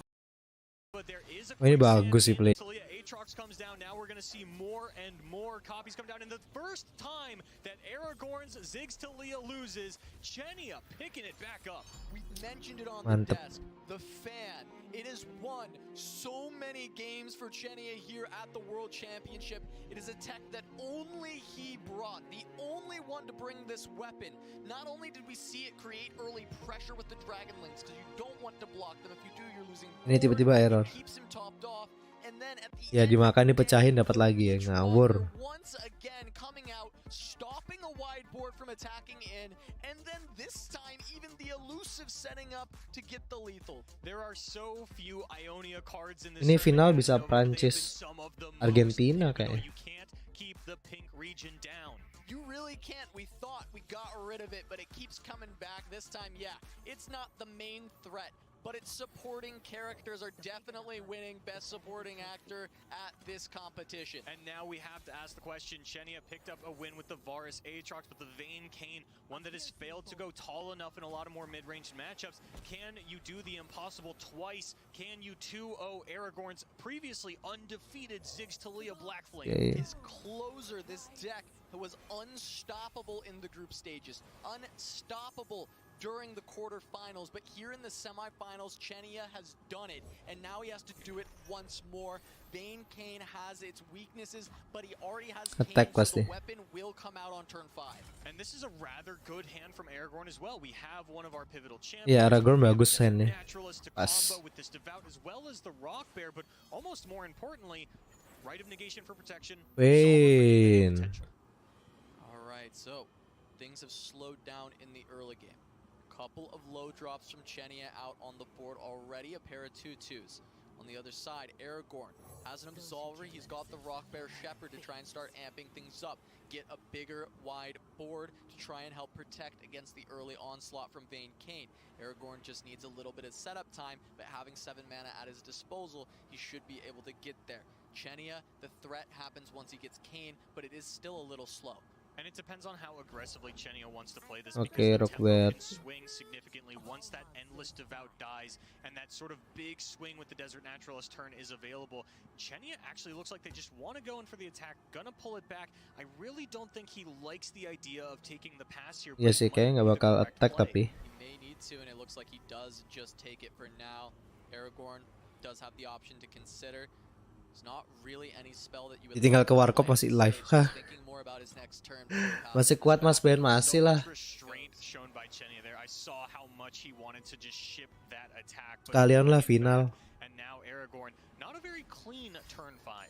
But there is a Ini bagus sih play. Talia Aatrox comes down. Now we're going to see more and more copies come down. And the first time that Aragorn's Ziggs Talia loses, Chenia picking it back up. We mentioned it on Mantep. the desk. The fan. It has won so many games for Chenia here at the World Championship. It is a tech that only he brought. The only one to bring this weapon. Not only did we see it create early pressure with the Dragon Links, because you don't want to block them. If you do, you're losing. Ini tiba-tiba error. Keeps him topped off. And then at the Ya dimakan dipecahin dapat lagi ya, ngawur. Once again coming out, stopping a wide board from attacking in, and then this time even the elusive setting up to get the lethal. There are so few Ionia cards in this Ini final tournament, bisa but they've been Prancis, some of the most Argentina pivotal. kayaknya. You can't keep the pink region down. You really can't. We thought we got rid of it, but it keeps coming back. This time, yeah, it's not the main threat, but its supporting characters are definitely winning Best Supporting Actor at this competition. And now we have to ask the question, Chenia picked up a win with the Varus Aatrox, but the Vayne Kane, one that has failed to go tall enough in a lot of more mid-range matchups. Can you do the impossible twice? Can you 2-0 Aragorn's previously undefeated Ziggs Talia Blackflame? His closer, this deck, was unstoppable in the group stages. Unstoppable during the quarterfinals, but here in the semifinals, Chenia has done it, and now he has to do it once more. Vayne Kane has its weaknesses, but he already has Attack Kane, so pasti. the weapon will come out on turn 5. And this is a rather good hand from Aragorn as well. We have one of our pivotal champions. Ya Aragorn bagus handnya. Naturalist to Pas. combo with this Devout as well as the Rock Bear, but almost more importantly, Right of Negation for protection. Wayne. Alright, so things have slowed down in the early game. Couple of low drops from Chenia out on the board already, a pair of 2-2s. On the other side, Aragorn has an Absolver. He's got the Rock Bear Shepherd to try and start amping things up. Get a bigger, wide board to try and help protect against the early onslaught from Vayne Kane. Aragorn just needs a little bit of setup time, but having 7 mana at his disposal, he should be able to get there. Chenia, the threat happens once he gets Kane, but it is still a little slow. And it depends on how aggressively Chenia wants to play this. Okay, because the Rock tempo Bear. can swing significantly once that Endless Devout dies, and that sort of big swing with the Desert Naturalist turn is available. Chenia actually looks like they just want to go in for the attack, gonna pull it back. I really don't think he likes the idea of taking the pass here. Ya but sih, it might kayaknya nggak be the bakal correct attack play. tapi. He may need to, and it looks like he does just take it for now. Aragorn does have the option to consider. There's not really any spell that you would Ditinggal ke warkop masih live. Hah. thinking more about his next turn. Masih kuat Mas Ben, masih lah. So much restraint shown by Chenia there. I saw how much he wanted to just ship that attack. but Kalian lah he final. And now Aragorn, not a very clean turn 5.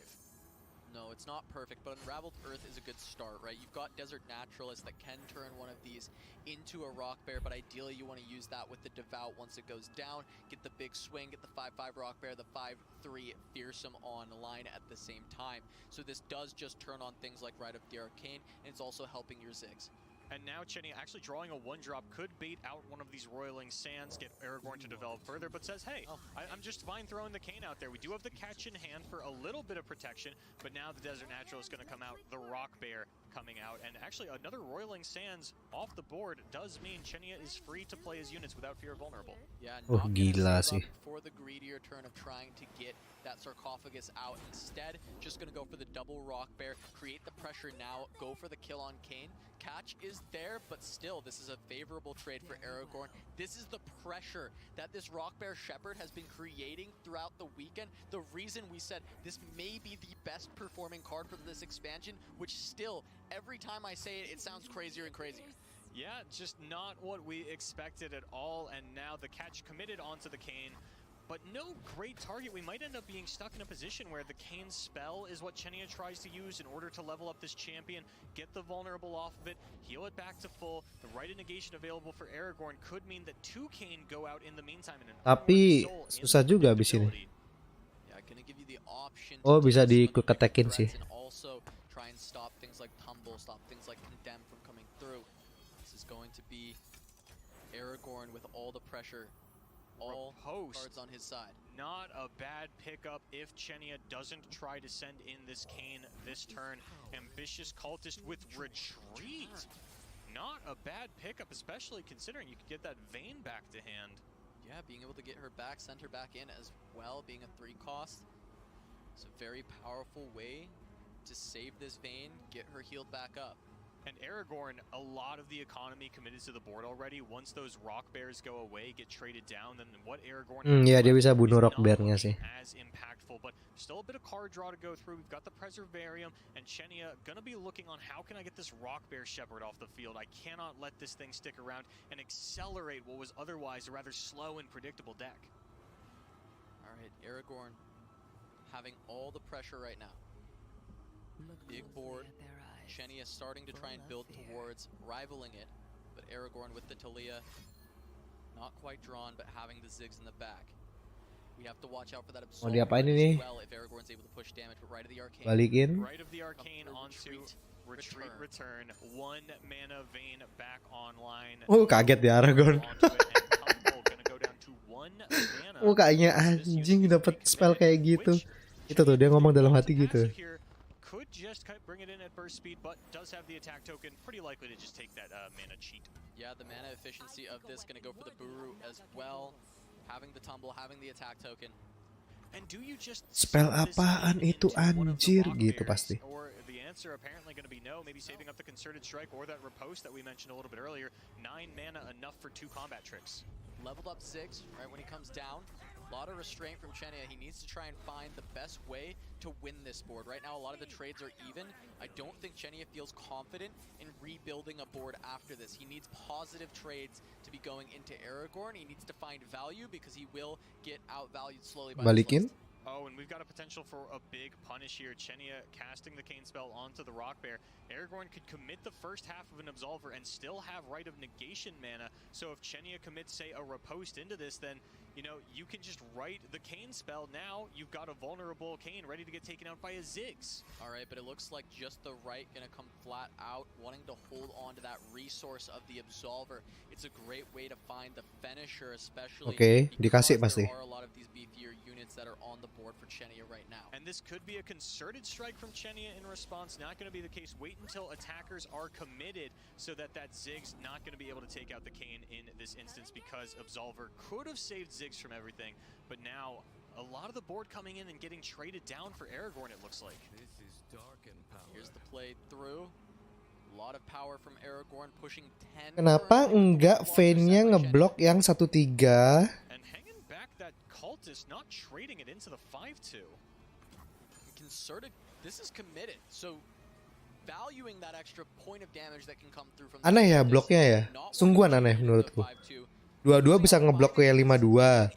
No, it's not perfect, but Unraveled Earth is a good start, right? You've got Desert Naturalist that can turn one of these into a Rock Bear, but ideally you want to use that with the Devout once it goes down, get the big swing, get the 5-5 Rock Bear, the 5-3 Fearsome online at the same time. So this does just turn on things like Rite of the Arcane, and it's also helping your Ziggs. And now Chenia actually drawing a 1-drop could bait out one of these Roiling Sands, get Aragorn to develop further, but says, hey, I'm just fine throwing the Cane out there. We do have the catch in hand for a little bit of protection, but now the Desert Naturalist is going to come out, the Rock Bear coming out, and actually another Roiling Sands off the board does mean Chenia is free to play his units without fear of vulnerable. Yeah, Oh, not gonna gila save sih. up for the greedier turn of trying to get that Sarcophagus out. Instead, just gonna go for the double Rock Bear, create the pressure now, go for the kill on Kane. Catch is there, but still, this is a favorable trade for Aragorn. This is the pressure that this Rock Bear Shepherd has been creating throughout the weekend. The reason we said this may be the best performing card for this expansion, which still, every time I say it, it sounds crazier and crazier. Yeah, just not what we expected at all, and now the catch committed onto the Cane. But no great target. We might end up being stuck in a position where the Cane spell is what Chenia tries to use in order to level up this champion, get the vulnerable off of it, heal it back to full. The Rite of Negation available for Aragorn could mean that 2 Cane go out in the meantime. And an Tapi Unworthy Soul susah in juga abis ini. ability. Yeah, gonna give you the option Oh, to bisa do some diketekin threats sih. and also try and stop things like Tumble, stop things like Condemn from coming through. This is going to be Aragorn with all the pressure all Riposte. cards on his side. Not a bad pickup if Chenia doesn't try to send in this Kane this turn. Ambitious Cultist with retreat. Not a bad pickup, especially considering you could get that Vayne back to hand. Yeah, being able to get her back, send her back in as well, being a 3 cost. It's a very powerful way to save this Vayne, get her healed back up. And Aragorn, a lot of the economy committed to the board already. Once those rock bears go away, get traded down, then what Aragorn Ya dia bisa bunuh rock bear-nya sih. as impactful, but still a bit of card draw to go through. We've got the Preservarium, and Chenia gonna be looking on how can I get this rock bear shepherd off the field. I cannot let this thing stick around and accelerate what was otherwise a rather slow and predictable deck. All right, Aragorn having all the pressure right now. Big board. Chenia starting to try and build towards rivaling it, but Aragorn with the Talia, not quite drawn, but having the Ziggs in the back. We have to watch out for that Mau diapain ini? as well if Aragorn's able to push damage, but right of the arcane. Balikin. Right of the arcane onto retreat, return. 1 mana Vayne back online. Kaget ya Aragorn. Kayaknya anjing dapat spell kayak gitu. Itu tuh dia ngomong dalam hati gitu. Could just bring it in at burst speed, but does have the attack token. Pretty likely to just take that mana cheat. Yeah, the mana efficiency of this gonna go for the Buru as well. Having the tumble, having the attack token. And do you just spell apaan itu anjir gitu pasti. Or the answer apparently going to be no. Maybe saving up the concerted strike or that riposte that we mentioned a little bit earlier. 9 mana enough for 2 combat tricks. Leveled up Ziggs, right when he comes down. A lot of restraint from Chenia. He needs to try and find the best way to win this board. Right now, a lot of the trades are even. I don't think Chenia feels confident in rebuilding a board after this. He needs positive trades to be going into Aragorn. He needs to find value because he will get outvalued slowly by Balikin. Oh, and we've got a potential for a big punish here. Chenia casting the Kane spell onto the Rock Bear. Aragorn could commit the first half of an Absolver and still have Rite of Negation mana. So if Chenia commits, say, a Riposte into this, then, you know, you can just write the Kane spell. Now you've got a vulnerable Kane ready to get taken out by a Ziggs. All right, but it looks like just the right gonna come flat out, wanting to hold on to that resource of the Absolver. It's a great way to find the finisher, especially dikasih pasti. there are a lot of these beefier units that are on the board for Chenia right now. And this could be a concerted strike from Chenia in response. Not going to be the case. Wait until attackers are committed so that Ziggs not going to be able to take out the Kane in this instance, because Absolver could have saved Ziggs from everything. But now a lot of the board coming in and getting traded down for Aragorn, it looks like. This is dark and power. Here's the play through. A lot of power from Aragorn pushing 10. Kenapa enggak Vayne-nya ngeblok yang 1-3? And hanging back that cultist, not trading it into the 5-2. Concerted, this is committed. So valuing that extra point of damage that can come through from Aneh ya bloknya ya. Sungguhan aneh menurutku. 2-2 bisa ngeblok kayak 5-2.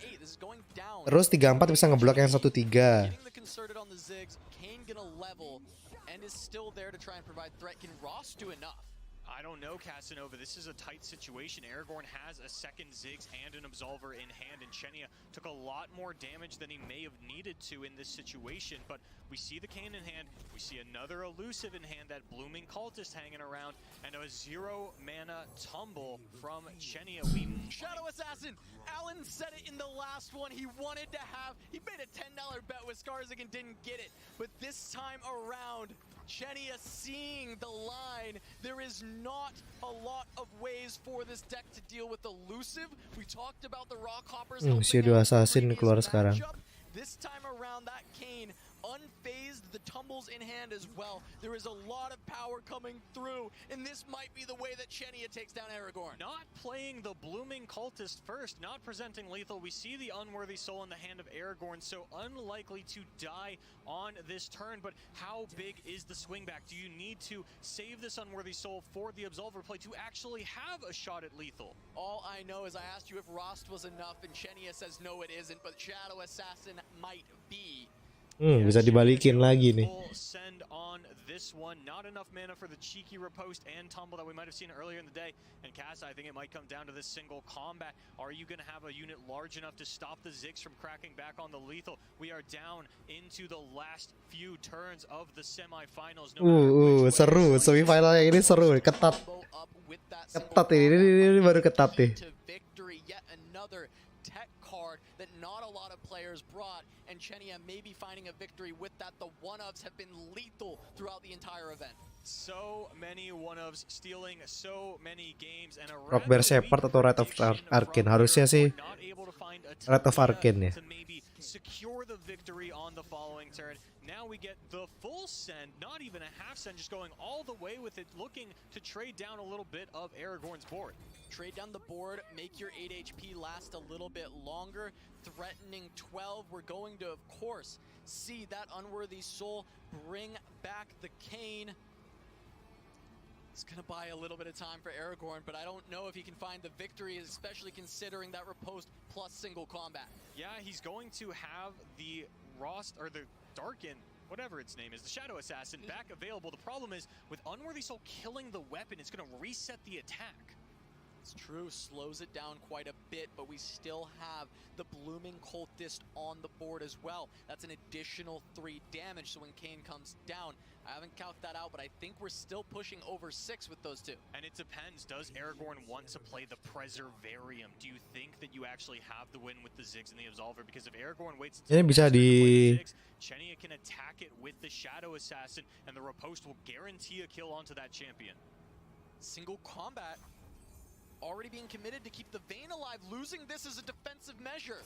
Terus 3-4 bisa ngeblok yang 1-3. Getting the concerted on the Ziggs, Kane gonna level and is still there to try and provide threat. Can Ross do enough? I don't know, Casanova. This is a tight situation. Aragorn has a second Ziggs and an Absolver in hand, and Chenia took a lot more damage than he may have needed to in this situation. But we see the Kane in hand. We see another elusive in hand, that Blooming Cultist hanging around, and a 0 mana tumble from Chenia. Shadow Assassin! Alan said it in the last one. He wanted to have, he made a $10 bet with Skarsgård and didn't get it. But this time around, Chenia seeing the line. There is not a lot of ways for this deck to deal with elusive. We talked about the rock hoppers. Shadow Assassin keluar sekarang. This time around, that Kane unfazed, the tumbles in hand as well. There is a lot of power coming through, and this might be the way that Chenia takes down Aragorn. Not playing the Blooming Cultist first, not presenting lethal. We see the Unworthy Soul in the hand of Aragorn, so unlikely to die on this turn. But how big is the swing back? Do you need to save this Unworthy Soul for the Absolver play to actually have a shot at lethal? All I know is I asked you if Rost was enough, and Chenia says no, it isn't, but Shadow Assassin might be. Bisa dibalikin lagi nih. Send on this one. Not enough mana for the cheeky riposte and tumble that we might have seen earlier in the day. And Cass, I think it might come down to this single combat. Are you going to have a unit large enough to stop the Ziggs from cracking back on the lethal? We are down into the last few turns of the semifinals. Seru. Semifinal yang ini seru, ketat. Ketat ini baru ketat nih. card that not a lot of players brought, and Chenia may be finding a victory with that. The one-ofs have been lethal throughout the entire event. So many one-ofs stealing so many games and a Rock Bear Shepherd atau Red of Arcane? Harusnya sih Red of Arcane ya. to maybe secure the victory on the following turn. Now we get the full send, not even a half send, just going all the way with it, looking to trade down a little bit of Aragorn's board. Trade down the board, make your 8 HP last a little bit longer, threatening 12. We're going to, of course, see that Unworthy Soul bring back the Cane. It's going to buy a little bit of time for Aragorn, but I don't know if he can find the victory, especially considering that riposte plus single combat. Yeah, he's going to have the Rost, or the Darken, whatever its name is, the Shadow Assassin, back available. The problem is, with Unworthy Soul killing the weapon, it's going to reset the attack. It's true, slows it down quite a bit, but we still have the Blooming Cultist on the board as well. That's an additional 3 damage, so when Kane comes down, I haven't counted that out, but I think we're still pushing over 6 with those two. And it depends, does Aragorn want to play the Preservarium? Do you think that you actually have the win with the Ziggs and the Absolver? Because if Aragorn waits Ini bisa di Chenia can attack it with the Shadow Assassin, and the Riposte will guarantee a kill onto that champion. Single combat already being committed to keep the Vayne alive. Losing this is a defensive measure.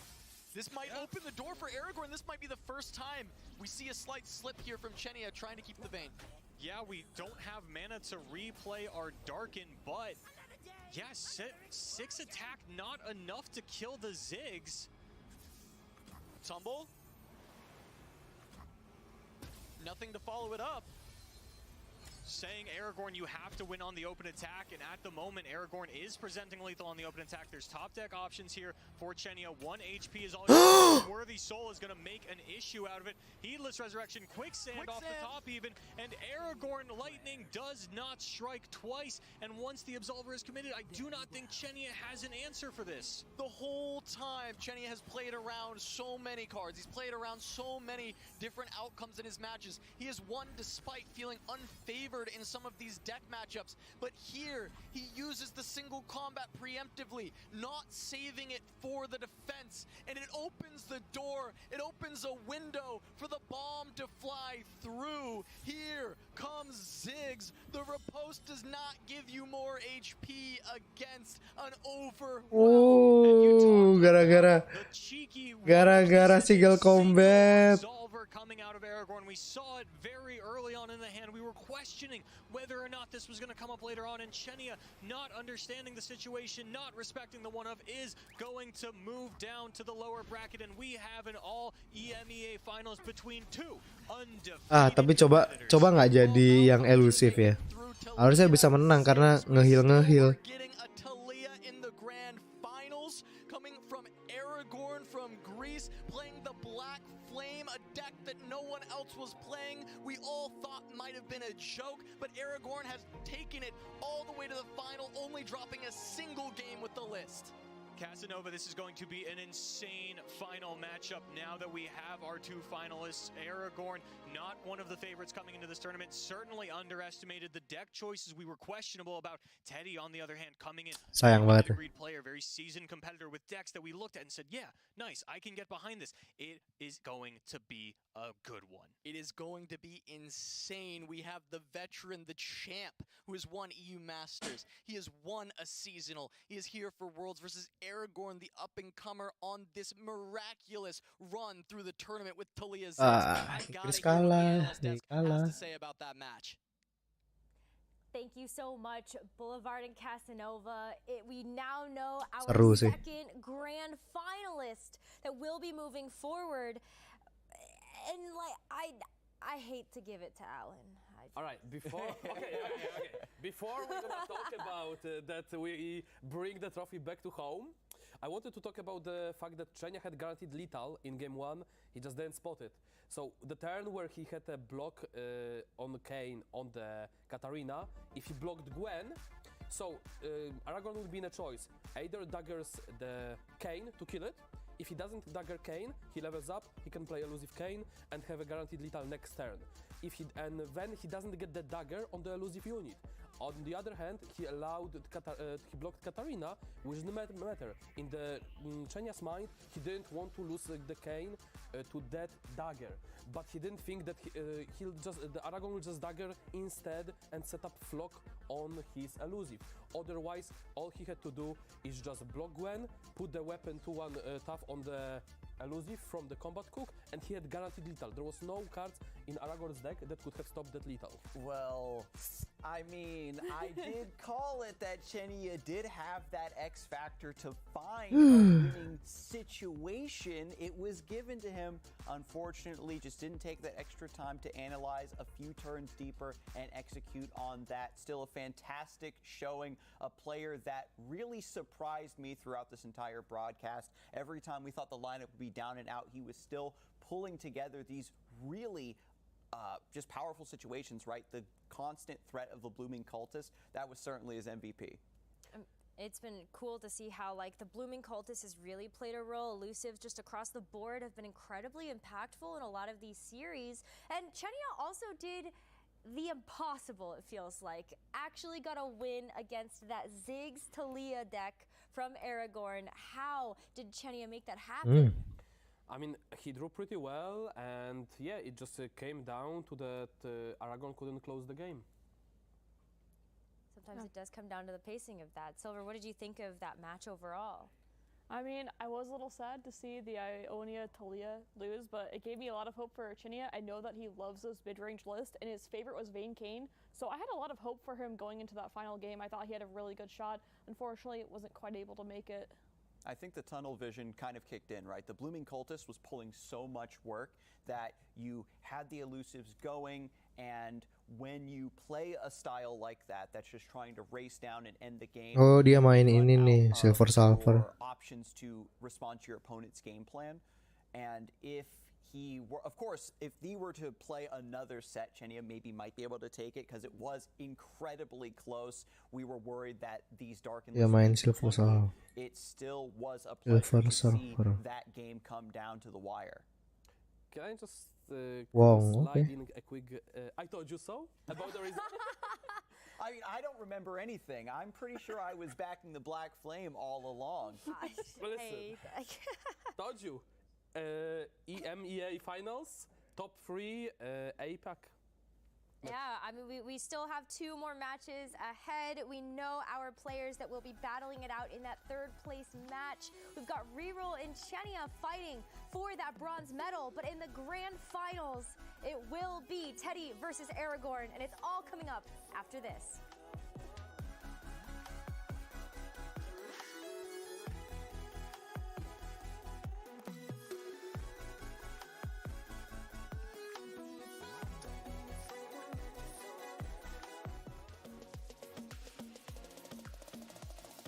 This might open the door for Aragorn. This might be the first time we see a slight slip here from Chenia trying to keep the Vayne. Yeah, we don't have mana to replay our Darken, but yeah, 6 attack, not enough to kill the Ziggs. Tumble. Nothing to follow it up. Saying Aragorn, you have to win on the open attack, and at the moment, Aragorn is presenting lethal on the open attack. There's top deck options here for Chenia. 1 HP is all you need. Worthy Soul is going to make an issue out of it. Heedless Resurrection, Quicksand off the top even, and Aragorn Lightning does not strike twice, and once the Absolver is committed, I do not think Chenia has an answer for this. The whole time, Chenia has played around so many cards. He's played around so many different outcomes in his matches. He has won despite feeling unfavored in some of these deck matchups, but here he uses the single combat preemptively, not saving it for the defense, and it opens the door, it opens a window for the bomb to fly through. Here comes Ziggs. The Riposte does not give you more HP against an Oh, gara-gara single combat. Coming out of Aragorn, we saw it very early on in the hand. We were questioning whether or not this was going to come up later on, and Chenia, not understanding the situation, not respecting the one-of, is going to move down to the lower bracket, and we have an all EMEA finals between 2 undefeated. Tapi coba nggak jadi yang elusif ya. Harusnya bisa menang karena nge-heal. Coming from Aragorn from Greece, playing the Black Flame, a deck that no one else was playing. We all thought might have been a joke, but Aragorn has taken it all the way to the final, only dropping a single game with the list. Casanova, this is going to be an insane final matchup now that we have our 2 finalists. Aragorn, not one of the favorites coming into this tournament, certainly underestimated the deck choices we were questionable about. Teddy, on the other hand, coming in, sayang banget, player, very seasoned competitor with decks that we looked at and said, yeah, nice, I can get behind this. It is going to be a good one. It is going to be insane. We have the veteran, the champ, who has won EU Masters. He has won a seasonal. He is here for Worlds versus Aragorn, the up-and-comer, on this miraculous run through the tournament with Talia Ziggs. I gotta hear what the analyst has to say about that match. Thank you so much, Boulevard and Casanova. We now know our second grand finalist that will be moving forward. And like, I hate to give it to Alan. All right, before before we're gonna talk about that we bring the trophy back to home, I wanted to talk about the fact that Chenia had guaranteed lethal in game 1. He just didn't spot it. So the turn where he had a block on Kane on the Katarina, if he blocked Gwen, so Aragorn would be in a choice. Either daggers the Kane to kill it. If he doesn't dagger Kane, he levels up, he can play elusive Kane and have a guaranteed lethal next turn. And then he doesn't get the dagger on the elusive unit. On the other hand, he he blocked Katarina, which didn't matter. In the Chenia's mind, he didn't want to lose the Kayn to that dagger, but he didn't think that the Aragorn will just dagger instead and set up flock on his elusive. Otherwise, all he had to do is just block Gwen, put the weapon to one tap on the elusive from the combat cook, and he had guaranteed lethal. There was no cards in Aragorn's deck that could have stopped that lethal. Well, I mean, I did call it that Chenia did have that X factor to find a winning situation. It was given to him. Unfortunately, just didn't take that extra time to analyze a few turns deeper and execute on that. Still a fantastic showing, a player that really surprised me throughout this entire broadcast. Every time we thought the lineup would be down and out, he was still pulling together these really just powerful situations, right? The constant threat of the Blooming Cultist, that was certainly his MVP. It's been cool to see how like the Blooming Cultist has really played a role. Elusives just across the board have been incredibly impactful in a lot of these series. And Chenia also did the impossible, it feels like. Actually got a win against that Ziggs Talia deck from Aragorn. How did Chenia make that happen? I mean, he drew pretty well, and yeah, it just came down to that Aragorn couldn't close the game. Sometimes it does come down to the pacing of that. Silver, what did you think of that match overall? I mean, I was a little sad to see the Ionia Talia lose, but it gave me a lot of hope for Chenia. I know that he loves those mid-range lists, and his favorite was Vayne Kayn, so I had a lot of hope for him going into that final game. I thought he had a really good shot. Unfortunately, it wasn't quite able to make it. I think the tunnel vision kind of kicked in, right? The Blooming Cultist was pulling so much work that you had the elusives going, and when you play a style like that, that's just trying to race down and end the game. Oh, dia main ini nih, Silver Surfer. Options to respond to your opponent's game plan. And if he were, of course, if he were to play another set, Chenia maybe might be able to take it because it was incredibly close. We were worried that these Dark and it still was a pleasure to see that game come down to the wire. Can I just Wow, slide in a quick I told you so about the result? I mean, I don't remember anything. I'm pretty sure I was backing the Black Flame all along. Listen, told you. EMEA finals, top 3 APAC. Yeah, I mean, we still have 2 more matches ahead. We know our players that will be battling it out in that 3rd place match. We've got Reroll and Chenia fighting for that bronze medal, but in the grand finals, it will be Teddy versus Aragorn, and it's all coming up after this.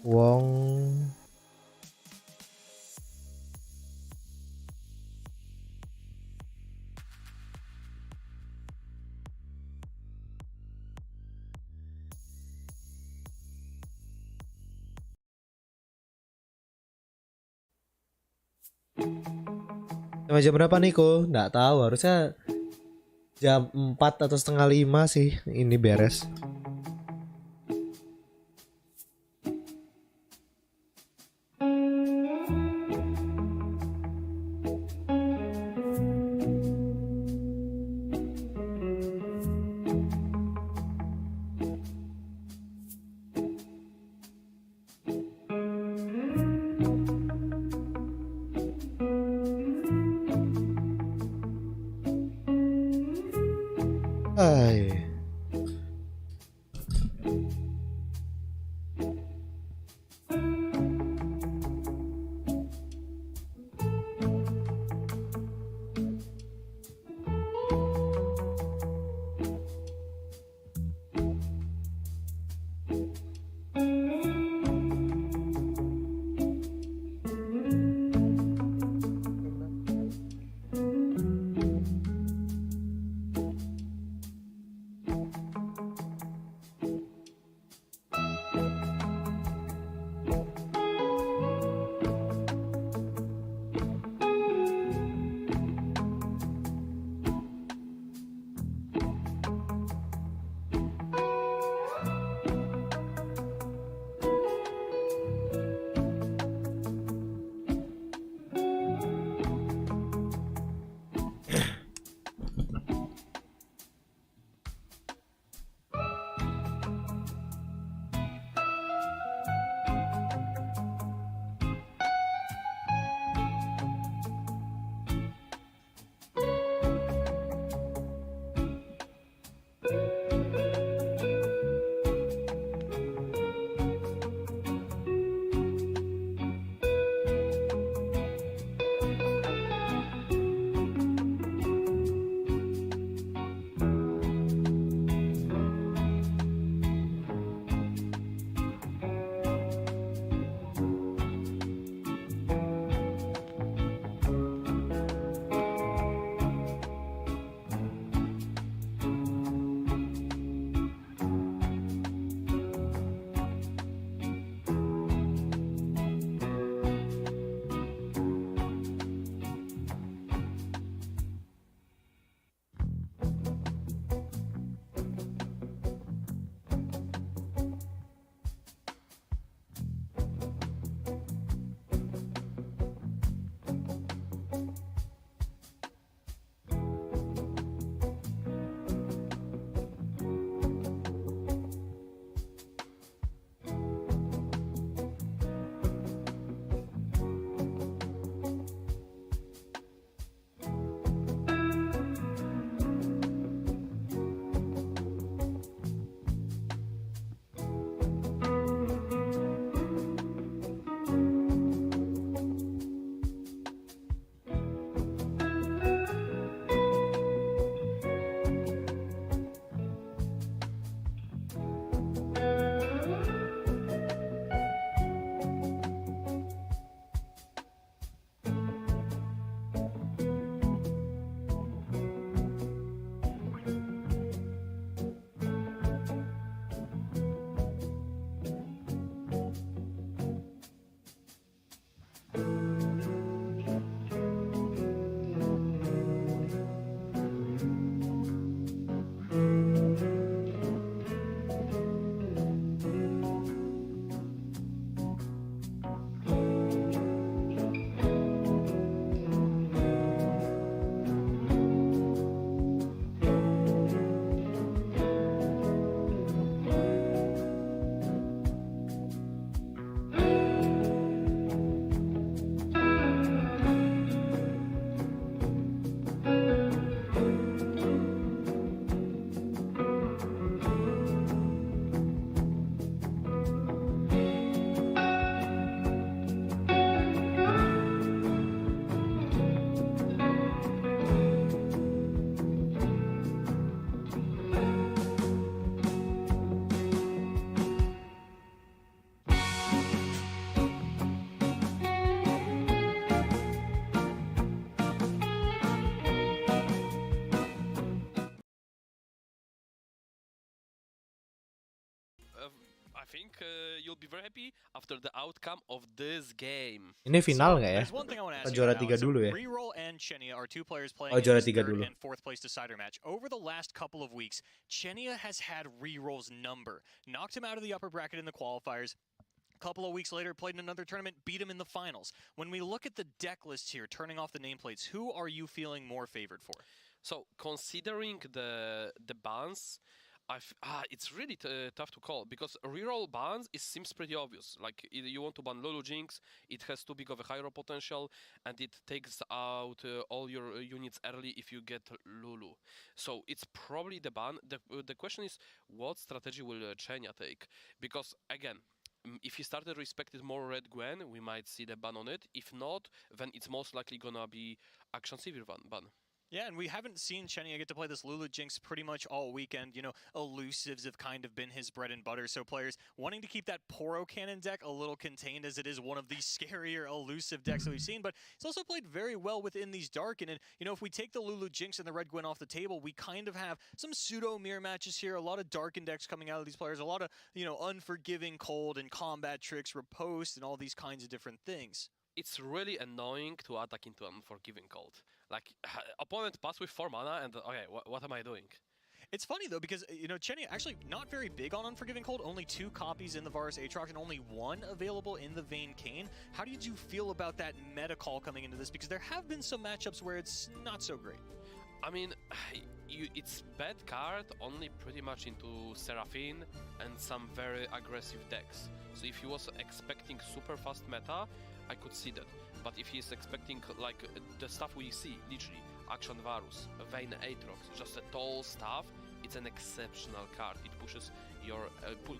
Wong. Sama jam berapa nih Ko? Nggak tahu, harusnya jam 4 atau setengah 5 sih ini beres. Hai. I think you'll be very happy after the outcome of this game. Ini final nggak ya? There's one thing I want to Atau ask juara you, 3 Alex. So dulu ya? Reroll and Chenia are two players playing Oh, in juara this 3 third dulu. and fourth place decider match. Over the last couple of weeks, Chenia has had Reroll's number. Knocked him out of the upper bracket in the qualifiers. A couple of weeks later, played in another tournament, beat him in the finals. When we look at the deck list here, turning off the nameplates, who are you feeling more favored for? So considering the bans, it's really tough to call because reroll bans seems pretty obvious. Like you want to ban Lulu Jinx, it has too big of a high roll potential, and it takes out all your units early if you get Lulu. So it's probably the ban. The question is, what strategy will Chenya take? Because again, if he started respected more Red Gwen, we might see the ban on it. If not, then it's most likely gonna be Action Sivir ban. Yeah, and we haven't seen Chenia get to play this Lulu Jinx pretty much all weekend. You know, elusives have kind of been his bread and butter, so players wanting to keep that Poro Cannon deck a little contained as it is one of the scarier elusive decks that we've seen, but he's also played very well within these Darken, and, you know, if we take the Lulu Jinx and the Red Gwen off the table, we kind of have some pseudo-mirror matches here, a lot of Darken decks coming out of these players, a lot of, you know, Unforgiving Cold and Combat Tricks, Riposte, and all these kinds of different things. It's really annoying to attack into Unforgiving Cold. Like, opponent pass with 4 mana and, okay, what am I doing? It's funny, though, because, you know, Chenia actually not very big on Unforgiving Cold, only 2 copies in the Varus Aatrox and only 1 available in the Vayne Kayn. How did you feel about that meta call coming into this? Because there have been some matchups where it's not so great. I mean, it's bad card only pretty much into Seraphine and some very aggressive decks. So if he was expecting super fast meta, I could see that. But if he's expecting like the stuff we see, literally, Action Varus, Vayne Aatrox, just a tall stuff, it's an exceptional card. It pushes your,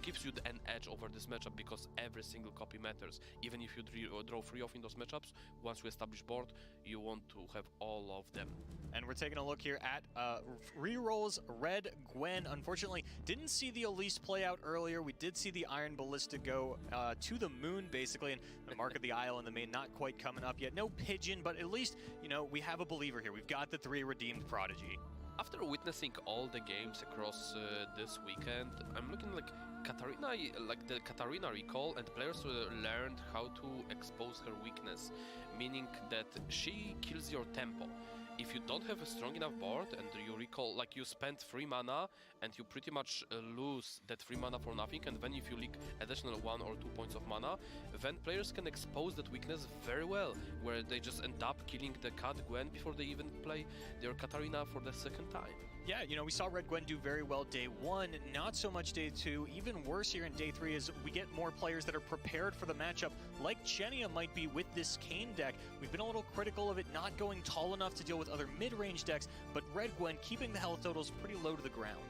gives you an edge over this matchup because every single copy matters. Even if you draw 3 off in those matchups, once you establish board, you want to have all of them. And we're taking a look here at Reroll's Red Gwen. Unfortunately, didn't see the Elise play out earlier. We did see the Iron Ballista go to the moon, basically, and the Mark of the Isle in the main not quite coming up yet. No Pigeon, but at least, you know, we have a believer here. We've got the 3 redeemed Prodigy. After witnessing all the games across this weekend, I'm looking like Katarina, like the Katarina recall, and players learned how to expose her weakness, meaning that she kills your tempo. If you don't have a strong enough board and you recall, like you spend 3 mana and you pretty much lose that 3 mana for nothing, and then if you leak additional 1 or 2 points of mana, then players can expose that weakness very well, where they just end up killing the Cat Gwen before they even play their Katarina for the second time. Yeah, you know, we saw Red Gwen do very well day 1, not so much day 2. Even worse here in day 3 is we get more players that are prepared for the matchup, like Chenia might be with this Kayn deck. We've been a little critical of it not going tall enough to deal with other mid-range decks, but Red Gwen keeping the health totals pretty low to the ground.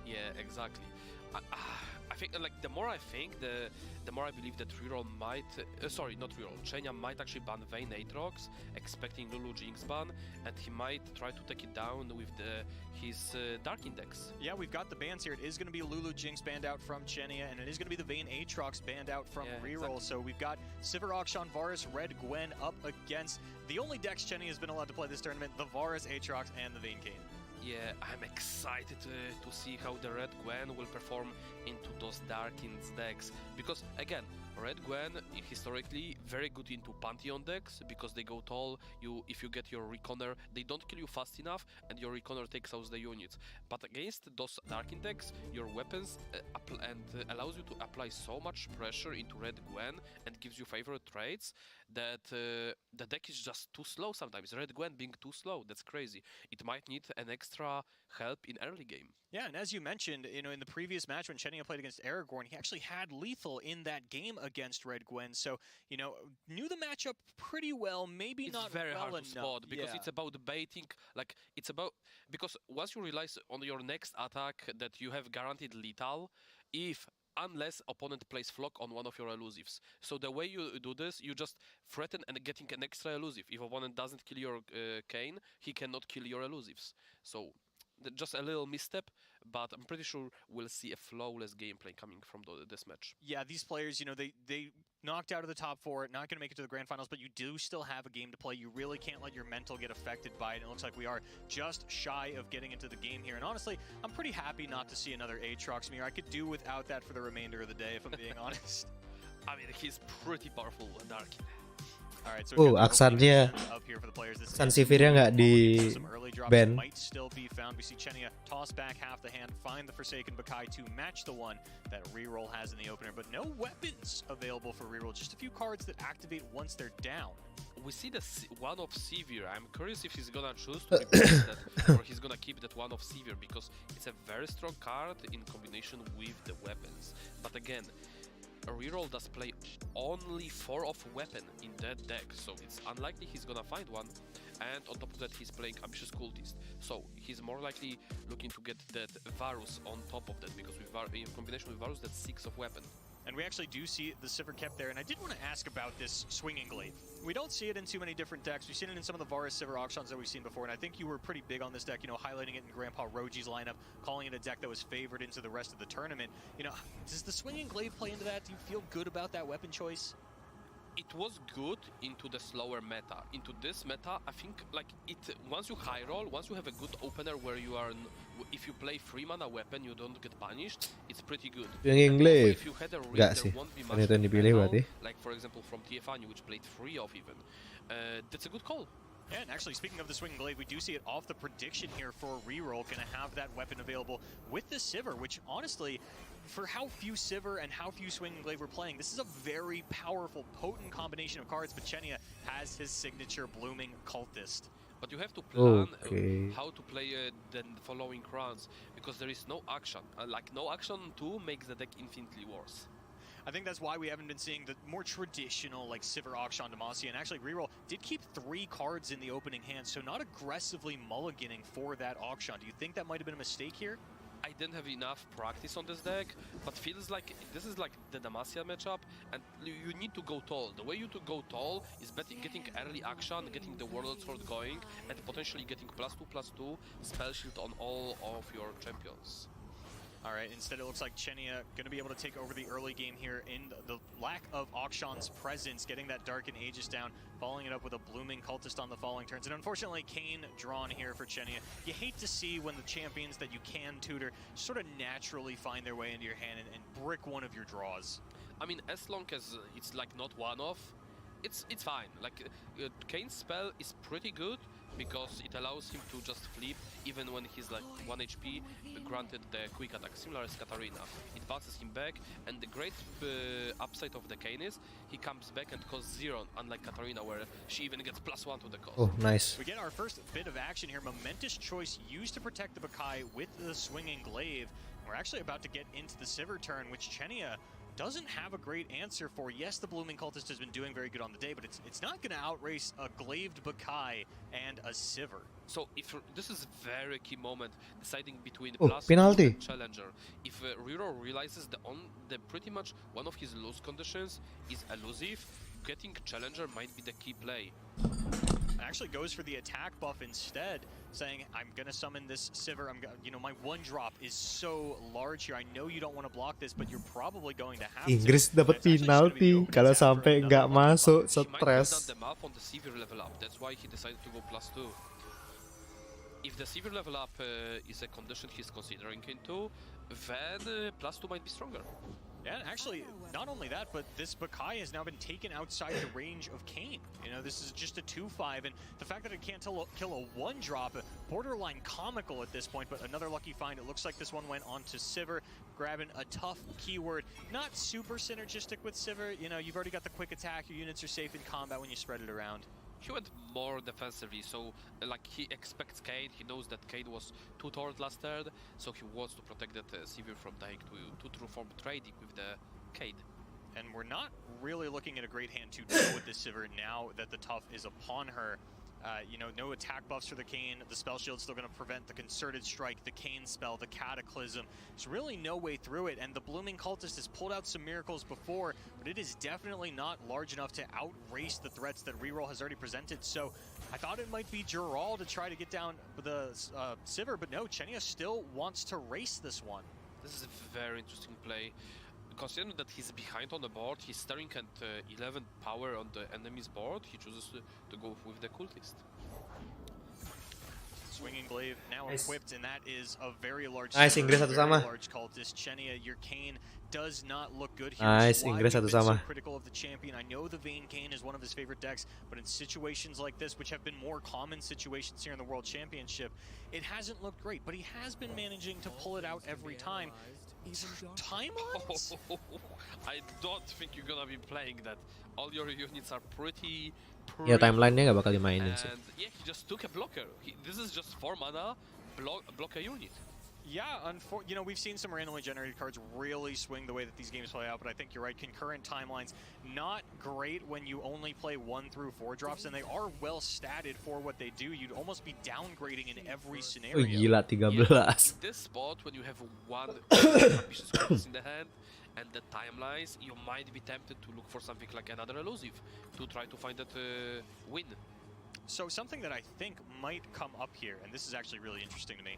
Yeah, exactly. I think, like, the more I think, the more I believe that reroll might, sorry, not reroll, Chenya might actually ban Vayne Aatrox, expecting Lulu Jinx ban, and he might try to take it down with his Dark Index. Yeah, we've got the bans here. It is going to be Lulu Jinx banned out from Chenia, and it is going to be the Vayne Aatrox banned out from reroll. Exactly. So we've got Sivir, Akshan, Varus, Red Gwen up against the only decks Chenia has been allowed to play this tournament, the Varus, Aatrox, and the Vayne Kayn. Yeah, I'm excited to see how the Red Gwen will perform into those Darkins decks. Because, again, Red Gwen, historically, very good into Pantheon decks, because they go tall. If you get your Reconner, they don't kill you fast enough, and your Reconner takes out the units. But against those Darkin decks, your weapons allows you to apply so much pressure into Red Gwen, and gives you favorite traits, that the deck is just too slow sometimes. Red Gwen being too slow, that's crazy. It might need an extra help in early game. Yeah, and as you mentioned, you know, in the previous match when Chenia played against Aragorn, he actually had lethal in that game against Red Gwen. So, you know, knew the matchup pretty well, maybe it's not very well hard to spot, because it's about baiting, like, it's about, because once you realize on your next attack that you have guaranteed lethal, unless opponent plays flock on one of your elusives. So the way you do this, you just threaten and getting an extra elusive. If opponent doesn't kill your Kayn, he cannot kill your elusives. So just a little misstep, but I'm pretty sure we'll see a flawless gameplay coming from this match. Yeah, these players, you know, they knocked out of the top 4, not going to make it to the grand finals, but you do still have a game to play. You really can't let your mental get affected by it. It looks like we are just shy of getting into the game here. And honestly, I'm pretty happy not to see another Aatrox mirror. I could do without that for the remainder of the day, if I'm being honest. I mean, he's pretty powerful, Dark. All right, so aksannya, aksan Sivirnya nggak di ban. might still be found. We see Chenia toss back half the hand, find the Forsaken Bakai to match the one that reroll has in the opener, but no weapons available for reroll. Just a few cards that activate once they're down. We see the one of Severe. I'm curious if he's gonna choose to replace that or he's gonna keep that one of Severe, because it's a very strong card in combination with the weapons. But again, a reroll does play only 4 of weapon in that deck, so it's unlikely he's gonna find one. And on top of that, he's playing Ambitious Cultist, so he's more likely looking to get that Varus on top of that, because with in combination with Varus, that's 6 of weapon. And we actually do see the Sivir kept there, and I did want to ask about this Swinging Glaive. We don't see it in too many different decks. We've seen it in some of the Varus Sivir auctions that we've seen before, and I think you were pretty big on this deck, you know, highlighting it in Grandpa Roji's lineup, calling it a deck that was favored into the rest of the tournament. You know, does the Swinging Glaive play into that? Do you feel good about that weapon choice? It was good into the slower meta. Into this meta, I think, like, once you high roll, once you have a good opener where you are, if you play 3 mana weapon, you don't get punished, it's pretty good. Swinging Glaive, if you had a ring, nggak there sih, won't be kan much itu yang dipilih berarti. like for example from TFANU, which played 3 of even. That's a good call. Yeah, and actually, speaking of the Swinging Glaive, we do see it off the prediction here for a reroll. Going to have that weapon available with the Sivir, which honestly, for how few Sivir and how few Swinging Glaive we're playing, this is a very powerful, potent combination of cards. But Chenia has his signature Blooming Cultist. But you have to plan how to play the following rounds, because there is no action. Like, no action too makes the deck infinitely worse. I think that's why we haven't been seeing the more traditional, like, Sivir Auction Demacia. And actually, reroll did keep 3 cards in the opening hand, so not aggressively mulliganing for that auction. Do you think that might have been a mistake here? I didn't have enough practice on this deck, but feels like this is like the Demacia matchup, and you need to go tall. The way you to go tall is getting early action, getting the Warlord Sword going, and potentially getting +2/+2 spell shield on all of your champions. All right, instead it looks like Chenia going to be able to take over the early game here in the lack of Auction's presence, getting that Darken Aegis down, following it up with a Blooming Cultist on the following turns. And unfortunately, Kayn drawn here for Chenia. You hate to see when the champions that you can tutor sort of naturally find their way into your hand and brick one of your draws. I mean, as long as it's like not one-off, it's fine. Like, Kayn's spell is pretty good, because it allows him to just flip even when he's like 1 HP, granted the quick attack, similar as Katarina. It bounces him back, and the great upside of the Kayn is he comes back and costs 0, unlike Katarina, where she even gets +1 to the cost. Oh, nice. We get our first bit of action here. Momentous choice used to protect the Bakai with the Swinging Glaive. We're actually about to get into the Sivir turn, which Chenia doesn't have a great answer for. Yes, the Blooming Cultist has been doing very good on the day, but it's not going to outrace a Glaved Bakai and a Sivir. So if this is a very key moment, deciding between penalty and Challenger. If Riro realizes the pretty much one of his lose conditions is elusive, getting Challenger might be the key play. Actually goes for the attack buff instead, saying, I'm going to summon this Sivir. You know, my 1-drop is so large here. I know you don't want to block this, but you're probably going to have Inggris dapat penalti kalau sampai nggak masuk, stres. On the Sivir level up. That's why he decided to go +2. If the Sivir level up is a condition he's considering into, then +2 might be stronger. Yeah, actually, not only that, but this Bakai has now been taken outside the range of Kayn. You know, this is just a 2/5, and the fact that it can't kill a 1-drop, borderline comical at this point, but another lucky find. It looks like this one went on to Sivir, grabbing a tough keyword. Not super synergistic with Sivir. You know, you've already got the quick attack, your units are safe in combat when you spread it around. He went more defensively, so like he expects Kayn, he knows that Kayn was 2-turret last turn, so he wants to protect that Sivir from dying to true form trading with the Kayn. And we're not really looking at a great hand to deal with this Sivir now that the tough is upon her. You know, no attack buffs for the Kayn. The spell shield's still going to prevent the Concerted Strike, the Kayn spell, the Cataclysm. There's really no way through it, and the Blooming Cultist has pulled out some miracles before, but it is definitely not large enough to outrace the threats that Reroll has already presented. So I thought it might be Jural to try to get down the Sivir, but no, Chenia still wants to race this one. This is a very interesting play. Considering that he's behind on the board, he's staring at 11 power on the enemy's board, he chooses to go with the Cultist. Swinging Glaive now equipped, and that is a very large, Inggris satu sama. large cultist. Chenia, your Kayn does not look good here. Inggris satu sama. So critical of the champion. I know the Vayne Kayn is one of his favorite decks, but in situations like this, which have been more common situations here in the World Championship, it hasn't looked great, but he has been managing to pull it out every time. Timelines? I don't think you're gonna be playing that. All your units are pretty Ya timeline-nya nggak bakal dimainin sih. and yeah, he just took a blocker. This is just 4 mana, block a unit. Yeah, you know, we've seen some randomly generated cards really swing the way that these games play out, but I think you're right. Concurrent timelines, not great when you only play 1 through 4 drops, and they are well statted for what they do. You'd almost be downgrading in every scenario. Oh, gila 13. Yeah, in this spot, when you have one ambitious cards in the hand and the timelines, you might be tempted to look for something like another elusive to try to find that win. So something that I think might come up here, and this is actually really interesting to me,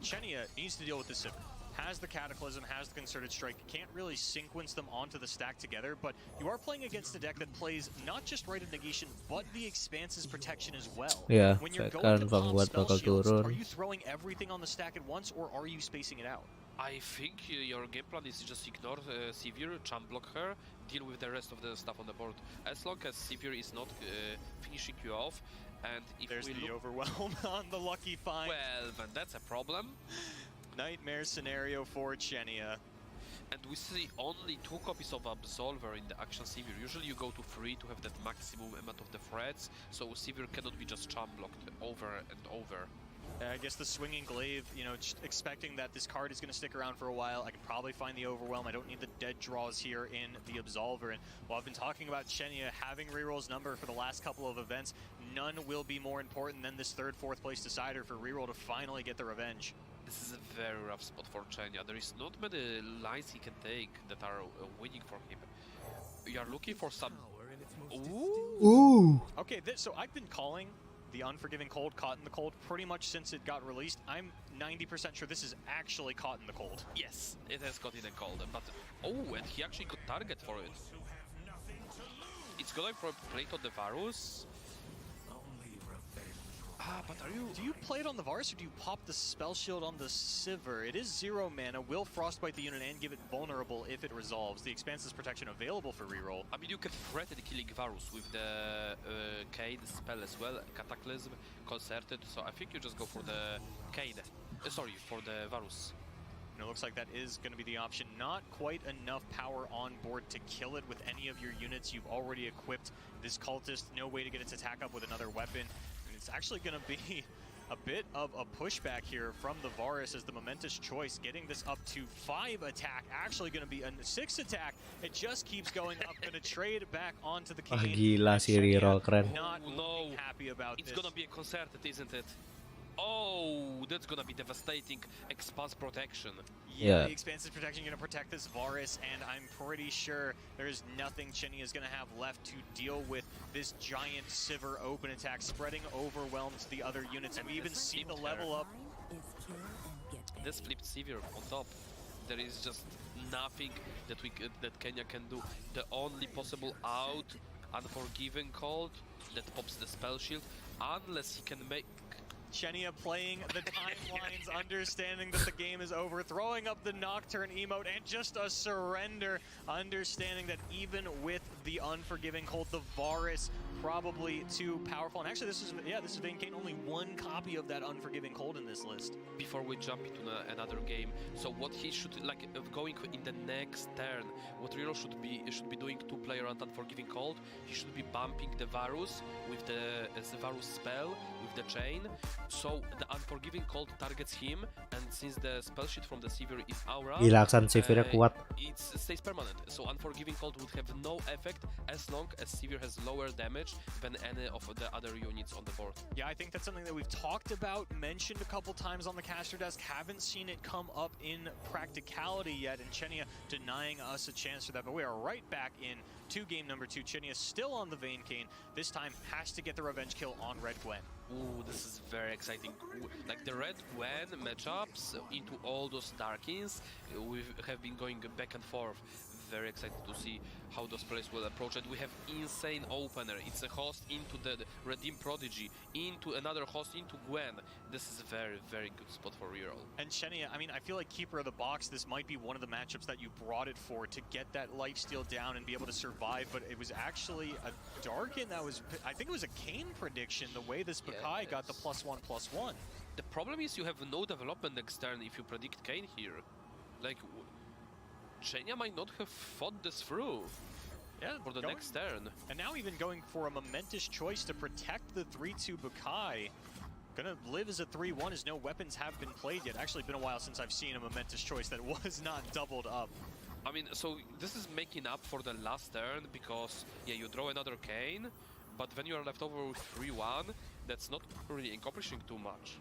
Chenia needs to deal with this Sivir. Has the Cataclysm, has the Concerted Strike, can't really sequence them onto the stack together, but you are playing against a deck that plays not just Rite of Negation, but the Expanse's protection as well. Yeah, when you're sekarang going to pop Vanguard spell bakal shields, turun. are you throwing everything on the stack at once, or are you spacing it out? I think your game plan is just ignore Sivir, champ block her, deal with the rest of the stuff on the board. As long as Sivir is not finishing you off, and if There's we the look, overwhelm on the lucky find. well, then that's a problem. Nightmare scenario for Chenia. And we see only 2 copies of Absolver in the action Sivir. Usually you go to 3 to have that maximum amount of the threats, so Sivir cannot be just champ blocked over and over. I guess the Swinging Glaive, you know, just expecting that this card is going to stick around for a while. I can probably find the Overwhelm. I don't need the dead draws here in the Absolver. And while I've been talking about Chenia having Reroll's number for the last couple of events, none will be more important than this 3rd, 4th place decider for Reroll to finally get the revenge. This is a very rough spot for Chenia. There is not many lines he can take that are winning for him. You are looking for some... Ooh. Okay, so I've been calling the Unforgiving Cold caught in the cold pretty much since it got released. I'm 90% sure this is actually caught in the cold. Yes, it has got in the cold, but oh, and he actually got target for it. It's going for a plate on the Varus. But do you play it on the Varus or do you pop the spell shield on the Sivir? It is 0 mana, will frostbite the unit and give it vulnerable if it resolves. The Expanse's protection available for reroll. I mean, you can threaten killing Varus with the Kayn spell as well, Cataclysm, Concerted, so I think you just go for the Kayn. Sorry, for the Varus. And it looks like that is going to be the option. Not quite enough power on board to kill it with any of your units. You've already equipped this Cultist, no way to get its attack up with another weapon. It's actually going to be a bit of a pushback here from the Varus as the momentous choice, getting this up to 5 attack, actually going to be a 6 attack. It just keeps going up, going to trade it back onto the Kayn. Gila si reroll keren. Not looking happy about it's this. Gonna be a Concerted, isn't it? Oh, that's gonna be devastating. Expanse protection. Yeah, the Expanse's protection going to protect this Varus, and I'm pretty sure there's nothing Chenia is going to have left to deal with this giant Sivir open attack, spreading overwhelm to the other units. And we even see the level up. This flipped Sivir on top. There is just nothing that that Kenya can do. The only possible out, Unforgiving Cold, that pops the spell shield, unless he can make... Chenia playing the timelines, understanding that the game is over, throwing up the Nocturne emote, and just a surrender, understanding that even with the Unforgiving Cold, the Varus probably too powerful. And actually, this is Vayne Kayn, only 1 copy of that Unforgiving Cold in this list. Before we jump into another game, so what he should, like, going in the next turn, what Riro should be doing 2-player on Unforgiving Cold, he should be bumping the Varus with the Varus spell, with the chain, So the Unforgiving Cold targets him, and since the spell sheet from the Sivir is Aura, Gila, aksan Sivir-nya kuat. it stays permanent. So Unforgiving Cold would have no effect as long as Sivir has lower damage than any of the other units on the board. Yeah, I think that's something that we've talked about, mentioned a couple times on the caster desk. Haven't seen it come up in practicality yet, and Chenia denying us a chance for that. But we are right back in to game number 2. Chenia still on the Vayne Kayn. This time has to get the revenge kill on Red Gwen. Ooh, this is very exciting. Like the Red Gwen matchups into all those Darkins, we have been going back and forth. Very excited to see how those players will approach it. We have insane opener. It's a host into the Redeem Prodigy, into another host into Gwen. This is a very, very good spot for reroll. And Chenia, I mean, I feel like Keeper of the Box, this might be one of the matchups that you brought it for, to get that lifesteal down and be able to survive, but it was actually a Darkin that was, I think it was a Kayn prediction, the way this Bakai got the +1/+1. The problem is you have no development next turn if you predict Kayn here. Like, Chenia might not have thought this through. Yeah, for the next turn. And now even going for a momentous choice to protect the 3/2 Bakai. Gonna live as a 3/1 as no weapons have been played yet. Actually been a while since I've seen a momentous choice that was not doubled up. I mean, so this is making up for the last turn because, yeah, you draw another Kayn, but when you are left over with 3/1, that's not really accomplishing too much.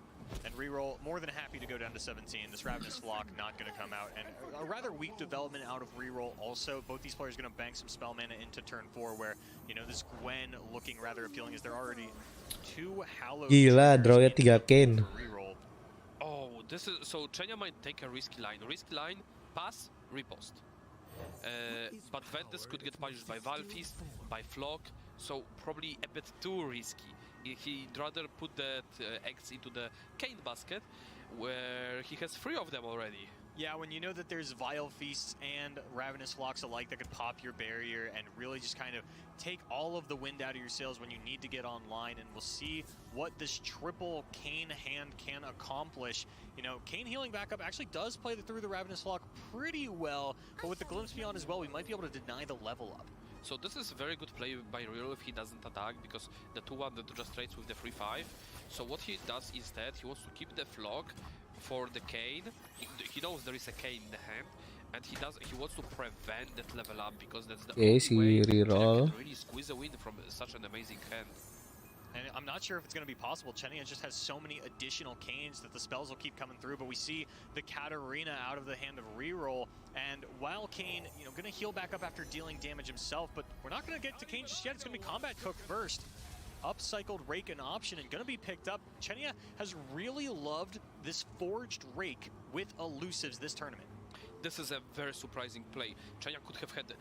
And reroll, more than happy to go down to 17. This Ravenous Flock not going to come out. And a rather weak development out of reroll also. Both these players going to bank some spell mana into turn 4 where, you know, this Gwen looking rather appealing as there are already 2 Hallowed. Gila, drawnya 3 Kayn. Oh, this is, so Chenia might take a risky line. Risky line, pass, riposte. But Ventus could get punished by Valfist, by Flock, so probably a bit too risky. He'd rather put that eggs into the Kayn basket, where he has 3 of them already. Yeah, when you know that there's Vile Feasts and Ravenous Flocks alike that could pop your barrier and really just kind of take all of the wind out of your sails when you need to get online, and we'll see what this triple Kayn hand can accomplish. You know, Kayn healing back up actually does play through the Ravenous Flock pretty well, but with the Glimpse Beyond as well, we might be able to deny the level up. So this is a very good play by Real if he doesn't attack, because the 2/1 that just trades with the 3/5. So what he does instead, he wants to keep the Flock for the Kayn. He knows there is a Kayn in the hand, and he wants to prevent that level up, because that's the only way he can really squeeze a win from such an amazing hand. And I'm not sure if it's going to be possible. Chenia just has so many additional Kayns that the spells will keep coming through, but we see the Katarina out of the hand of reroll, and while Kayn, you know, going to heal back up after dealing damage himself, but we're not going to get to Kayn just yet. It's going to be Combat Cook first. Upcycled Rake an option and going to be picked up. Chenia has really loved this Forged Rake with elusives this tournament. This is a very surprising play. Chenia could have had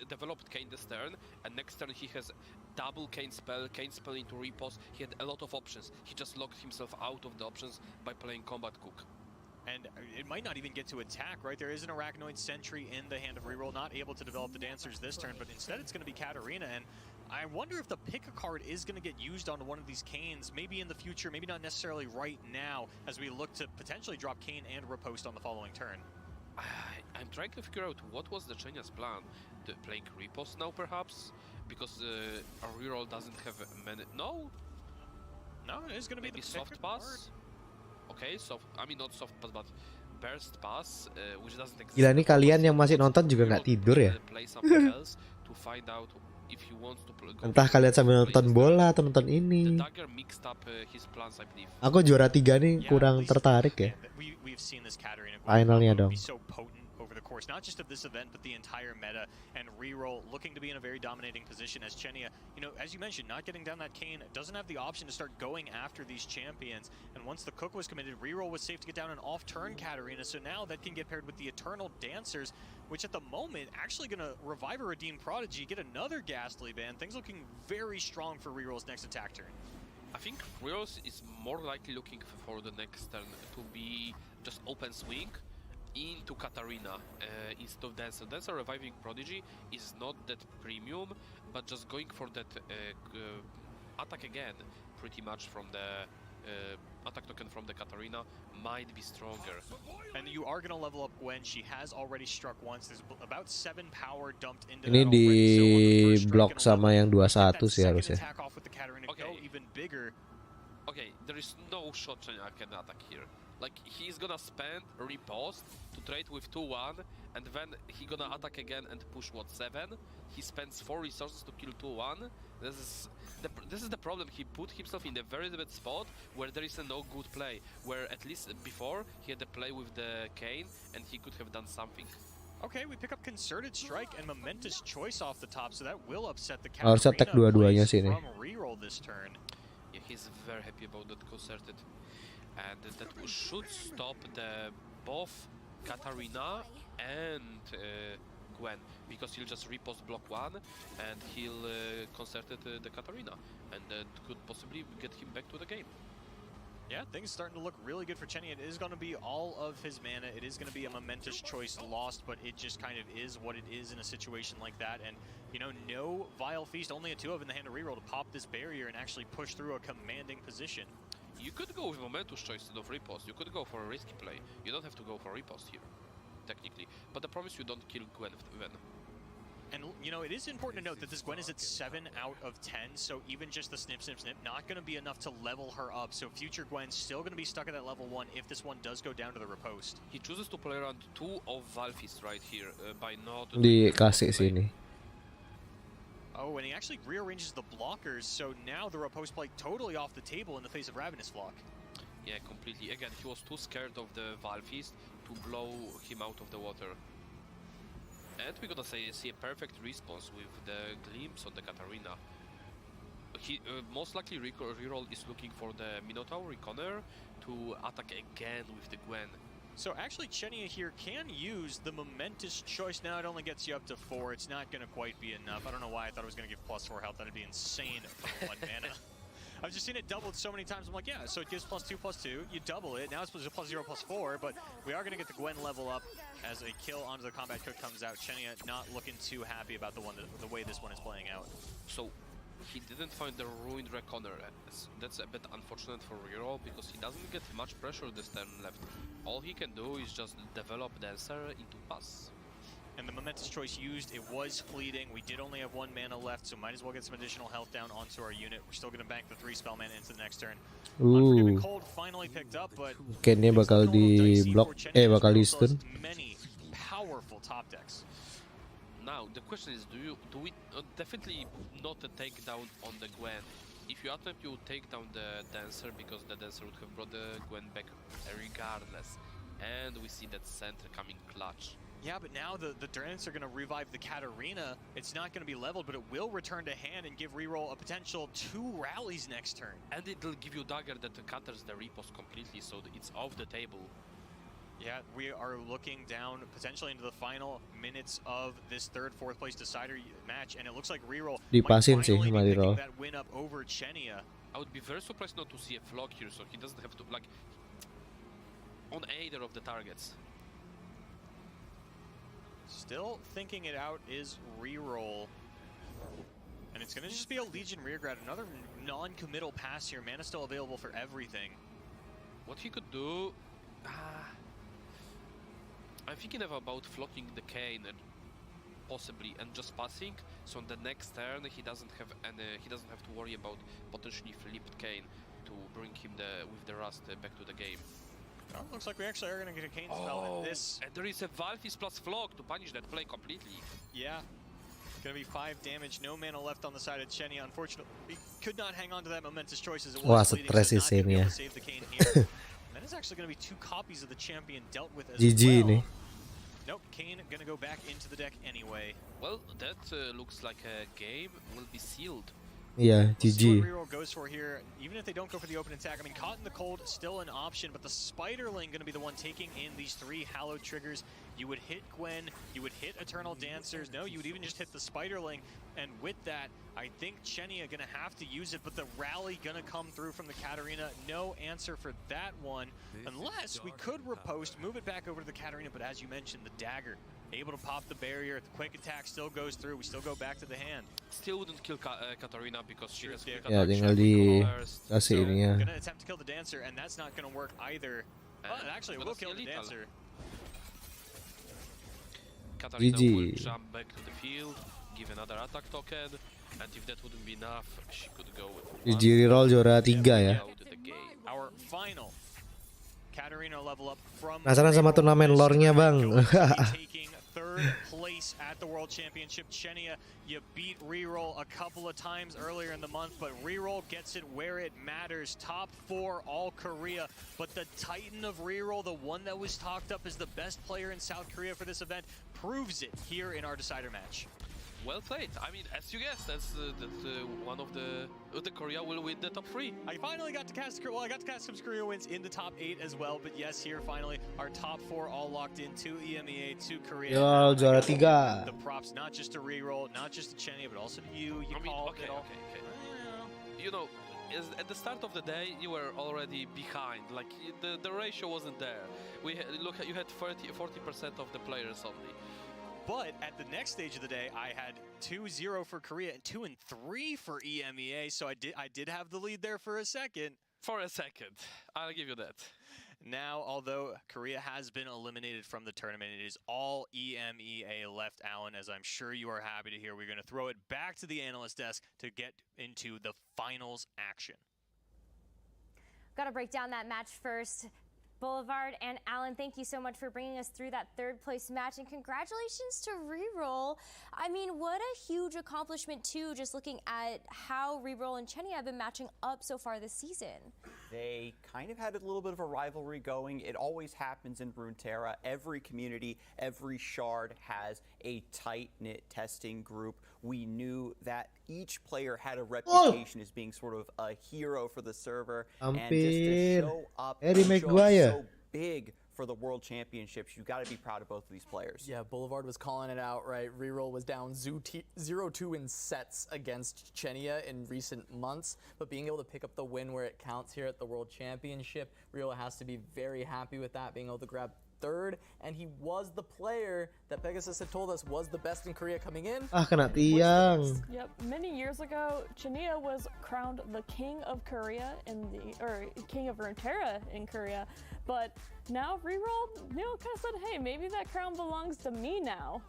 developed Kayn this turn, and next turn he has double Kayn spell into riposte. He had a lot of options. He just locked himself out of the options by playing Combat Cook. And it might not even get to attack, right? There is an Arachnoid Sentry in the hand of reroll, not able to develop the Dancers this turn, but instead it's going to be Katarina, and I wonder if the pick a card is going to get used on one of these Kayns, maybe in the future, maybe not necessarily right now, as we look to potentially drop Kayn and riposte on the following turn. I'm trying to figure out what was the Chenia's plan. Playing riposte now, perhaps? Because our reroll doesn't have many... No, it is going to be the soft pass. Okay, soft. I mean not soft pass, but burst pass, which doesn't exist. Gila, nih kalian yang masih nonton juga nggak tidur ya? Play something else to find out if he wants to play. Entah kalian sambil nonton bola atau nonton ini. The Dagger mixed up his plans, I believe. Aku juara 3 nih kurang tertarik ya. We've seen this Katarina Finalnya dong. be so potent over the course, not just of this event, but the entire meta, and reroll looking to be in a very dominating position as Chenia, you know, as you mentioned, not getting down that Kayn, doesn't have the option to start going after these champions, and once the Cook was committed, reroll was safe to get down an off-turn Katarina, so now that can get paired with the Eternal Dancers, which at the moment, actually going to revive a Redeemed Prodigy, get another Ghastly Band, things looking very strong for reroll's next attack turn. I think Reels is more likely looking for the next turn to be just open swing into Katarina instead of Dancer. Dancer reviving Prodigy is not that premium, but just going for that attack again, pretty much from the attack token from the Katarina might be stronger. And you are going to level up Gwen. She has already struck once. There's about 7 power dumped into Ini that di already. So blok sama yang 21 sih harusnya. okay. okay, there is no shot Chenya can attack here. Like, he's gonna spend riposte to trade with 2-1, and then he gonna attack again and push what, 7? He spends 4 resources to kill 2-1. This is the problem. He put himself in a very bad spot where there is no good play. Where at least before he had to play with the Kayn and he could have done something. Okay, we pick up Concerted Strike and Momentous Choice off the top, so that will upset the Harus attack dua-duanya sih ini. from reroll this turn. Yeah, he's very happy about that Concerted. And that should stop the both Katarina and Gwen, because he'll just repost block 1 and he'll Concerted the Katarina, and that could possibly get him back to the game. Yeah, things starting to look really good for Chenny. It is going to be all of his mana. It is going to be a Momentous Choice lost, but it just kind of is what it is in a situation like that. And, you know, no Vile Feast, only a 2 of in the hand to reroll to pop this barrier and actually push through a commanding position. You could go with Momentous Choice instead of Riposte. You could go for a risky play. You don't have to go for Riposte here, technically. But I promise you don't kill Gwen then. And, you know, it is important to note that this Gwen is at 7 out of 10, so even just the snip, snip, snip, not going to be enough to level her up. So future Gwen's still going to be stuck at that level 1 if this one does go down to the riposte. He chooses to play around 2 of Valfist right here by not... Dikasih sini. Oh, and he actually rearranges the blockers, so now the riposte play totally off the table in the face of Ravenous Flock. Yeah, completely. Again, he was too scared of the Valfist to blow him out of the water. And we're gonna see a perfect response with the glimpse on the Katarina. He most likely reroll is looking for the Minotaur Reconner to attack again with the Gwen. So actually Chenia here can use the Momentous Choice. Now it only gets you up to 4. It's not going to quite be enough. I don't know why I thought it was going to give +4 health. That'd be insane for 1 mana. I've just seen it doubled so many times. I'm like, yeah, so it gives +2/+2. You double it. Now it's +0/+4, but we are going to get the Gwen level up as a kill onto the Combat Cook comes out. Chenia not looking too happy about the way this one is playing out. So he didn't find the Ruined Reconner. That's a bit unfortunate for reroll because he doesn't get much pressure this turn left. All he can do is just develop Dancer into pass. And the Momentous Choice used, it was fleeting. We did only have 1 mana left, so might as well get some additional health down onto our unit. We're still going to bank the 3 spell mana into the next turn. Unforgiving Cold finally picked up, but Kennya bakal di block, bakal di stun. Many powerful top decks. Now the question is, do we definitely not a takedown on the Gwen? If you attempt, you take down the Dancer because the Dancer would have brought the Gwen back regardless. And we see that center coming clutch. Yeah, but now the Dancer are going to revive the Katarina. It's not going to be leveled, but it will return to hand and give reroll a potential 2 rallies next turn. And it'll give you Dagger that counters the riposte completely, so it's off the table. Yeah, we are looking down potentially into the final minutes of this 3rd, 4th place decider match, and it looks like reroll Dipasin sih sama might reroll. that win up over Chenia. I would be very surprised not to see a Flock here, so he doesn't have to, like, on either of the targets. Still thinking it out is reroll. And it's going to just be a Legion Rearguard, another non-committal pass here. Mana still available for everything. What he could do... I'm thinking about flocking the Kayn and possibly and just passing, so on the next turn he doesn't have to worry about potentially flipped Kayn to bring him with the Rust back to the game. Oh, looks like we actually are going to get a Kayn spell in this. And there is a Valfist plus Flock to punish that play completely. Yeah. Going to be 5 damage, no mana left on the side of Chenia. Unfortunately, he could not hang on to that Momentous Choice as it was bleeding, so not going to be able to save the Kayn here. That is actually going to be 2 copies of the champion dealt with as GG well. nih. Nope, Kayn going to go back into the deck anyway. Well, that looks like a game will be sealed. Yeah, We'll see what GG. reroll goes for here. Even if they don't go for the open attack, I mean, Caught in the Cold still an option, but the Spiderling going to be the one taking in these 3 hallowed triggers. You would hit Gwen, you would hit Eternal Dancers. No, you would even just hit the Spiderling. And with that, I think Chenia going to have to use it, but the rally going to come through from the Katarina. No answer for that one, unless we could riposte, move it back over to the Katarina, but as you mentioned, the Dagger. Able to pop the barrier, the quick attack still goes through, we still go back to the hand. Still wouldn't kill Katarina because she has quick Ya attack, tinggal she di has quick kasih So, ininya. gonna attempt to kill the Dancer, and that's not gonna work either. Oh, actually, it will kill the Dancer. Katarina GG. will jump back to the field, give another attack token, and if that wouldn't be enough, she could go with GG reroll juara 3 ya. out of the game. final. Katarina level up from Penasaran sama turnamen lore-nya, Bang. taking third place at the World Championship. Chenia, you beat Reroll a couple of times earlier in the month, but Reroll gets it where it matters. Top 4 all Korea, but the Titan of Reroll, the one that was talked up as the best player in South Korea for this event, proves it here in our decider match. Well played. I mean, as you guessed, that's one of the Korea will win the top 3. I finally got to cast, well, I got to cast some Korea wins in the top 8 as well, but yes, here finally our top 4 all locked in, 2 EMEA, 2 Korea. Yo, juara 3. The props not just to Reroll, not just to Chenia, but also to you. You called it all. You know, at the start of the day, you were already behind. Like the ratio wasn't there. Look, you had 40% of the players only. But at the next stage of the day, I had 2-0 for Korea and 2 and 3 for EMEA. So I did have the lead there for a second. For a second, I'll give you that. Now, although Korea has been eliminated from the tournament, it is all EMEA left, Alan, as I'm sure you are happy to hear. We're going to throw it back to the analyst desk to get into the finals action. Got to break down that match first. Boulevard and Alan, thank you so much for bringing us through that third place match, and congratulations to Reroll. I mean, what a huge accomplishment too, just looking at how Reroll and Chenia have been matching up so far this season. They kind of had a little bit of a rivalry going. It always happens in Runeterra. Every community, every shard has a tight-knit testing group. We knew that each player had a reputation as being sort of a hero for the server. And just to show up and show up so big for the World Championships, you got to be proud of both of these players. Yeah, Boulevard was calling it out, right? Reroll was down 0-2 in sets against Chenia in recent months, but being able to pick up the win where it counts here at the World Championship, Reroll has to be very happy with that, being able to grab third, and he was the player that Pegasus had told us was the best in Korea coming in. Kena tiang. Yep, many years ago, Chenia was crowned the King of Korea or King of Runeterra in Korea, but now Reroll, kind of said, hey, maybe that crown belongs to me now.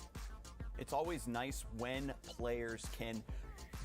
It's always nice when players can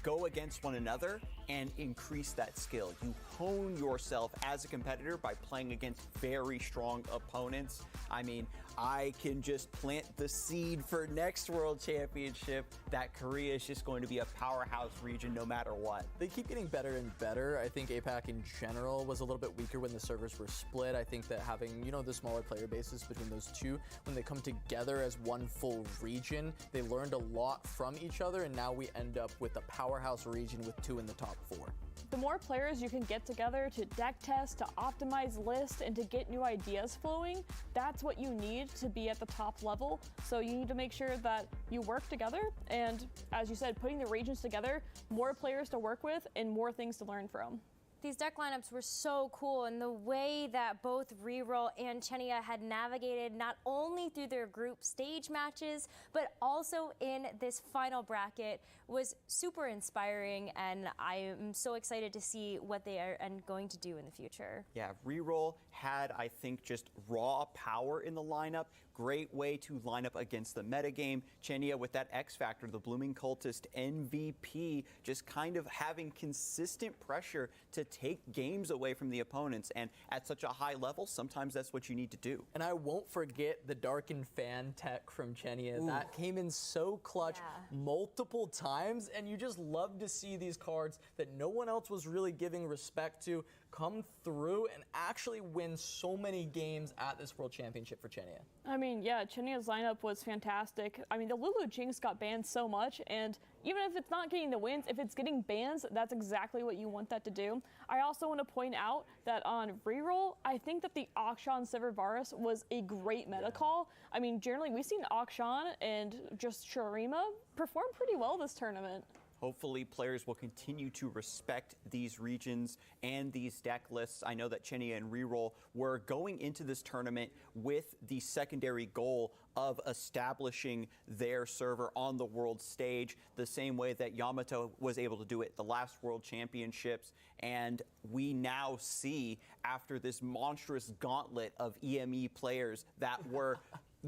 go against one another and increase that skill. You hone yourself as a competitor by playing against very strong opponents. I mean, I can just plant the seed for next World Championship that Korea is just going to be a powerhouse region no matter what. They keep getting better and better. I think APAC in general was a little bit weaker when the servers were split. I think that having, the smaller player bases between those two, when they come together as one full region, they learned a lot from each other, and now we end up with a powerhouse region with 2 in the top 4. The more players you can get together to deck test, to optimize lists, and to get new ideas flowing, that's what you need to be at the top level. So you need to make sure that you work together, and as you said, putting the regions together, more players to work with and more things to learn from. These deck lineups were so cool, and the way that both Reroll and Chenia had navigated not only through their group stage matches, but also in this final bracket was super inspiring, and I am so excited to see what they are going to do in the future. Yeah, Reroll had, I think, just raw power in the lineup. Great way to line up against the metagame. Chenia with that X Factor, the Blooming Cultist MVP, just kind of having consistent pressure to take games away from the opponents. And at such a high level, sometimes that's what you need to do. And I won't forget the Darkened Fan tech from Chenia. That came in so clutch multiple times, and you just love to see these cards that no one else was really giving respect to come through and actually win so many games at this World Championship for Chenia. I mean, yeah, Chenia's lineup was fantastic. I mean, the Lulu Jinx got banned so much, and even if it's not getting the wins, if it's getting bans, that's exactly what you want that to do. I also want to point out that on Reroll, I think that the Akshan Severvaris was a great meta call. I mean, generally, we've seen Akshan and just Shurima perform pretty well this tournament. Hopefully players will continue to respect these regions and these deck lists. I know that Chenia and Reroll were going into this tournament with the secondary goal of establishing their server on the world stage, the same way that Yamato was able to do it at the last World Championships. And we now see, after this monstrous gauntlet of EME players that were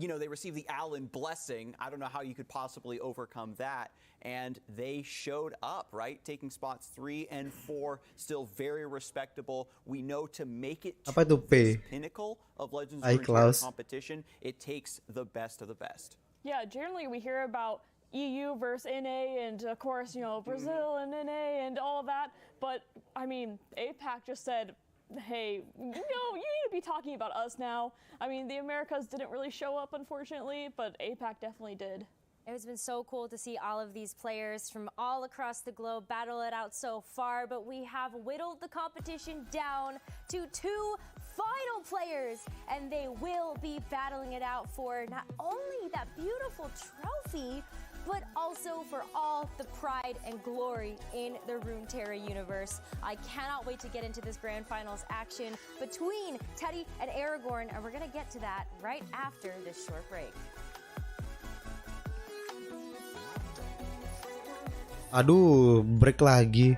they received the Allen blessing. I don't know how you could possibly overcome that. And they showed up, right? Taking spots 3 and 4, still very respectable. We know to make it to Apa tuh this P? pinnacle of Legends High Runeterra class. competition, it takes the best of the best. Yeah, generally we hear about EU versus NA and of course, Brazil and NA and all that. But I mean, APAC just said, hey, you need to be talking about us now. I mean, the Americas didn't really show up, unfortunately, but APAC definitely did. It's been so cool to see all of these players from all across the globe battle it out so far, but we have whittled the competition down to 2 final players, and they will be battling it out for not only that beautiful trophy, but also for all the pride and glory in the Runeterra universe. I cannot wait to get into this grand finals action between Teddy and Aragorn, and we're gonna get to that right after this short break. Aduh, break lagi.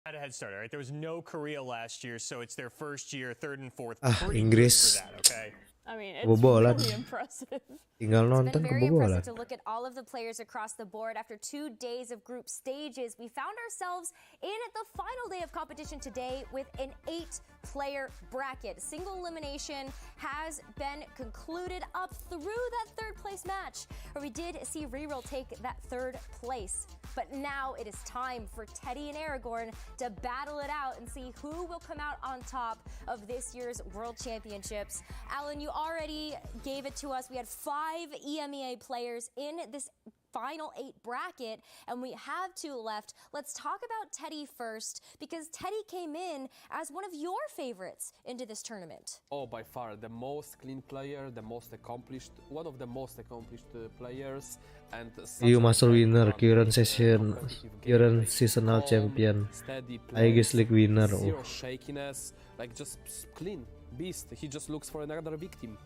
Had a head start, right? There was no Korea last year, so it's their first year, third and fourth. Inggris For that, okay? I mean, it's kebobolan. really impressive. Tinggal It's nonton been very kebobolan. impressive to look at all of the players across the board. After 2 days of group stages, we found ourselves in the final day of competition today with an 8-player bracket. Single elimination has been concluded up through that third place match, where we did see Reroll take that third place. But now it is time for Teddy and Aragorn to battle it out and see who will come out on top of this year's World Championships. Alan, you already gave it to us. We had 5 EMEA players in this final 8 bracket, and we have 2 left. Let's talk about Teddy first, because Teddy came in as one of your favorites into this tournament. Oh, by far the most clean player, the most accomplished, one of the most accomplished players, and EU Master winner, current seasonal champion, Aegis League winner. Zero shakiness, like just clean beast. He just looks for another victim.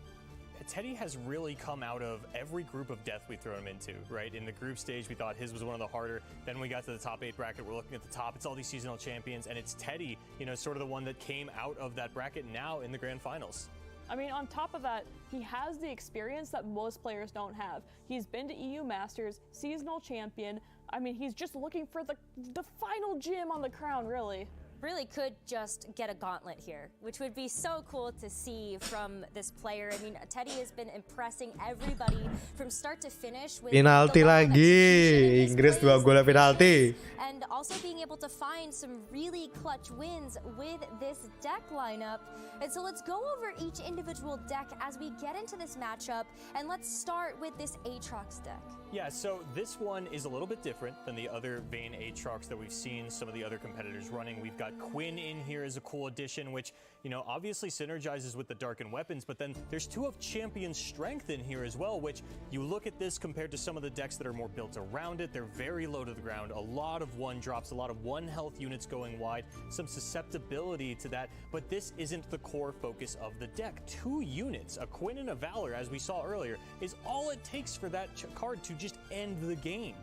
Teddy has really come out of every group of death we've thrown him into, right? In the group stage, we thought his was one of the harder. Then we got to the top 8 bracket. We're looking at the top. It's all these seasonal champions, and it's Teddy, you know, sort of the one that came out of that bracket now in the grand finals. I mean, on top of that, he has the experience that most players don't have. He's been to EU Masters, seasonal champion. I mean, he's just looking for the final gem on the crown, really. Really could just get a gauntlet here, which would be so cool to see from this player. I mean, Teddy has been impressing everybody from start to finish with Penalti lagi. Inggris 2 gol penalti. And also being able to find some really clutch wins with this deck lineup. And so let's go over each individual deck as we get into this matchup, and let's start with this Aatrox deck. Yeah, so this one is a little bit different than the other Vayne Aatrox that we've seen some of the other competitors running. We've got Quinn in here as a cool addition, which, you know, obviously synergizes with the Darkened Weapons, but then there's 2 of Champion Strength in here as well, which you look at this compared to some of the decks that are more built around it. They're very low to the ground, a lot of 1 drops, a lot of 1 health units going wide, some susceptibility to that, but this isn't the core focus of the deck. 2 units, a Quinn and a Valor, as we saw earlier, is all it takes for that card to just end the game.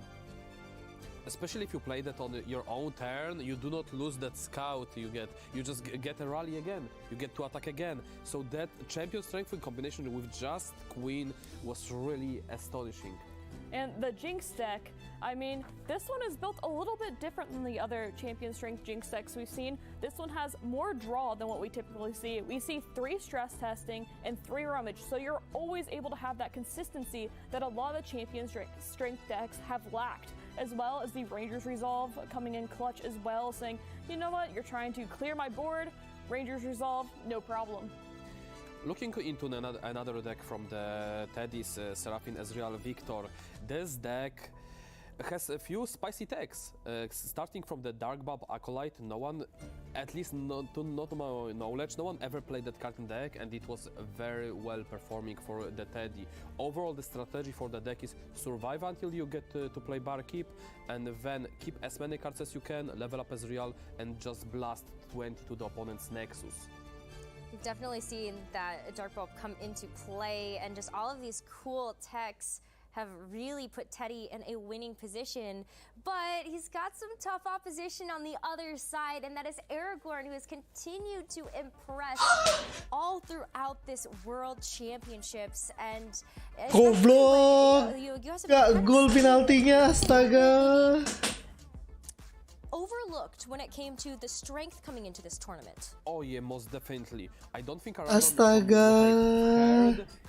Especially if you play that on your own turn, you do not lose that scout you get. You just get a rally again. You get to attack again. So that champion strength in combination with just Queen was really astonishing. And the Jinx deck, I mean, this one is built a little bit different than the other champion strength Jinx decks we've seen. This one has more draw than what we typically see. We see 3 stress testing and 3 rummage, so you're always able to have that consistency that a lot of the champion strength decks have lacked, as well as the Ranger's Resolve coming in clutch as well, saying, you know what, you're trying to clear my board, Ranger's Resolve, no problem. Looking into another deck from the Teddy's Seraphine Ezreal Victor, this deck has a few spicy techs, starting from the Dark Bulb Acolyte. No one, at least not to my knowledge, no one ever played that card in deck, and it was very well performing for the Teddy. Overall, the strategy for the deck is survive until you get to play Barkeep, and then keep as many cards as you can, level up Ezreal, and just blast 20 to the opponent's Nexus. We've definitely seen that Dark Bulb come into play, and just all of these cool techs have really put Teddy in a winning position, but he's got some tough opposition on the other side, and that is Aragorn, who has continued to impress all throughout this World Championships. And Goblok! Gak gol penaltinya, astaga. Overlooked when it came to the strength coming into this tournament. Oh yeah, most definitely. I don't think Astaga.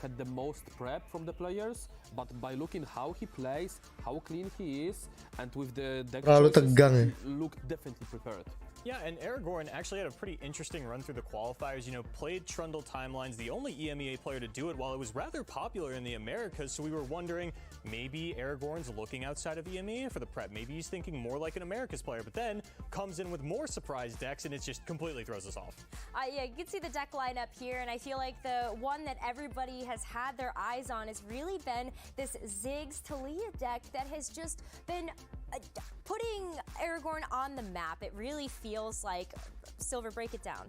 had the most prep from the players, but by looking how he plays, how clean he is, and with the deck choices, he looked definitely prepared. Yeah, and Aragorn actually had a pretty interesting run through the qualifiers. You know, played Trundle Timelines, the only EMEA player to do it, while it was rather popular in the Americas. So we were wondering, maybe Aragorn's looking outside of EMEA for the prep. Maybe he's thinking more like an Americas player, but then comes in with more surprise decks, and it just completely throws us off. Yeah, you can see the deck lineup here, and I feel like the one that everybody has had their eyes on has really been this Ziggs Talia deck that has just been putting Aragorn on the map. It really feels like, Silver, break it down.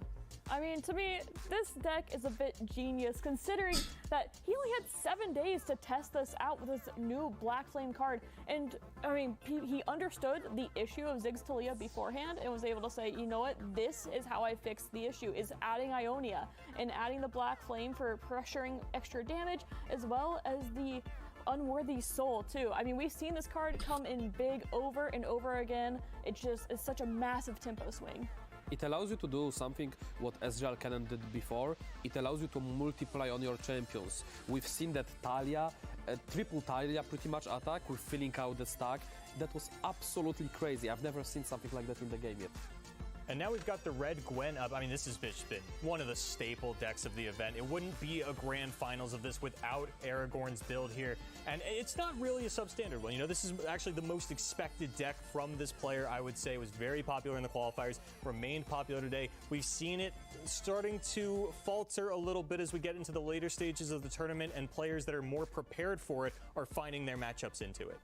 I mean, to me, this deck is a bit genius considering that he only had 7 days to test this out with his new Black Flame card. And I mean, he understood the issue of Ziggs Talia beforehand and was able to say, you know what, this is how I fix the issue, is adding Ionia and adding the Black Flame for pressuring extra damage, as well as the Unworthy Soul too. I mean, we've seen this card come in big over and over again. It just is such a massive tempo swing. It allows you to do something what Ezreal Cannon did before. It allows you to multiply on your champions. We've seen that Talia, triple Talia pretty much attack with filling out the stack. That was absolutely crazy. I've never seen something like that in the game yet. And now we've got the red Gwen up. I mean, this has been one of the staple decks of the event. It wouldn't be a grand finals of this without Aragorn's build here. And it's not really a substandard one. You know, this is actually the most expected deck from this player, I would say. It was very popular in the qualifiers, remained popular today. We've seen it starting to falter a little bit as we get into the later stages of the tournament, and players that are more prepared for it are finding their matchups into it.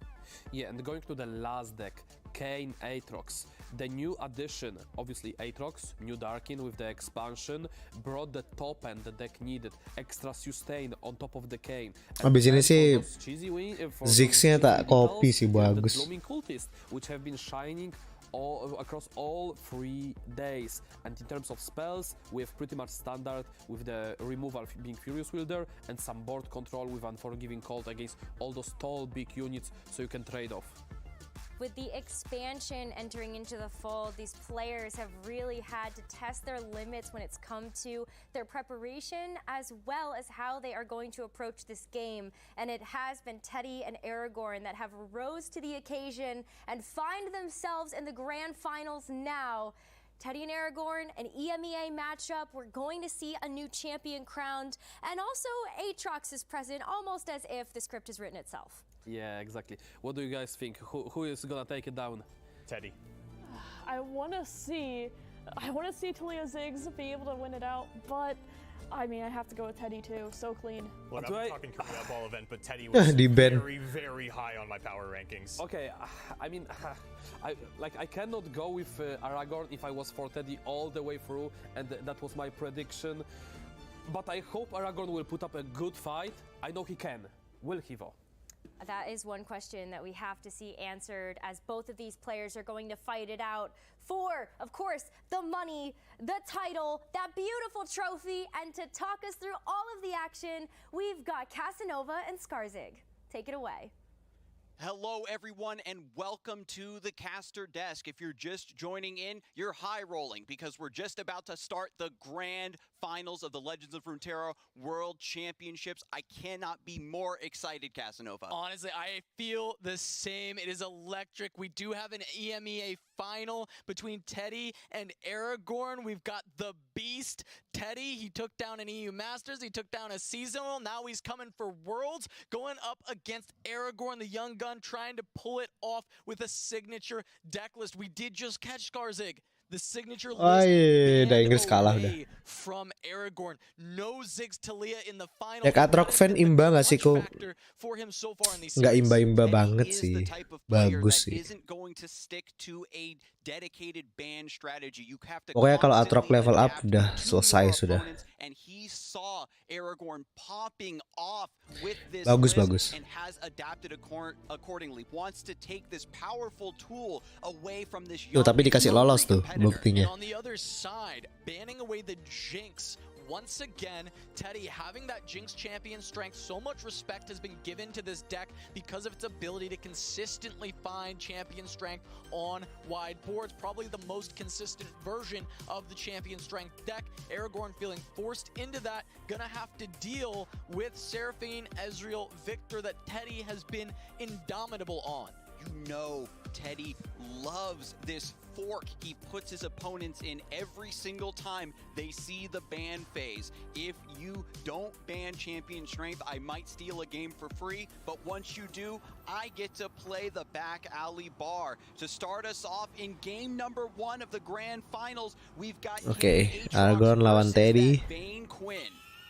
Yeah, and going to the last deck, Kayn Aatrox. The new addition, obviously Aatrox, new Darkin with the expansion, brought the top end the deck needed, extra sustain on top of the Kayn. Abis ini sih Ziggs-nya tak copy sih, bagus. Blooming Cultist, which have been shining across all 3 days. And in terms of spells, we have pretty much standard with the removal being Furious Wielder and some board control with Unforgiving Cold against all those tall big units, so you can trade off. With the expansion entering into the fold, these players have really had to test their limits when it's come to their preparation, as well as how they are going to approach this game. And it has been Teddy and Aragorn that have rose to the occasion and find themselves in the grand finals now. Teddy and Aragorn, an EMEA matchup. We're going to see a new champion crowned, and also Aatrox is present, almost as if the script has written itself. Yeah, exactly. What do you guys think? Who is gonna take it down? Teddy. I want to see Talia Ziggs be able to win it out, but I mean, I have to go with Teddy too. So clean. Look, I'm talking Korea ball event, but Teddy was very, very high on my power rankings. Okay, I mean, I cannot go with Aragorn if I was for Teddy all the way through, and that was my prediction. But I hope Aragorn will put up a good fight. I know he can. Will he though? That is one question that we have to see answered, as both of these players are going to fight it out for, of course, the money, the title, that beautiful trophy. And to talk us through all of the action, we've got Casanova and Skarzig. Take it away. Hello, everyone, and welcome to the caster desk. If you're just joining in, you're high rolling because we're just about to start the grand finals of the Legends of Runeterra World Championships. I cannot be more excited, Casanova. Honestly, I feel the same. It is electric. We do have an EMEA final between Teddy and Aragorn. We've got the beast, Teddy. He took down an EU Masters. He took down a seasonal. Now he's coming for Worlds, going up against Aragorn, the young gun, trying to pull it off with a signature deck list. We did just catch Skarzig. The signature list from Aragorn. No Ziggs Talia in the final. Ya Aatrox fan imba gak sih kok? Nggak imba-imba banget sih. Bagus sih. Pokoknya kalau Aatrox level up udah selesai sudah. Bagus. Tuh, tapi dikasih lolos tuh buktinya. Once again, Teddy having that Jinx champion strength, so much respect has been given to this deck because of its ability to consistently find champion strength on wide boards. Probably the most consistent version of the champion strength deck. Aragorn feeling forced into that, gonna have to deal with Seraphine, Ezreal, Victor that Teddy has been indomitable on. You know Teddy loves this fork he puts his opponents in every single time they see the ban phase. If you don't ban champion strength, I might steal a game for free, but once you do, I get to play the back alley bar. To start us off in game number 1 of the grand finals, we've got Aragorn lawan Teddy.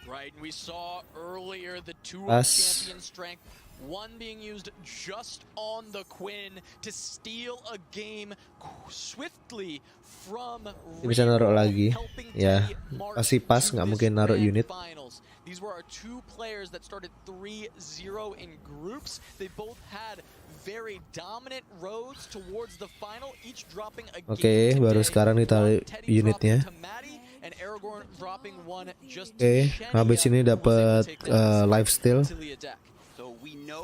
Right, we saw earlier the two champion strength One being used just on the Quinn to steal a game swiftly from Dia bisa naruh lagi. Ya, pasti pas, nggak mungkin naruh unit. These were our two players that started 3-0 in groups. They both had very dominant roads towards the final, each dropping a game. Oke, baru sekarang ditaruh unitnya. Oke, habis ini dapat lifesteal.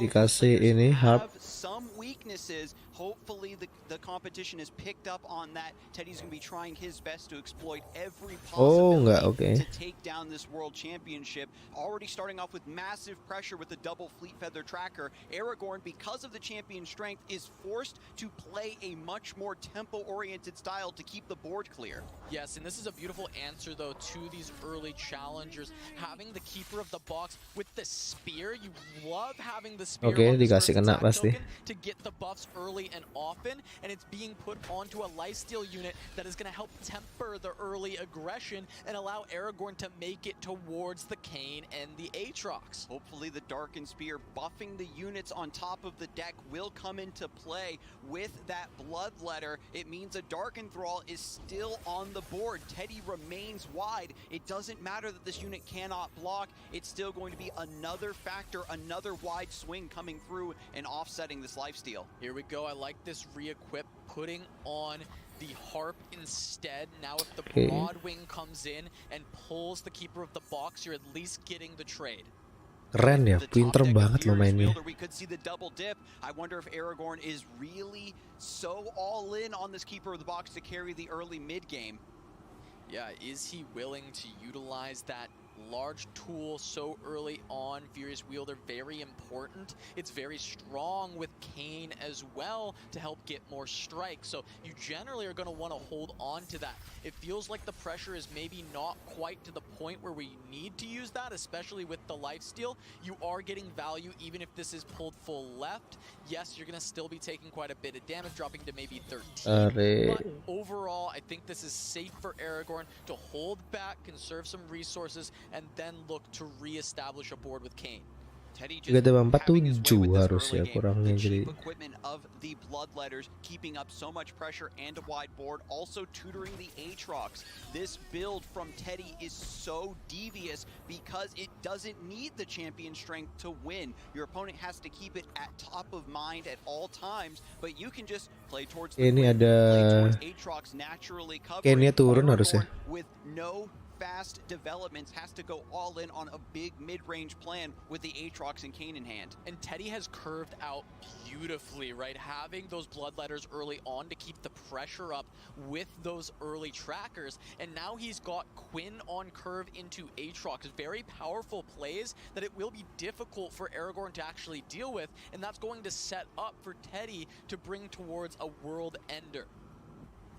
Dikasih ini harp. Hopefully the competition has picked up on that. Teddy's going to be trying his best to exploit every possibility to take down this world championship. Already starting off with massive pressure with the double fleet feather tracker. Aragorn, because of the champion strength, is forced to play a much more tempo-oriented style to keep the board clear. Yes, and this is a beautiful answer though to these early challengers. Having the keeper of the box with the spear, you love having the spear. Oke, dikasih kena pasti. To get the buffs early and often, and it's being put onto a lifesteal unit that is going to help temper the early aggression and allow Aragorn to make it towards the Kayn and the Aatrox. Hopefully the Darkened Spear buffing the units on top of the deck will come into play with that Bloodletter. It means a Dark Enthrall is still on the board. Teddy remains wide. It doesn't matter that this unit cannot block. It's still going to be another factor, another wide swing coming through and offsetting this lifesteal. Here we go. I like this re-equip, putting on the harp instead. Now if the Broadwing comes in and pulls the keeper of the box, you're at least getting the trade. Keren ya, pinter banget lo mainnya. We could see the double dip. I wonder if Aragorn is really so all in on this keeper of the box to carry the early mid game. Yeah, is he willing to utilize that large tool so early on? Furious Wielder, very important. It's very strong with Kayn as well to help get more strikes. So you generally are going to want to hold on to that. It feels like the pressure is maybe not quite to the point where we need to use that, especially with the lifesteal. You are getting value even if this is pulled full left. Yes, you're going to still be taking quite a bit of damage, dropping to maybe 13. But overall, I think this is safe for Aragorn to hold back, conserve some resources, and then look to re-establish a board with Kayn. Juga ada 47 harusnya kurangnya jadi. Equipment of the Bloodletters, keeping up so much pressure and a wide board, also tutoring the Aatrox. This build from Teddy is so devious because it doesn't need the champion strength to win. Your opponent has to keep it at top of mind at all times, but you can just play towards the Aatrox naturally covering. Kayaknya turun harusnya. With no fast developments, has to go all in on a big mid-range plan with the Aatrox and Kayn in hand. And Teddy has curved out beautifully, right? Having those Bloodletters early on to keep the pressure up with those early trackers. And now he's got Quinn on curve into Aatrox. Very powerful plays that it will be difficult for Aragorn to actually deal with. And that's going to set up for Teddy to bring towards a world ender.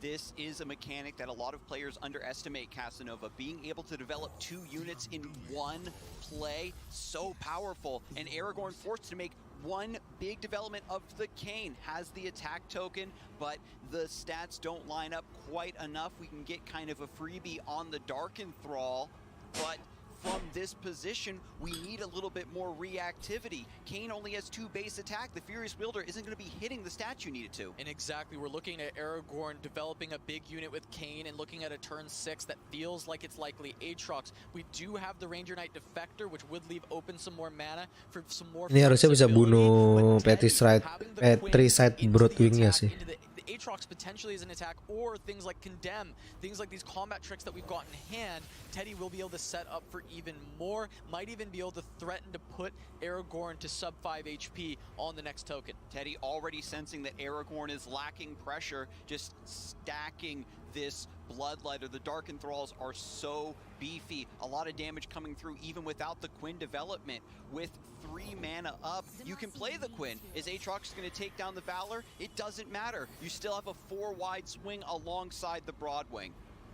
This is a mechanic that a lot of players underestimate, Casanova. Being able to develop two units in one play, so powerful. And Aragorn forced to make one big development of the Kayn. Has the attack token, but the stats don't line up quite enough. We can get kind of a freebie on the Dark Enthrall, but from this position, we need a little bit more reactivity. Kayn only has 2 base attack. The Furious Wielder isn't going to be hitting the stats you need it to. And exactly, we're looking at Aragorn developing a big unit with Kayn and looking at a turn 6 that feels like it's likely Aatrox. We do have the Ranger Knight Defector, which would leave open some more mana for some more. Ini harusnya bisa bunuh Patricide Broadwing-nya sih. Aatrox potentially as an attack, or things like Condemn, things like these combat tricks that we've got in hand. Teddy will be able to set up for even more, might even be able to threaten to put Aragorn to sub 5 HP on the next token. Teddy already sensing that Aragorn is lacking pressure, just stacking this Bloodletter. The Dark Enthralls are so beefy. A lot of damage coming through even without the Quinn development. With 3 mana up, you can play the Quinn. Is Aatrox going to take down the Valor? It doesn't matter. You still have a 4 wide swing alongside the Broadwing.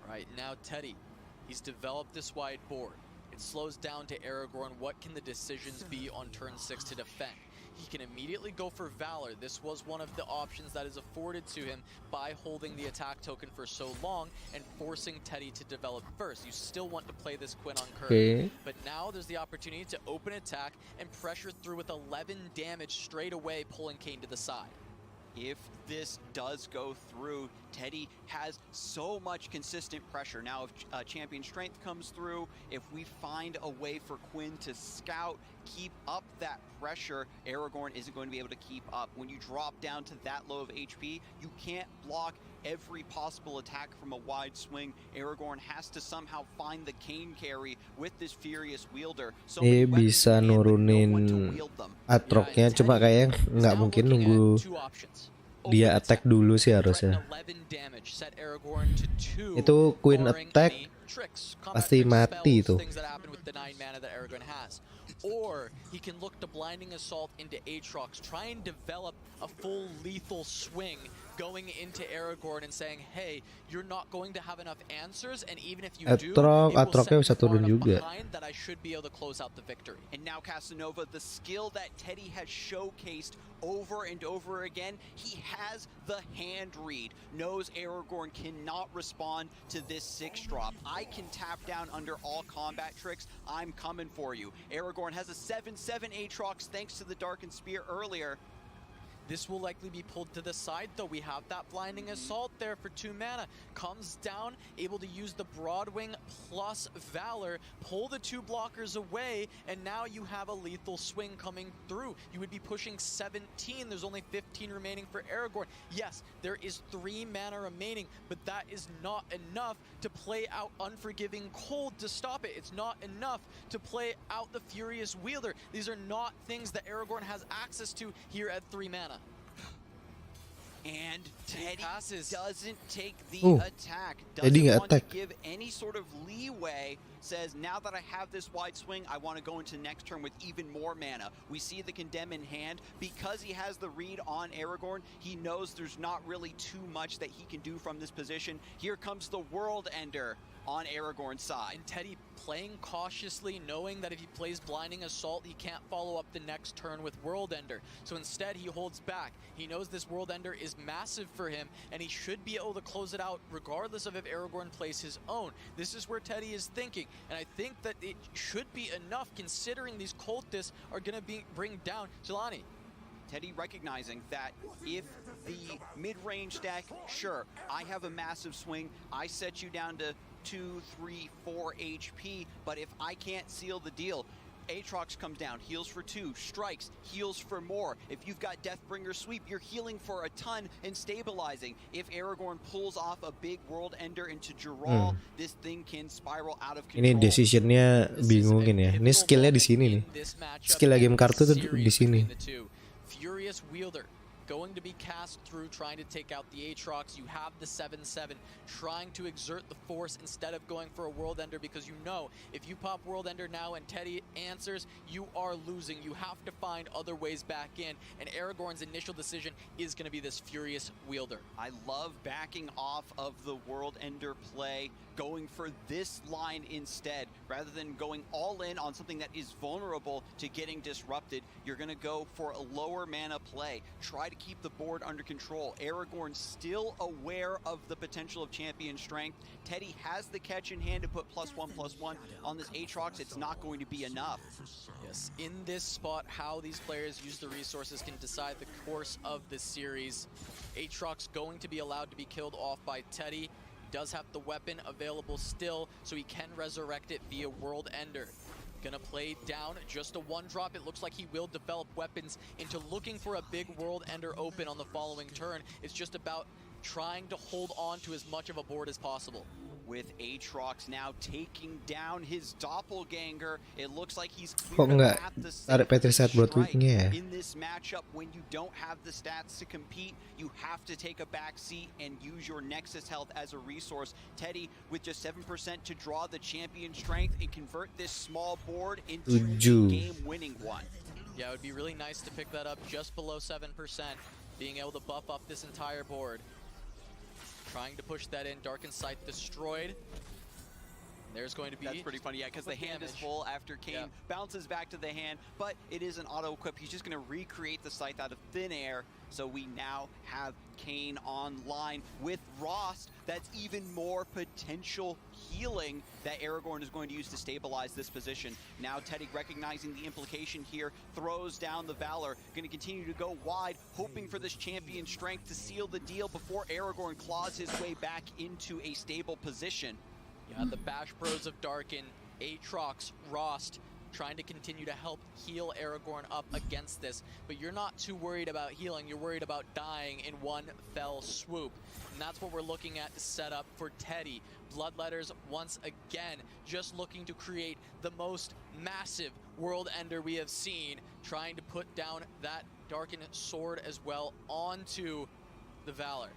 Right, now Teddy, he's developed this wide board. it slows down to Aragorn. What can the decisions be on turn 6 to defend? He can immediately go for Valor. This was one of the options that is afforded to him by holding the attack token for so long and forcing Teddy to develop first. You still want to play this Quinn on curve. Okay. But now there's the opportunity to open attack and pressure through with 11 damage straight away, pulling Kayn to the side. If this does go through, Teddy has so much consistent pressure. Now, if Champion Strength comes through, if we find a way for Quinn to scout, keep up that pressure, Aragorn isn't going to be able to keep up. When you drop down to that low of HP, you can't block every possible attack from a wide swing. Aragorn has to somehow find the Kayn carry with this Furious Wielder. So Ini bisa nurunin Atroknya, cuma kayaknya nggak mungkin nunggu dia attack dulu sih harusnya. Itu Queen attack pasti mati itu. Or he can look to Blinding Assault into Aatrox, try and develop a full lethal swing going into Aragorn and saying, hey, you're not going to have enough answers, and even if you do, Atroknya bisa turun juga. That I should be able to close out the victory. And now Casanova, the skill that Teddy has showcased over and over again, he has the hand read, knows Aragorn cannot respond to this 6-drop. I can tap down under all combat tricks, I'm coming for you. Aragorn has a 7/7 Aatrox thanks to the Darkened Spear earlier. This will likely be pulled to the side, though. We have that Blinding Assault there for 2 mana. Comes down, able to use the Broadwing plus Valor, pull the 2 blockers away, and now you have a lethal swing coming through. You would be pushing 17. There's only 15 remaining for Aragorn. Yes, there is 3 mana remaining, but that is not enough to play out Unforgiving Cold to stop it. It's not enough to play out the Furious Wielder. These are not things that Aragorn has access to here at 3 mana. And Teddy doesn't take the attack, Teddy doesn't want to attack. give any sort of leeway, says now that I have this wide swing, I want to go into next turn with even more mana. We see the Condemn in hand. Because he has the read on Aragorn, he knows there's not really too much that he can do from this position. Here comes the World Ender on Aragorn's side. And Teddy playing cautiously, knowing that if he plays Blinding Assault, he can't follow up the next turn with World Ender. So instead, he holds back. He knows this World Ender is massive for him, and he should be able to close it out regardless of if Aragorn plays his own. This is where Teddy is thinking, and I think that it should be enough considering these cultists are going to bring down Jelani. Teddy recognizing that if the mid-range deck, sure, I have a massive swing, I set you down to 2, 3, 4 HP, but if I can't seal the deal, Aatrox comes down, heals for 2, strikes, heals for more. If you've got Deathbringer Sweep, you're healing for a ton and stabilizing. If Aragorn pulls off a big World Ender into Geralt, this thing can spiral out of control. Ini decisionnya bingungin ya. Ini skillnya di sini nih. Skill game kartu tuh di sini. Furious Wielder going to be cast through, trying to take out the Aatrox. You have the 7/7, trying to exert the force instead of going for a World Ender, because you know if you pop World Ender now and Teddy answers, you are losing. You have to find other ways back in, and Aragorn's initial decision is going to be this Furious Wielder. I love backing off of the World Ender play, going for this line instead, rather than going all in on something that is vulnerable to getting disrupted. You're going to go for a lower mana play, try to keep the board under control. Aragorn still aware of the potential of Champion Strength. Teddy has the catch in hand to put +1/+1 on this Aatrox. It's not going to be enough. Yes, in this spot, how these players use the resources can decide the course of this series. Aatrox going to be allowed to be killed off by Teddy. Does have the weapon available still, so he can resurrect it via World Ender. Gonna play down just a 1-drop. It looks like he will develop weapons into looking for a big World Ender open on the following turn. It's just about trying to hold on to as much of a board as possible. With Aatrox now taking down his doppelganger, it looks like he's Kok nggak tarik Petrified Bloodwing-nya ya? in this matchup. When you don't have the stats to compete, you have to take a back seat and use your Nexus health as a resource. Teddy with just 7% to draw the Champion Strength and convert this small board into a game-winning one. Yeah, it would be really nice to pick that up just below 7%, being able to buff up this entire board. Trying to push that in. Darkened Sight destroyed. There's going to be... That's pretty funny, yeah, because the hand is full after Kane bounces back to the hand, but it is an auto-equip. He's just going to recreate the scythe out of thin air, so we now have Kane online with Rost. That's even more potential healing that Aragorn is going to use to stabilize this position. Now Teddy, recognizing the implication here, throws down the Valor, going to continue to go wide, hoping for this champion strength to seal the deal before Aragorn claws his way back into a stable position. Yeah, the Bash Bros of Darkin, Aatrox, Rost, trying to continue to help heal Aragorn up against this. But you're not too worried about healing, you're worried about dying in one fell swoop. And that's what we're looking at to set up for Teddy. Bloodletters, once again, just looking to create the most massive world ender we have seen, trying to put down that Darkin sword as well onto the Valor.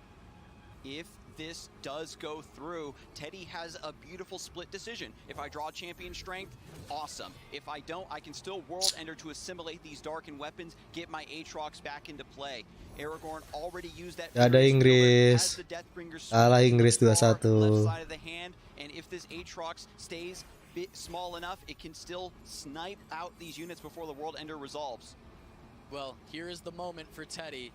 If this does go through, Teddy has a beautiful split decision. If I draw champion strength, awesome. If I don't, I can still world ender to assimilate these darkened weapons, get my Aatrox back into play. Aragorn already used that. Ada Inggris. Kalah Inggris 2-1. Left side of the hand, and if this Aatrox stays small enough, it can still snipe out these units before the world ender resolves. Well, here is the moment for Teddy.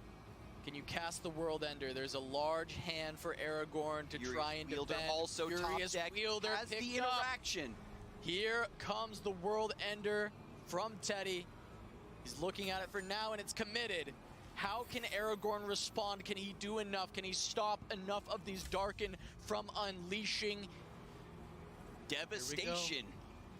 Can you cast the World Ender? There's a large hand for Aragorn to try and defend. Also Furious top deck Wielder has the interaction. Here comes the World Ender from Teddy. He's looking at it for now, and it's committed. How can Aragorn respond? Can he do enough? Can he stop enough of these Darkin from unleashing devastation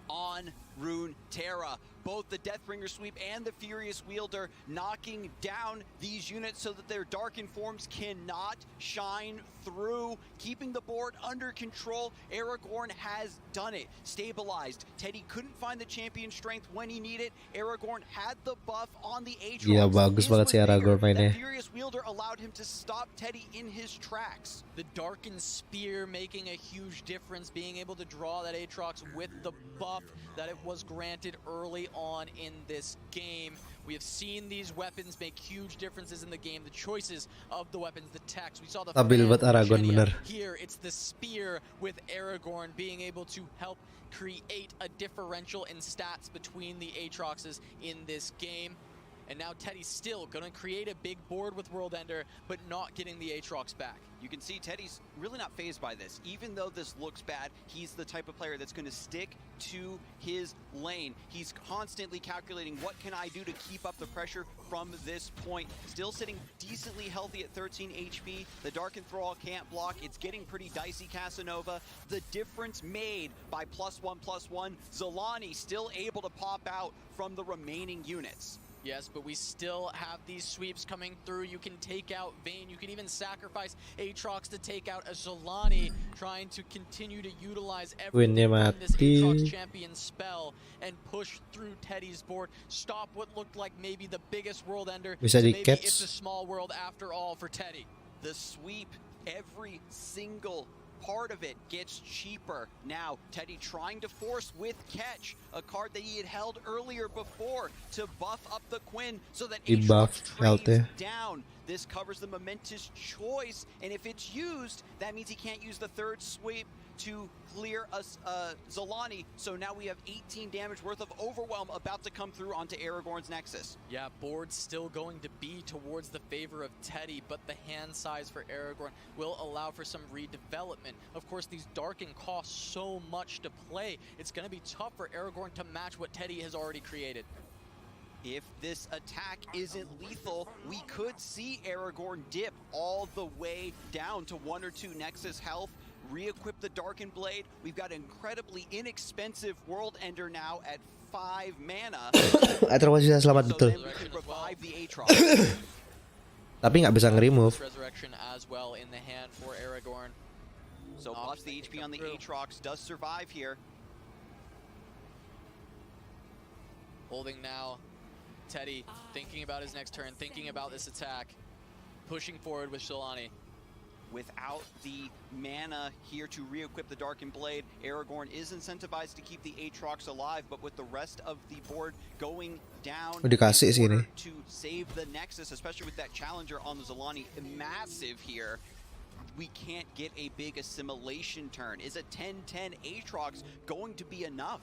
on Runeterra? Both the Deathbringer sweep and the Furious Wielder knocking down these units so that their darkened forms cannot shine through, keeping the board under control. Aragorn has done it. Stabilized. Teddy couldn't find the champion strength when he needed. Aragorn had the buff on the Aatrox. Iya, bagus banget sih Aragorn mainnya. The Furious Wielder allowed him to stop Teddy in his tracks. The Darkened Spear making a huge difference, being able to draw that Aatrox with the buff that it was granted early on in this game. We have seen these weapons make huge differences in the game. The choices of the weapons, the text. We saw the Stabil buat Aragorn, bener. Here, it's the spear with Aragorn being able to help create a differential in stats between the Aatroxes in this game. And now Teddy's still going to create a big board with World Ender, but not getting the Aatrox back. You can see Teddy's really not fazed by this. Even though this looks bad, he's the type of player that's going to stick to his lane. He's constantly calculating, what can I do to keep up the pressure from this point? Still sitting decently healthy at 13 HP. The Dark Enthrall can't block. It's getting pretty dicey, Casanova. The difference made by +1/+1. Zolani still able to pop out from the remaining units. Yes, but we still have these sweeps coming through. You can take out Vayne. You can even sacrifice Aatrox to take out a Zolani, trying to continue to utilize everything from this Aatrox champion spell and push through Teddy's board. Stop what looked like maybe the biggest world ender. Bisa Maybe di-caps. it's a small world after all for Teddy. The sweep, every single part of it gets cheaper. Now, Teddy trying to force with Catch, a card that he had held earlier before to buff up the Quinn so that Aatrox trades down. This covers the momentous choice, and if it's used, that means he can't use the third sweep to clear us Zolani. So now we have 18 damage worth of overwhelm about to come through onto Aragorn's Nexus. Yeah, board's still going to be towards the favor of Teddy, but the hand size for Aragorn will allow for some redevelopment. Of course, these Darken cost so much to play. It's going to be tough for Aragorn to match what Teddy has already created. If this attack isn't lethal, we could see Aragorn dip all the way down to 1 or 2 Nexus health, re-equip the Darkened Blade. We've got an incredibly inexpensive World Ender now at 5 mana. Aatrox bisa selamat betul. Tapi nggak bisa nge-remove. Resurrection as well in the hand for Aragorn. So plus the HP on the Aatrox does survive here. Holding now. Teddy thinking about his next turn, thinking about this attack, pushing forward with Zolani. Without the mana here to re-equip the Darkened Blade, Aragorn is incentivized to keep the Aatrox alive, but with the rest of the board going down dikasih sih ini. to save the Nexus, especially with that Challenger on the Zolani, massive here. we can't get a big assimilation turn. Is a 10-10 Aatrox going to be enough?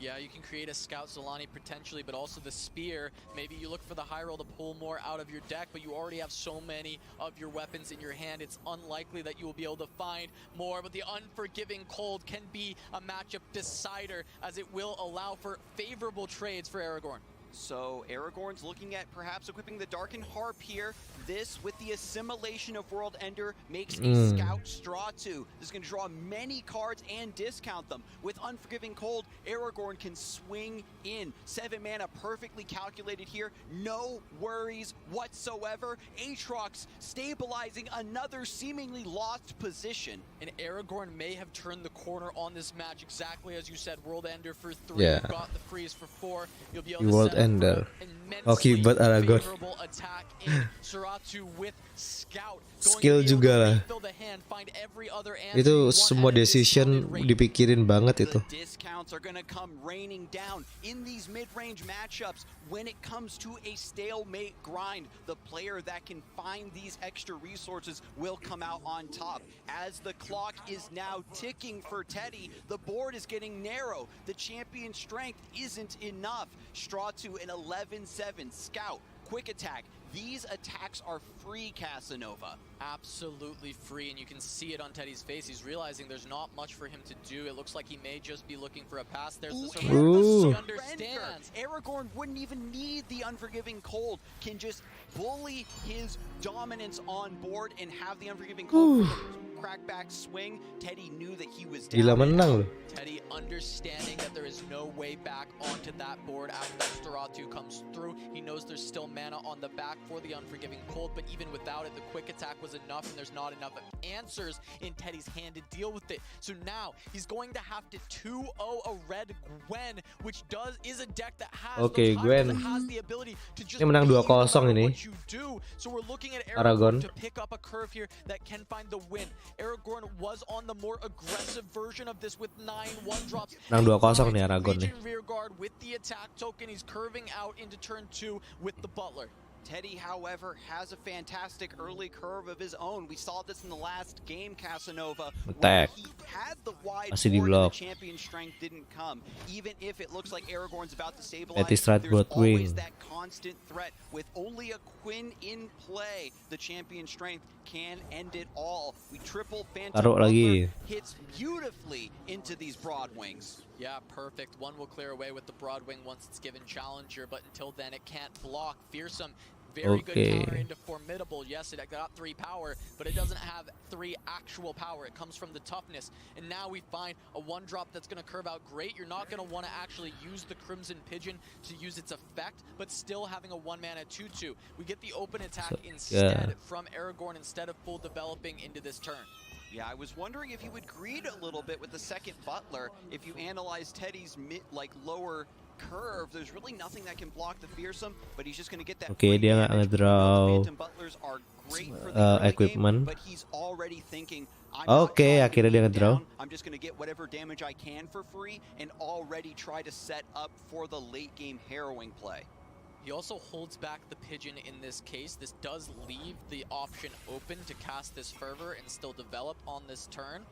Yeah, you can create a Scout Solani potentially, but also the Spear. Maybe you look for the high roll to pull more out of your deck, but you already have so many of your weapons in your hand, it's unlikely that you will be able to find more. But the Unforgiving Cold can be a matchup decider, as it will allow for favorable trades for Aragorn. So Aragorn's looking at perhaps equipping the Darkened Harp here. This, with the assimilation of World Ender, makes a Scout Straw 2. This is going to draw many cards and discount them. With Unforgiving Cold, Aragorn can swing in. 7 mana perfectly calculated here. No worries whatsoever. Aatrox stabilizing another seemingly lost position. And Aragorn may have turned the corner on this match, exactly as you said. World Ender for 3, Yeah. You've got the freeze for 4. You'll be able to World set up for Ender. an Okay, immensely but Aragorn. favorable attack in Suratu with Scout. Skill juga lah. Itu semua decision dipikirin banget itu. The discounts are going to come raining down in these mid-range matchups. When it comes to a stalemate grind, the player that can find these extra resources will come out on top. As the clock is now ticking for Teddy, the board is getting narrow. The champion strength isn't enough. Straw 2 an 11-7 Scout. Quick attack. These attacks are free, Casanova. Absolutely free, and you can see it on Teddy's face. He's realizing there's not much for him to do. It looks like he may just be looking for a pass. There's the surrender. He understands. Aragorn wouldn't even need the Unforgiving Cold. Can just bully his dominance on board and have the Unforgiving Cold crackback swing. Teddy knew that he was down. Gila menang loh. Teddy understanding that there is no way back onto that board after Staratu comes through. He knows there's still mana on the back for the Unforgiving Cold, but even without it, the quick attack was enough, and there's not enough answers in Teddy's hand to deal with it. So now he's going to have to 2-0 a red Gwen, which is a deck that has Gwen. that has the ability to just Ini menang 2-0 ini. what you do. So we're looking at Aragorn to pick up a curve here that can find the win. Aragorn was on the more aggressive version of this with 9 1-drops. Menang 2-0 nih Aragorn nih. Rear guard with the attack token. He's curving out into turn 2 with the Butler. Teddy, however, has a fantastic early curve of his own. We saw this in the last game, Casanova. Attack. He had the wide Masih di board and block. the champion strength didn't come. Even if it looks like Aragorn's about to stabilize, Strat there's buat always wing. that constant threat. With only a Quinn in play, the champion strength can end it all. We triple Phantom Taruh lagi. Butler, hits beautifully into these broad wings. Yeah, perfect. One will clear away with the Broadwing once it's given Challenger, but until then it can't block. Fearsome, very good counter into Formidable. Yes, it got 3 power, but it doesn't have 3 actual power. It comes from the toughness. And now we find a 1-drop that's going to curve out great. You're not going to want to actually use the Crimson Pigeon to use its effect, but still having a 1-mana 2-2. We get the open attack instead from Aragorn instead of full developing into this turn. Yeah, I was wondering if you would greed a little bit with the second Butler. If you analyze Teddy's lower curve, there's really nothing that can block the Fearsome, but he's just going to get that. Oke, dia nggak ngedraw equipment. But he's already thinking, Oke, akhirnya dia ngedraw. I'm just going to get whatever damage I can for free and already try to set up for the late game harrowing play. He also holds back the Pigeon in this case. This does leave the option open to cast this Fervor and still develop on this turn.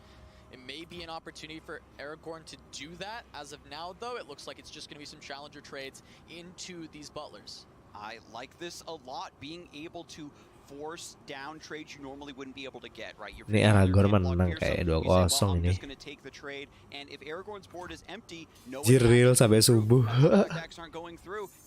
It may be an opportunity for Aragorn to do that. As of now, though, it looks like it's just going to be some Challenger trades into these Butlers. I like this a lot, being able to force down trades you normally wouldn't be able to get, right? Ini Aragorn menang kayak 2-0 ini. Jiril sampai subuh.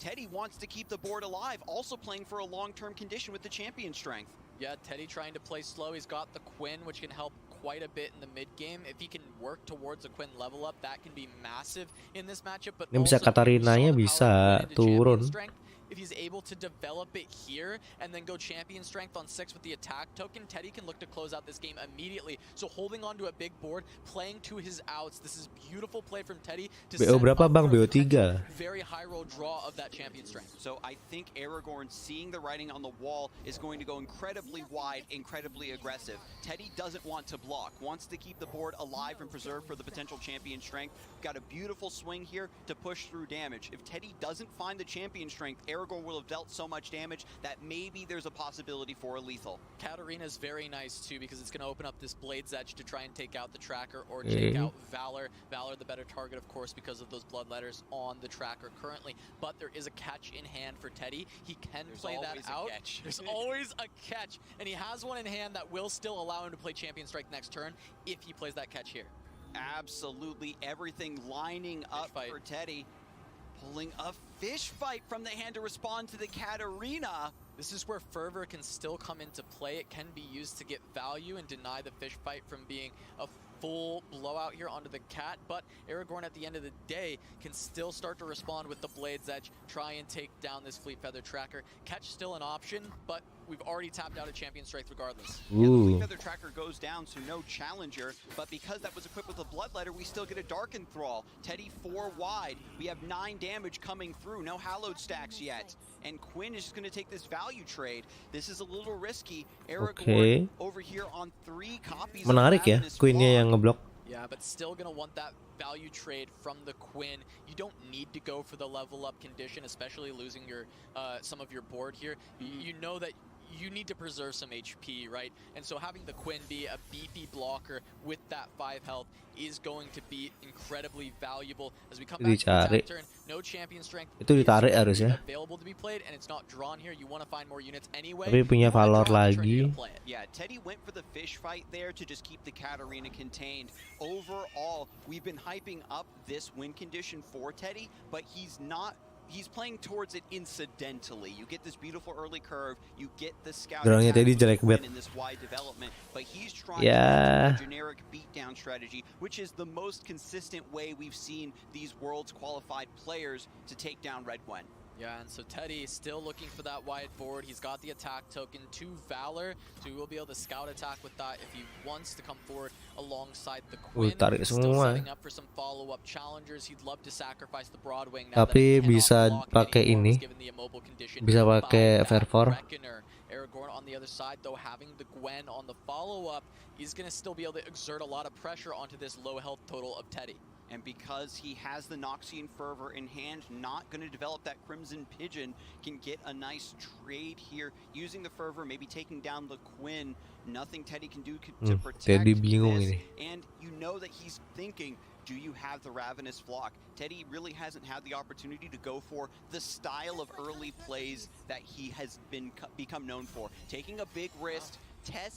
Teddy wants to keep the board alive, also playing for a long-term condition with the champion strength. Yeah, Teddy trying to play slow. He's got the Quinn, which can help quite a bit in the mid game. If he can work towards a Quinn level up, that can be massive in this matchup. But ini bisa Katarinanya bisa turun. If he's able to develop it here and then go champion strength on 6 with the attack token, Teddy can look to close out this game immediately. So holding on to a big board, playing to his outs. This is beautiful play from Teddy to BO berapa bang? BO 3. Very high roll draw of that champion strength. So I think Aragorn, seeing the writing on the wall, is going to go incredibly wide, incredibly aggressive. Teddy doesn't want to block, wants to keep the board alive and preserved for the potential champion strength. Got a beautiful swing here to push through damage. If Teddy doesn't find the champion strength, Aragorn Aragorn will have dealt so much damage that maybe there's a possibility for a lethal. Katarina is very nice too because it's going to open up this Blade's Edge to try and take out the tracker or take out Valor. Valor the better target, of course, because of those blood letters on the tracker currently. But there is a catch in hand for Teddy. He can play that out. There's always a catch, and he has one in hand that will still allow him to play Champion Strike next turn if he plays that catch here. Absolutely, everything lining up for Teddy. Pulling a fish fight from the hand to respond to the Katarina. This is where Fervor can still come into play. It can be used to get value and deny the fish fight from being a full blowout here onto the cat, but Aragorn at the end of the day can still start to respond with the Blade's Edge, try and take down this Fleet Feather tracker. Catch still an option, but we've already tapped out a Champion Strength regardless. Yeah, the Fleet Feather tracker goes down, so no challenger, but because that was equipped with a Bloodletter, we still get a Dark Enthrall. Teddy 4 wide, we have 9 damage coming through, no Hallowed stacks yet. And Quinn is just going to take this value trade. This is a little risky. Aragorn over here on 3 copies. Menarik ya, Queen-nya yang ngeblok. Yeah, but still going to want that value trade from the Quinn. You don't need to go for the level up condition, especially losing your some of your board here. You know that you need to preserve some HP, right? And so having the Quinn be a beefy blocker with that 5 health is going to be incredibly valuable. As we come back to the attack turn, no Champion Strength itu ditarik harusnya. available to be played, and it's not drawn here. You want to find more units anyway. Tapi punya Valor lagi. Yeah, Teddy went for the fish fight there to just keep the Katarina contained. Overall, we've been hyping up this win condition for Teddy, but he's playing towards it incidentally. You get this beautiful early curve, you get the scout Drawingnya tadi jelek banget. in this wide development, but he's trying to do a generic beatdown strategy, which is the most consistent way we've seen these world's qualified players to take down Red Gwen. Yeah, and so Teddy still looking for that wide board. He's got the attack token to Valor, so he will be able to scout attack with that if he wants to come forward alongside the Quinn. Tarik Still semua. setting up for some follow-up challengers. He'd love to sacrifice the Broadwing. Tapi bisa pakai ini. Bisa pakai Fervor. Aragorn on the other side, though, having the Gwen on the follow-up, he's going to still be able to exert a lot of pressure onto this low health total of Teddy. And because he has the Noxian Fervor in hand, not going to develop that Crimson Pigeon, can get a nice trade here. Using the Fervor, maybe taking down the Quinn. Nothing Teddy can do to protect Teddy bingung this. ini. And you know that he's thinking, do you have the Ravenous Flock? Teddy really hasn't had the opportunity to go for the style of early plays that he has become known for. Taking a big risk,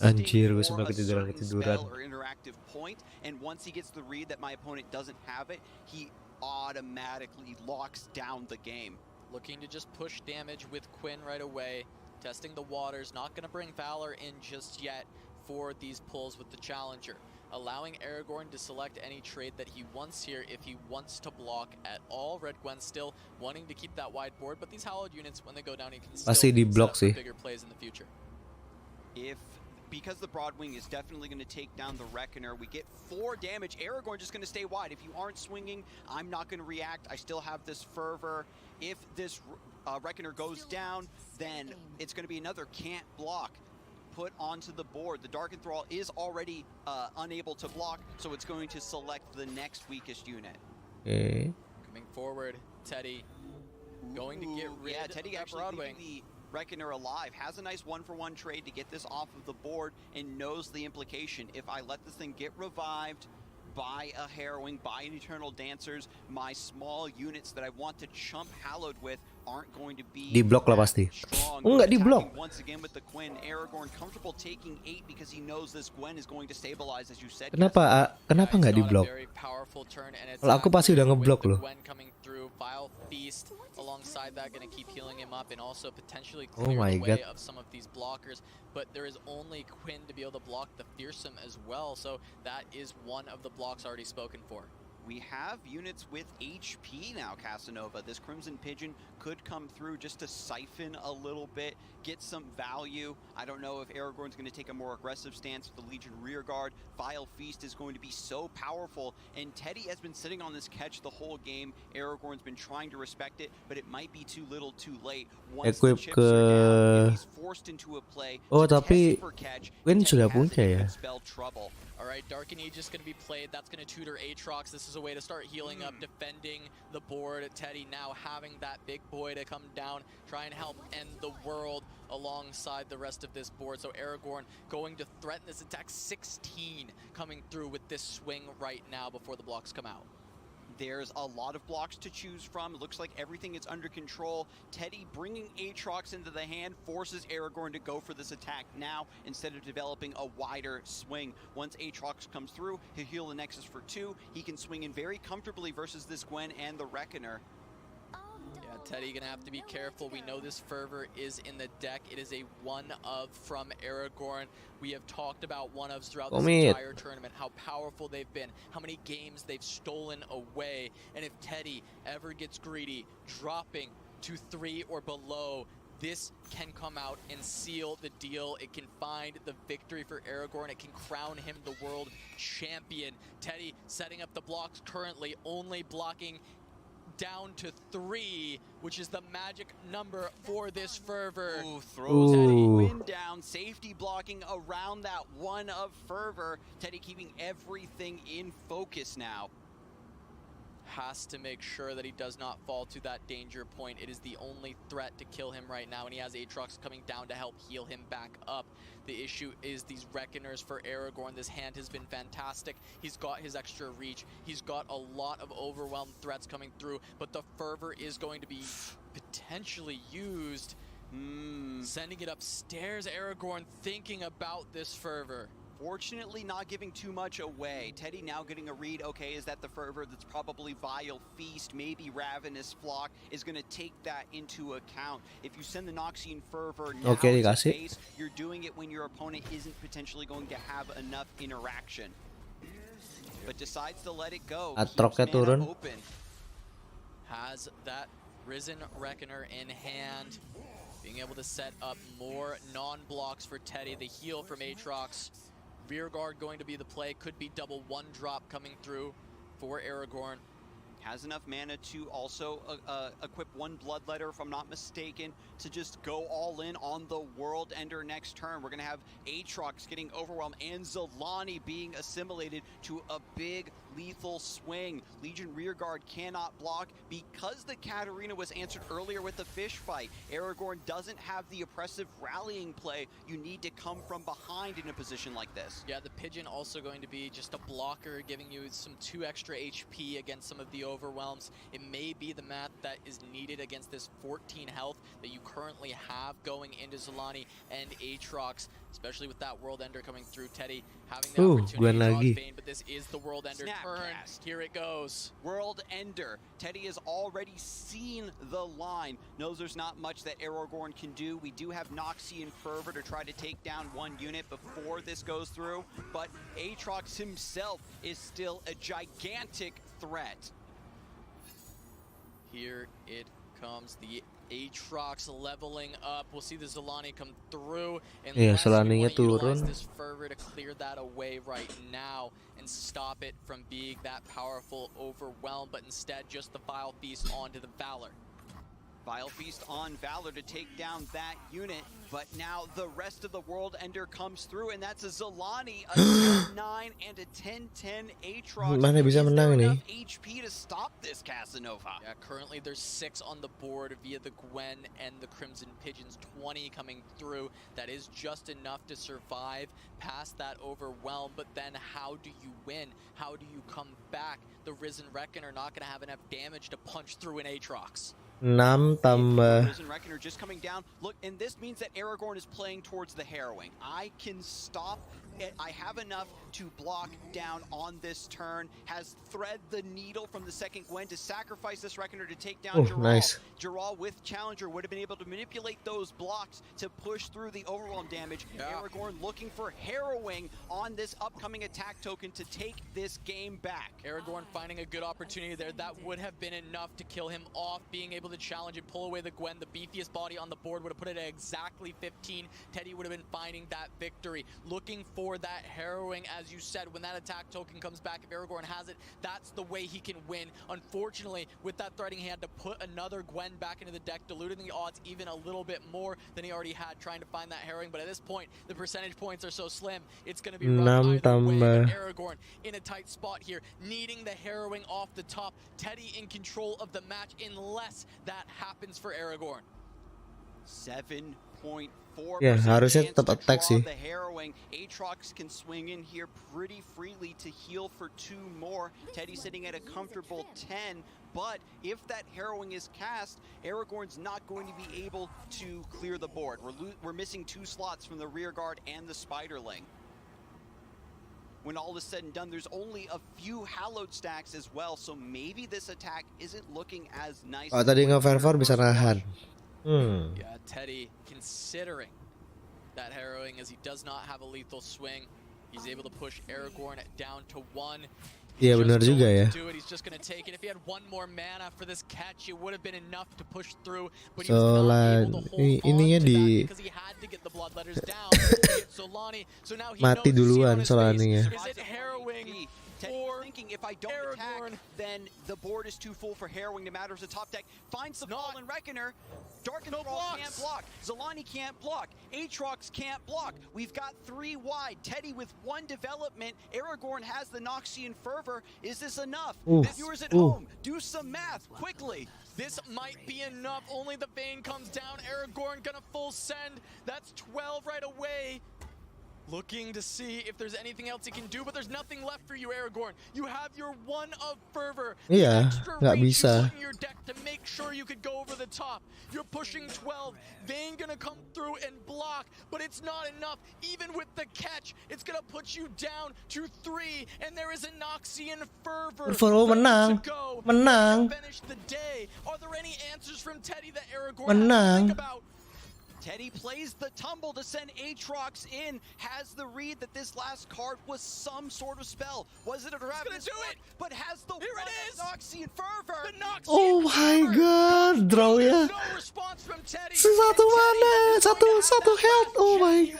Anjir, gue testing sampai for a certain ketiduran. spell or interactive point, and once he gets the read that my opponent doesn't have it, he automatically locks down the game. Looking to just push damage with Quinn right away, testing the waters, not going to bring Valor in just yet for these pulls with the Challenger. Allowing Aragorn to select any trade that he wants here if he wants to block at all. Red Gwen still wanting to keep that wide board, but these hallowed units, when they go down, he can still Pasti di set block up for sih. bigger plays in the future. Because the Broadwing is definitely going to take down the Reckoner, we get 4 damage. Aragorn just going to stay wide. If you aren't swinging, I'm not going to react. I still have this Fervor. If this Reckoner goes down, then it's going to be another can't block put onto the board. The Dark Enthrall is already unable to block, so it's going to select the next weakest unit. Coming forward, Teddy going to get rid of Teddy that actually Broadwing. leaving the Reckoner alive, has a nice 1-for-1 trade to get this off of the board, and knows the implication. If I let this thing get revived by a Harrowing, by an Eternal Dancers, my small units that I want to chump Hallowed with aren't going to be Di blok lah pasti. Enggak di blok. once again with the Quinn. Aragorn comfortable taking 8 because he knows this Gwen is going to stabilize, as you said. Kenapa nggak di blok? Kalau aku pasti udah ngeblok loh. Vile Feast alongside that, going to keep healing him up and also potentially Oh clear my the way God. of some of these blockers. But there is only Quinn to be able to block the Fearsome as well, so that is one of the blocks already spoken for. We have units with HP now, Casanova. This Crimson Pigeon could come through just to siphon a little bit, get some value. I don't know if Aragorn's going to take a more aggressive stance with the Legion Rearguard. Vile Feast is going to be so powerful, and Teddy has been sitting on this catch the whole game. Aragorn's been trying to respect it, but it might be too little too late. Once the chips are down, if he's forced into a play Oh, to tapi test for catch, Gwen Teddy sudah has it, punya it ya. could spell trouble. All right, Dark and Aegis going to be played. That's going to tutor Aatrox. This is boxes away to start healing up, defending the board. Teddy now having that big boy to come down, try and help end the world alongside the rest of this board. So Aragorn going to threaten this attack. 16 coming through with this swing right now before the blocks come out. There's a lot of blocks to choose from. It looks like everything is under control. Teddy bringing Aatrox into the hand forces Aragorn to go for this attack now instead of developing a wider swing. Once Aatrox comes through, he'll heal the Nexus for 2. He can swing in very comfortably versus this Gwen and the Reckoner. Yeah, Teddy gonna have to be careful. We know this Fervor is in the deck. It is a one-of from Aragorn. We have talked about one-ofs throughout this entire tournament, how powerful they've been, how many games they've stolen away. And if Teddy ever gets greedy, dropping to 3 or below, this can come out and seal the deal. It can find the victory for Aragorn. It can crown him the world champion. Teddy setting up the blocks currently, only blocking down to 3, which is the magic number for this Fervor. Ooh, throws Teddy wind down, safety blocking around that one of Fervor. Teddy keeping everything in focus now. Has to make sure that he does not fall to that danger point. It is the only threat to kill him right now, and he has Aatrox coming down to help heal him back up. The issue is these Reckoners for Aragorn. This hand has been fantastic. He's got his extra reach. He's got a lot of overwhelmed threats coming through, but the Fervor is going to be potentially used. Sending it upstairs, Aragorn thinking about this Fervor. Fortunately, not giving too much away. Teddy now getting a read. Okay, is that the Fervor? That's probably Vile Feast, maybe Ravenous Flock is going to take that into account. If you send the Noxian Fervor now to base, you're doing it when your opponent isn't potentially going to have enough interaction. But decides to let it go. Atroknya turun. Open. Has that Risen Reckoner in hand. Being able to set up more non-blocks for Teddy. The heal from Aatrox. Rear guard going to be the play. Could be double 1-drop coming through for Aragorn. Has enough mana to also equip 1 Bloodletter, if I'm not mistaken, to just go all in on the World Ender next turn. We're going to have Aatrox getting overwhelmed and Zolani being assimilated to a big lethal swing. Legion Rearguard cannot block because the Katarina was answered earlier with the fish fight. Aragorn doesn't have the oppressive rallying play. You need to come from behind in a position like this. Yeah, the Pigeon also going to be just a blocker, giving you some 2 extra HP against some of the overwhelms. It may be the math that is needed against this 14 health that you currently have going into Zolani and Aatrox, especially with that World Ender coming through. Teddy having the opportunity to Bane, but this is the World Ender turn. Here it goes. World Ender. Teddy has already seen the line. Knows there's not much that Aragorn can do. We do have Noxian Fervor to try to take down 1 unit before this goes through, but Aatrox himself is still a gigantic threat. Here it comes, the Aatrox leveling up. We'll see the Zolani come through. And Zolaninya turun. This Fervor to clear that away right now and stop it from being that powerful overwhelm, but instead just the Vile Feast onto the Valor. Vile Feast on Valor to take down that unit, but now the rest of the World Ender comes through, and that's a Zolani, a 10-9 and a 10-10 Aatrox. Mana bisa menang nih? Enough HP to stop this Casanova. Yeah, currently there's 6 on the board via the Gwen and the Crimson Pigeons, 20 coming through. That is just enough to survive past that overwhelm, but then how do you win? How do you come back? The Risen Reckoner not going to have enough damage to punch through an Aatrox. 6 tambah. Risen Reckoner just coming down. Look, and this means that Aragorn is playing towards the Harrowing. I can stop it. I have enough to block down on this turn. Has thread the needle from the second Gwen to sacrifice this Reckoner to take down Geralt. Nice. Geralt with Challenger would have been able to manipulate those blocks to push through the overwhelm damage. Aragorn looking for Harrowing on this upcoming attack token to take this game back. Aragorn finding a good opportunity there. That would have been enough to kill him off. Being able to challenge and pull away the Gwen, the beefiest body on the board, would have put it at exactly 15. Teddy would have been finding that victory. Looking for for that harrowing. As you said, when that attack token comes back, if Aragorn has it, that's the way he can win. Unfortunately, with that threatening, he had to put another Gwen back into the deck, diluting the odds even a little bit more than he already had trying to find that harrowing. But at this point, the percentage points are so slim, it's going to be rough either way. But Aragorn in a tight spot here, needing the harrowing off the top. Teddy in control of the match unless that happens for Aragorn. 7.4%. Ya, harusnya tetap attack sih. The harrowing. Aatrox can swing in here pretty freely to heal for 2 more. Teddy sitting at a comfortable 10. But if that harrowing is cast, Aragorn's not going to be able to clear the board. We're missing 2 slots from the rear guard and the Spiderling. When all is said and done, there's only a few hallowed stacks as well, so maybe this attack isn't looking as nice. Oh, tadi nge-Fervor bisa nahan. Yeah, Teddy considering that harrowing as he does not have a lethal swing. He's able to push Aragorn down to 1. Iya benar juga ya. He's just going to take it. If he had 1 more mana for this catch, it would have been enough to push through. But he was not able to hold ininya on to di that because he had to get the bloodletters down to get Solani. So now he mati knows duluan Solaninya. Is it harrowing? Or thinking if I don't attack, then the board is too full for harrowing. No matter if it's a top deck, finds the Fallen Reckoner. Dark and Thrall can't block. Zolani can't block. Aatrox can't block. We've got 3 wide. Teddy with 1 development. Aragorn has the Noxian Fervor. Is this enough? Viewers at home, do some math quickly. This might be enough. Only the Bane comes down. Aragorn gonna full send. That's 12 right away. Looking to see if there's anything else he can do, but there's nothing left for you, Aragorn. You have your 1 of Fervor. Iya, nggak bisa. In your deck to make sure you could go over the top. You're pushing 12. Vayne gonna come through and block, but it's not enough. Even with the catch, it's gonna put you down to 3, and there is a Noxian Fervor. Menang, menang. Finish the day. Are there any answers from Teddy that Aragorn Menang. has to think about? Teddy plays the tumble to send Aatrox in, has the read that this last card was some sort of spell. Was it a Ravenous Blood? But has the Noxian Fervor. Oh my god, draw ya. No response from Teddy. Satu mana, satu health. Oh my.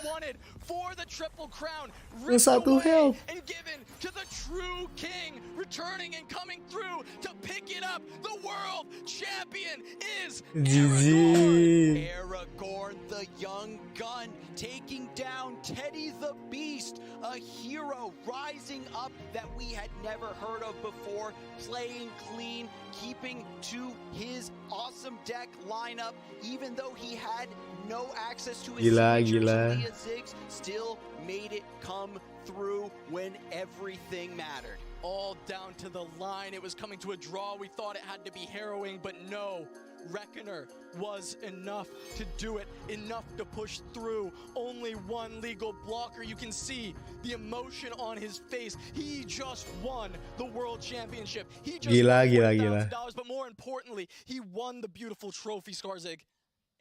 For the triple crown, Satu health. and given to the true king, returning and coming through to pick it up. The world champion is GG. Aragorn, the young gun, taking down Teddy the Beast, a hero rising up that we had never heard of before, playing clean, keeping to his awesome deck lineup, even though he had no access to his signature. Ziggs still made it come through when everything mattered. All down to the line. It was coming to a draw. We thought it had to be harrowing, but no. Reckoner was enough to do it, enough to push through. Only 1 legal blocker. You can see the emotion on his face. He just won the world championship. He just won $1,000, but more importantly, he won the beautiful trophy, Skarzig.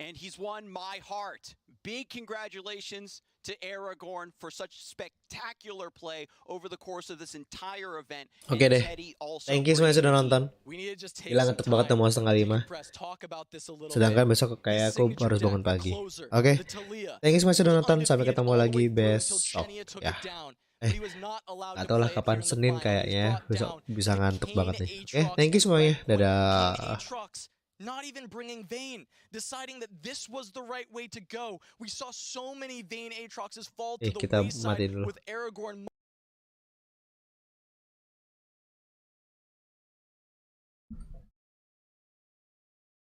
And he's won my heart. Big congratulations to Aragorn for such spectacular play over the course of this entire event. Oke deh, thank you semuanya sudah nonton. Gila ngetuk banget mau 4:30. Sedangkan besok kayak aku harus bangun pagi. Oke, thank you semuanya sudah nonton. Sampai ketemu lagi besok ya. Gak tau lah kapan, Senin kayaknya. Besok bisa ngantuk banget nih. Oke, thank you semuanya. Dadah. Not even bringing Vayne, deciding that this was the right way to go. We saw so many Vayne Aatroxes fall to the wayside with Aragorn